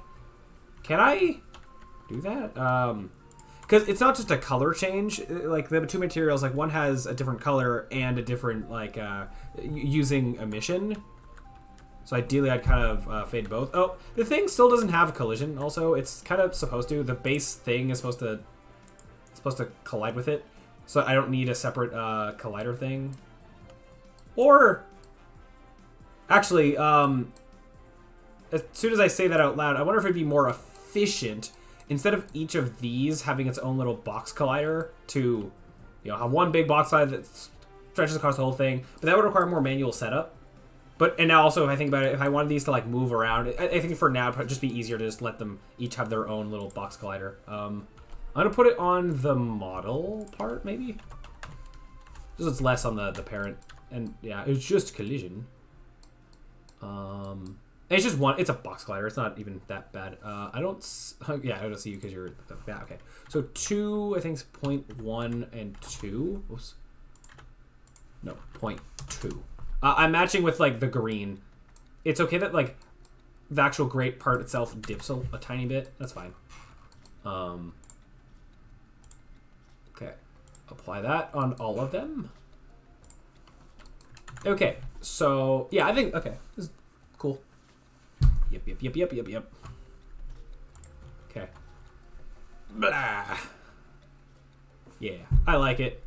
Can I do that? Because it's not just a color change. Like, the two materials, like, one has a different color and a different, like, using emission. So ideally, I'd kind of fade both. Oh, the thing still doesn't have collision, also. It's kind of supposed to. The base thing is supposed to collide with it. So I don't need a separate collider thing. Or, actually, as soon as I say that out loud, I wonder if it'd be more efficient instead of each of these having its own little box collider to, you know, have one big box collider that stretches across the whole thing. But that would require more manual setup. And now also, if I think about it, if I wanted these to, like, move around, I think for now, it'd just be easier to just let them each have their own little box collider. I'm going to put it on the model part, maybe? Just it's less on the parent. And, yeah, it's just collision. It's just one. It's a box collider. It's not even that bad. I don't... Yeah, I don't see you because you're... Yeah, okay. So 2, I think, is 0.1 and 2. Oops. No, 0.2. I'm matching with, like, the green. It's okay that, like, the actual great part itself dips a tiny bit. That's fine. Okay. Apply that on all of them. Okay. So, yeah, I think... Okay. This is cool. Yep. Okay. Blah. Yeah, I like it.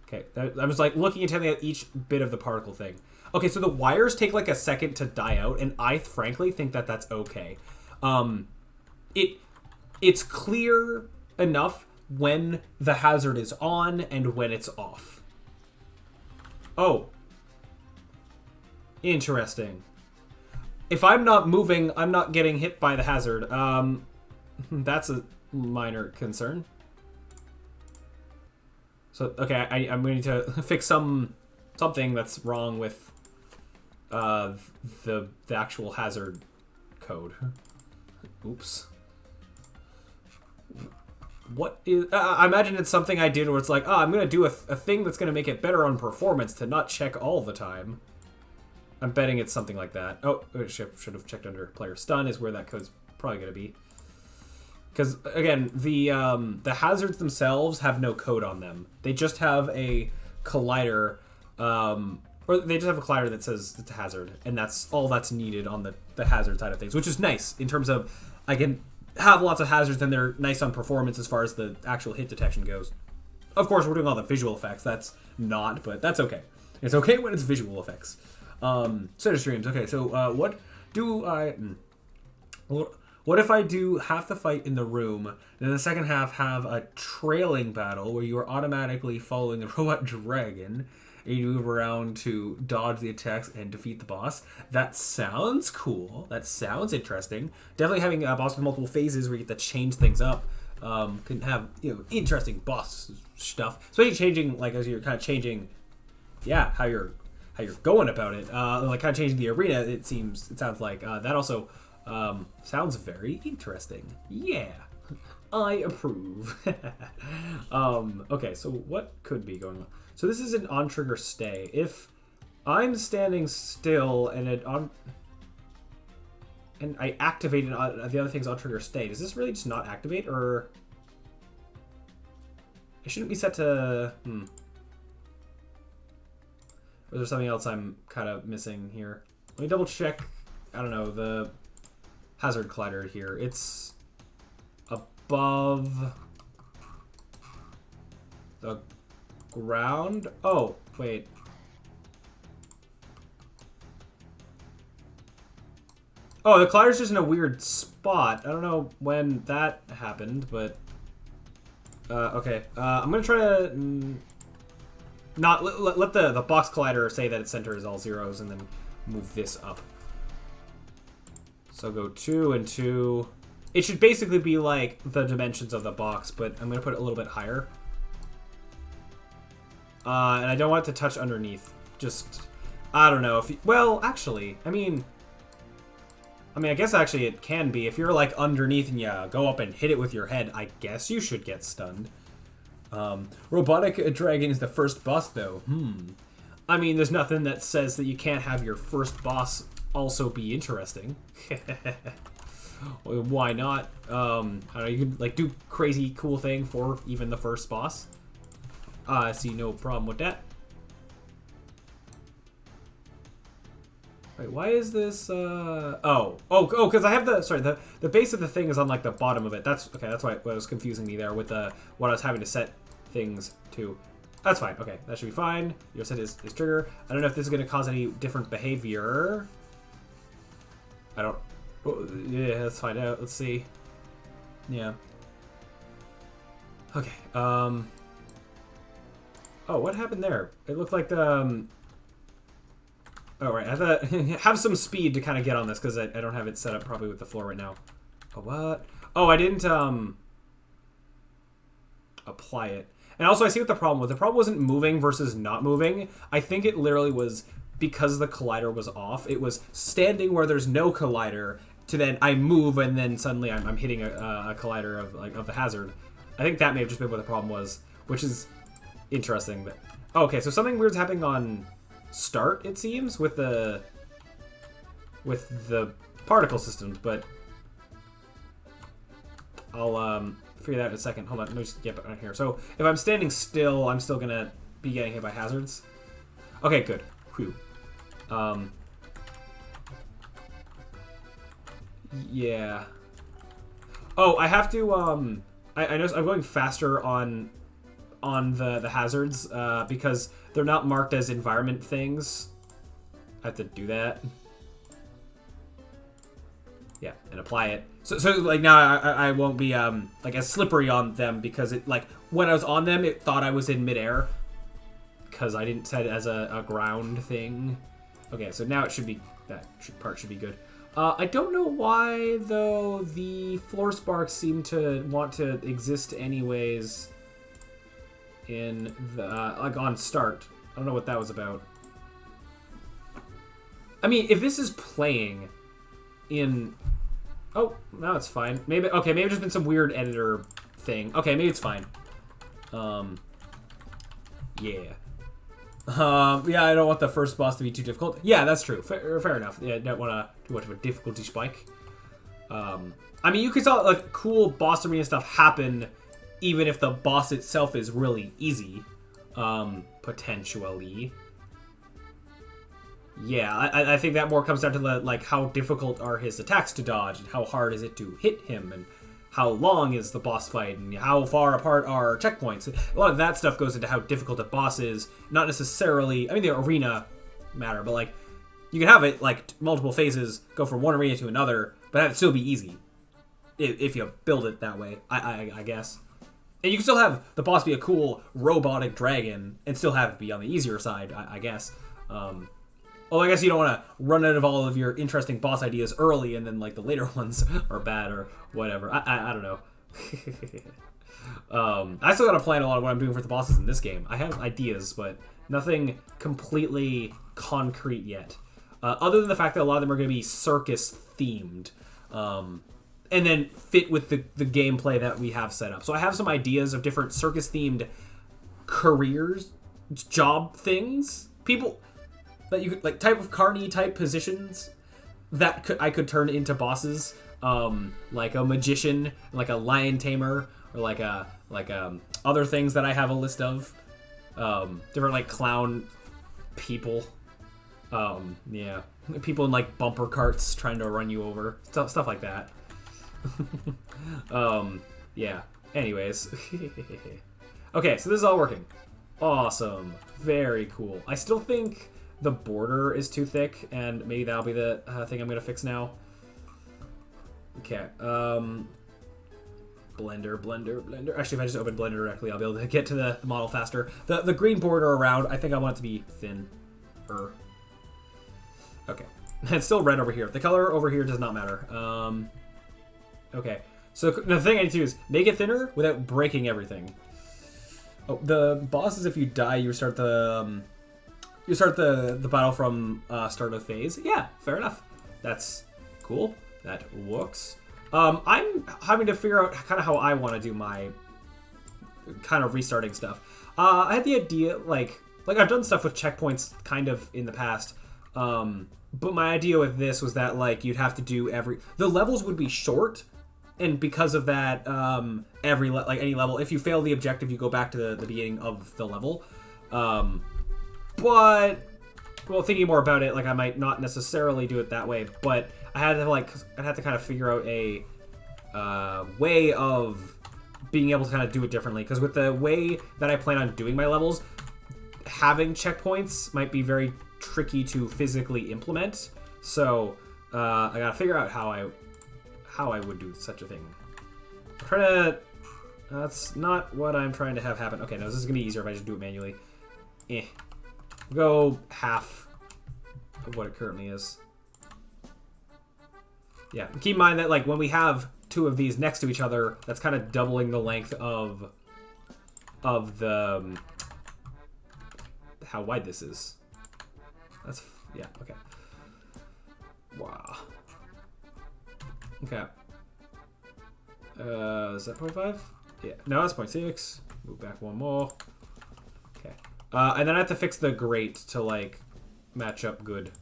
Okay, I was like looking intently at each bit of the particle thing. Okay, so the wires take like a second to die out, and I frankly think that that's okay. It's clear enough when the hazard is on and when it's off. Oh. Interesting. If I'm not moving, I'm not getting hit by the hazard. That's a minor concern. So, okay, I'm going to fix something that's wrong with the actual hazard code. Oops. What is... I imagine it's something I did where it's like, oh, I'm going to do a thing that's going to make it better on performance to not check all the time. I'm betting it's something like that. Oh, should have checked under player stun is where that code's probably going to be. Because, again, the hazards themselves have no code on them. They just have a collider, or they just have a collider that says it's a hazard, and that's all that's needed on the hazard side of things, which is nice in terms of I can have lots of hazards and they're nice on performance as far as the actual hit detection goes. Of course, we're doing all the visual effects. That's not, but that's okay. It's okay when it's visual effects. Set of streams. Okay, so what do I... What if I do half the fight in the room, and then the second half have a trailing battle where you are automatically following the robot dragon, and you move around to dodge the attacks and defeat the boss? That sounds cool. That sounds interesting. Definitely having a boss with multiple phases where you get to change things up can have, you know, interesting boss stuff. Especially changing, like, as you're kind of changing, yeah, how you're going about it. Like, kind of changing the arena, it sounds like. That also... sounds very interesting. Yeah, I approve. Okay, so what could be going on? So this is an on-trigger stay. If I'm standing still and I activate the other thing's on-trigger stay, does this really just not activate, or it shouldn't be set to? Or is there something else I'm kind of missing here? Let me double check. I don't know, the hazard collider here. It's above the ground. Oh, wait. Oh, the collider's just in a weird spot. I don't know when that happened, but okay. I'm gonna try to not let the box collider say that its center is all zeros, and then move this up. So go 2 and 2. It should basically be like the dimensions of the box, but I'm going to put it a little bit higher. And I don't want it to touch underneath. Just, I don't know. Well, actually, I mean, I guess actually it can be. If you're like underneath and you go up and hit it with your head, I guess you should get stunned. Robotic Dragon is the first boss, though. I mean, there's nothing that says that you can't have your first boss also be interesting. Why not? I don't know, you could like do crazy cool thing for even the first boss. I see no problem with that. Wait, why is this oh, because I have the base of the thing is on like the bottom of it. That's okay, that's why it was confusing me there with what I was having to set things to. That's fine. Okay, that should be fine. Your set is trigger. I don't know if this is going to cause any different behavior. I don't... Yeah, let's find out. Let's see. Yeah. Okay. Oh, what happened there? It looked like the... Oh, right. I have to have some speed to kind of get on this because I don't have it set up properly with the floor right now. Oh, what? Oh, I didn't apply it. And also, I see what the problem was. The problem wasn't moving versus not moving. I think it literally was... because the collider was off, it was standing where there's no collider to then I move and then suddenly I'm hitting a collider of the hazard. I think that may have just been what the problem was, which is interesting. But okay, so something weird's happening on start, it seems, with the particle systems, but I'll figure that out in a second. Hold on, let me just get back here. So if I'm standing still, I'm still gonna be getting hit by hazards. Okay, good. Whew. Yeah. Oh, I have to, I noticed I'm going faster on on the hazards because they're not marked as environment things. I have to do that. Yeah, and apply it. So like now I won't be like as slippery on them because it like when I was on them it thought I was in midair because I didn't set it as a ground thing. Okay, so now it should be part should be good. I don't know why though the floor sparks seem to want to exist anyways in the like on start. I don't know what that was about. I mean, if this is playing in... Oh, now it's fine. Maybe, okay, maybe there's been some weird editor thing. Okay, maybe it's fine. Yeah. Yeah, I don't want the first boss to be too difficult. Yeah, that's true. Fair enough. Yeah, don't want to do much of a difficulty spike. I mean, you could saw like cool boss arena stuff happen even if the boss itself is really easy. Potentially. Yeah, I think that more comes down to the, like, how difficult are his attacks to dodge, and how hard is it to hit him, and how long is the boss fight, and how far apart are checkpoints. A lot of that stuff goes into how difficult a boss is, not necessarily... I mean, the arena matter, but, like, you can have it, like, multiple phases, go from one arena to another, but have it still be easy, if you build it that way, I guess. And you can still have the boss be a cool robotic dragon, and still have it be on the easier side, I guess. Well, I guess you don't want to run out of all of your interesting boss ideas early, and then like the later ones are bad or whatever. I don't know. I still got to plan a lot of what I'm doing for the bosses in this game. I have ideas, but nothing completely concrete yet. Other than the fact that a lot of them are going to be circus themed, and then fit with the gameplay that we have set up. So I have some ideas of different circus themed careers, job things, people. That you could, like, type of carny type positions that I could turn into bosses, like a magician, like a lion tamer, or like other things that I have a list of, different like clown people, yeah, people in like bumper carts trying to run you over, stuff like that. Yeah. Anyways, okay, so this is all working. Awesome, very cool. I still think the border is too thick, and maybe that'll be the thing I'm gonna fix now. Okay, Blender. Actually, if I just open Blender directly, I'll be able to get to the model faster. The green border around, I think I want it to be thinner. Okay, it's still red over here. The color over here does not matter. Okay, so the thing I need to do is make it thinner without breaking everything. Oh, the boss is if you die, you start the... You start the battle from start of phase. Yeah, fair enough. That's cool. That works. I'm having to figure out kind of how I want to do my kind of restarting stuff. I had the idea, like I've done stuff with checkpoints kind of in the past, but my idea with this was that like you'd have to do the levels would be short, and because of that, any level, if you fail the objective, you go back to the beginning of the level. But, well, thinking more about it, like, I might not necessarily do it that way, but I'd have to kind of figure out a way of being able to kind of do it differently, because with the way that I plan on doing my levels, having checkpoints might be very tricky to physically implement, so I gotta figure out how I would do such a thing. I'm trying to... That's not what I'm trying to have happen. Okay, no, this is gonna be easier if I just do it manually. Go half of what it currently is. Yeah, keep in mind that like when we have two of these next to each other, that's kind of doubling the length of the how wide this is. That's yeah, okay. Wow. Okay. Is that 0.5? Yeah. No, that's 0.6. Move back one more. Okay. And then I have to fix the grate to, like, match up good.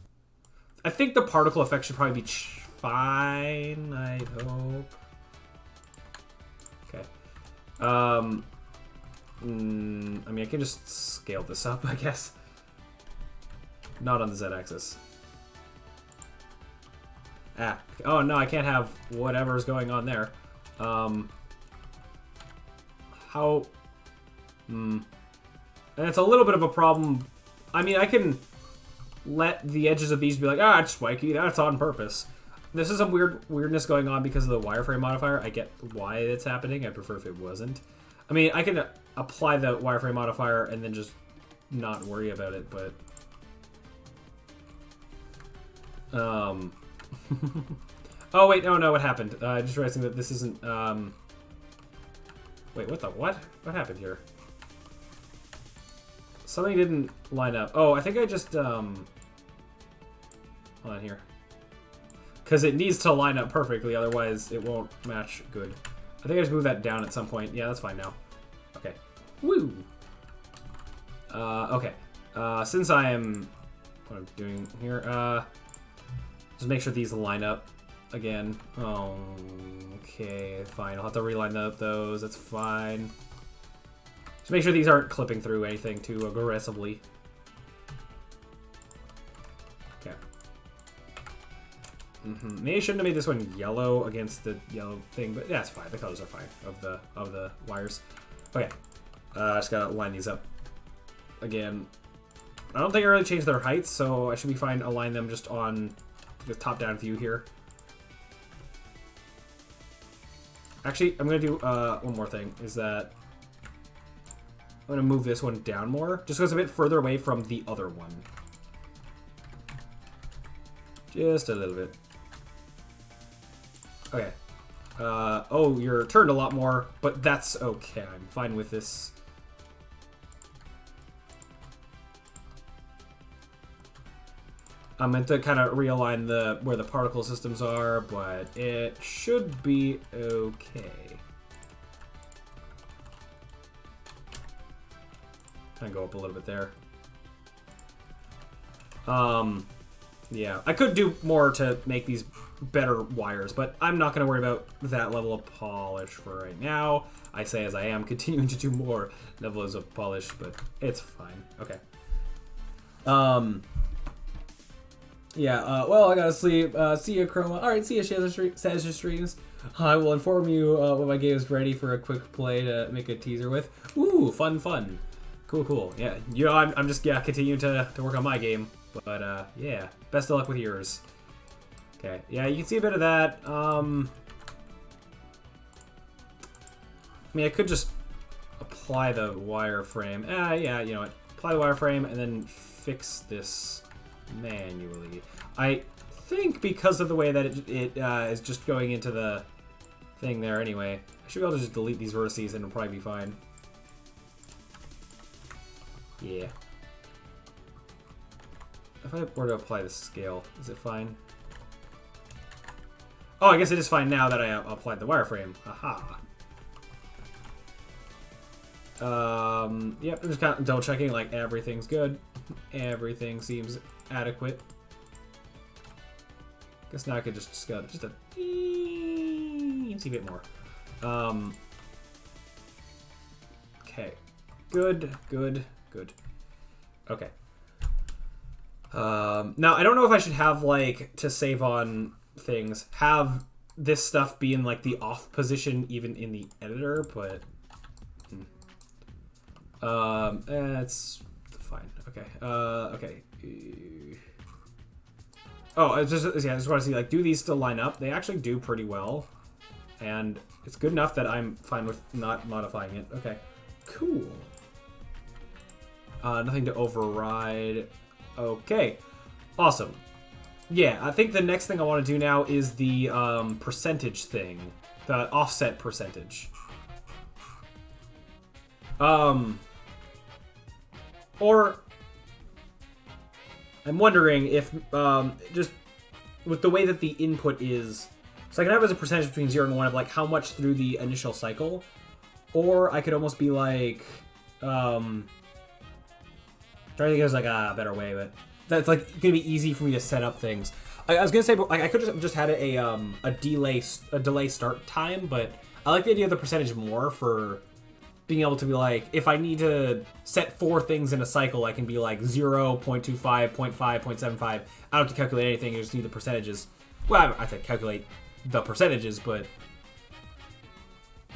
I think the particle effect should probably be fine, I hope. Okay. I mean, I can just scale this up, I guess. Not on the Z-axis. Ah. Oh, no, I can't have whatever's going on there. How... And it's a little bit of a problem. I mean, I can let the edges of these be like, ah, it's spiky, that's on purpose. This is some weirdness going on because of the wireframe modifier. I get why it's happening. I prefer if it wasn't. I mean, I can apply the wireframe modifier and then just not worry about it, but... Oh, wait, no, what happened? Just realizing that this isn't, Wait, what? What happened here? Something didn't line up. Oh, I think I just, Hold on here. Because it needs to line up perfectly, otherwise it won't match good. I think I just moved that down at some point. Yeah, that's fine now. Okay. Woo! Okay. Since I am... What I'm doing here, just make sure these line up again. Oh, okay, fine. I'll have to reline those. That's fine. Just make sure these aren't clipping through anything too aggressively. Okay. Maybe I shouldn't have made this one yellow against the yellow thing, but yeah, it's fine. The colors are fine of the wires. Okay. Just gotta line these up again. I don't think I really changed their heights, so I should be fine. Align them just on the top-down view here. Actually, I'm gonna do one more thing. Is that I'm gonna move this one down more, just so it's a bit further away from the other one. Just a little bit. Okay. Oh, you're turned a lot more, but that's okay. I'm fine with this. I meant to kind of realign where the particle systems are, but it should be okay. Kind of go up a little bit there. Yeah, I could do more to make these better wires, but I'm not going to worry about that level of polish for right now. I say as I am continuing to do more levels of polish, but it's fine. Okay. Yeah, well, I gotta sleep. See ya, Chroma. Alright, see ya, Shazza Streams. I will inform you when my game is ready for a quick play to make a teaser with. Ooh, fun. Cool. Yeah, you know, I'm just, continuing to work on my game. But, yeah, best of luck with yours. Okay, yeah, you can see a bit of that. I mean, I could just apply the wireframe. Yeah, you know what? Apply the wireframe and then fix this manually. I think because of the way that it is just going into the thing there anyway, I should be able to just delete these vertices and it'll probably be fine. Yeah. If I were to apply the scale, is it fine? Oh, I guess it is fine now that I applied the wireframe. Aha. Yep, I'm just kind of double checking, like, everything's good. Everything seems adequate. Guess now I could just go just a teensy bit more. Okay. Good. Okay. Now, I don't know if I should have, like, to save on things, have this stuff be in, like, the off position even in the editor, but... it's fine. Okay. Okay. Oh, I just want to see, like, do these still line up? They actually do pretty well. And it's good enough that I'm fine with not modifying it. Okay. Cool. Nothing to override. Okay. Awesome. Yeah, I think the next thing I want to do now is the percentage thing. The offset percentage. Or I'm wondering if just with the way that the input is, so I can have it as a percentage between 0 and 1 of like how much through the initial cycle, or I could almost be like trying to think there's like a better way, but that's like gonna be easy for me to set up things. I was gonna say like I could just had a delay start time, but I like the idea of the percentage more for being able to be like, if I need to set 4 things in a cycle, I can be like 0, 0.25, 0.5, 0.75. I don't have to calculate anything, I just need the percentages. Well, I have to calculate the percentages, but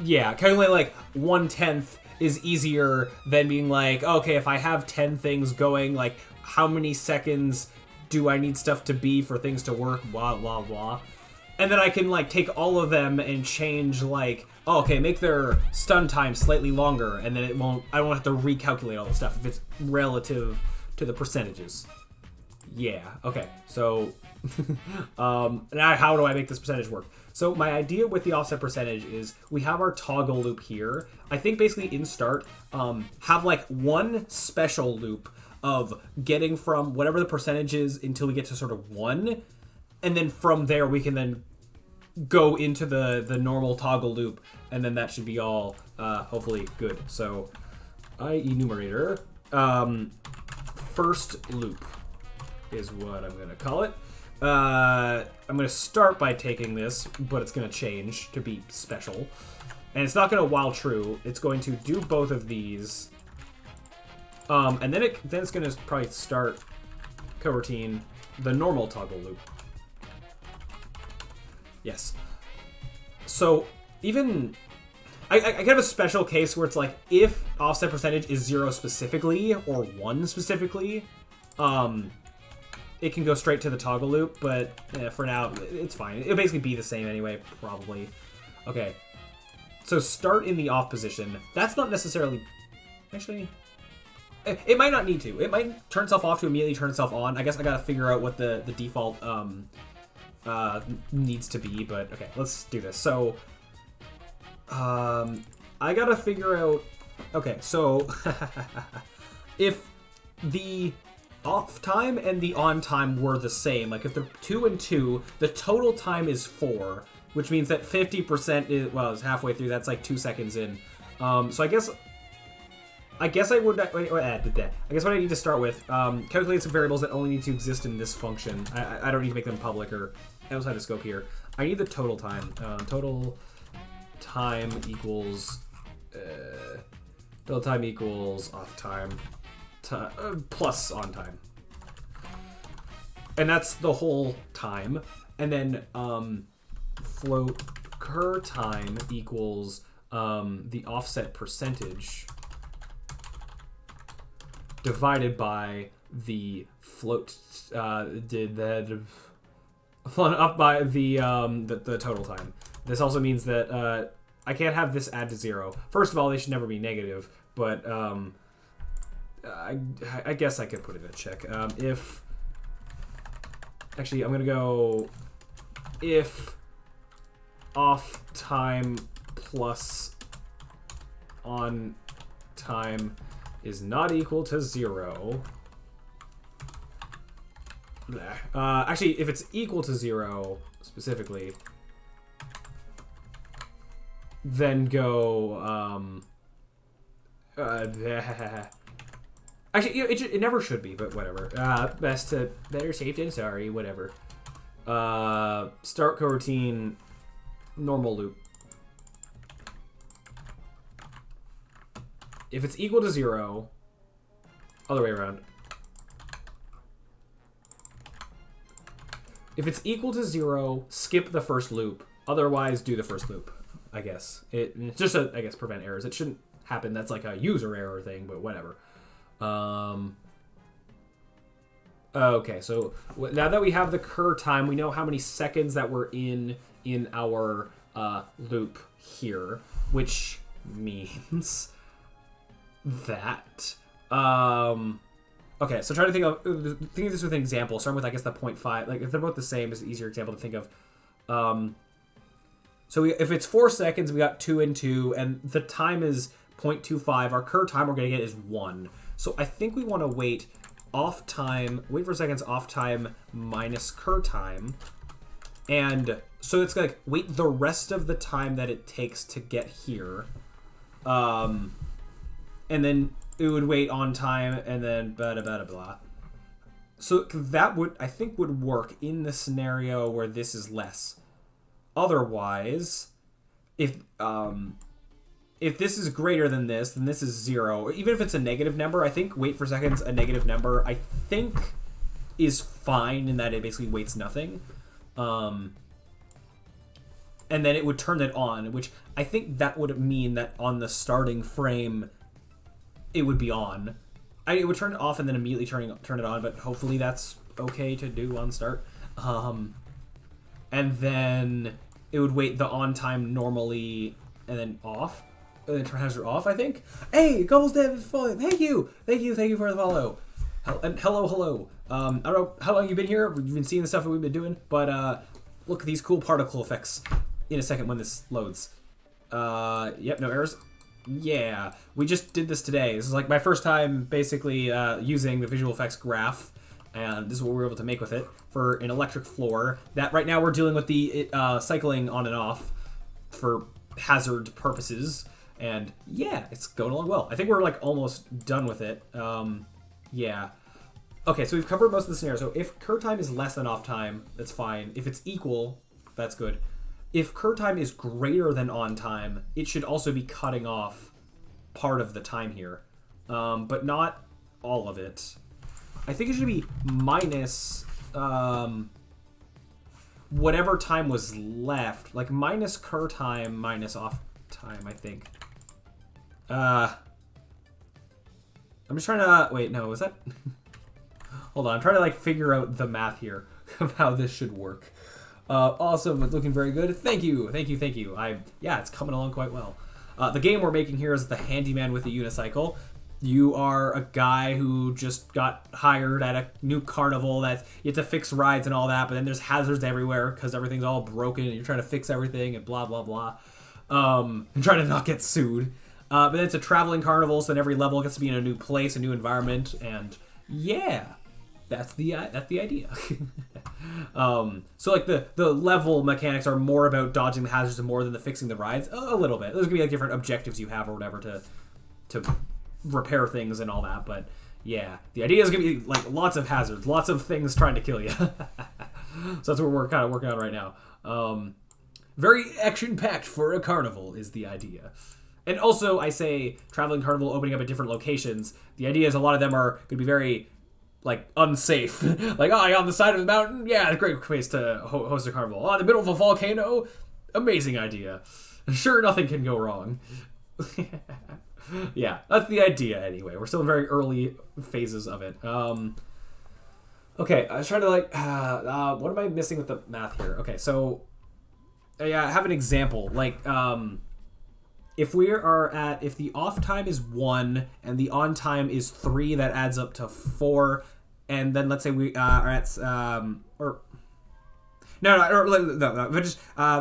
yeah, calculate like 1/10 is easier than being like, okay, if I have 10 things going, like, how many seconds do I need stuff to be for things to work, blah, blah, blah. And then I can, like, take all of them and change, like, oh, okay, make their stun time slightly longer, and then I won't have to recalculate all the stuff if it's relative to the percentages. Yeah, okay, so, now how do I make this percentage work? So my idea with the offset percentage is we have our toggle loop here. I think basically in start, have like one special loop of getting from whatever the percentage is until we get to sort of 1, and then from there we can then go into the normal toggle loop, and then that should be all hopefully good. So enumerator, first loop is what I'm gonna call it. I'm gonna start by taking this, but it's gonna change to be special, and it's not gonna while true. It's going to do both of these, and then it's gonna probably start coroutine the normal toggle loop. Yes. So even I kind of have a special case where it's like if offset percentage is 0 specifically or 1 specifically, it can go straight to the toggle loop, but for now it's fine. It'll basically be the same anyway, probably. Okay. So start in the off position. That's not necessarily actually. It might not need to. It might turn itself off to immediately turn itself on. I guess I gotta figure out what the default needs to be, but okay, let's do this. So, I gotta figure out, okay, so, if the off time and the on time were the same, like if they're 2 and 2, the total time is 4, which means that 50% is, well, it's halfway through, that's like 2 seconds in. So I guess I would, I guess what I need to start with, calculate some variables that only need to exist in this function. I don't need to make them public or outside the scope here. I need the total time. Total time equals off time plus on time. And that's the whole time. And then float cur time equals the offset percentage divided by the float up by the total time. This also means that I can't have this add to 0. First of all, they should never be negative, but I guess I could put it in a check. If actually I'm gonna go if off time plus on time is not equal to 0. Actually, if it's equal to 0 specifically, then go actually, it never should be, but whatever. Better safe than sorry, whatever. Start coroutine normal loop. If it's equal to 0, other way around. If it's equal to 0, skip the first loop. Otherwise, do the first loop, I guess. It's just to, I guess, prevent errors. It shouldn't happen. That's like a user error thing, but whatever. Okay, so now that we have the cur time, we know how many seconds that we're in our loop here, which means that okay, so try to think of this with an example, starting with I guess the 0.5. Like if they're both the same, it's an easier example to think of. So if it's 4 seconds, we got 2 and 2, and the time is 0.25. Our cur time we're gonna get is 1. So I think we want to wait for seconds off time minus cur time, and so it's like wait the rest of the time that it takes to get here, and then it would wait on time, and then blah blah blah blah. So that would, I think, would work in the scenario where this is less. Otherwise, if this is greater than this, then this is 0. Even if it's a negative number, I think wait for seconds, a negative number, I think is fine in that it basically waits nothing. and then it would turn it on, which I think that would mean that on the starting frame, it would be on. It would turn it off and then immediately turn it on, but hopefully that's okay to do on start. And then it would wait the on time normally and then off. And then turn hazard off, I think. Hey, Gobbles Dev is following. Thank you for the follow. And hello. I don't know how long you've been here. You've been seeing the stuff that we've been doing, but look at these cool particle effects in a second when this loads. Yep, no errors. Yeah, we just did this today. This is like my first time basically using the visual effects graph, and this is what we were able to make with it for an electric floor. That right now we're dealing with the cycling on and off for hazard purposes, and yeah, it's going along well. I think we're like almost done with it. Yeah. Okay, so we've covered most of the scenario. So if cur time is less than off time, that's fine. If it's equal, that's good. If cur time is greater than on time, it should also be cutting off part of the time here, but not all of it. I think it should be minus whatever time was left, like minus cur time minus off time, I think. I'm just trying to, wait, no, was that? Hold on, I'm trying to like figure out the math here of how this should work. Awesome, it's looking very good. Thank you. Yeah, it's coming along quite well. The game we're making here is the Handyman with a Unicycle. You are a guy who just got hired at a new carnival that you have to fix rides and all that, but then there's hazards everywhere because everything's all broken and you're trying to fix everything and blah, blah, blah. And trying to not get sued. But then it's a traveling carnival, so then every level gets to be in a new place, a new environment, and yeah. That's the idea. So like the level mechanics are more about dodging the hazards and more than the fixing the rides. A little bit. There's gonna be like different objectives you have or whatever to repair things and all that. But yeah, the idea is gonna be like lots of hazards, lots of things trying to kill you. So that's what we're kind of working on right now. Very action packed for a carnival is the idea. And also, I say traveling carnival opening up at different locations. The idea is a lot of them are gonna be very like unsafe. Like, oh, on the side of the mountain, yeah, a great place to host a carnival. Oh, in the middle of a volcano, amazing idea. Sure, nothing can go wrong. Yeah, that's the idea anyway. We're still in very early phases of it. Okay, I was trying to like, what am I missing with the math here? Okay, so yeah, I have an example. Like, if the off time is 1 and the on time is 3, that adds up to 4. And then let's say we are at, but just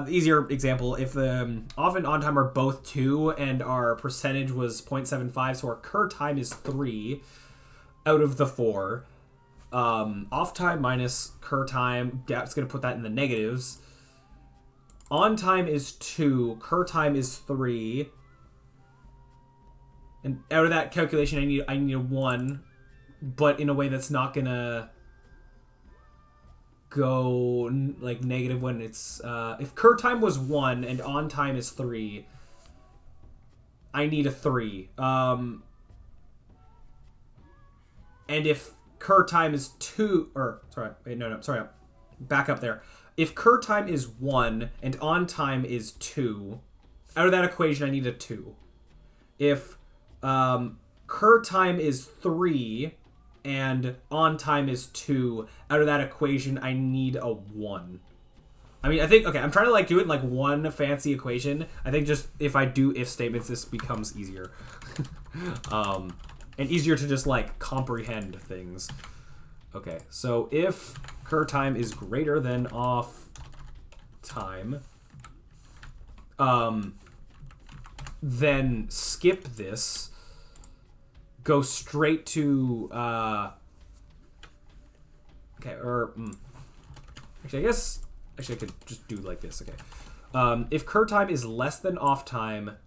easier example. If the off and on time are both 2 and our percentage was 0.75, so our cur time is 3 out of the 4. Off time minus cur time, that's going to put that in the negatives. On time is 2, cur time is 3, and out of that calculation, I need a 1, but in a way that's not gonna go like negative when it's if cur time was 1 and on time is 3, I need a 3. And if cur time is 2, or sorry, back up there. If cur time is 1 and on time is 2, out of that equation I need a 2. If cur time is 3 and on time is 2, out of that equation I need a 1. I mean, I think, okay, I'm trying to like do it in like one fancy equation. I think just if I do if statements, this becomes easier. And easier to just like comprehend things. Okay, so if cur time is greater than off time, then skip this, go straight to, okay, or, actually, I could just do like this, okay. If cur time is less than off time,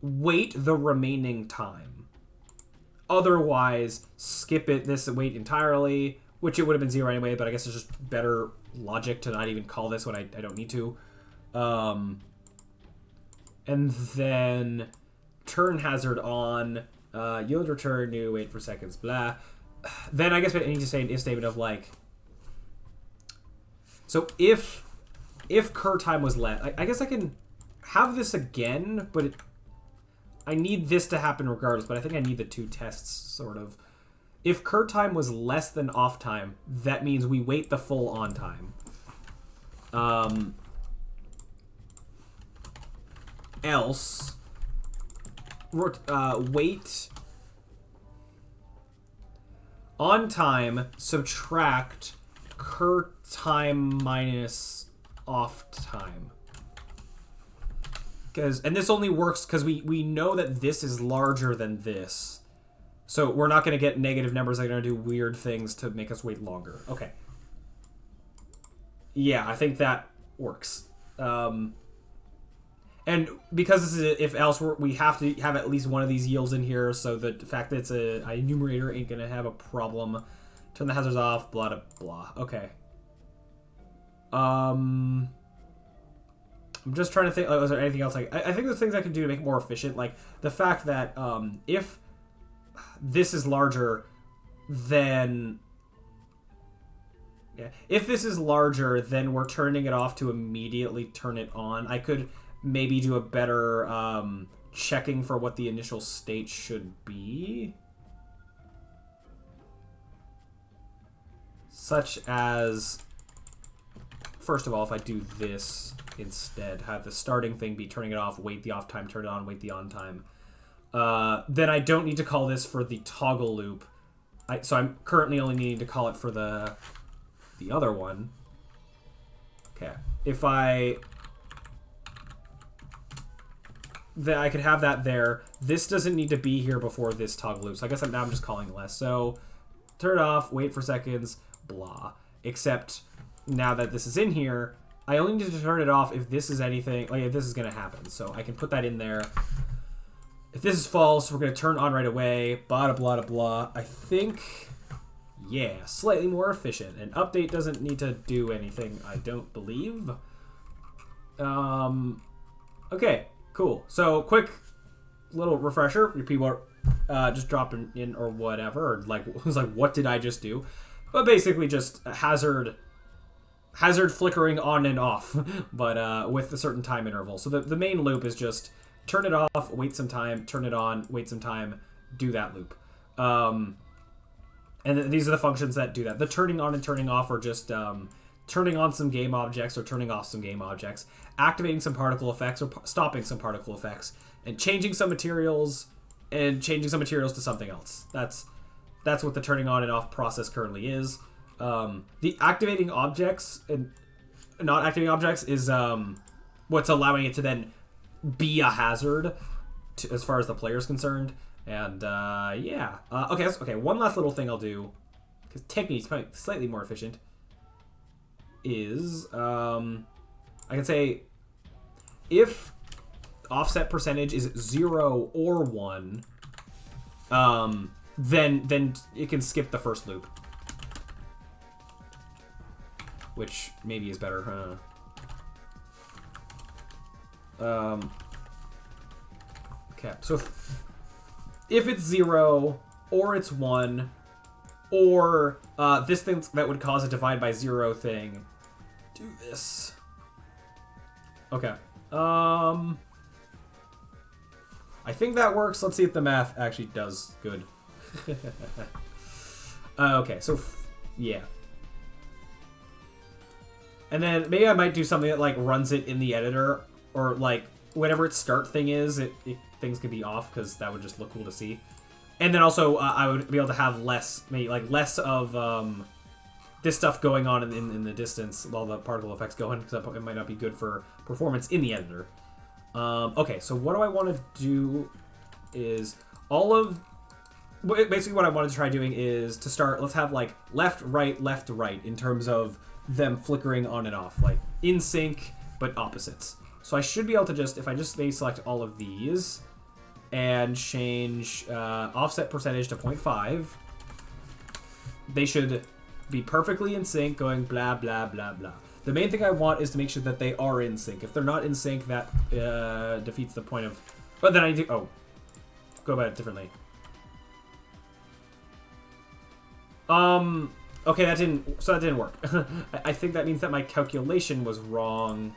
wait the remaining time. Otherwise, skip it, this, and wait entirely, which it would have been 0 anyway, but I guess it's just better logic to not even call this when I don't need to. And then turn hazard on, yield return new, wait for seconds, blah. Then I guess I need to say an if statement of like, so if if cur time was less, I guess I can have this again, but I need this to happen regardless, but I think I need the 2 tests, sort of. If cur time was less than off time, that means we wait the full on time. Else, wait on time, subtract cur time minus off time. And this only works because we know that this is larger than this. So we're not going to get negative numbers that are going to do weird things to make us wait longer. Okay. Yeah, I think that works. And because this is if else, we have to have at least one of these yields in here, so the fact that it's a enumerator ain't going to have a problem. Turn the hazards off, blah, blah, blah. Okay. I'm just trying to think, is there anything else? I think there's things I can do to make it more efficient. Like the fact that if this is larger, then... Yeah, if this is larger, then we're turning it off to immediately turn it on. I could maybe do a better checking for what the initial state should be. Such as... First of all, if I do this instead, have the starting thing be turning it off, wait the off time, turn it on, wait the on time. Then I don't need to call this for the toggle loop. So I'm currently only needing to call it for the other one. Okay. If then I could have that there. This doesn't need to be here before this toggle loop. So I guess now I'm just calling less. So turn it off, wait for seconds, blah. Except now that this is in here, I only need to turn it off if this is anything, like if this is going to happen. So I can put that in there. If this is false, we're going to turn on right away, blah, blah, blah, blah. I think, yeah, slightly more efficient. An update doesn't need to do anything, I don't believe. Okay, cool. So quick little refresher. People are just dropping in or whatever, or like, it was like, what did I just do? But basically just hazard flickering on and off, but with a certain time interval. So the main loop is just turn it off, wait some time, turn it on, wait some time, do that loop. And these are the functions that do that. The turning on and turning off are just turning on some game objects or turning off some game objects, activating some particle effects or stopping some particle effects, and changing some materials to something else. That's what the turning on and off process currently is. The activating objects and not activating objects is what's allowing it to then be a hazard as far as the player is concerned. And yeah. Okay, one last little thing I'll do, because technically it's probably slightly more efficient, is I can say if offset percentage is 0 or 1, then it can skip the first loop. Which maybe is better, huh? Okay, so if it's 0, or it's 1, or this thing that would cause a divide by 0 thing, do this. Okay. I think that works. Let's see if the math actually does good. Okay, so yeah. And then maybe I might do something that like runs it in the editor, or like whatever its start thing is, things could be off because that would just look cool to see. And then also I would be able to have less of this stuff going on in the distance while the particle effects going, because it might not be good for performance in the editor. Okay, so what do I want to do is basically what I wanted to try doing is to start, let's have like left, right in terms of them flickering on and off, like in sync but opposites. So I should be able to just, if I just select all of these and change offset percentage to 0.5, they should be perfectly in sync, going blah blah blah blah. The main thing I want is to make sure that they are in sync. If they're not in sync, that defeats the point of... But then I do... Oh. Go about it differently. Okay, that didn't work. I think that means that my calculation was wrong.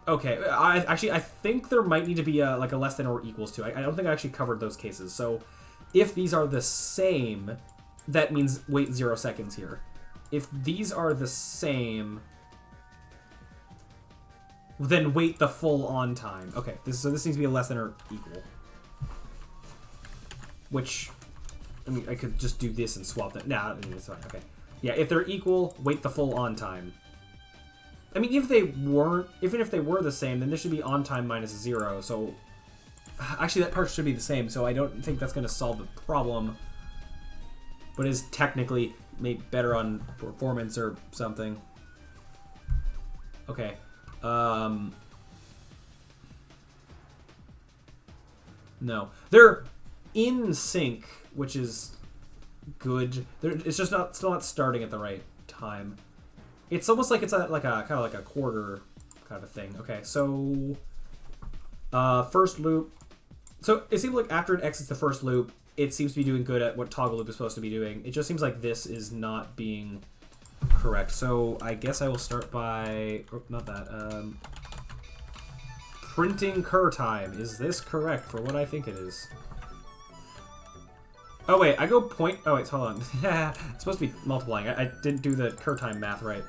Okay, I think there might need to be a less than or equals to. I don't think I actually covered those cases. So if these are the same, that means wait 0 seconds here. If these are the same, then wait the full on time. Okay, so this needs to be a less than or equal. Which, I mean, I could just do this and swap that. Nah, it's fine. Okay. Yeah, if they're equal, wait the full on time. I mean, if they weren't, even if they were the same, then this should be on time minus 0. So, actually, that part should be the same. So I don't think that's going to solve the problem. But is technically made better on performance or something. Okay. No, they're in sync, which is good. It's just still not starting at the right time. It's almost like it's kind of like a quarter kind of a thing. Okay, so first loop. So it seems like after it exits the first loop, it seems to be doing good at what toggle loop is supposed to be doing. It just seems like this is not being correct. So I guess I will start by not that. Printing cur time. Is this correct for what I think it is? Oh wait, I go point. Oh wait, hold on. It's supposed to be multiplying. I didn't do the cur time math right.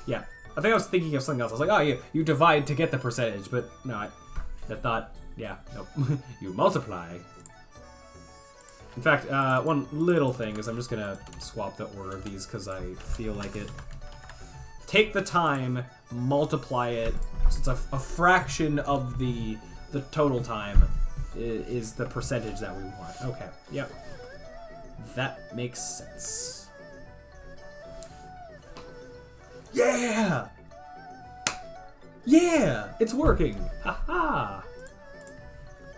Yeah, I think I was thinking of something else. I was like, oh, you divide to get the percentage, but no, I thought, yeah, nope. You multiply. In fact, one little thing is I'm just gonna swap the order of these because I feel like it. Take the time, multiply it. So it's a fraction of the total time is the percentage that we want. Okay, yep. That makes sense. Yeah! Yeah! It's working! Haha!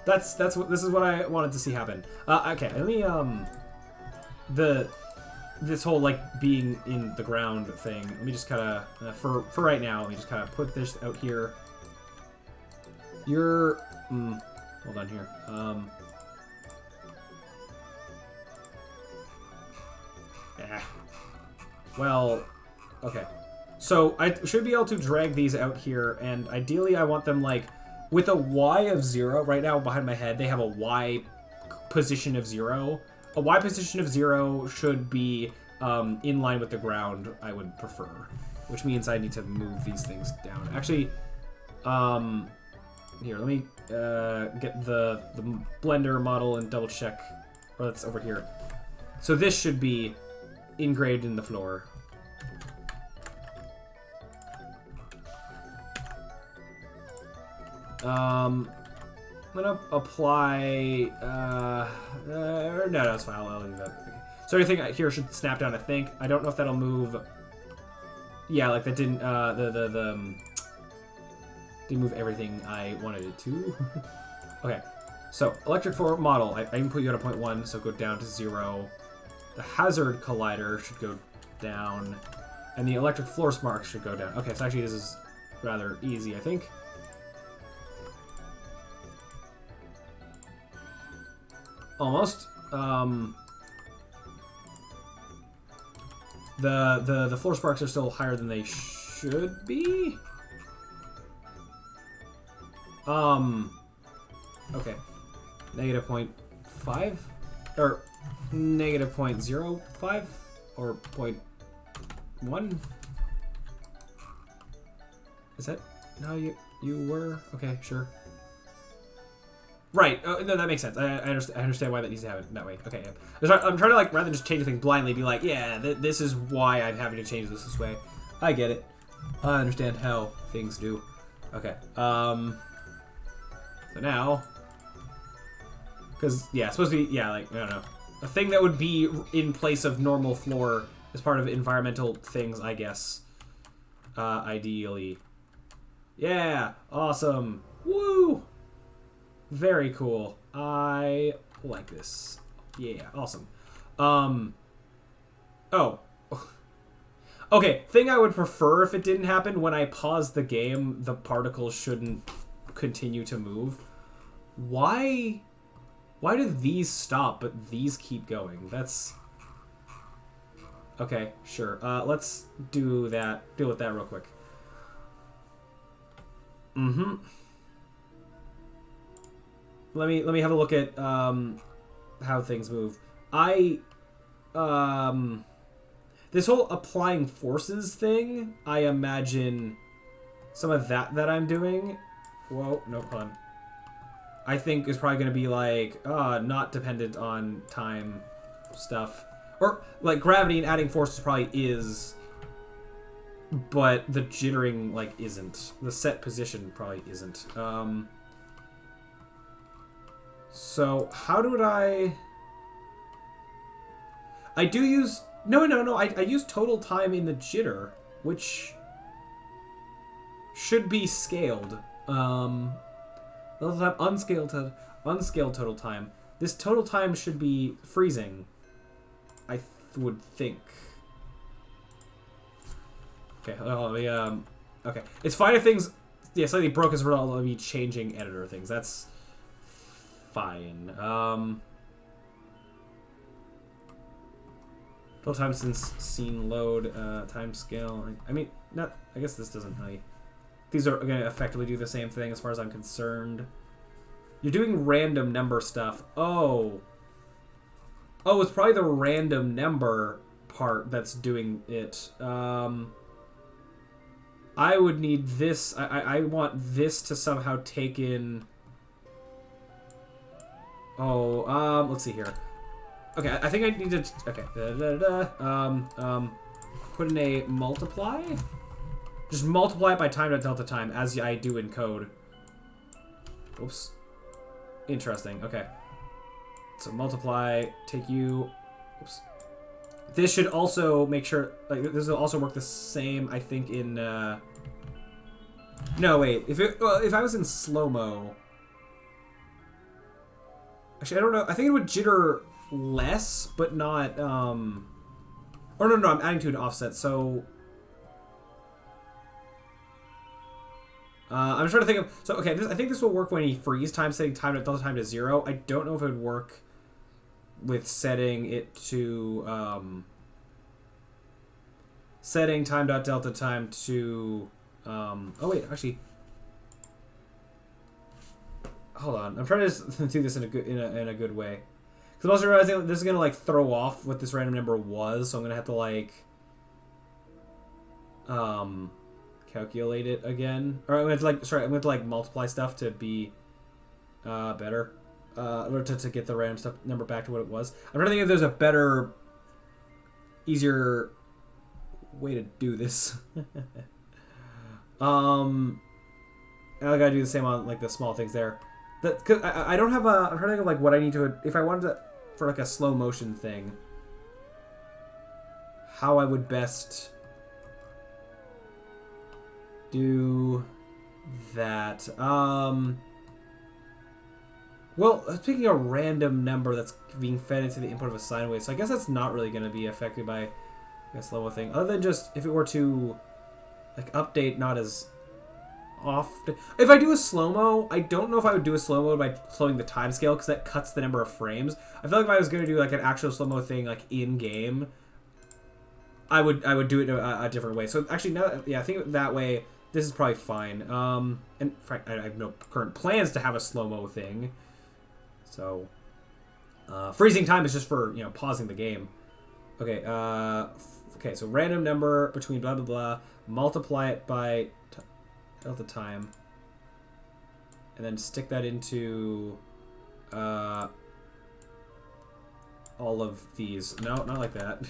This is what I wanted to see happen. Okay, let me this whole like being in the ground thing. Let me just kind of for right now. Let me just kind of put this out here. Hold on here. Well, okay. So I should be able to drag these out here, and ideally I want them like with a Y of 0. Right now behind my head they have a Y position of 0. A Y position of 0 should be in line with the ground, I would prefer. Which means I need to move these things down. Actually, here, let me get the Blender model and double check. Or that's over here. So this should be engraved in the floor. I'm gonna apply. No, that's fine. I'll leave that. Okay. So everything here should snap down. I think. I don't know if that'll move. Yeah, like that didn't. Didn't move everything I wanted it to. Okay. So electric floor model. I can put you at a 0.1, so go down to 0. The hazard collider should go down, and the electric floor spark should go down. Okay, so actually this is rather easy, I think. Almost. The floor sparks are still higher than they should be. Okay. Negative 0.5 or negative 0.05 or 0.1. Is that no? You were okay. Sure. Right. No, that makes sense. I understand why that needs to happen that way. Okay. Yeah. I'm trying to like rather than just change things blindly, be like, yeah, this is why I'm having to change this way. I get it. I understand how things do. Okay. So now, because yeah, it's supposed to be like I don't know, a thing that would be in place of normal floor as part of environmental things, I guess. Ideally. Yeah. Awesome. Woo. Very cool. I like this. Yeah, awesome. Oh. Okay, thing I would prefer if it didn't happen, when I pause the game, the particles shouldn't continue to move. Why do these stop, but these keep going? That's... Okay, sure. Let's do that. Deal with that real quick. Mm-hmm. Let me have a look at how things move. This whole applying forces thing, I imagine some of that I'm doing. Whoa, no, hold on. I think is probably going to be like not dependent on time stuff. Or like gravity and adding forces probably is, but the jittering like isn't. The set position probably isn't. So how do I do use... No. I use total time in the jitter, which should be scaled. Unscaled total time. This total time should be freezing, I would think. Okay, okay. It's fine if things, slightly broke as a result of me changing editor things. That's fine. Total time since scene load, time scale. I mean, not. I guess this doesn't really. These are going to effectively do the same thing as far as I'm concerned. You're doing random number stuff. Oh, it's probably the random number part that's doing it. I would need this. I want this to somehow take in. Oh, let's see here. Okay, I think I need to. Okay, put in a multiply. Just multiply it by time.delta time as I do in code. Oops. Interesting. Okay. So multiply. Take you. Oops. This should also make sure. Like this will also work the same. I think in. No wait. If I was in slow mo. Actually, I don't know. I think it would jitter less, but not. Or no, I'm adding to an offset. So. I'm trying to think of... So, okay, I think this will work when you freeze time, setting time.delta time to 0. I don't know if it would work with setting it to... setting time.delta time to... oh, wait, actually... Hold on. I'm trying to do this in a good way. Because I'm also realizing this is going to, like, throw off what this random number was, so I'm going to have to, like... calculate it again, or I'm going to like multiply stuff to be better, or to get the random stuff number back to what it was. I'm trying to think if there's a better, easier way to do this. I gotta do the same on like the small things there. Cause I don't have a. I'm trying to think of like what I need to if I wanted to for like a slow motion thing. How I would best do that. Well, speaking of random number that's being fed into the input of a sine wave, so I guess that's not really going to be affected by this level thing. Other than just if it were to like update not as often. If I do a slow-mo, I don't know if I would do a slow-mo by slowing the time scale because that cuts the number of frames. I feel like if I was going to do like an actual slow-mo thing like in-game, I would do it a different way. So actually, now, I think that way. This is probably fine. And I have no current plans to have a slow-mo thing. So, freezing time is just for, pausing the game. Okay, okay, so random number between blah, blah, blah. Multiply it by delta time. And then stick that into, all of these. No, not like that.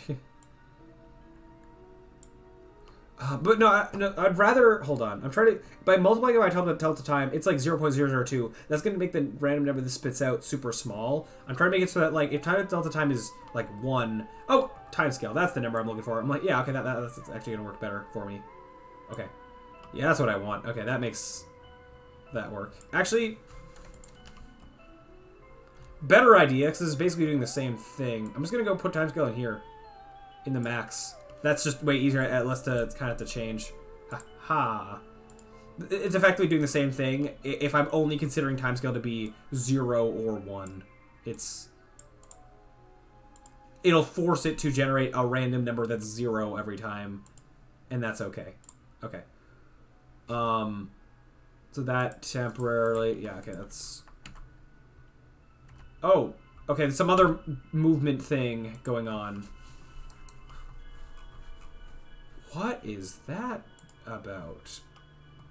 But no, I'd rather... Hold on. I'm trying to... By multiplying it by delta time, it's like 0.002. That's going to make the random number that spits out super small. I'm trying to make it so that, like, if delta time is, like, 1... Oh! Time scale. That's the number I'm looking for. I'm like, yeah, okay, that's actually going to work better for me. Okay. Yeah, that's what I want. Okay, that makes that work. Actually... Better idea, because this is basically doing the same thing. I'm just going to go put time scale in here. In the max. That's just way easier, less to kind of to change. Ha ha. it's effectively doing the same thing. If I'm only considering timescale to be 0 or 1, it'll force it to generate a random number that's 0 every time, and that's okay. Okay. So that temporarily, yeah, okay, that's... Oh, okay, there's some other movement thing going on. What is that about?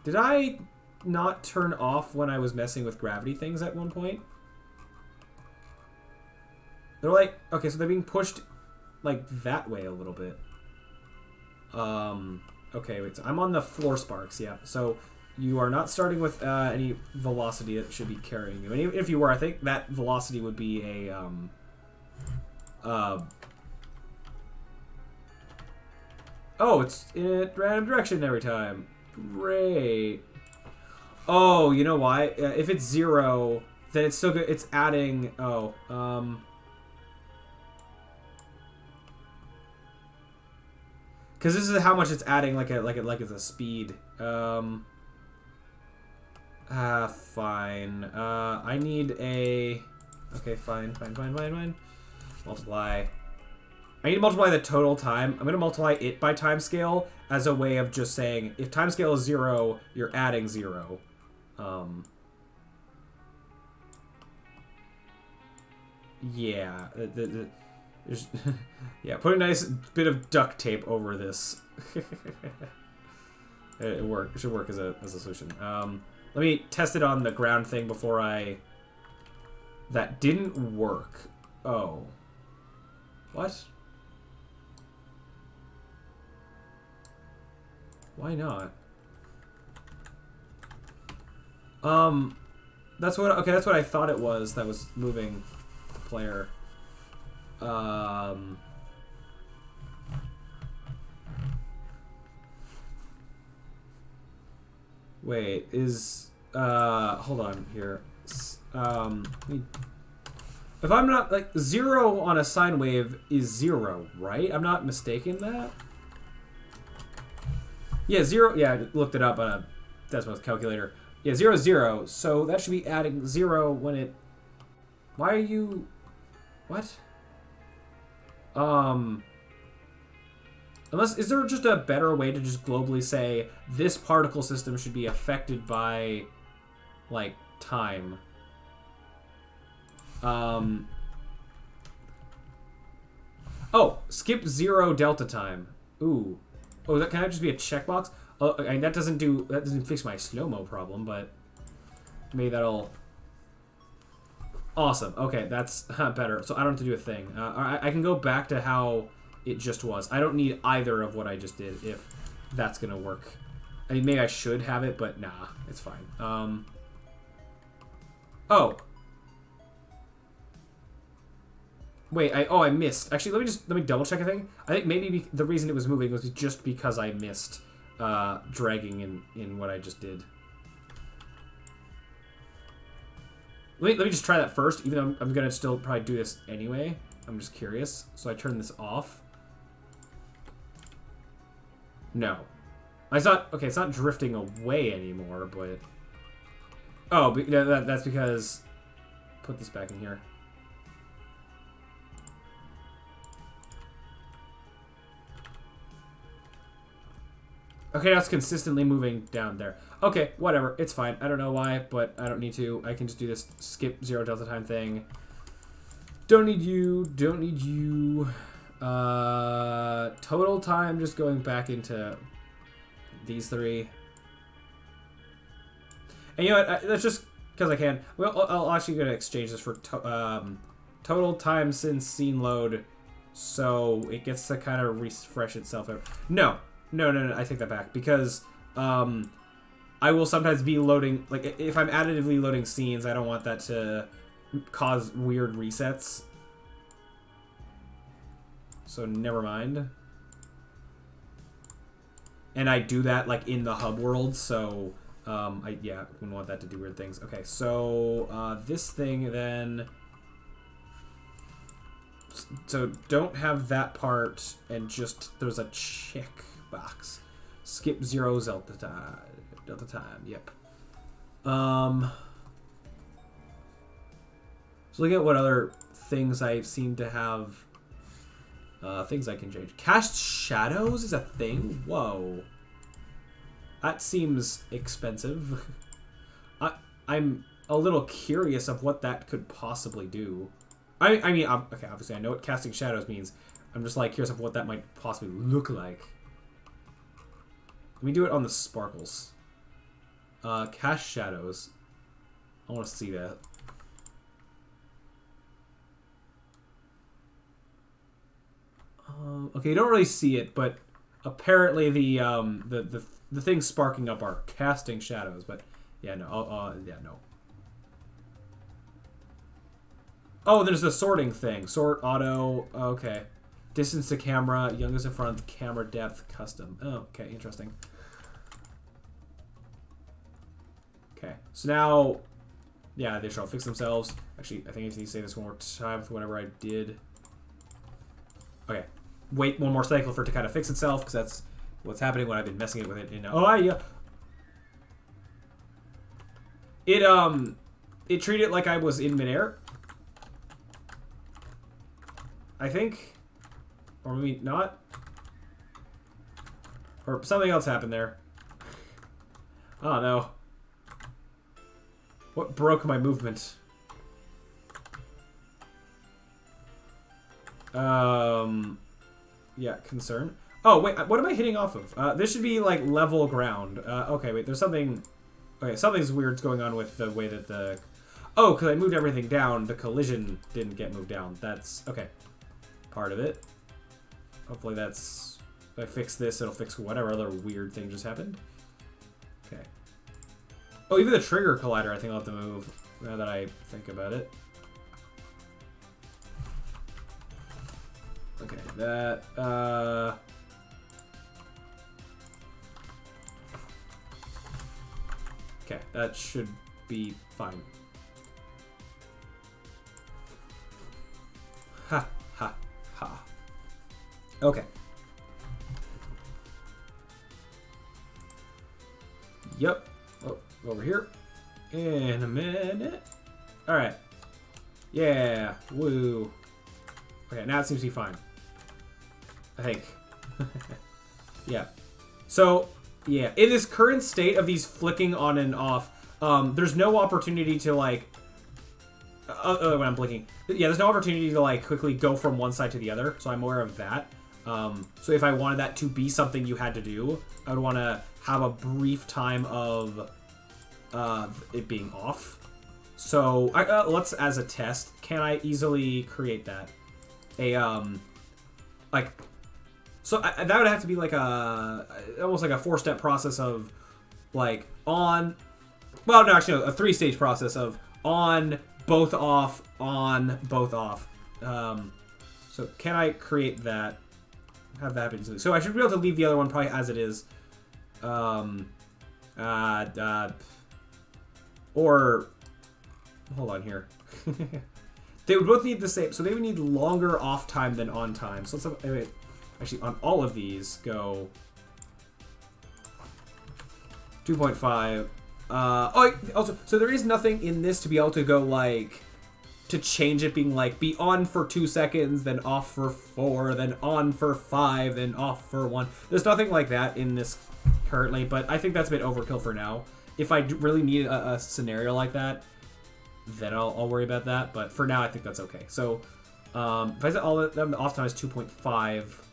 Did I not turn off when I was messing with gravity things at one point? They're like, okay, so they're being pushed like that way a little bit. Okay, wait, so I'm on the floor sparks, yeah. So you are not starting with any velocity that should be carrying you. And if you were, I think that velocity would be a, oh, it's in a random direction every time. Great. Oh, you know why? If it's 0, then it's still good. It's adding, because this is how much it's adding, like it's a speed. Fine. I need a... Okay, fine. Multiply. I need to multiply the total time. I'm going to multiply it by time scale as a way of just saying, if time scale is 0, you're adding 0. Yeah. Yeah, put a nice bit of duct tape over this. It should work as a solution. Let me test it on the ground thing before I... That didn't work. Oh. What? Why not? That's what... Okay, that's what I thought it was that was moving the player. Wait, is... hold on here. If I'm not... Like, 0 on a sine wave is 0, right? I'm not mistaken that? Yeah, 0... Yeah, I looked it up on a decimal calculator. Yeah, 0 is 0, so that should be adding 0 when it... Why are you... What? Unless, is there just a better way to just globally say this particle system should be affected by, like, time? Oh, skip 0 delta time. Ooh. Oh, that can that just be a checkbox? Oh, I mean, that doesn't fix my slow-mo problem, but maybe that'll... Awesome. Okay, that's better. So I don't have to do a thing. I can go back to how it just was. I don't need either of what I just did if that's going to work. I mean, maybe I should have it, but nah, it's fine. Oh. Wait, I missed. Actually, let me double check a thing. I think maybe the reason it was moving was just because I missed dragging in what I just did. Let me just try that first, even though I'm going to still probably do this anyway. I'm just curious. So I turn this off. No. It's not... Okay, it's not drifting away anymore, but... Oh, that's because... Put this back in here. Okay, that's consistently moving down there. Okay, whatever. It's fine. I don't know why, but I don't need to. I can just do this skip 0 delta time thing. Don't need you. Don't need you. Total time just going back into these 3. And you know what? That's just because I can. Well, I'll actually go to exchange this for total time since scene load, so it gets to kind of refresh itself. No, I take that back, because I will sometimes be loading, like, if I'm additively loading scenes, I don't want that to cause weird resets. So never mind. And I do that, like, in the hub world, so I wouldn't want that to do weird things. Okay, so this thing then... So don't have that part, and just there's a check box. Skip 0 delta time. Delta time. Yep. So look at what other things I seem to have. Things I can change. Cast shadows is a thing? Whoa. That seems expensive. I'm a little curious of what that could possibly do. I mean, okay, obviously I know what casting shadows means. I'm just like curious of what that might possibly look like. Let me do it on the sparkles. Cast shadows. I want to see that. Okay, you don't really see it, but apparently the things sparking up are casting shadows. But yeah, no, yeah, no. Oh, there's the sorting thing. Sort auto. Okay, distance to camera, youngest in front, camera depth, custom. Oh, okay, interesting. Okay, so now, yeah, they shall fix themselves. Actually, I think I need to say this one more time for whatever I did. Okay. Wait one more cycle for it to kind of fix itself, because that's what's happening when I've been messing it with it. Oh, yeah. It treated it like I was in midair. I think. Or maybe not. Or something else happened there. Oh, no. What broke my movement? Yeah, concern. Oh, wait, what am I hitting off of? This should be, like, level ground. Okay, wait, there's something... Okay, something's weird going on with the way that the... Oh, because I moved everything down, the collision didn't get moved down. That's... Okay. Part of it. Hopefully that's... If I fix this, it'll fix whatever other weird thing just happened. Okay. Oh, even the trigger collider I think I'll have to move, now that I think about it. Okay, that, okay, that should be fine. Ha, ha, ha. Okay. Yep. Oh, over here. In a minute. Alright. Yeah. Woo. Okay, now it seems to be fine. I think. Yeah. So, yeah. In this current state of these flicking on and off, there's no opportunity to, like... when I'm blinking. Yeah, there's no opportunity to, like, quickly go from one side to the other, so I'm aware of that. So if I wanted that to be something you had to do, I would want to have a brief time of it being off. So, let's, as a test, can I easily create that? Like... So that would have to be like almost like a 4-step process of, like, on... Well, no, actually, no, a 3-stage process of on, both off, on, both off. So can I create that? Have that happen. So I should be able to leave the other one probably as it is. Or... Hold on here. They would both need the same... So they would need longer off time than on time. So let's... Wait. Actually, on all of these, go 2.5. Oh, also, so there is nothing in this to be able to go, like, to change it being, like, be on for 2 seconds, then off for 4, then on for 5, then off for 1. There's nothing like that in this currently, but I think that's a bit overkill for now. If I really need a scenario like that, then I'll worry about that. But for now, I think that's okay. So, if I set all of them, the off time is 2.5.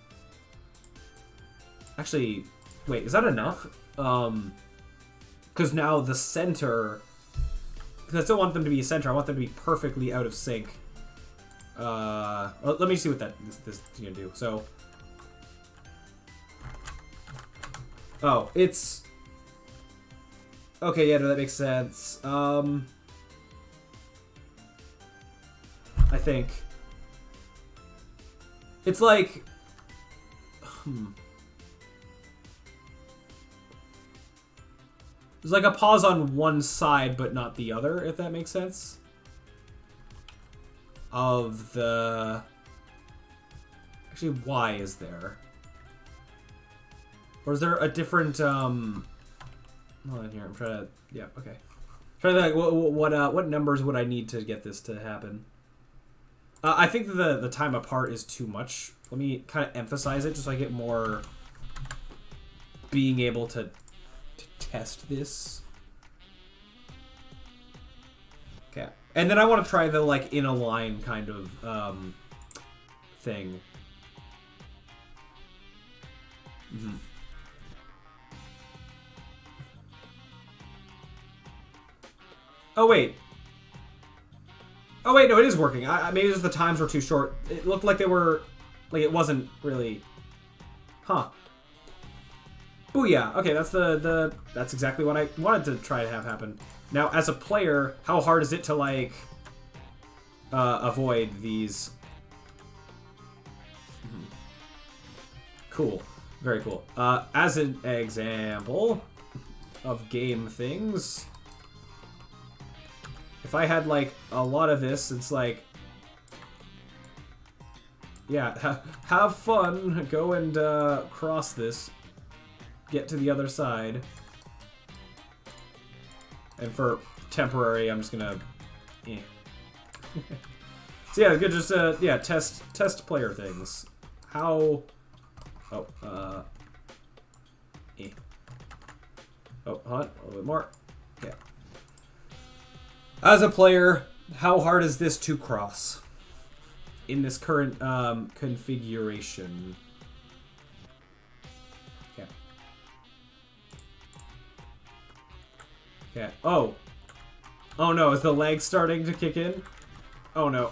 Actually, wait, is that enough? Because now the center... Because I still want them to be a center. I want them to be perfectly out of sync. Let me see what this is going to do. So... Oh, it's... Okay, yeah, no, that makes sense. I think... It's like... There's like a pause on one side, but not the other, if that makes sense. Of the... Actually, why is there? Or is there a different, hold on here. I'm trying to. Yeah. Okay. Trying to think, what numbers would I need to get this to happen? I think the time apart is too much. Let me kind of emphasize it just so I get more being able to test this. Okay. And then I want to try the, like, in a line kind of thing. Mm-hmm. Oh, wait. Oh, wait, no, it is working. Maybe just the times were too short. It looked like they were... Like, it wasn't really... Huh. Booyah. Okay, that's that's exactly what I wanted to try to have happen. Now, as a player, how hard is it to, like, avoid these? Cool. Very cool. As an example of game things, if I had, like, a lot of this, it's like, yeah, have fun, go and cross this, get to the other side. And for temporary, I'm just gonna, So yeah, good. Just yeah, test player things. How? Oh, Oh, hold on, a little bit more. Okay. As a player, how hard is this to cross in this current configuration? Okay. Okay. Oh. Oh no, is the lag starting to kick in? Oh no.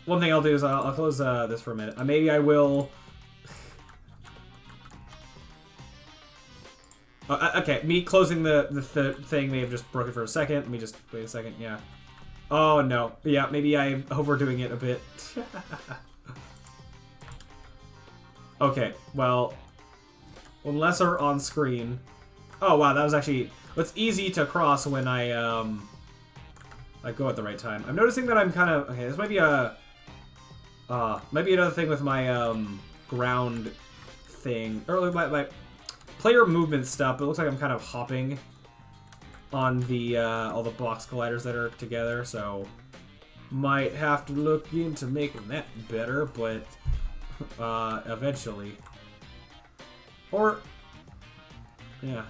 One thing I'll do is I'll close this for a minute. Maybe I will... okay, me closing the thing may have just broken for a second. Let me just wait a second. Yeah. Oh no. Yeah, maybe I'm overdoing it a bit. Okay, well, unless are on screen. Oh wow, that was actually... It's easy to cross when I go at the right time. I'm noticing that I'm kind of... Okay, this might be a... might be another thing with my ground thing. Or my player movement stuff. It looks like I'm kind of hopping on the all the box colliders that are together. So might have to look into making that better, but eventually. Or yeah.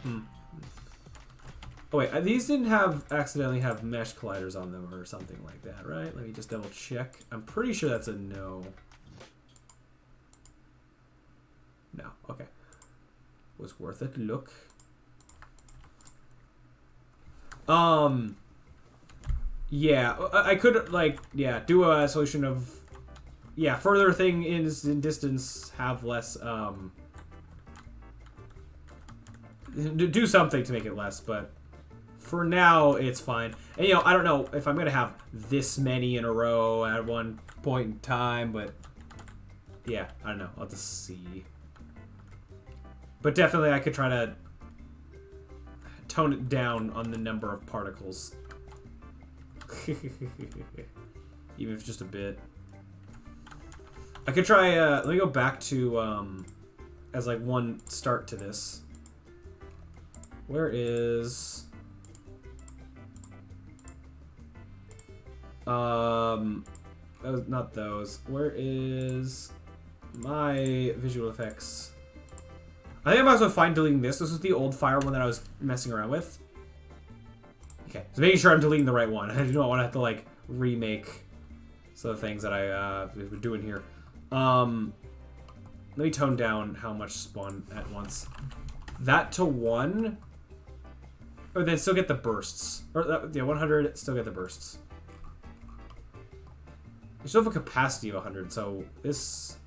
Oh wait, these didn't accidentally have mesh colliders on them or something like that, right? Let me just double check. I'm pretty sure that's a no. No, okay. Was worth it. Look. Yeah, I could, like, yeah, do a solution of, yeah, further thing in distance, have less, do something to make it less, but for now, it's fine. And, you know, I don't know if I'm going to have this many in a row at one point in time, but, yeah, I don't know. I'll just see. But definitely I could try to tone it down on the number of particles. Even if it's just a bit. I could try, let me go back to, as like one start to this. Where is... those, not those. Where is my visual effects? I think I'm also fine deleting this. This was the old fire one that I was messing around with. Okay, so making sure I'm deleting the right one. I do not want to have to, like, remake some of the things that I been doing here. Let me tone down how much spawn at once. That to 1. Or then still get the bursts. Or, yeah, 100, still get the bursts. You still have a capacity of 100, so this...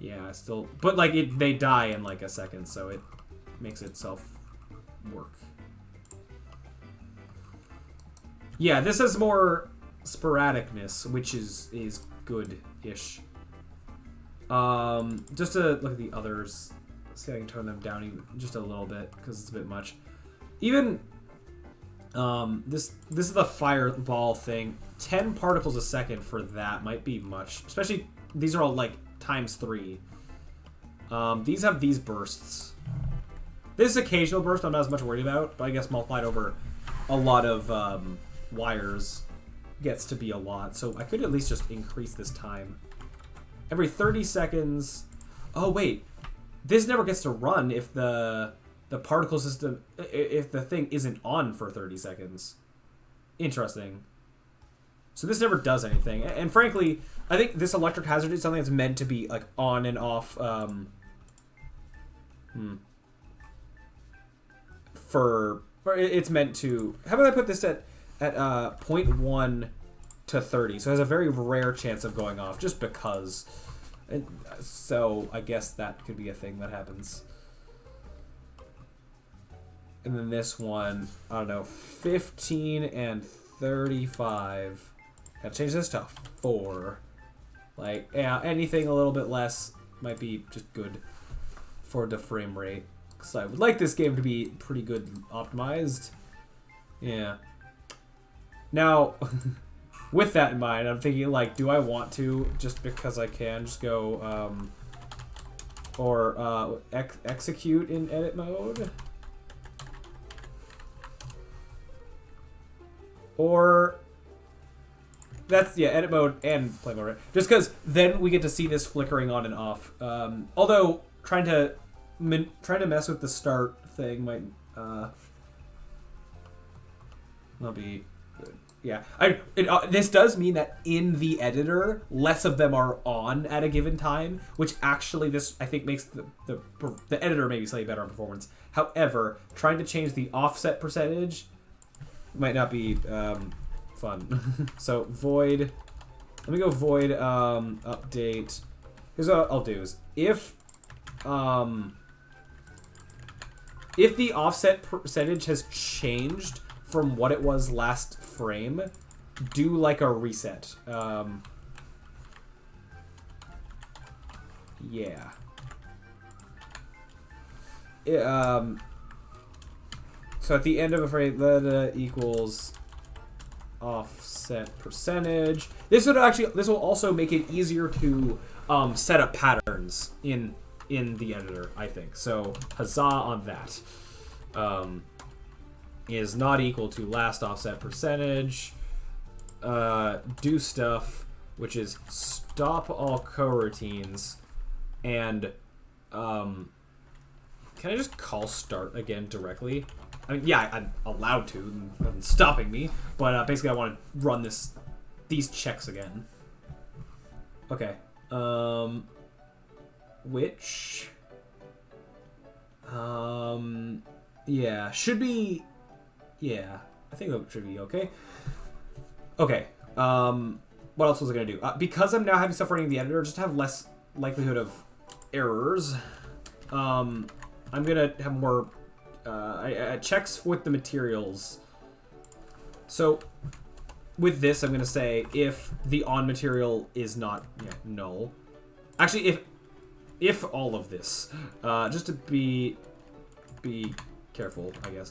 Yeah, still... But, like, they die in, like, a second, so it makes itself work. Yeah, this has more sporadicness, which is good-ish. Just to look at the others. See if I can tone them down even just a little bit, because it's a bit much. Even... this is the fireball thing. 10 particles a second for that might be much. Especially, these are all, like, ×3. These have these bursts. This occasional burst I'm not as much worried about, but I guess multiplied over a lot of wires gets to be a lot. So I could at least just increase this time. Every 30 seconds... Oh, wait. This never gets to run if the particle system... If the thing isn't on for 30 seconds. Interesting. So this never does anything. And frankly, I think this electric hazard is something that's meant to be like on and off... It's meant to... How about I put this at 0.1 to 30? So it has a very rare chance of going off, just because. And so I guess that could be a thing that happens. And then this one, I don't know, 15 and 35. Gotta change this to 4. Like, yeah, anything a little bit less might be just good for the frame rate. So I would like this game to be pretty good optimized. Yeah. Now, with that in mind, I'm thinking, like, do I want to, just because I can, just go, execute in edit mode? Or, that's, yeah, edit mode and play mode, right? Just because then we get to see this flickering on and off. Although, trying to mess with the start thing might not be good. Yeah, this does mean that in the editor, less of them are on at a given time, which actually this I think makes the editor maybe slightly better on performance. However, trying to change the offset percentage might not be fun. So void. Let me go void update. Here's what I'll do: is if the offset percentage has changed from what it was last frame, do like a reset. Yeah. So at the end of a frame, that equals offset percentage. This will also make it easier to set up patterns in the editor, I think. So huzzah on that. Is not equal to last offset percentage. Do stuff, which is stop all coroutines, and can I just call start again directly? I mean, yeah, I'm allowed to. Nothing's stopping me, but basically, I want to run these checks again. Okay. Which, yeah, should be, yeah, I think that should be okay. Okay, what else was I gonna do? Because I'm now having stuff running in the editor, just to have less likelihood of errors, I'm gonna have more, checks with the materials. So, with this, I'm gonna say if the on material is not, null. Actually, if all of this, just to be careful, I guess.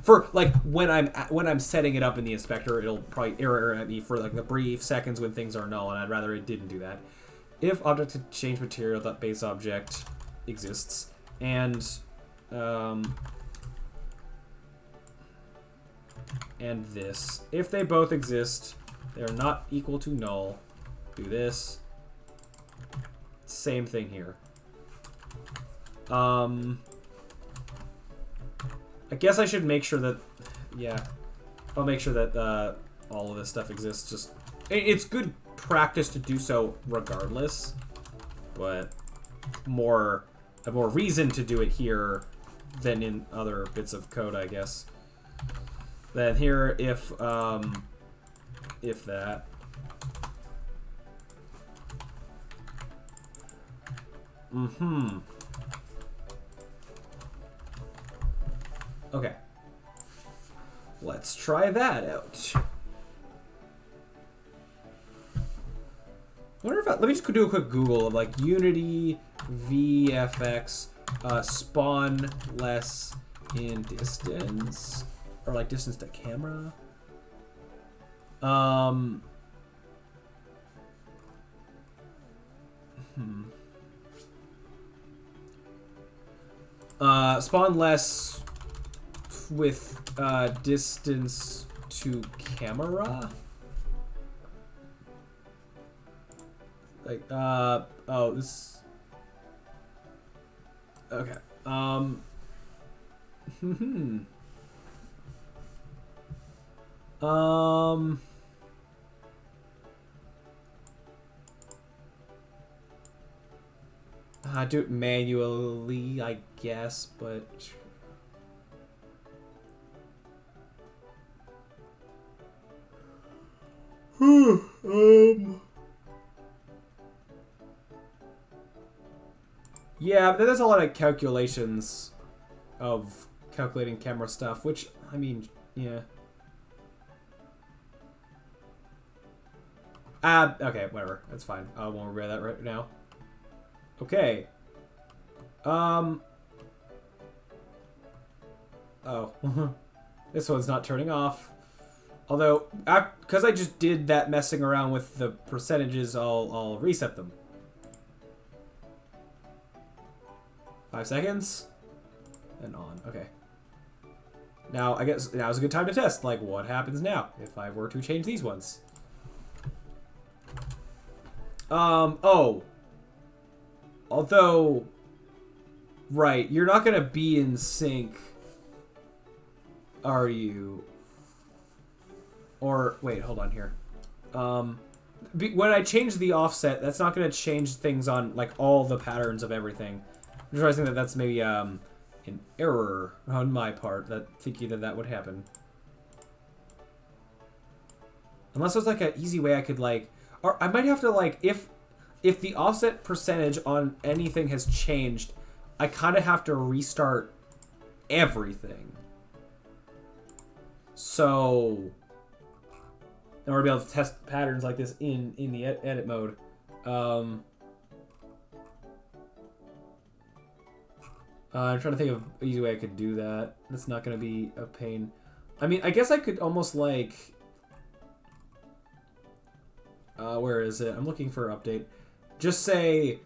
For like when I'm setting it up in the inspector, it'll probably error at me for like the brief seconds when things are null, and I'd rather it didn't do that. If object to change material that base object exists, and this, if they both exist, they're not equal to null. Do this. Same thing here. I guess I should make sure that, yeah, I'll make sure that all of this stuff exists. Just, it's good practice to do so regardless, but a more reason to do it here than in other bits of code, I guess. Then here, if that. Okay. Let's try that out. Wonder if let me just do a quick Google of like Unity VFX spawn less in distance, or like distance to camera. Spawn less with distance to camera. Like, oh, this. Okay. Do it manually, I guess, but yeah, but there's a lot of calculations of calculating camera stuff, which, I mean, yeah. Okay, whatever. That's fine. I won't worry about that right now. Okay. Oh. This one's not turning off. Although, because I just did that messing around with the percentages, I'll reset them. 5 seconds. And on. Okay. Now, I guess now's a good time to test. Like, what happens now if I were to change these ones? Oh. Although, right, you're not gonna be in sync, are you? Or, wait, hold on here. When I change the offset, that's not gonna change things on, like, all the patterns of everything. I'm just realizing that that's maybe, an error on my part, thinking that would happen. Unless there's, like, an easy way I could, like, or I might have to, like, if the offset percentage on anything has changed, I kind of have to restart everything. So, in order to be able to test patterns like this in the edit mode. I'm trying to think of an easy way I could do that. That's not going to be a pain. I mean, I guess I could almost like... where is it? I'm looking for update. Just say,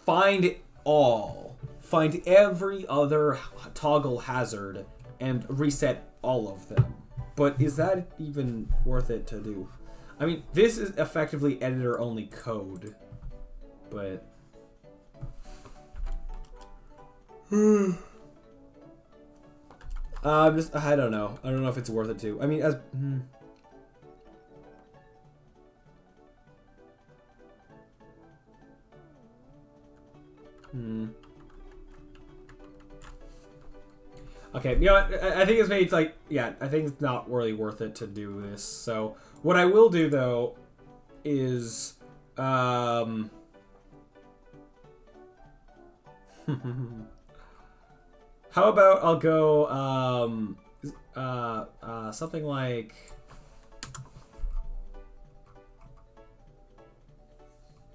find all. Find every other toggle hazard and reset all of them. But is that even worth it to do? I mean, this is effectively editor-only code. But... I don't know. I don't know if it's worth it to. I mean, as... Okay, you know what? I think it's maybe like, yeah, I think it's not really worth it to do this. So, what I will do, though, is, how about I'll go, something like...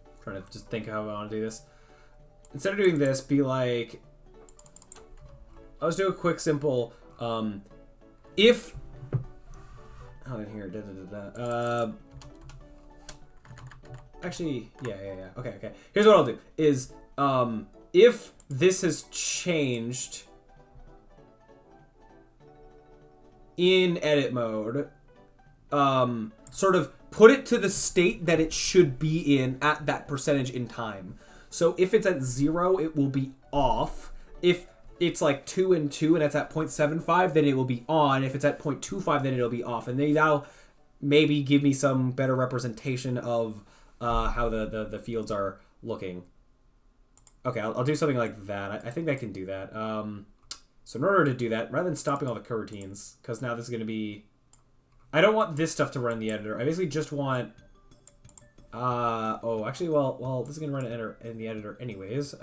I'm trying to just think how I want to do this. Instead of doing this, be like... I'll just do a quick, simple, if... Oh, in here, actually, yeah. Okay. Here's what I'll do, is, if this has changed in edit mode, sort of put it to the state that it should be in at that percentage in time. So if it's at 0, it will be off. If it's like 2 and 2 and it's at 0.75, then it will be on. If it's at 0.25, then it'll be off. And that'll maybe give me some better representation of how the fields are looking. Okay, I'll do something like that. I think I can do that. So in order to do that, rather than stopping all the coroutines, because now this is going to be... I don't want this stuff to run in the editor. I basically just want... oh, actually, well, this is going to run in the editor anyways.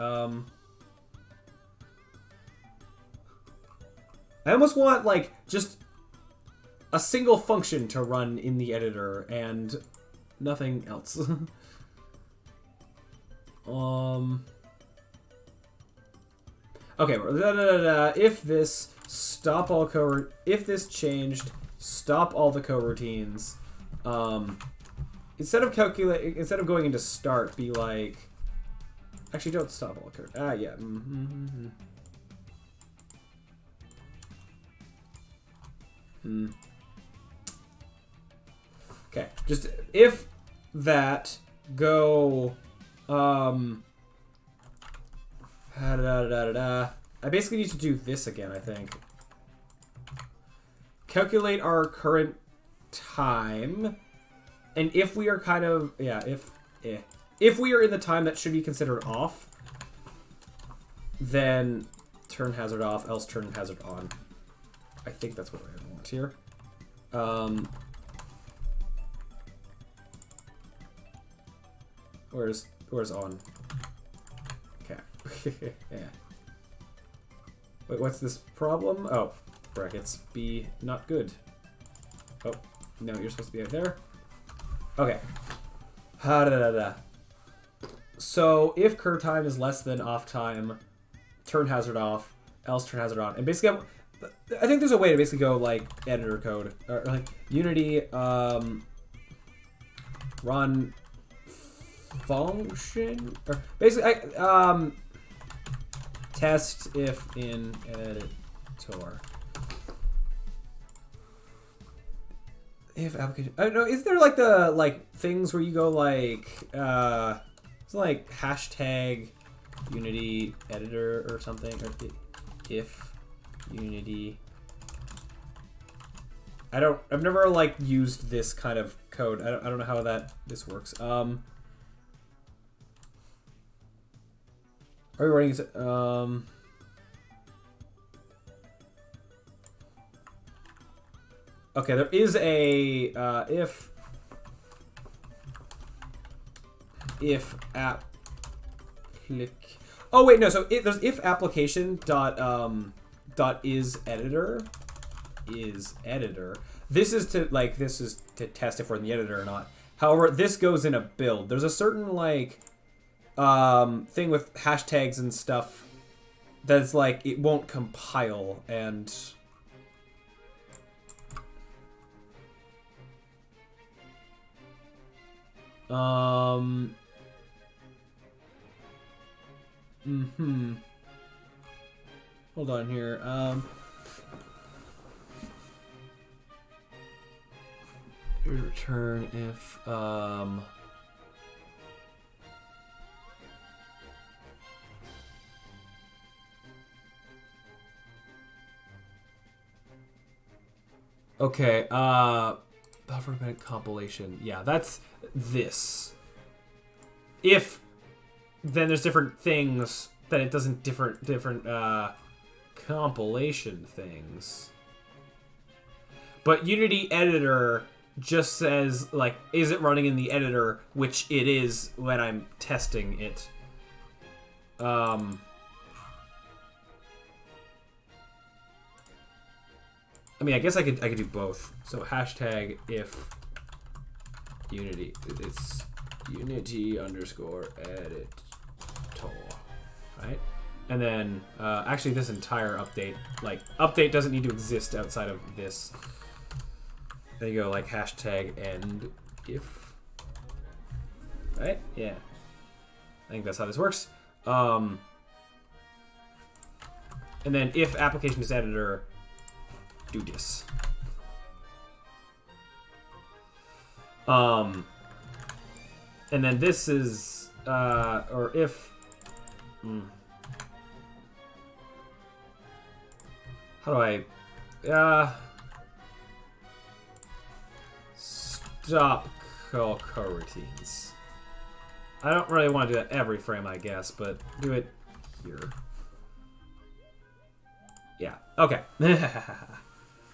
I almost want, like, just a single function to run in the editor and nothing else. Okay, if this if this changed, stop all the coroutines. Instead of going into start, be like, actually don't stop all the coroutines. Yeah. Okay, just if that go I basically need to do this again, I think. Calculate our current time, and if we are kind of if we are in the time that should be considered off, then turn hazard off, else turn hazard on. I think that's what I want here. Where's on? Okay. Yeah. Wait, what's this problem? Oh, brackets B not good. Oh, no, you're supposed to be out there. Okay. So if curve time is less than off time, turn hazard off, else turn hazard on. And basically, I think there's a way to basically go like editor code or like Unity run function or basically test if in editor. If application, I don't know. Is there like the things where you go like it's like hashtag Unity editor or something, or if Unity. I've never like used this kind of code. I don't know how this works. Are we running? Okay, there is a if app click. Oh wait, no. So there's if application dot is editor. This is to test if we're in the editor or not. However, this goes in a build. There's a certain like thing with hashtags and stuff that's like it won't compile and hold on here. Here's return if okay, buffer bank compilation. Yeah, that's this. If then there's different things that it doesn't different compilation things. But Unity editor just says like, is it running in the editor, which it is when I'm testing it. I mean, I guess I could do both. So hashtag if Unity, it's Unity underscore edit tool, right? And then actually this entire update, update doesn't need to exist outside of this. Then you go like hashtag end if, right? Yeah, I think that's how this works. And then if application is editor, do this. And then this is or if how do I stop coroutines? I don't really want to do that every frame, I guess, but do it here. Yeah. Okay.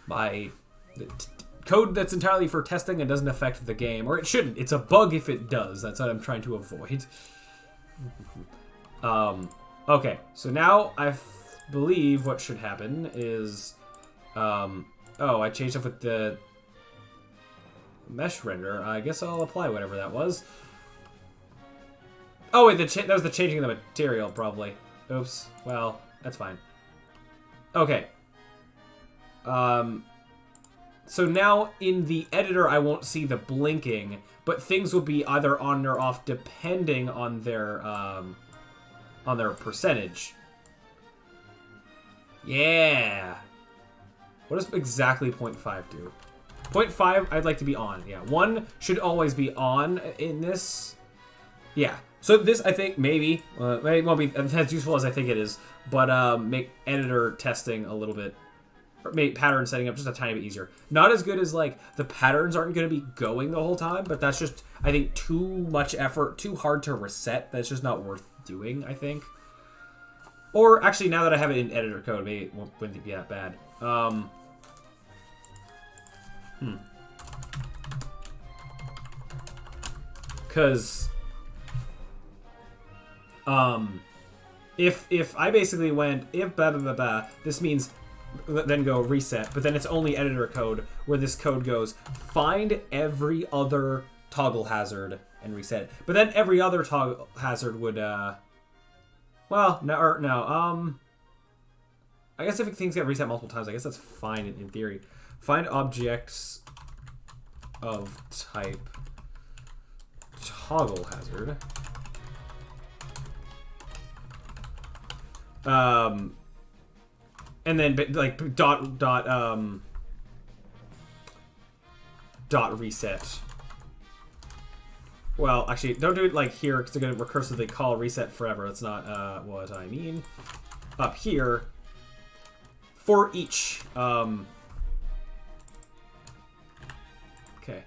My code that's entirely for testing and doesn't affect the game, or it shouldn't. It's a bug if it does. That's what I'm trying to avoid. Okay, so now I believe what should happen is, oh, I changed stuff with the mesh render. I guess I'll apply whatever that was. Oh wait, that was the changing of the material, probably. Oops. Well, that's fine. Okay. So now in the editor, I won't see the blinking, but things will be either on or off depending on their percentage. Yeah. What does exactly 0.5 do? 0.5, I'd like to be on. Yeah, 1 should always be on in this. Yeah. So this, I think, maybe it won't be as useful as I think it is, but make editor testing a little bit, or make pattern setting up just a tiny bit easier. Not as good as, like, the patterns aren't going to be going the whole time, but that's just, I think, too much effort, too hard to reset. That's just not worth doing, I think. Or, actually, now that I have it in editor code, maybe it wouldn't be that bad. Because... if I basically went, if blah blah blah blah, this means then go reset, but then it's only editor code where this code goes, find every other toggle hazard and reset it. But then every other toggle hazard would, well, no, I guess if things get reset multiple times, I guess that's fine in theory. Find objects of type toggle hazard. And then like dot reset. Well, actually, don't do it like here because they're going to recursively call reset forever. That's not what I mean. Up here, for each. Okay.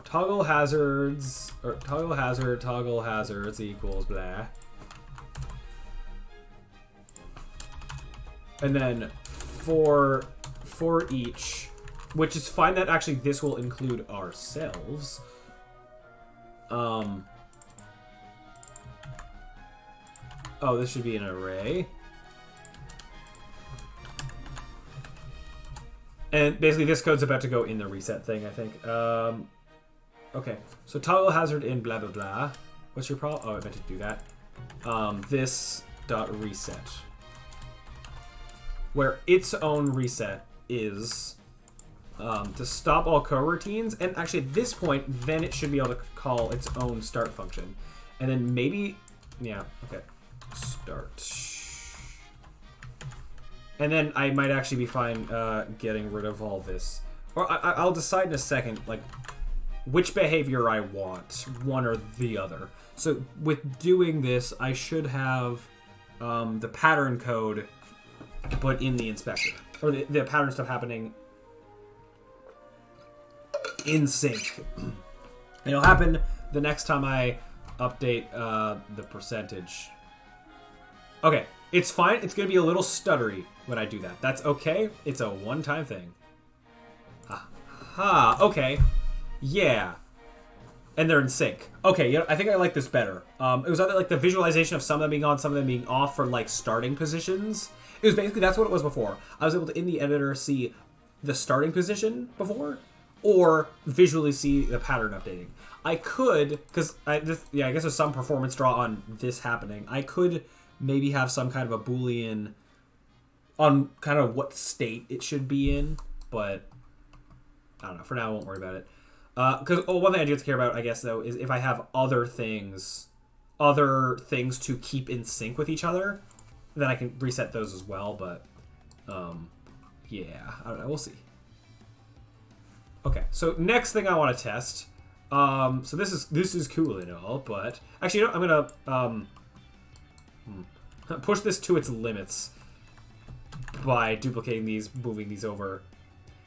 Toggle hazards, or toggle hazards equals blah. And then for each, which is fine that actually this will include ourselves. Oh, this should be an array. And basically this code's about to go in the reset thing, I think. Okay, so toggle hazard in blah blah blah. What's your problem? Oh, I meant to do that. This dot reset. Where its own reset is to stop all coroutines. And actually at this point, then it should be able to call its own start function. And then maybe, yeah, okay, start. And then I might actually be fine getting rid of all this. Or I'll decide in a second, like, which behavior I want, one or the other. So with doing this, I should have the pattern code but in the inspector. Or the pattern stuff happening in sync. And it'll happen the next time I update the percentage. Okay, it's fine. It's going to be a little stuttery when I do that. That's okay. It's a one-time thing. Ha. Okay. Yeah. And they're in sync. Okay, I think I like this better. It was either like the visualization of some of them being on, some of them being off for like starting positions. It was basically, that's what it was before. I was able to, in the editor, see the starting position before, or visually see the pattern updating. I could, because I guess there's some performance draw on this happening. I could maybe have some kind of a Boolean on kind of what state it should be in, but I don't know. For now, I won't worry about it. Because one thing I do have to care about, I guess, though, is if I have other things to keep in sync with each other, then I can reset those as well. But yeah, I don't know. We'll see. Okay, so next thing I want to test. So this is cool and all, but actually, you know, I'm gonna push this to its limits by duplicating these, moving these over,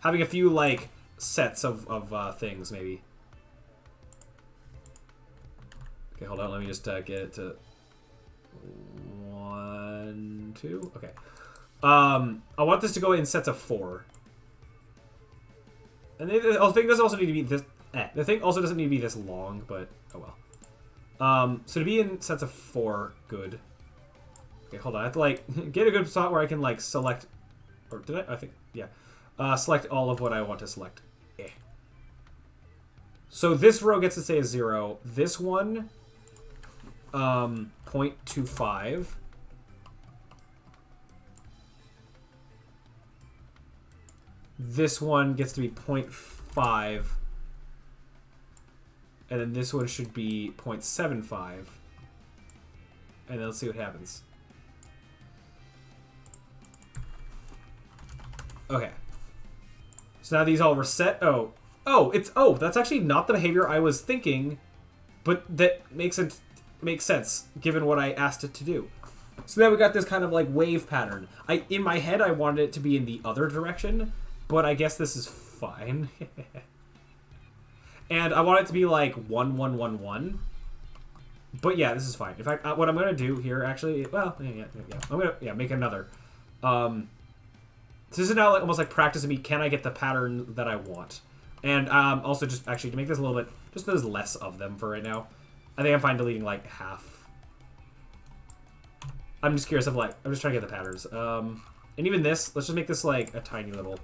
having a few like sets of things maybe. Okay, hold on. Let me just get it to 1, 2. Okay. I want this to go in sets of 4. And the thing doesn't also need to be this. The thing also doesn't need to be this long, but oh well. So to be in sets of 4, good. Okay, hold on. I have to like get a good spot where I can like select, or did I? I think yeah. Select all of what I want to select. So this row gets to stay as 0. This one, 0.25. This one gets to be 0.5. And then this one should be 0.75. And then let's see what happens. Okay. So now these all reset. Oh, that's actually not the behavior I was thinking, but that makes sense given what I asked it to do. So now we got this kind of like wave pattern. In my head I wanted it to be in the other direction, but I guess this is fine. And I want it to be like 1 1 1 1. But yeah, this is fine. In fact, what I'm gonna do here actually, well, yeah. I'm gonna make another. So this is now like almost like practicing me. Can I get the pattern that I want? And also just actually to make this a little bit, just there's less of them for right now. I think I'm fine deleting like half. I'm just curious of like, I'm just trying to get the patterns. And even this, let's just make this like a tiny little.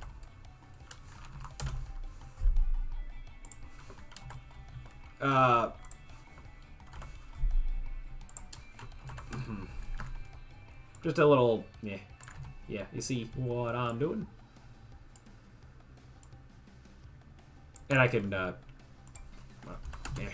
Just a little, yeah. Yeah, you see what I'm doing? And I can, well, yeah.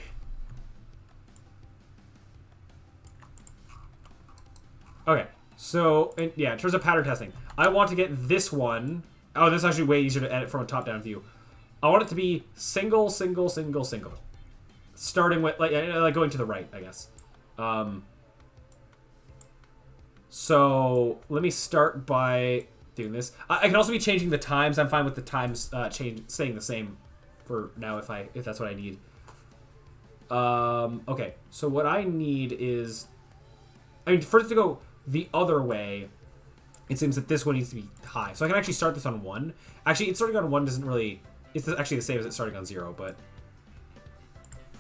Okay, so, and yeah, in terms of pattern testing, I want to get this one. Oh, this is actually way easier to edit from a top-down view. I want it to be single, single, single, single. Starting with, like going to the right, I guess. So let me start by doing this. I can also be changing the times. I'm fine with the times staying the same for now if that's what I need. Okay, so what I need is, I mean, first to go the other way, it seems that this one needs to be high. So I can actually start this on 1. Actually, it starting on 1 doesn't really, it's actually the same as it starting on 0, but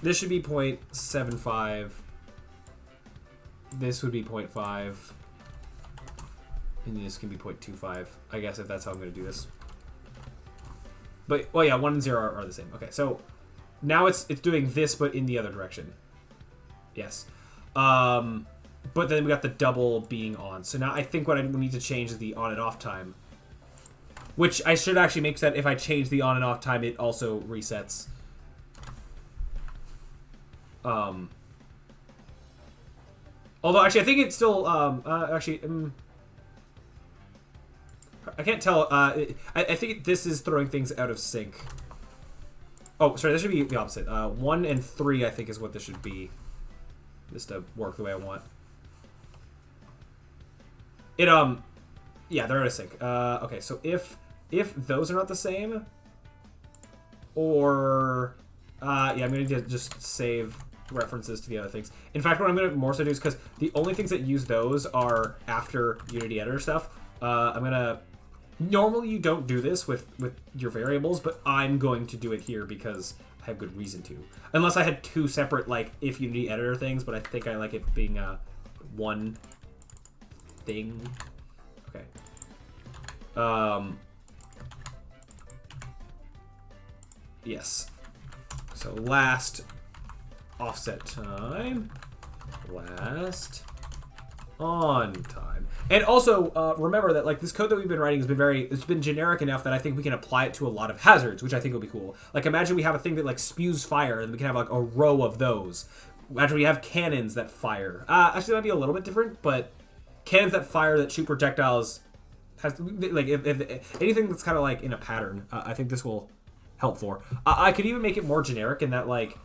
this should be 0.75. This would be 0.5. And this can be 0.25, I guess, if that's how I'm going to do this. But, well, yeah, 1 and 0 are the same. Okay, so now it's doing this, but in the other direction. Yes. But then we got the double being on. So now I think what I need to change is the on and off time. Which I should actually make so that if I change the on and off time, it also resets. Although, actually, I think it's still, I can't tell. I think this is throwing things out of sync. Oh, sorry, this should be the opposite. 1 and 3, I think, is what this should be. Just to work the way I want. It, yeah, they're out of sync. Okay, so if those are not the same, or, yeah, I'm going to just save references to the other things. In fact, what I'm going to more so do is, because the only things that use those are after Unity Editor stuff, I'm going to... Normally you don't do this with your variables, but I'm going to do it here because I have good reason to. Unless I had 2 separate, like, if Unity Editor things, but I think I like it being one thing. Okay. Yes. So last offset time. Last on time. And also, remember that like this code that we've been writing has been it's been generic enough that I think we can apply it to a lot of hazards, which I think will be cool. Like imagine we have a thing that like spews fire and we can have like a row of those. Imagine we have cannons that fire. Actually, that might be a little bit different, but cannons that fire that shoot projectiles has like if anything that's kind of like in a pattern. I think this will help for. I could even make it more generic in that like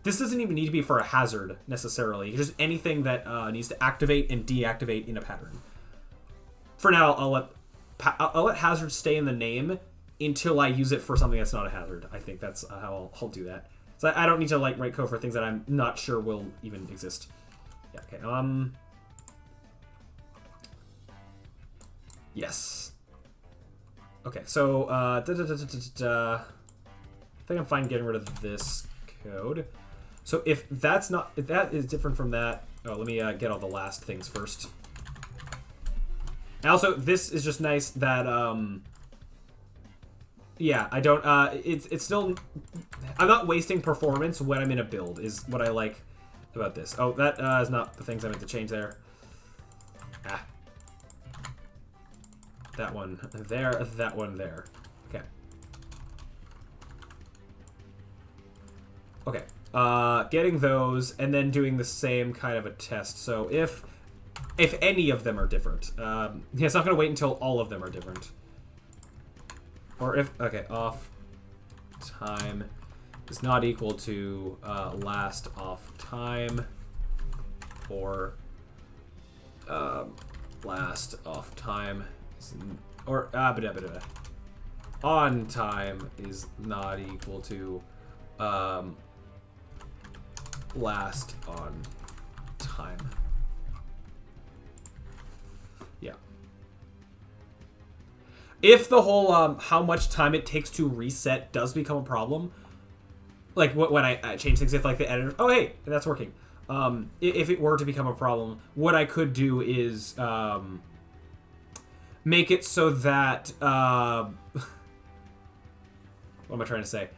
this doesn't even need to be for a hazard, necessarily. Just anything that needs to activate and deactivate in a pattern. For now, I'll let hazard stay in the name until I use it for something that's not a hazard. I think that's how I'll do that. So I don't need to like write code for things that I'm not sure will even exist. Yeah, okay, yes. Okay, so, I think I'm fine getting rid of this code. So if that is different from that, oh, let me get all the last things first. And also, this is just nice that, yeah, I don't, it's still, I'm not wasting performance when I'm in a build, is what I like about this. Oh, that is not the things I meant to change there. Ah. That one there, that one there. Okay. Okay. Getting those, and then doing the same kind of a test. So if any of them are different. Yeah, it's not going to wait until all of them are different. or if, okay, off time is not equal to last off time, or last off time is, or on time is not equal to last on time. Yeah. If the whole how much time it takes to reset does become a problem, like when I change things, if like the editor, oh hey, that's working. If it were to become a problem, what I could do is make it so that what am I trying to say?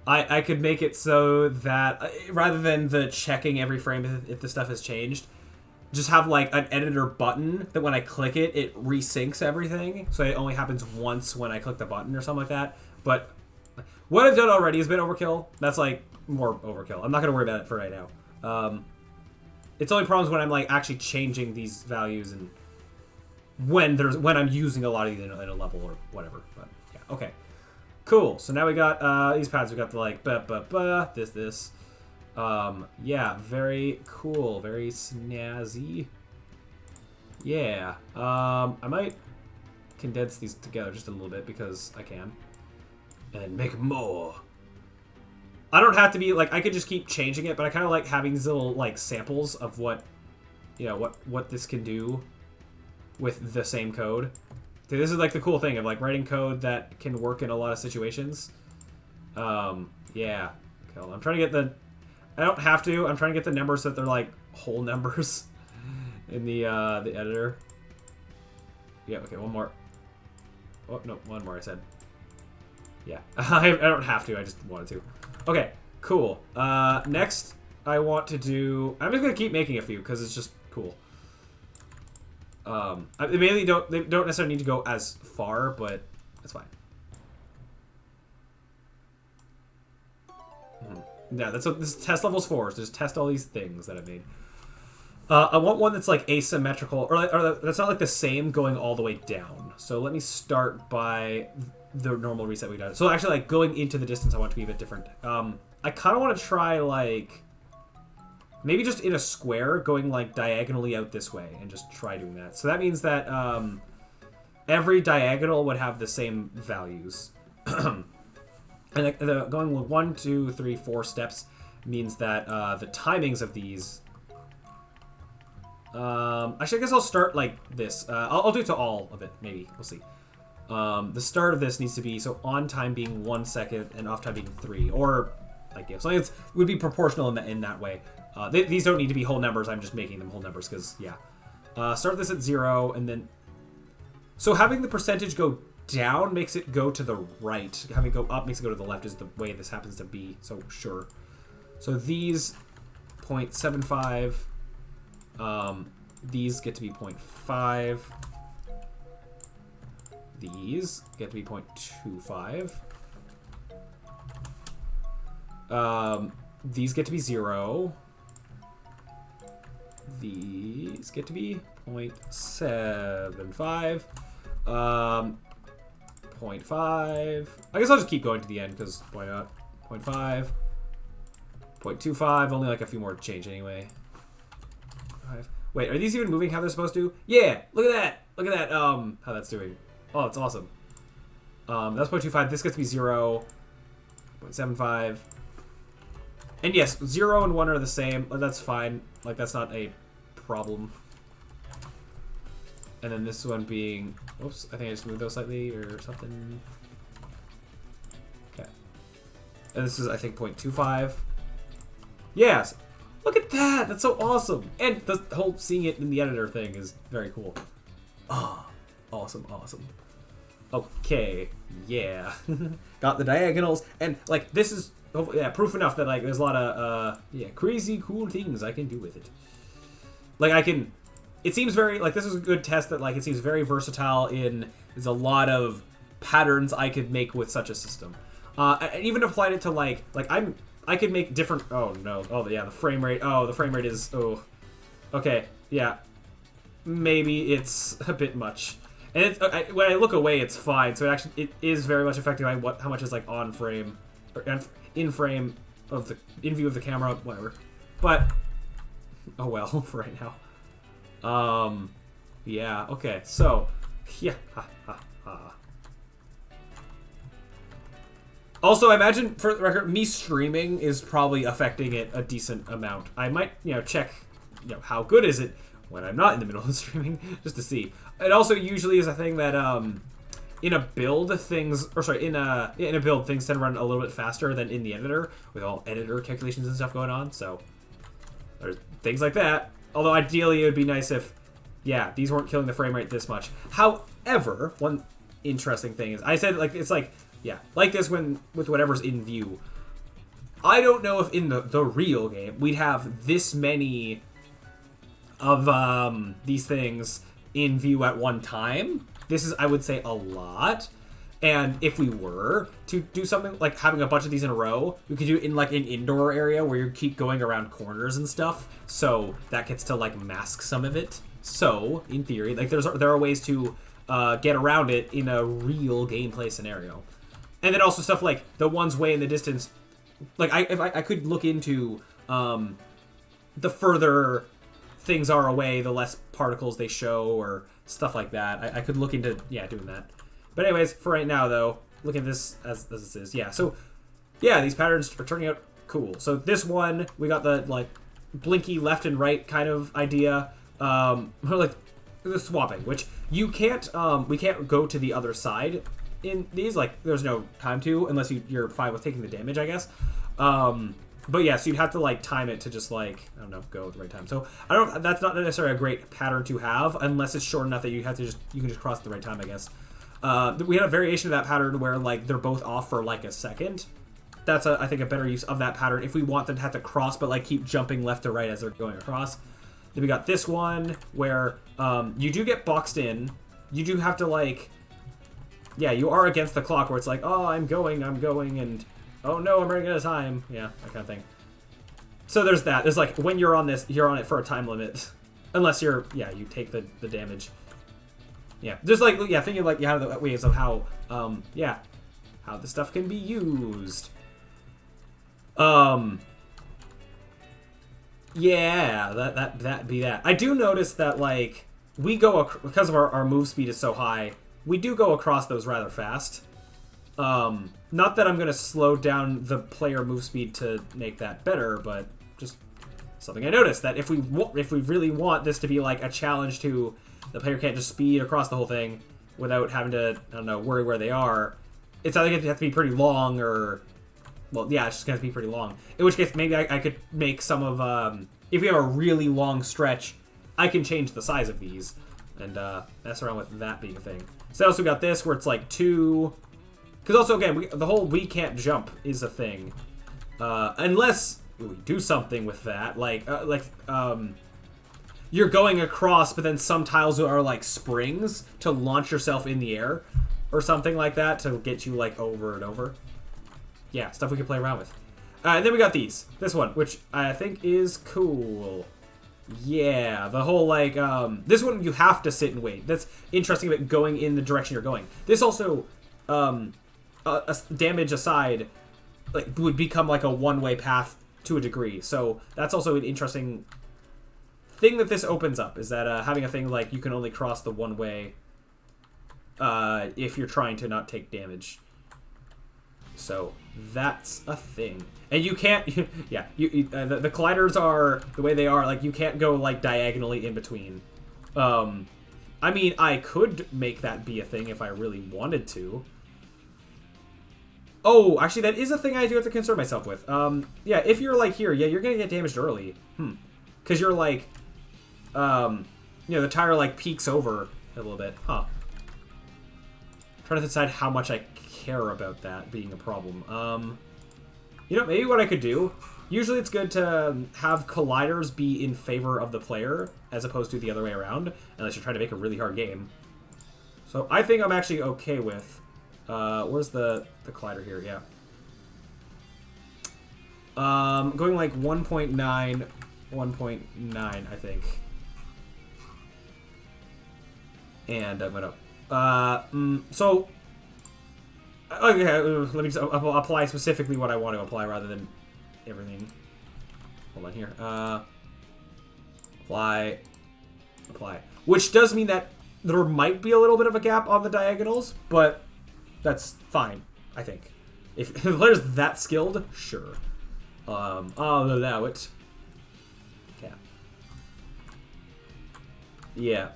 I could make it so that rather than the checking every frame if the stuff has changed, just have like an editor button that when I click it, it resyncs everything. So it only happens once when I click the button or something like that. But what I've done already has been overkill. That's like more overkill. I'm not going to worry about it for right now. It's only problems when I'm like actually changing these values and when I'm using a lot of these in a level or whatever. But yeah, okay. Cool. So now we got these pads. We got the like this. Yeah, very cool, very snazzy. Yeah. I might condense these together just a little bit because I can, and make more. I don't have to be like, I could just keep changing it, but I kind of like having these little like samples of what, you know, what this can do with the same code. Dude, this is like the cool thing of like writing code that can work in a lot of situations. Yeah. Okay, I'm trying to get the, I don't have to. I'm trying to get the numbers so that they're like whole numbers in the editor. Yeah. Okay. One more. Oh no, one more. I said. Yeah. I don't have to. I just wanted to. Okay. Cool. Next, I want to do. I'm just gonna keep making a few because it's just cool. They mainly don't. They don't necessarily need to go as far, but that's fine. Yeah, that's what this test levels for. So just test all these things that I've made. I want one that's like asymmetrical, or that's not like the same going all the way down. So let me start by the normal reset we done. So actually, like going into the distance, I want to be a bit different. I kind of want to try like maybe just in a square, going like diagonally out this way, and just try doing that. So that means that every diagonal would have the same values. And going with 1, 2, 3, 4 steps means that the timings of these. Actually, I guess I'll start like this. I'll do it to all of it. Maybe we'll see. The start of this needs to be so on time being 1 second and off time being 3, or like yeah, so it would be proportional in that way. These don't need to be whole numbers. I'm just making them whole numbers because yeah. Start this at 0 and then. So having the percentage go down makes it go to the right. Having it go up makes it go to the left is the way this happens to be. So sure. So these 0.75. These get to be 0.5. These get to be 0.25. These get to be 0. These get to be 0.75. 0.5. I guess I'll just keep going to the end because why not? 0.5. 0.25. Only like a few more to change anyway. 5. Wait, are these even moving how they're supposed to? Yeah, look at that. Look at that. How that's doing. Oh, it's awesome. That's 0.25. This gets to be 0. 0.75. And yes, 0 and 1 are the same. That's fine. Like that's not a problem. And then this one being, oops, I think I just moved those slightly or something. Okay. And this is, I think, 0.25. Yes. Look at that. That's so awesome. And the whole seeing it in the editor thing is very cool. Ah, oh, awesome, awesome. Okay. Yeah. Got the diagonals. And, like, this is, yeah, proof enough that, like, there's a lot of, yeah, crazy cool things I can do with it. Like, I can... It seems very, like, this is a good test that, like, it seems very versatile in, there's a lot of patterns I could make with such a system. I even applied it to, like I could make different, oh, no. Oh, yeah, the frame rate. Oh, the frame rate is, oh. Okay, yeah. Maybe it's a bit much. And it's, when I look away, it's fine. So it is very much affected by how much is like on frame, or in frame of the in view of the camera, whatever. But oh well, for right now. Yeah. Okay. So yeah. Also, I imagine, for the record, me streaming is probably affecting it a decent amount. I might, check, how good is it when I'm not in the middle of streaming, just to see. It also usually is a thing that, in a build, things tend to run a little bit faster than in the editor, with all editor calculations and stuff going on, so there's things like that. Although, ideally, it would be nice if, these weren't killing the frame rate this much. However, one interesting thing is, I said, it's like this with whatever's in view. I don't know if in the real game we'd have this many of these things in view at one time. This is, I would say, a lot. And if we were to do something like having a bunch of these in a row, we could do it in like an indoor area where you keep going around corners and stuff. So that gets to like mask some of it. So in theory, like there are ways to get around it in a real gameplay scenario. And then also stuff like the ones way in the distance. Like, if I could look into the further things are away, the less particles they show or stuff like that. I could look into, doing that. But anyways, for right now, though, look at this as this is. Yeah, so, these patterns are turning out cool. So this one, we got the, like, blinky left and right kind of idea. Like, the swapping, which you can't, we can't go to the other side in these, like, there's no time to, unless you're fine with taking the damage, I guess. But yeah, so you'd have to, like, time it to just, like, I don't know, go at the right time. So, that's not necessarily a great pattern to have, unless it's short enough that you can just cross at the right time, I guess. We had a variation of that pattern where, like, they're both off for, like, a second. That's, I think, a better use of that pattern if we want them to have to cross, but, like, keep jumping left to right as they're going across. Then we got this one where, you do get boxed in. You do have to, like, you are against the clock where it's like, oh, I'm going, and oh no, I'm running out of time. Yeah, that kind of thing. So there's that. There's like, when you're on this, you're on it for a time limit. Unless you take the damage. Yeah, just like, thinking like, the ways of how, how the stuff can be used. That'd be that. I do notice that, like, we go, because of our move speed is so high, we do go across those rather fast. Not that I'm going to slow down the player move speed to make that better, but just something I noticed, that if we really want this to be like a challenge to the player can't just speed across the whole thing without having to, I don't know, worry where they are, it's either going to have to be pretty long or, well, yeah, it's just going to be pretty long. In which case, maybe I could make some of, if we have a really long stretch, I can change the size of these and mess around with that being a thing. So I also got this where it's like 2... Because also, again, the whole we can't jump is a thing. Unless we do something with that. Like you're going across, but then some tiles are like springs to launch yourself in the air. Or something like that to get you like over and over. Yeah, stuff we can play around with. And then we got these. This one, which I think is cool. Yeah, the whole, like, this one you have to sit and wait. That's interesting about going in the direction you're going. This also, damage aside, like, would become, like, a one-way path to a degree. So that's also an interesting thing that this opens up, is that having a thing like you can only cross the one way if you're trying to not take damage. So that's a thing. And you can't, the colliders are the way they are. Like, you can't go, like, diagonally in between. I mean, I could make that be a thing if I really wanted to. Oh, actually, that is a thing I do have to concern myself with. If you're, like, here, you're gonna get damaged early. Because you're, like, the tire, like, peaks over a little bit. Huh. Trying to decide how much I care about that being a problem. Maybe what I could do, usually it's good to have colliders be in favor of the player as opposed to the other way around, unless you're trying to make a really hard game. So I think I'm actually okay with, where's the collider here? Yeah. Going like 1.9, 1.9, I think. And I'm gonna, So, okay, let me just apply specifically what I want to apply rather than everything. Hold on here. Apply. Which does mean that there might be a little bit of a gap on the diagonals, but that's fine, I think. If the player's that skilled, sure. I'll allow it. Yeah. Yeah.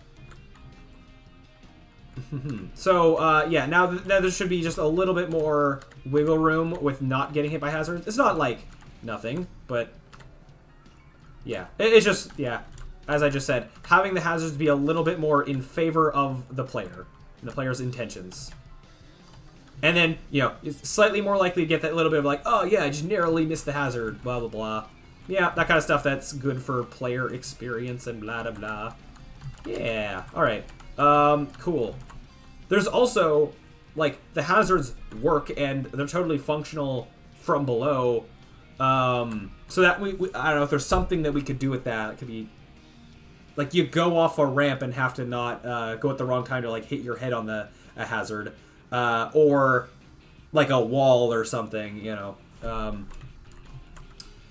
So, yeah, now there should be just a little bit more wiggle room with not getting hit by hazards. It's not, like, nothing, but... Yeah. It's just, yeah, as I just said, having the hazards be a little bit more in favor of the player, and the player's intentions. And then, you know, it's slightly more likely to get that little bit of like, oh, yeah, I just narrowly missed the hazard, blah, blah, blah. Yeah, that kind of stuff that's good for player experience and blah, blah, blah. Yeah, alright. Cool. There's also, like, the hazards work and they're totally functional from below. So that we I don't know if there's something that we could do with that. It could be, like, you go off a ramp and have to not go at the wrong time to, like, hit your head on a hazard. Or, like, a wall or something, you know.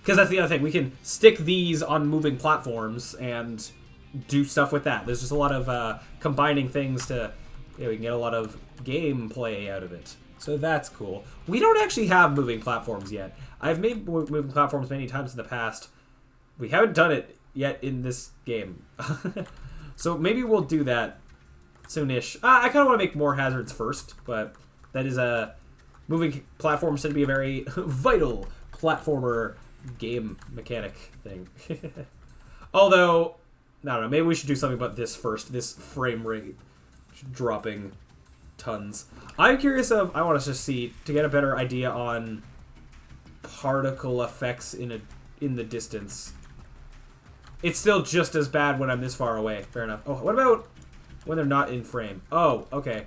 Because that's the other thing. We can stick these on moving platforms and do stuff with that. There's just a lot of combining things to... Yeah, we can get a lot of gameplay out of it. So that's cool. We don't actually have moving platforms yet. I've made moving platforms many times in the past. We haven't done it yet in this game. So maybe we'll do that soonish. I kind of want to make more hazards first, but that is a... Moving platforms tend to be a very vital platformer game mechanic thing. Although, I don't know, maybe we should do something about this first. This frame rate dropping tons. I'm curious of... I want us to see, to get a better idea on particle effects in the distance. It's still just as bad when I'm this far away. Fair enough. Oh, what about when they're not in frame? Oh, okay.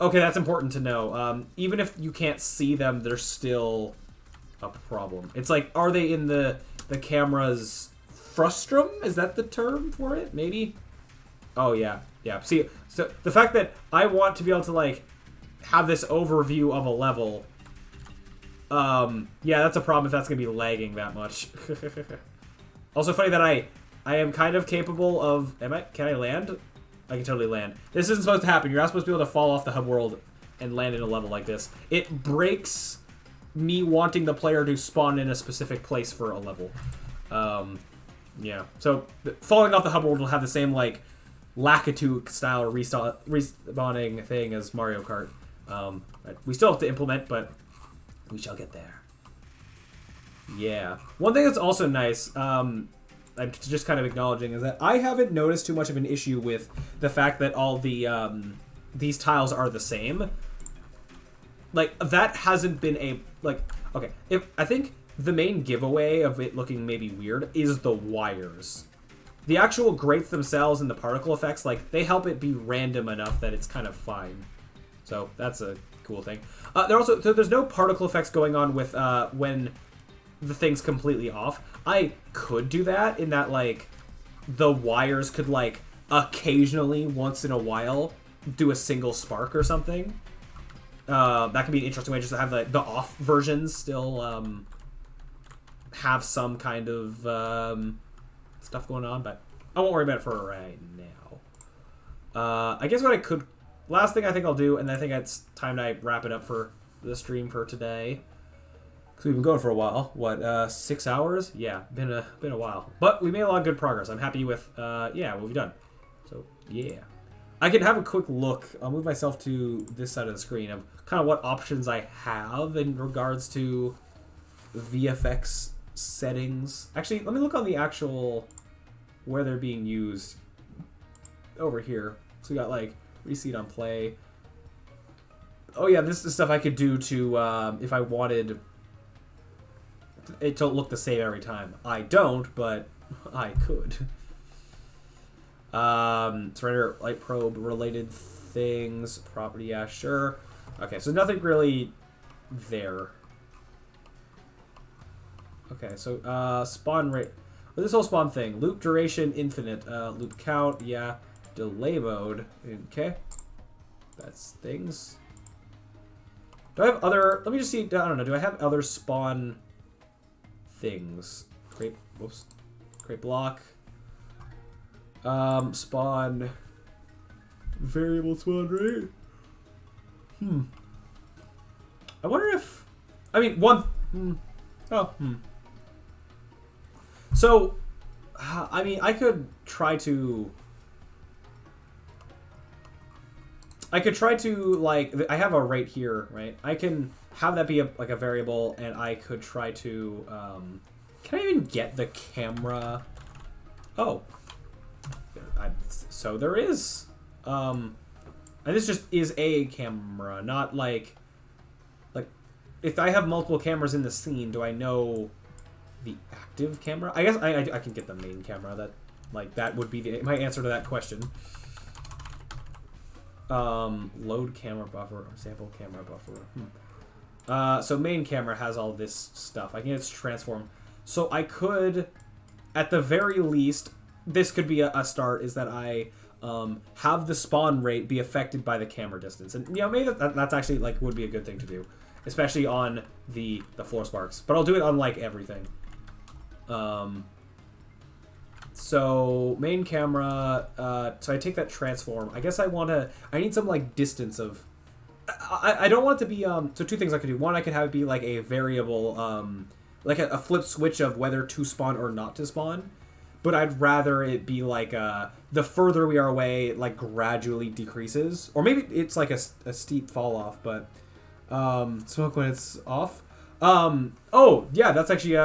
Okay, that's important to know. Even if you can't see them, they're still a problem. It's like, are they in the camera's frustrum? Is that the term for it? Maybe? Oh, yeah. Yeah. See, so the fact that I want to be able to, like, have this overview of a level... yeah, that's a problem if that's going to be lagging that much. Also funny that I am kind of capable of... Can I land? I can totally land. This isn't supposed to happen. You're not supposed to be able to fall off the hub world and land in a level like this. It breaks me wanting the player to spawn in a specific place for a level. Yeah. So, falling off the hub world will have the same, like, Lakitu style respawning thing as Mario Kart. We still have to implement, but we shall get there. Yeah. One thing that's also nice, I'm just kind of acknowledging, is that I haven't noticed too much of an issue with the fact that all the these tiles are the same. Like, that hasn't been a... Like, okay, I think the main giveaway of it looking maybe weird is the wires. The actual grates themselves and the particle effects, like, they help it be random enough that it's kind of fine. So, that's a cool thing. There's no particle effects going on with when the thing's completely off. I could do that in that, like, the wires could, like, occasionally, once in a while, do a single spark or something. That could be an interesting way just to have the off versions still have some kind of stuff going on, but I won't worry about it for right now. I guess what I could... Last thing I think I'll do, and I think it's time to wrap it up for the stream for today. Because we've been going for a while. What, 6 hours? Yeah, been a while. But we made a lot of good progress. I'm happy with, yeah, what we've done. So, yeah. I can have a quick look. I'll move myself to this side of the screen of kind of what options I have in regards to VFX settings. Actually, let me look on the actual... where they're being used. Over here. So we got, like, reseat on play. Oh, yeah, this is stuff I could do to, if I wanted... it to look the same every time. I don't, but I could. Surrender light probe related things. Property, yeah, sure. Okay, so nothing really there. Okay, so spawn rate. This whole spawn thing. Loop duration infinite. Loop count, yeah. delay mode. Okay. That's things. Do I have other... Let me just see. I don't know. Do I have other spawn things? Create... Whoops. Create block. Spawn... Variable spawn rate. I wonder if... I mean, one... So, I mean, I could try to... like, I have a rate here, right? I can have that be like a variable, and I could try to, can I even get the camera? Oh. So there is, and this just is a camera, not like, if I have multiple cameras in the scene, do I know the active camera? I guess I can get the main camera. That would be my answer to that question. Load camera buffer, or sample camera buffer. So main camera has all this stuff. I can get its transform. So I could, at the very least, this could be a start, is that I have the spawn rate be affected by the camera distance. And, you know, maybe that's actually, like, would be a good thing to do. Especially on the floor sparks. But I'll do it on, like, everything. So, main camera, so I take that transform. I guess I need some, like, distance of... I don't want it to be, so two things I could do. One, I could have it be, like, a variable, like a flip switch of whether to spawn or not to spawn. But I'd rather it be, like, the further we are away, like, gradually decreases. Or maybe it's, like, a steep fall off, but, smoke when it's off. Oh, yeah, that's actually,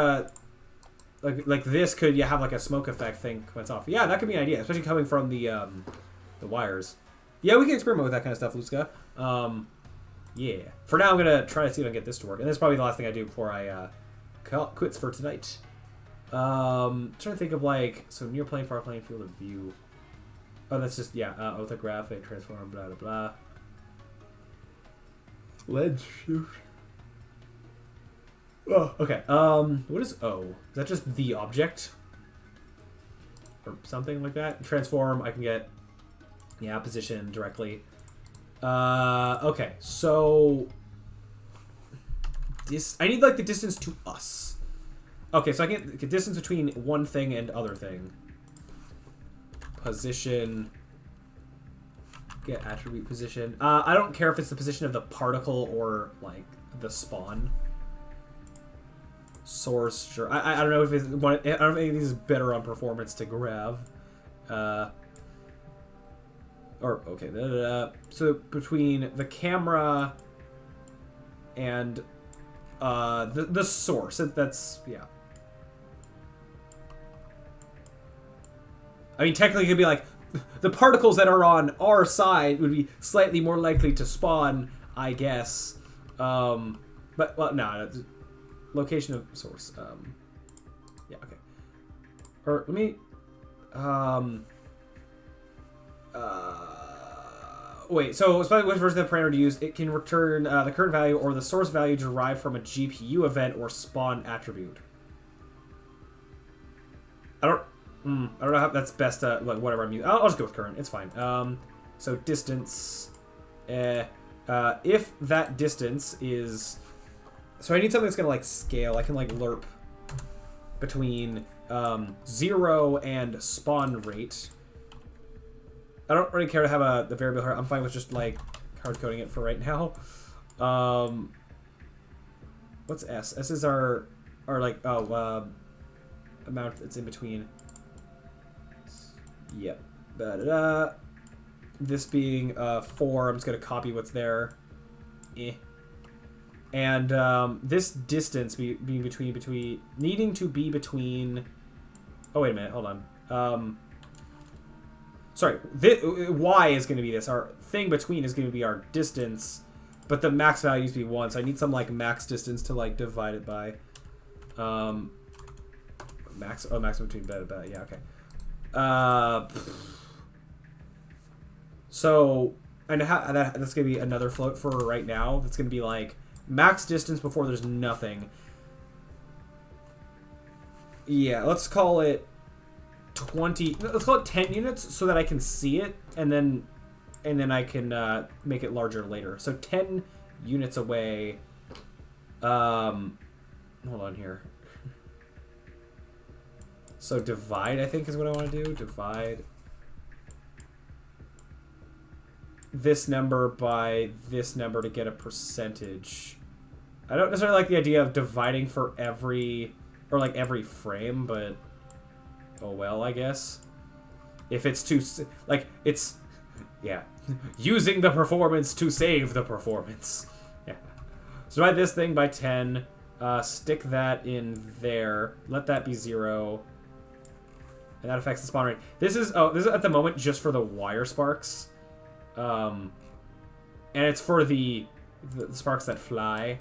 like this could have like a smoke effect thing when it's off. Yeah, that could be an idea, especially coming from the wires. Yeah, we can experiment with that kind of stuff, Luska. Yeah. For now, I'm gonna try to see if I can get this to work, and this is probably the last thing I do before I quits for tonight. Trying to think of like near plane, far plane, field of view. Oh, that's just orthographic, transform, blah blah blah. Ledge shoot. Oh, okay. What is O? Is that just the object? Or something like that? Transform, I can get, position directly. Okay, so... I need, like, the distance to us. Okay, so I can get distance between one thing and other thing. Position. Get attribute position. I don't care if it's the position of the particle or, like, the spawn. Source, sure. I don't know if it's one. I don't think this is better on performance to grab. So between the camera and the source, that's I mean, technically, it could be like the particles that are on our side would be slightly more likely to spawn, I guess. But well, no. Location of source. Yeah, okay. Or let me... wait, so especially which version of the parameter to use, it can return the current value or the source value derived from a GPU event or spawn attribute. I don't know how that's best, like, whatever I'm using. I'll just go with current. It's fine. So distance. If that distance is... So I need something that's going to, like, scale. I can, like, lerp between 0 and spawn rate. I don't really care to have the variable here. I'm fine with just, like, hard coding it for right now. What's S? S is our like, amount that's in between. Yep. Da-da-da. This being 4, I'm just going to copy what's there. And this distance being needing to be between... Oh, wait a minute. Hold on. Sorry. Y is going to be this. Our thing between is going to be our distance, but the max value needs to be 1. So I need some, like, max distance to, like, divide it by. Max between beta. Yeah, okay. So, and that's going to be another float for right now. That's going to be, like, max distance before there's nothing. Yeah, let's call it 20. Let's call it 10 units so that I can see it, and then I can make it larger later. So 10 units away. Hold on here. So divide, I think, is what I want to do. Divide this number by this number to get a percentage. I don't necessarily like the idea of dividing for every, or like every frame, but oh well, I guess. If it's too, like, it's, yeah. Using the performance to save the performance. Yeah. So divide this thing by 10. Stick that in there. Let that be 0. And that affects the spawn rate. This is at the moment just for the wire sparks. And it's for the sparks that fly.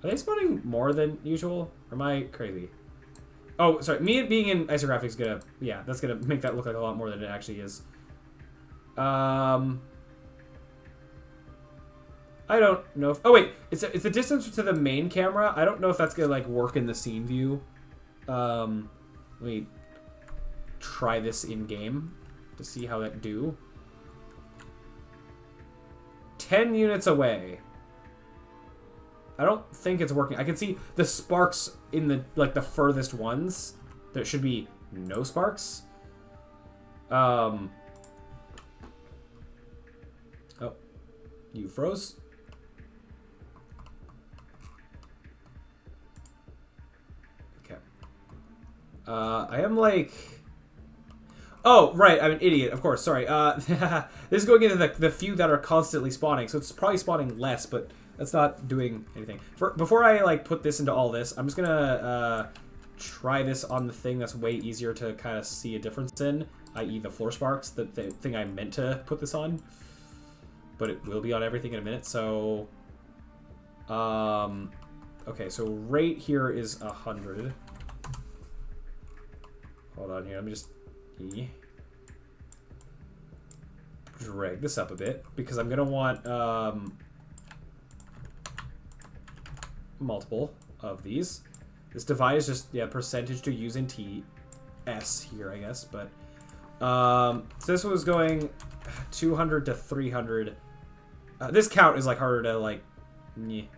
Are they spawning more than usual? Or am I crazy? Oh, sorry. Me being in isographics gonna, yeah, that's gonna make that look like a lot more than it actually is. I don't know if... Oh, wait. It's a distance to the main camera. I don't know if that's going to, like, work in the scene view. Let me try this in-game to see how that do. 10 units away. I don't think it's working. I can see the sparks in the, like, the furthest ones. There should be no sparks. Oh. You froze? I am like... Oh, right, I'm an idiot, of course, sorry. This is going into the few that are constantly spawning, so it's probably spawning less, but that's not doing anything. Before I, like, put this into all this, I'm just gonna try this on the thing that's way easier to kind of see a difference in, i.e. the floor sparks, the thing I meant to put this on. But it will be on everything in a minute, so... Okay, so rate here is 100. Hold on here, let me just drag this up a bit, because I'm gonna want multiple of these. This divide is just, yeah, percentage to use in TS here, I guess, but so this was going 200 to 300. This count is like harder to like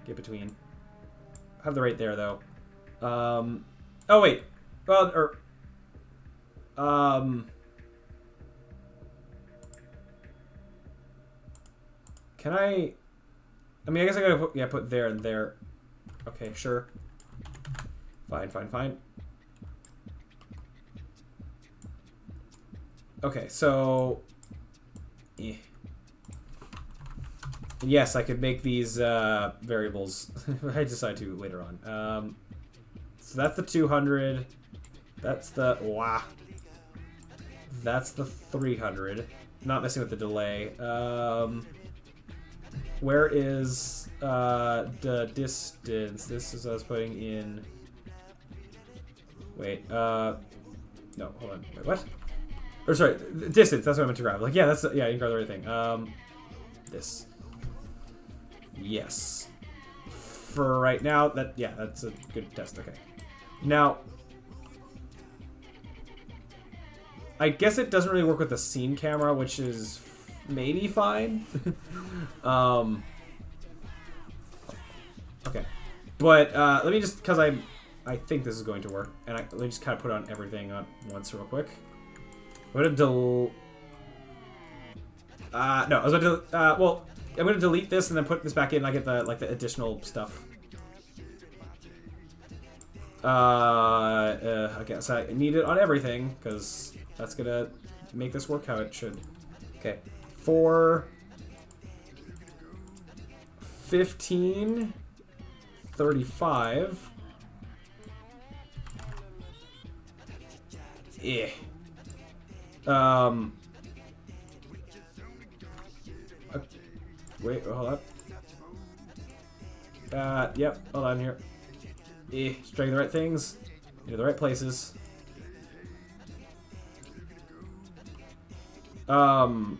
get between. Have the rate there though. Oh wait, well, or can I mean, I guess I gotta put, yeah, put there and there. Okay, sure. Fine, fine, fine. Okay, so... Eh. Yes, I could make these variables if I decide to later on. So that's the 200. That's the... Wow. That's the 300. Not messing with the delay. Where is the distance? This is what I was putting in... Wait, no, hold on. Wait, what? Or sorry, distance, that's what I meant to grab. Like, yeah, that's, yeah, you can grab the right thing. This. Yes. For right now, that, yeah, that's a good test, okay. Now, I guess it doesn't really work with the scene camera, which is maybe fine. Okay. But, let me just, because I think this is going to work, and let me just kind of put on everything on once real quick. I'm gonna no, I was gonna well, I'm gonna delete this and then put this back in. And I get the like the additional stuff. Okay, so I need it on everything because that's gonna make this work how it should. Okay, 4, 15, 35. Yeah. Wait, hold up. Yep, hold on here. Striking the right things into the right places. Yeah,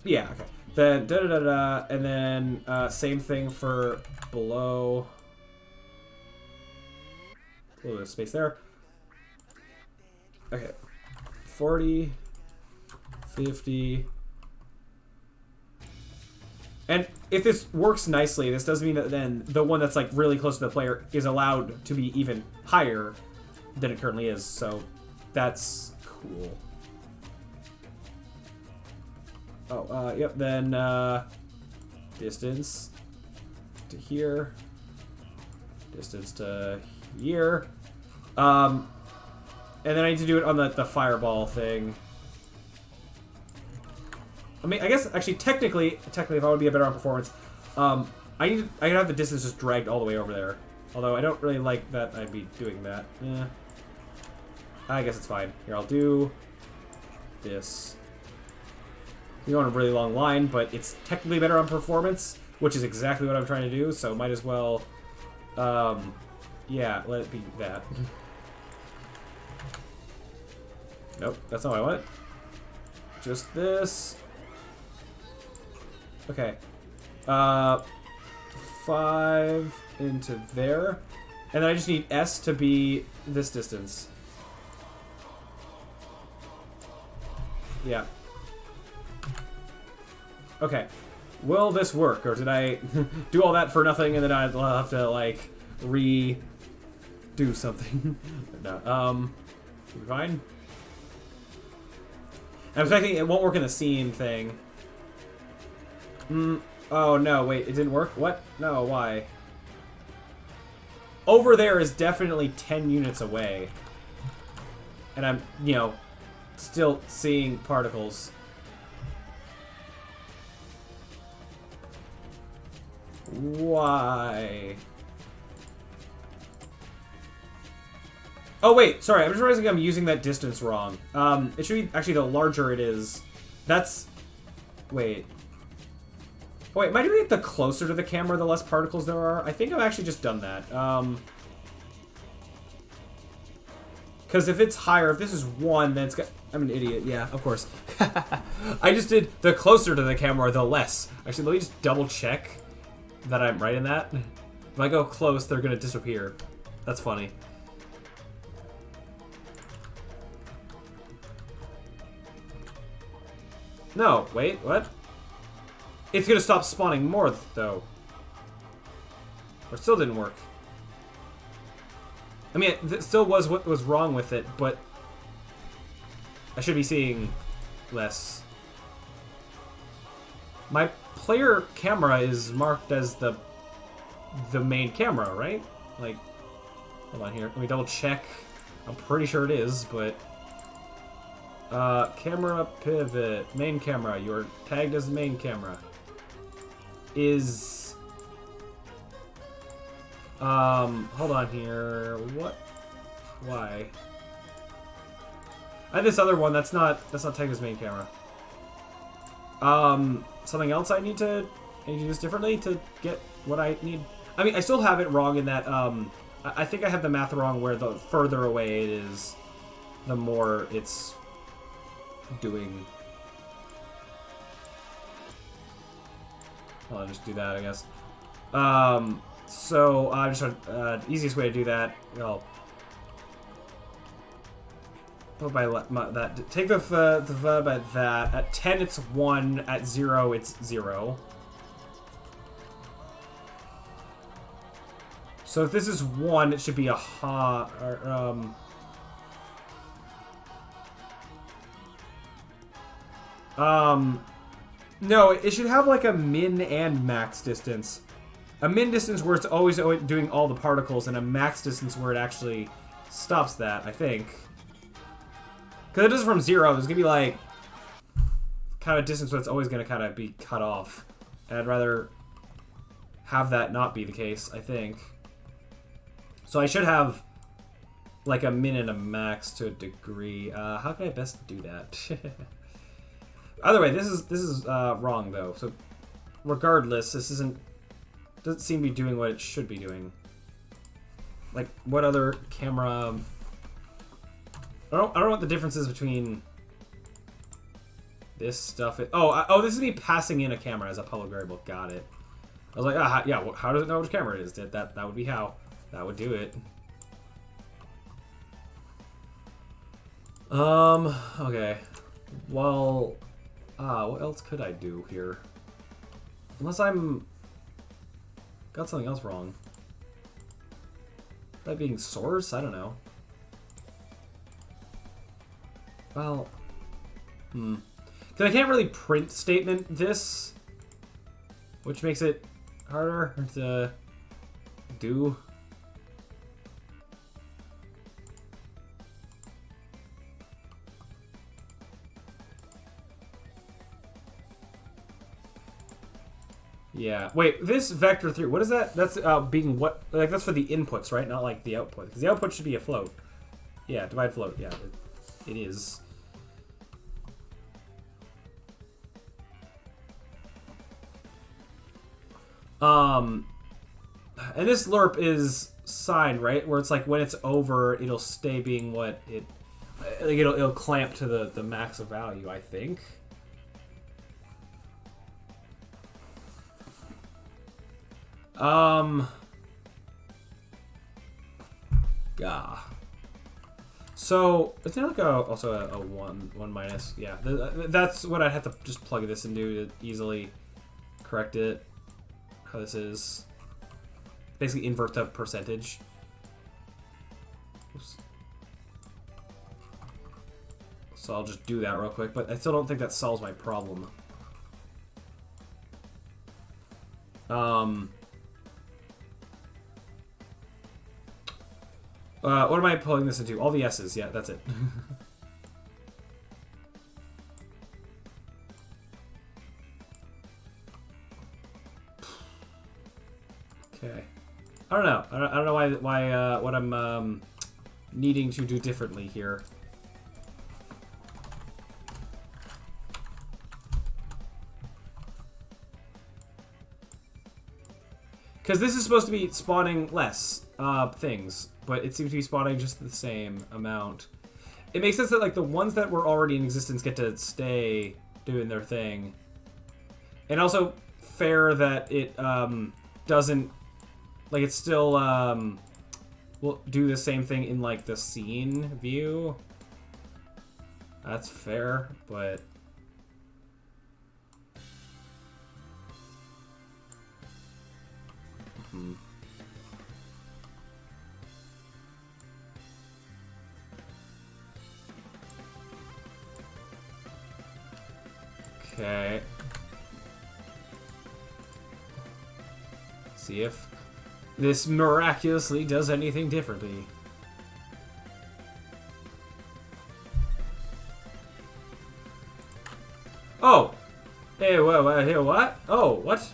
okay. Then da-da-da-da, and then same thing for below. little bit of space there. Okay. 40, 50. And if this works nicely, this does mean that then the one that's like really close to the player is allowed to be even higher than it currently is. So that's cool. Oh, yep, then distance to here. Distance to here. And then I need to do it on the fireball thing. I mean, I guess actually technically, if I would be a better on performance, I have the distance just dragged all the way over there. Although I don't really like that I'd be doing that. I guess it's fine. Here, I'll do this. You go on a really long line, but it's technically better on performance, which is exactly what I'm trying to do. So might as well, yeah, let it be that. Nope, that's not what I want. Just this. Okay. 5 into there. And then I just need S to be this distance. Yeah. Okay. Will this work? Or did I do all that for nothing and then I'll have to, like, redo something? No. Should be fine. I'm expecting it won't work in the scene thing. Oh, no, wait, it didn't work? What? No, why? Over there is definitely 10 units away. And I'm, you know, still seeing particles. Why? Oh, wait, sorry, I'm just realizing I'm using that distance wrong. It should be, actually, the larger it is. That's... Wait. Oh, wait, am I doing it the closer to the camera, the less particles there are? I think I've actually just done that. Because if it's higher, if this is 1, then it's got... I'm an idiot, yeah, of course. I just did the closer to the camera, the less. Actually, let me just double check that I'm right in that. If I go close, they're going to disappear. That's funny. No, wait, what? It's gonna stop spawning more, though. Or it still didn't work. I mean, it still was what was wrong with it, but I should be seeing less. My player camera is marked as the main camera, right? Like, hold on here. Let me double check. I'm pretty sure it is, but... camera pivot. Main camera. You're tagged as the main camera. Is... hold on here. What? Why? I have this other one that's not tagged as main camera. Something else I need to use differently to get what I need. I mean, I still have it wrong in that, I think I have the math wrong where the further away it is, the more it's doing. Well, I'll just do that, I guess. So, I'm just trying, easiest way to do that, I'll put by that. Take the by that. At 10, it's 1. At 0, it's 0. So if this is 1, it should be a ha. Or, no, it should have like a min and max distance. A min distance where it's always doing all the particles, and a max distance where it actually stops that, I think. Because it does from 0, there's going to be like kind of distance where it's always going to kind of be cut off. And I'd rather have that not be the case, I think. So I should have like a min and a max to a degree. How can I best do that? Either way, this is wrong though. So regardless, this doesn't seem to be doing what it should be doing. Like, what other camera? I don't know what the difference is between this stuff. Oh, this is me passing in a camera as a public variable. Got it. I was like, yeah. How does it know which camera it is? That would be how. That would do it. Okay. Well, what else could I do here? Unless I'm... got something else wrong. That being source? I don't know. Well... Because I can't really print statement this, which makes it harder to do. Yeah. Wait, this vector 3, what is that? That's being what? Like, that's for the inputs, right? Not like the output. Because the output should be a float. Yeah, divide float. Yeah, it is. And this lerp is signed, right? Where it's like when it's over, it'll stay being what it... like, it'll clamp to the max of value, I think. Yeah. So, is there like also a 1 minus? Yeah, that's what I'd have to just plug this into to easily correct it. How this is. Basically invert the percentage. Oops. So I'll just do that real quick, but I still don't think that solves my problem. What am I pulling this into? All the S's, yeah, that's it. Okay. I don't know. I don't know why what I'm needing to do differently here. Because this is supposed to be spawning less things, but it seems to be spawning just the same amount. It makes sense that like the ones that were already in existence get to stay doing their thing. And also fair that it doesn't... like, it still will do the same thing in, like, the scene view. That's fair, but... Okay. See if this miraculously does anything differently. Oh! Hey, what? Oh, what?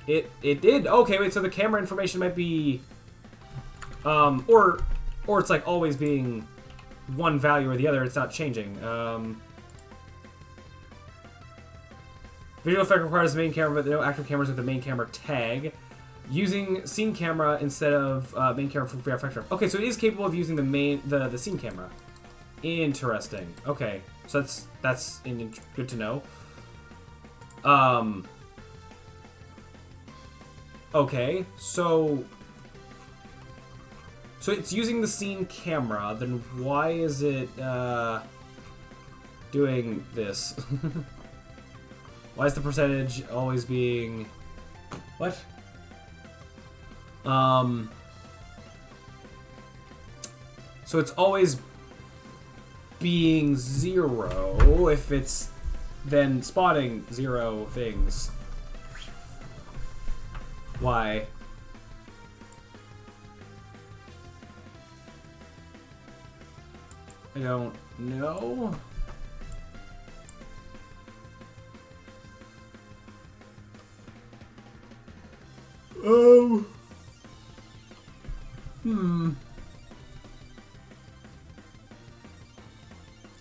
It did? Okay, wait, so the camera information might be... or it's like always being one value or the other, it's not changing. Visual effect requires the main camera, but there are no active cameras with the main camera tag. Using scene camera instead of main camera for VR effect. Okay, so it is capable of using the scene camera. Interesting. Okay, so that's good to know. Okay, so it's using the scene camera. Then why is it doing this? Why is the percentage always being... what? So it's always being 0 if it's then spotting 0 things. Why? I don't know. Oh.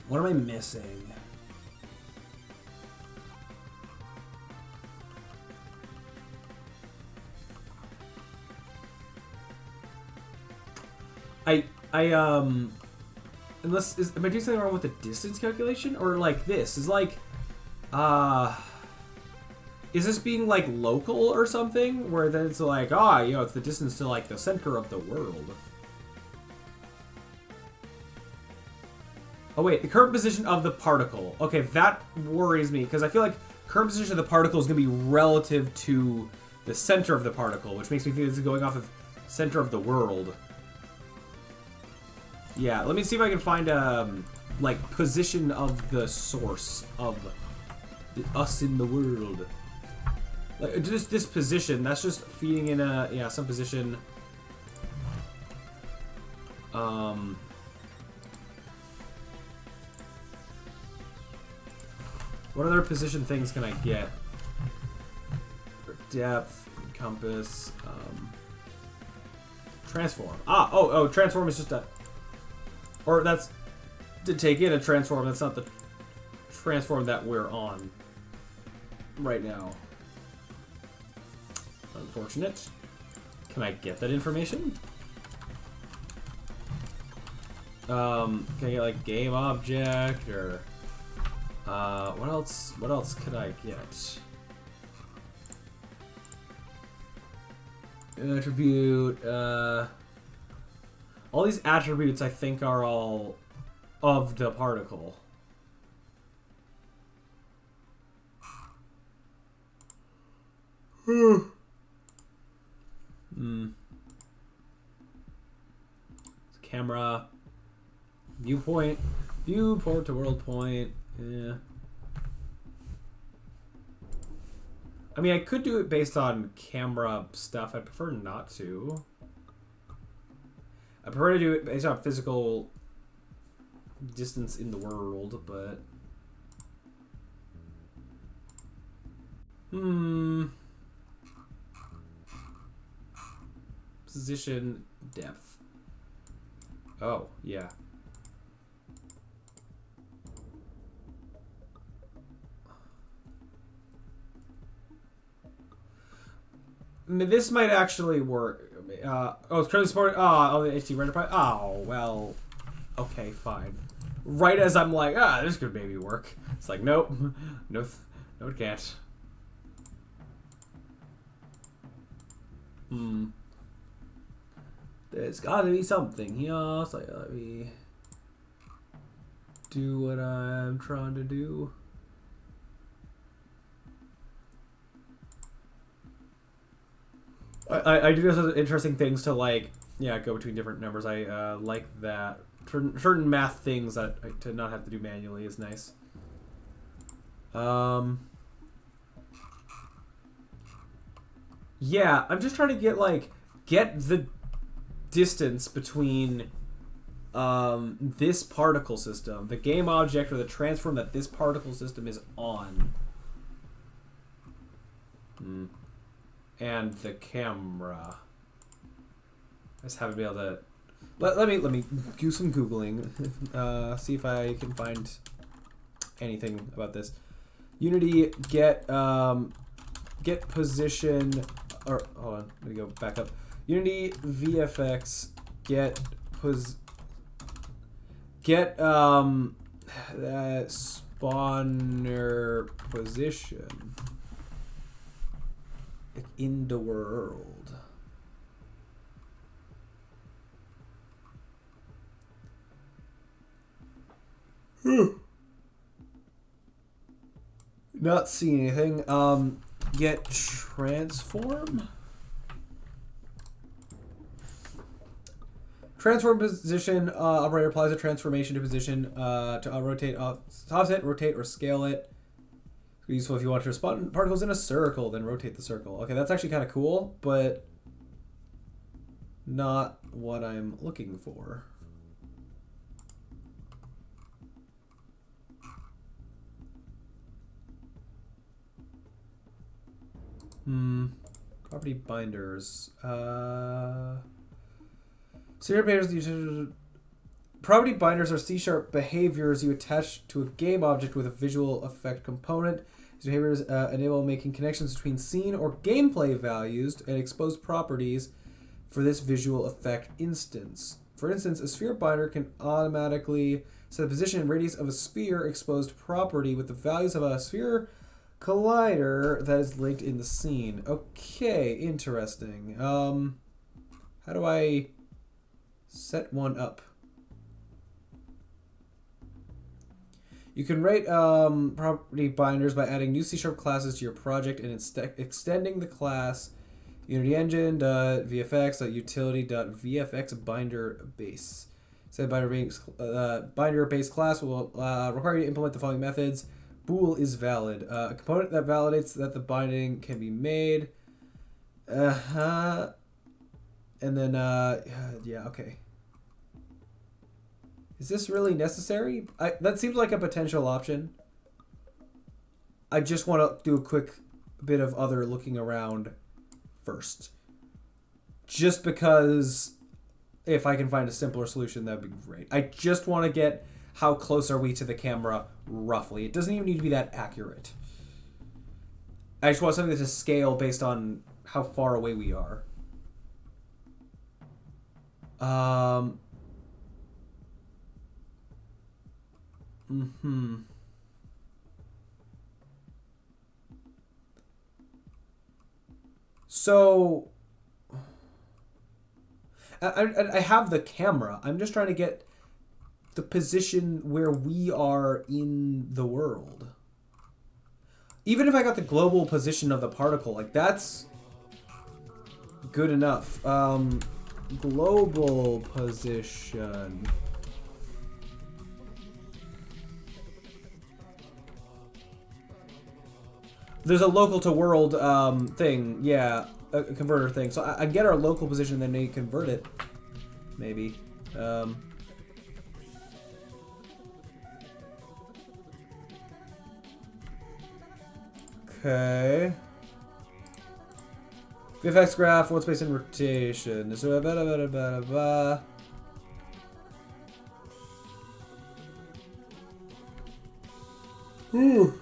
What am I missing? Unless am I doing something wrong with the distance calculation, or like this is like, is this being like local or something, where then it's like, you know, it's the distance to like the center of the world. Oh wait, the current position of the particle. Okay, that worries me because I feel like current position of the particle is going to be relative to the center of the particle, which makes me think this is going off of center of the world. Yeah, let me see if I can find like position of the source of us in the world. Like just this position, that's just feeding in a some position. What other position things can I get? Depth, compass, transform. Oh, transform is just a, or that's to take in a transform. That's not the transform that we're on right now. Unfortunate. Can I get that information? Can I get like game object or what else? What else could I get? Attribute. All these attributes I think are all of the particle. Camera, viewpoint to world point. Yeah. I mean, I could do it based on camera stuff. I prefer not to. I prefer to do it based on physical distance in the world, but position, depth. Oh, yeah. I mean, this might actually work. Oh, it's currently supported. Oh, the HD render pipe. Oh, well. Okay, fine. Right as I'm like, this could maybe work. It's like, nope. No, it can't. There's gotta be something here. So let me do what I'm trying to do. I do those interesting things to like, go between different numbers. I like that. Certain math things that to not have to do manually is nice. Yeah, I'm just trying to get the distance between this particle system, the game object or the transform that this particle system is on, and the camera. I just haven't been able to. Let me do some googling. See if I can find anything about this. Unity get position. Or hold on, let me go back up. Unity VFX get spawner position in the world. Not seeing anything. Get transform. Transform position. Operator applies a transformation to position to rotate, offset, rotate, or scale it. It's useful if you want to spawn particles in a circle, then rotate the circle. Okay, that's actually kind of cool, but not what I'm looking for. Property binders. Property binders are C# behaviors you attach to a game object with a visual effect component. These behaviors enable making connections between scene or gameplay values and exposed properties for this visual effect instance. For instance, a sphere binder can automatically set the position and radius of a sphere exposed property with the values of a sphere collider that is linked in the scene. Okay, interesting. How do I set one up? You can write property binders by adding new C# classes to your project and extending the class Unity Engine .vfx utility.vfx binder base. Said binder base class will require you to implement the following methods. Bool is valid. A component that validates that the binding can be made. And then yeah, okay. Is this really necessary? That seems like a potential option. I just want to do a quick bit of other looking around first. Just because if I can find a simpler solution, that would be great. I just want to get how close are we to the camera, roughly. It doesn't even need to be that accurate. I just want something to scale based on how far away we are. So, I have the camera. I'm just trying to get the position where we are in the world. Even if I got the global position of the particle, like that's good enough. Global position. There's a local to world thing, yeah, a converter thing. So I get our local position, then they convert it, maybe. Okay. VFX graph, world space and rotation. Ooh.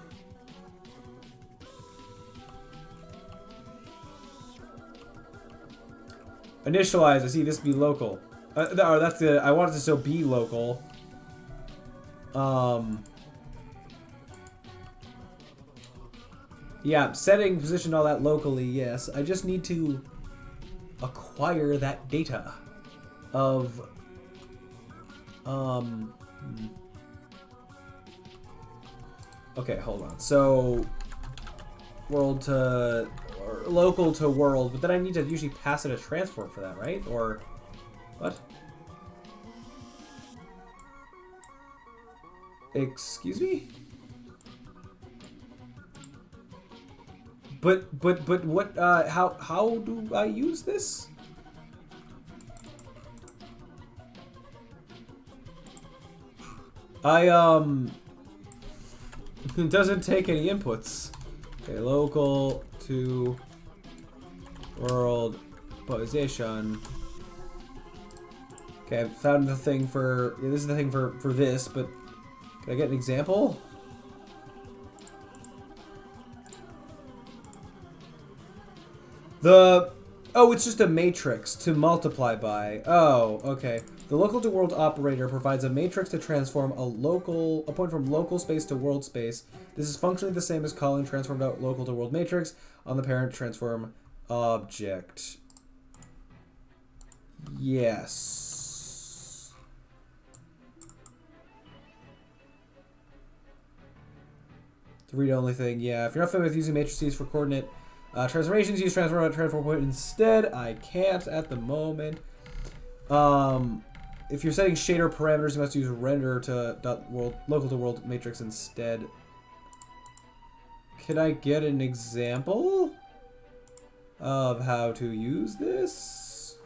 Initialize. I see this be local. That's the. I want it to still be local. Yeah, setting position all that locally. Yes, I just need to acquire that data of. Okay, hold on. So, world to. Or local to world, but then I need to usually pass it a transform for that, right? Or what? Excuse me? But what? How do I use this? It doesn't take any inputs. Okay, local to world position. Okay, I found the thing for. Yeah, this is the thing for this, but can I get an example? Oh, it's just a matrix to multiply by. Oh, okay. The local to world operator provides a matrix to transform a point from local space to world space. This is functionally the same as calling transformed out local to world matrix on the parent transform object. Yes. The read-only thing, yeah. If you're not familiar with using matrices for coordinate transformations, use transform out transform point instead. I can't at the moment. If you're setting shader parameters, you must use render to local to world matrix instead. Can I get an example of how to use this?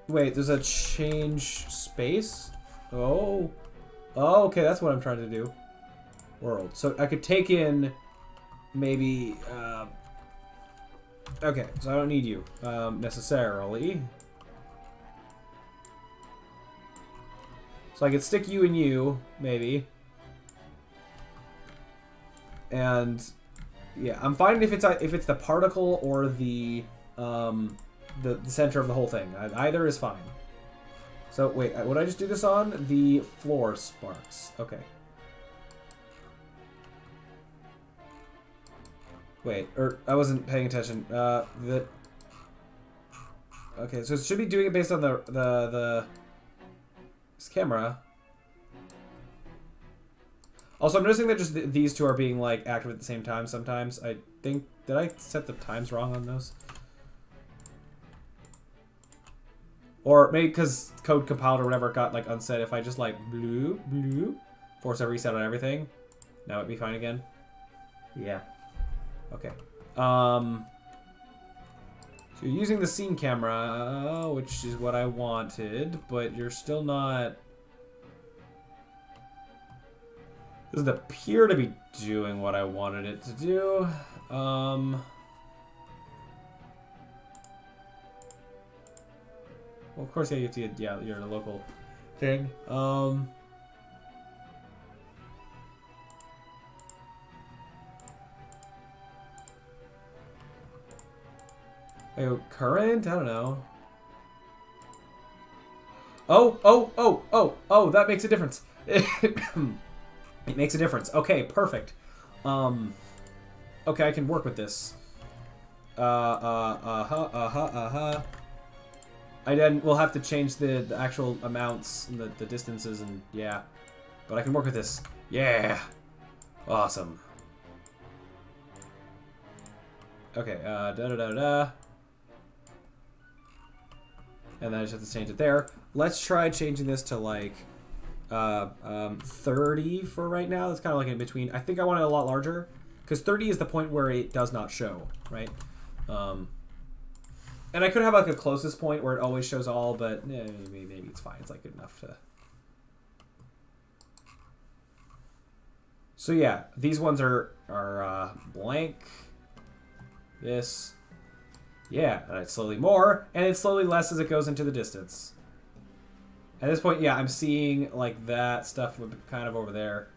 Wait, there's a change space? Oh. Oh, okay, that's what I'm trying to do. World. So I could take in maybe, okay, so I don't need you, necessarily. So I could stick you and you, maybe. And, yeah, I'm fine if it's the particle or the center of the whole thing. Either is fine. So, wait, would I just do this on? The floor sparks. Okay. Wait, I wasn't paying attention. Okay, so it should be doing it based on this camera. Also, I'm noticing that just these two are being like active at the same time sometimes. I think, did I set the times wrong on those? Or maybe because code compiled or whatever got like unset. If I just like blue, force a reset on everything, now it'd be fine again. Yeah. Okay. So you're using the scene camera, which is what I wanted, but you're still not. Doesn't appear to be doing what I wanted it to do. Well, of course, yeah, you have to get, yeah, your local thing. Current? I don't know. Oh, that makes a difference. It makes a difference. Okay, perfect. Okay, I can work with this. I then will have to change the actual amounts and the distances and yeah. But I can work with this. Yeah. Awesome. Okay, da-da-da-da. And then I just have to change it there. Let's try changing this to like 30 for right now. That's kind of like in between. I think I want it a lot larger because 30 is the point where it does not show, right? And I could have like a closest point where it always shows all, but maybe it's fine. It's like good enough to. So yeah, these ones are blank. This. Yeah, and it's slowly more, and it's slowly less as it goes into the distance. At this point, yeah, I'm seeing like that stuff kind of over there,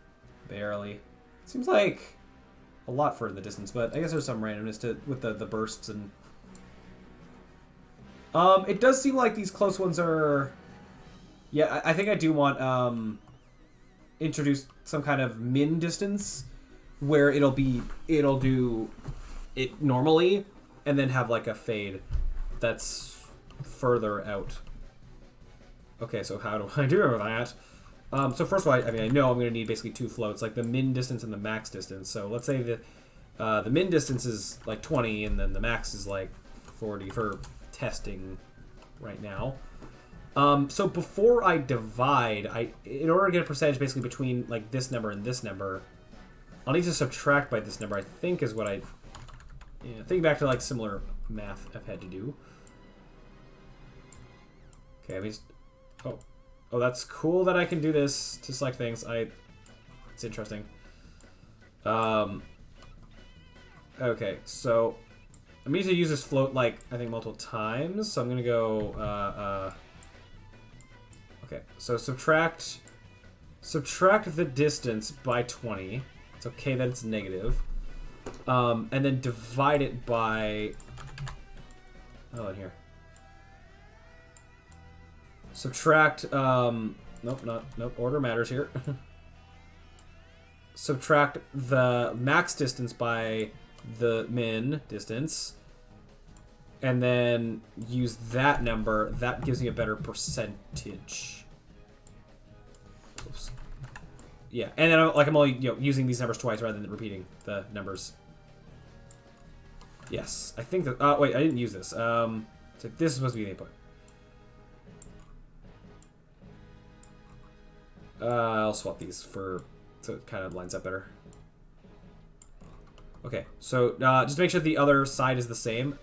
barely. Seems like a lot further in the distance, but I guess there's some randomness to with the bursts and. It does seem like these close ones are. Yeah, I think I do want introduce some kind of min distance where it'll do it normally. And then have like a fade that's further out. Okay, so how do I do that? So first of all, I mean, I know I'm going to need basically two floats, like the min distance and the max distance. So let's say the min distance is like 20, and then the max is like 40 for testing right now. So before I divide, in order to get a percentage basically between like this number and this number, I'll need to subtract by this number, I think is what yeah, think back to like similar math I've had to do. Okay, I mean, oh, that's cool that I can do this to select things. It's interesting. Okay, so I'm going to use this float like I think multiple times. So I'm gonna go. Okay, so subtract the distance by 20. It's okay that it's negative. And then divide it by. Oh, in here. Subtract. Nope. Order matters here. Subtract the max distance by the min distance, and then use that number. That gives me a better percentage. Oops. Yeah, and then I'm only using these numbers twice rather than repeating the numbers. Yes, I think that. Wait, I didn't use this. So this is supposed to be the input. I'll swap these so it kind of lines up better. Okay, so just make sure the other side is the same.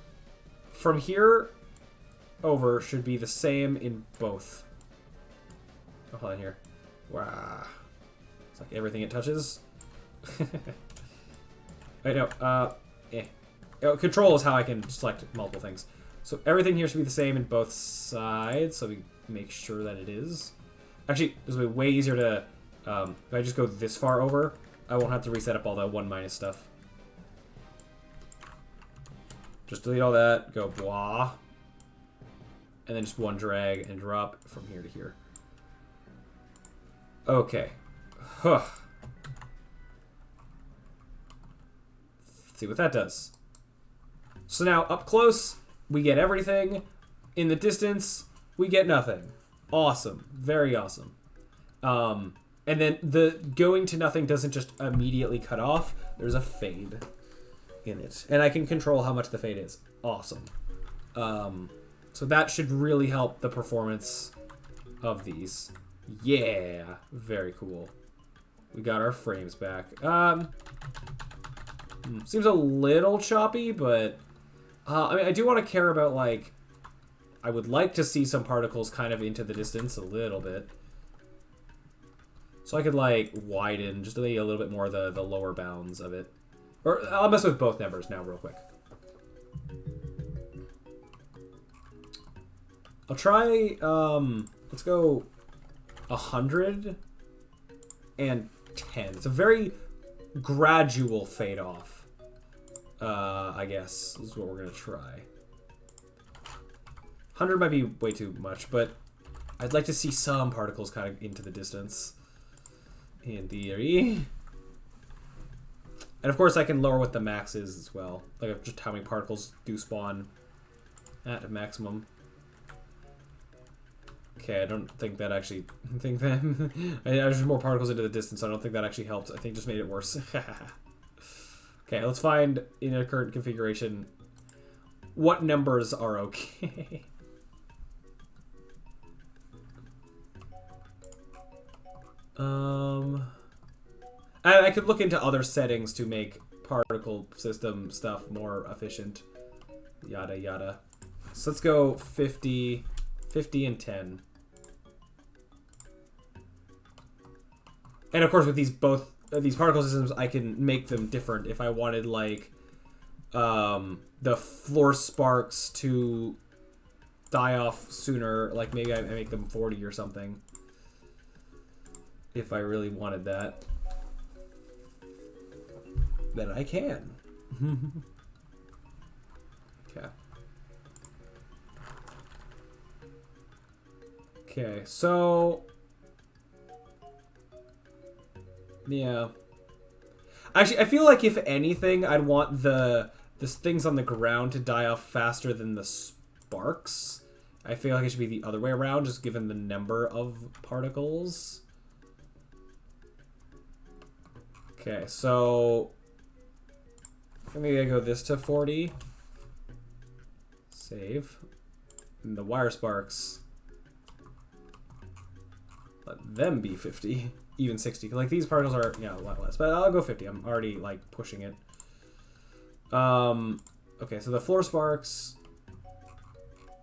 From here over should be the same in both. Oh, hold on here. Wow. It's like everything it touches. Wait, no. Control is how I can select multiple things. So everything here should be the same in both sides, so we make sure that it is. Actually, this will be way easier to, if I just go this far over, I won't have to reset up all the 1- stuff. Just delete all that, go blah. And then just one drag and drop from here to here. Okay. Huh. Let's see what that does. So now, up close, we get everything. In the distance, we get nothing. Awesome. Very awesome. And then the going to nothing doesn't just immediately cut off. There's a fade in it. And I can control how much the fade is. Awesome. So that should really help the performance of these. Yeah. Very cool. We got our frames back. Seems a little choppy, but... I mean, I do want to care about, like... I would like to see some particles kind of into the distance a little bit. So I could, like, widen just maybe a little bit more the lower bounds of it. Or I'll mess with both numbers now real quick. I'll try, let's go 110. It's a very gradual fade off, I guess, is what we're going to try. 100 might be way too much, but I'd like to see some particles kind of into the distance. In theory. And of course I can lower what the max is as well. Like just how many particles do spawn at a maximum. Okay, I don't think that actually... there's more particles into the distance, so I don't think that actually helped. I think it just made it worse. Okay, let's find, in a current configuration, what numbers are okay. I could look into other settings to make particle system stuff more efficient. Yada yada. So let's go 50, 50 and 10. And of course with these these particle systems I can make them different if I wanted like the floor sparks to die off sooner, like maybe I make them 40 or something. If I really wanted that, then I can. Okay. Okay, so yeah. Actually, I feel like if anything, I'd want the things on the ground to die off faster than the sparks. I feel like it should be the other way around, just given the number of particles. Okay, so maybe I go this to 40. Save. And the wire sparks, let them be 50. Even 60. Like these particles are, yeah, a lot less. But I'll go 50. I'm already like pushing it. Okay, so the floor sparks.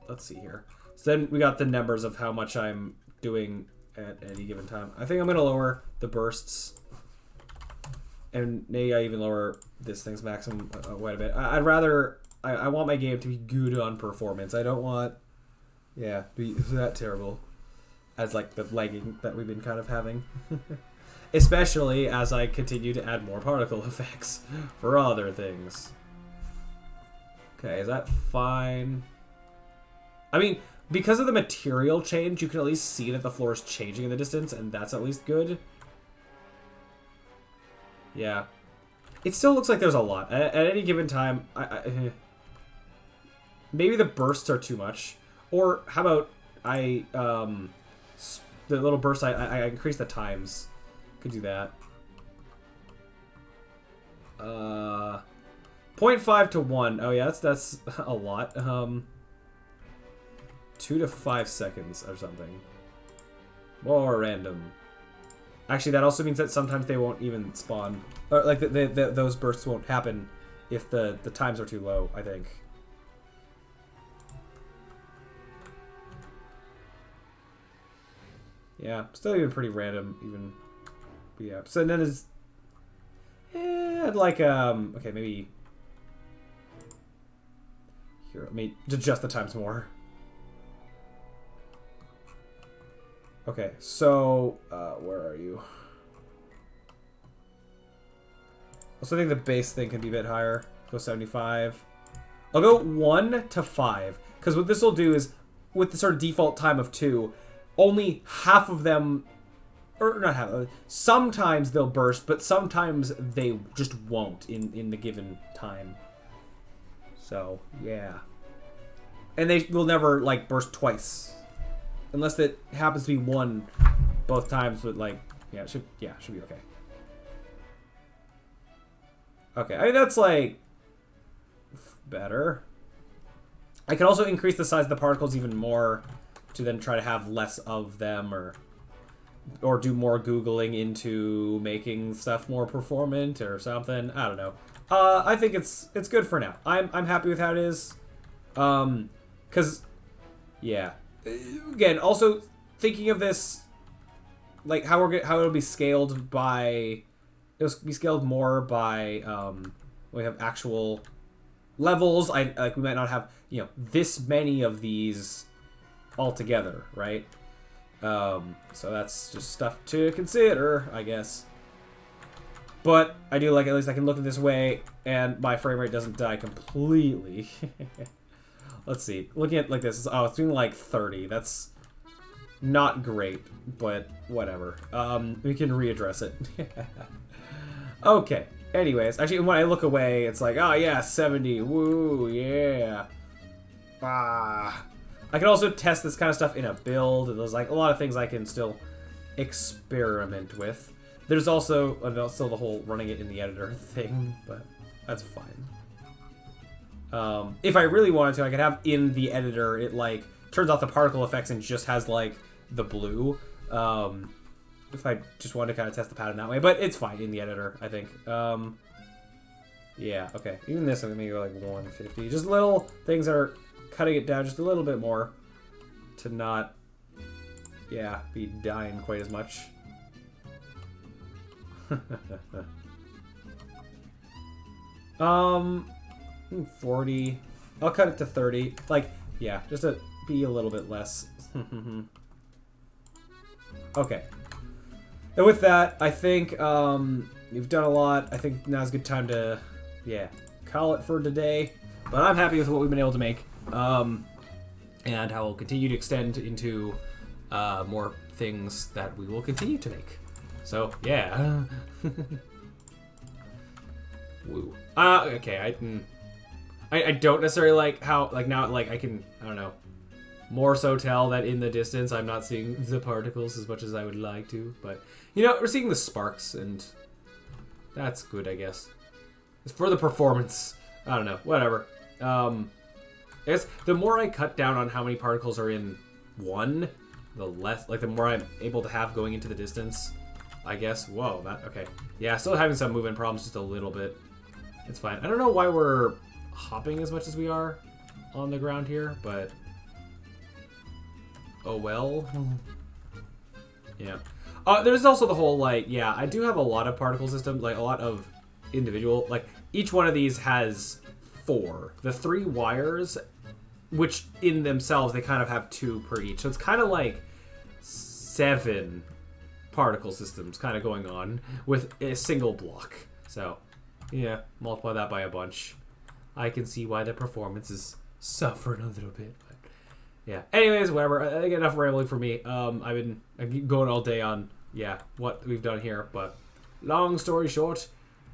Let's see here. So then we got the numbers of how much I'm doing at any given time. I think I'm gonna lower the bursts. And maybe I even lower this thing's maximum quite a bit. I'd rather... I want my game to be good on performance. I don't want... Yeah, be that terrible. As like the lagging that we've been kind of having. Especially as I continue to add more particle effects for other things. Okay, is that fine? I mean, because of the material change, you can at least see that the floor is changing in the distance, and that's at least good. Yeah. It still looks like there's a lot. At any given time, maybe the bursts are too much. Or how about the little bursts, I increase the times. Could do that. 0.5 to 1. Oh yeah, that's a lot. 2 to 5 seconds or something. More random. Actually, that also means that sometimes they won't even spawn. Or, like, those bursts won't happen if the times are too low, I think. Yeah, still even pretty random, even. But yeah, so then is... I'd like, okay, maybe... Here, let me adjust the times more. Okay, so, where are you? Also, I think the base thing can be a bit higher. Go 75. I'll go 1 to 5. Because what this will do is, with the sort of default time of 2, only half of them, or not half, sometimes they'll burst, but sometimes they just won't in the given time. So, yeah. And they will never, like, burst twice. Unless it happens to be one both times, but, like, yeah, it should be okay. Okay, I mean, that's, like, better. I can also increase the size of the particles even more to then try to have less of them, or do more Googling into making stuff more performant or something. I don't know. I think it's good for now. I'm happy with how it is. Cause, yeah. Again, also thinking of this, like how it'll be scaled by, it'll be scaled more by we have actual levels. We might not have this many of these all together, right? So that's just stuff to consider, I guess. But I do like, at least I can look at this way and my frame rate doesn't die completely. Let's see. Looking at like this, it's doing like 30. That's not great, but whatever. We can readdress it. Okay. Anyways, actually, when I look away, it's like, oh yeah, 70. Woo, yeah. Ah. I can also test this kind of stuff in a build. There's like a lot of things I can still experiment with. There's also still the whole running it in the editor thing, but that's fine. If I really wanted to, I could have in the editor, it like turns off the particle effects and just has like the blue. If I just wanted to kind of test the pattern that way, but it's fine in the editor, I think. Yeah, okay. Even this, I'm gonna go like 150. Just little things that are cutting it down just a little bit more to not, be dying quite as much. 40. I'll cut it to 30. Like, yeah, just to be a little bit less. Okay. And with that, I think we've done a lot. I think now's a good time to, call it for today. But I'm happy with what we've been able to make. And how we'll continue to extend into more things that we will continue to make. So, yeah. Woo. Okay, I don't necessarily like how, like, now, like, I can, I don't know, more so tell that in the distance I'm not seeing the particles as much as I would like to, but, we're seeing the sparks, and that's good, I guess. It's for the performance. I don't know, whatever. I guess the more I cut down on how many particles are in one, the less, like, the more I'm able to have going into the distance, I guess. Whoa, okay. Yeah, still having some movement problems, just a little bit. It's fine. I don't know why we're hopping as much as we are on the ground here, but oh well. Yeah. There's also the whole, like, I do have a lot of particle systems, like a lot of individual, like each one of these has 4. The 3 wires, which in themselves they kind of have 2 per each, so it's kind of like 7 particle systems kind of going on with a single block. So yeah, multiply that by a bunch. I can see why the performance is suffering a little bit, but yeah. Anyways, whatever. I think enough rambling for me. I've been going all day on what we've done here, but long story short,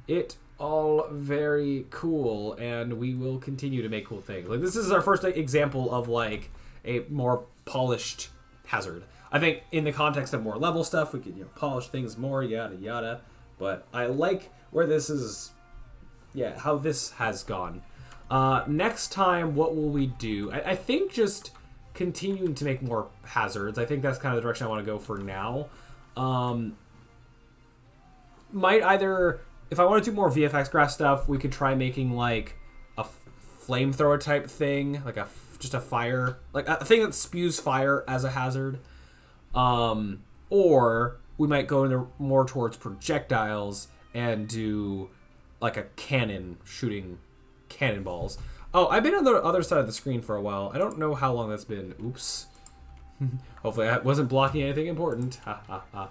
it all very cool, and we will continue to make cool things. Like, this is our first example of like a more polished hazard. I think in the context of more level stuff, we could polish things more, yada yada. But I like where this is, how this has gone. Next time, what will we do? I think just continuing to make more hazards. I think that's kind of the direction I want to go for now. Might either, if I want to do more VFX graph stuff, we could try making like a flamethrower type thing, like just a fire, like a thing that spews fire as a hazard. Or we might go more towards projectiles and do like a cannon shooting cannonballs. Oh, I've been on the other side of the screen for a while. I don't know how long that's been. Oops. Hopefully I wasn't blocking anything important. Ha ha ha.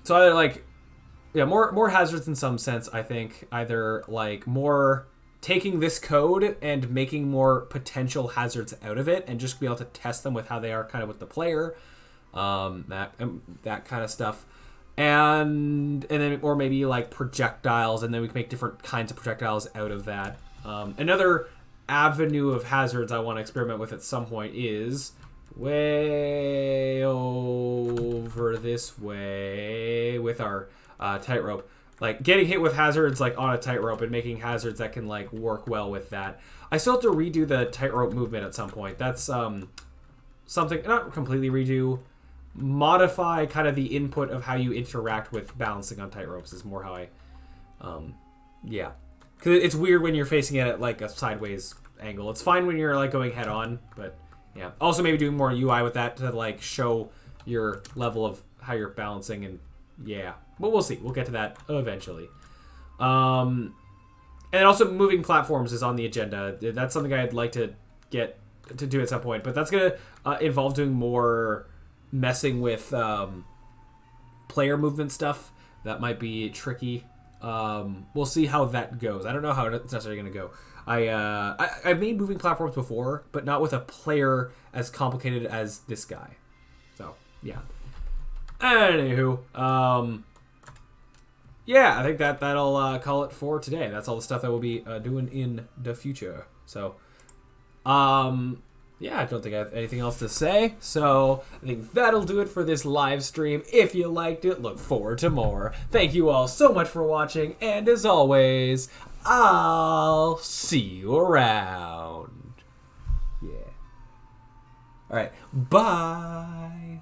So either like, more hazards in some sense, I think. Either like more taking this code and making more potential hazards out of it and just be able to test them with how they are kind of with the player. That kind of stuff. And then, or maybe like projectiles, and then we can make different kinds of projectiles out of that. Another avenue of hazards I want to experiment with at some point is way over this way with our tightrope. Like, getting hit with hazards, like, on a tightrope and making hazards that can, like, work well with that. I still have to redo the tightrope movement at some point. That's something, not completely redo, modify kind of the input of how you interact with balancing on tightropes is more how I, yeah. Because it's weird when you're facing it at, like, a sideways angle. It's fine when you're, like, going head-on, but, yeah. Also, maybe doing more UI with that to, like, show your level of how you're balancing and, yeah. But we'll see. We'll get to that eventually. And also moving platforms is on the agenda. That's something I'd like to get to do at some point. But that's going to involve doing more messing with player movement stuff. That might be tricky. We'll see how that goes. I don't know how it's necessarily going to go. I made moving platforms before, but not with a player as complicated as this guy. So, yeah. Anywho, yeah, I think that'll call it for today. That's all the stuff that we'll be doing in the future. So, yeah, I don't think I have anything else to say. So, I think that'll do it for this live stream. If you liked it, look forward to more. Thank you all so much for watching, and as always, I'll see you around. Yeah. All right, bye.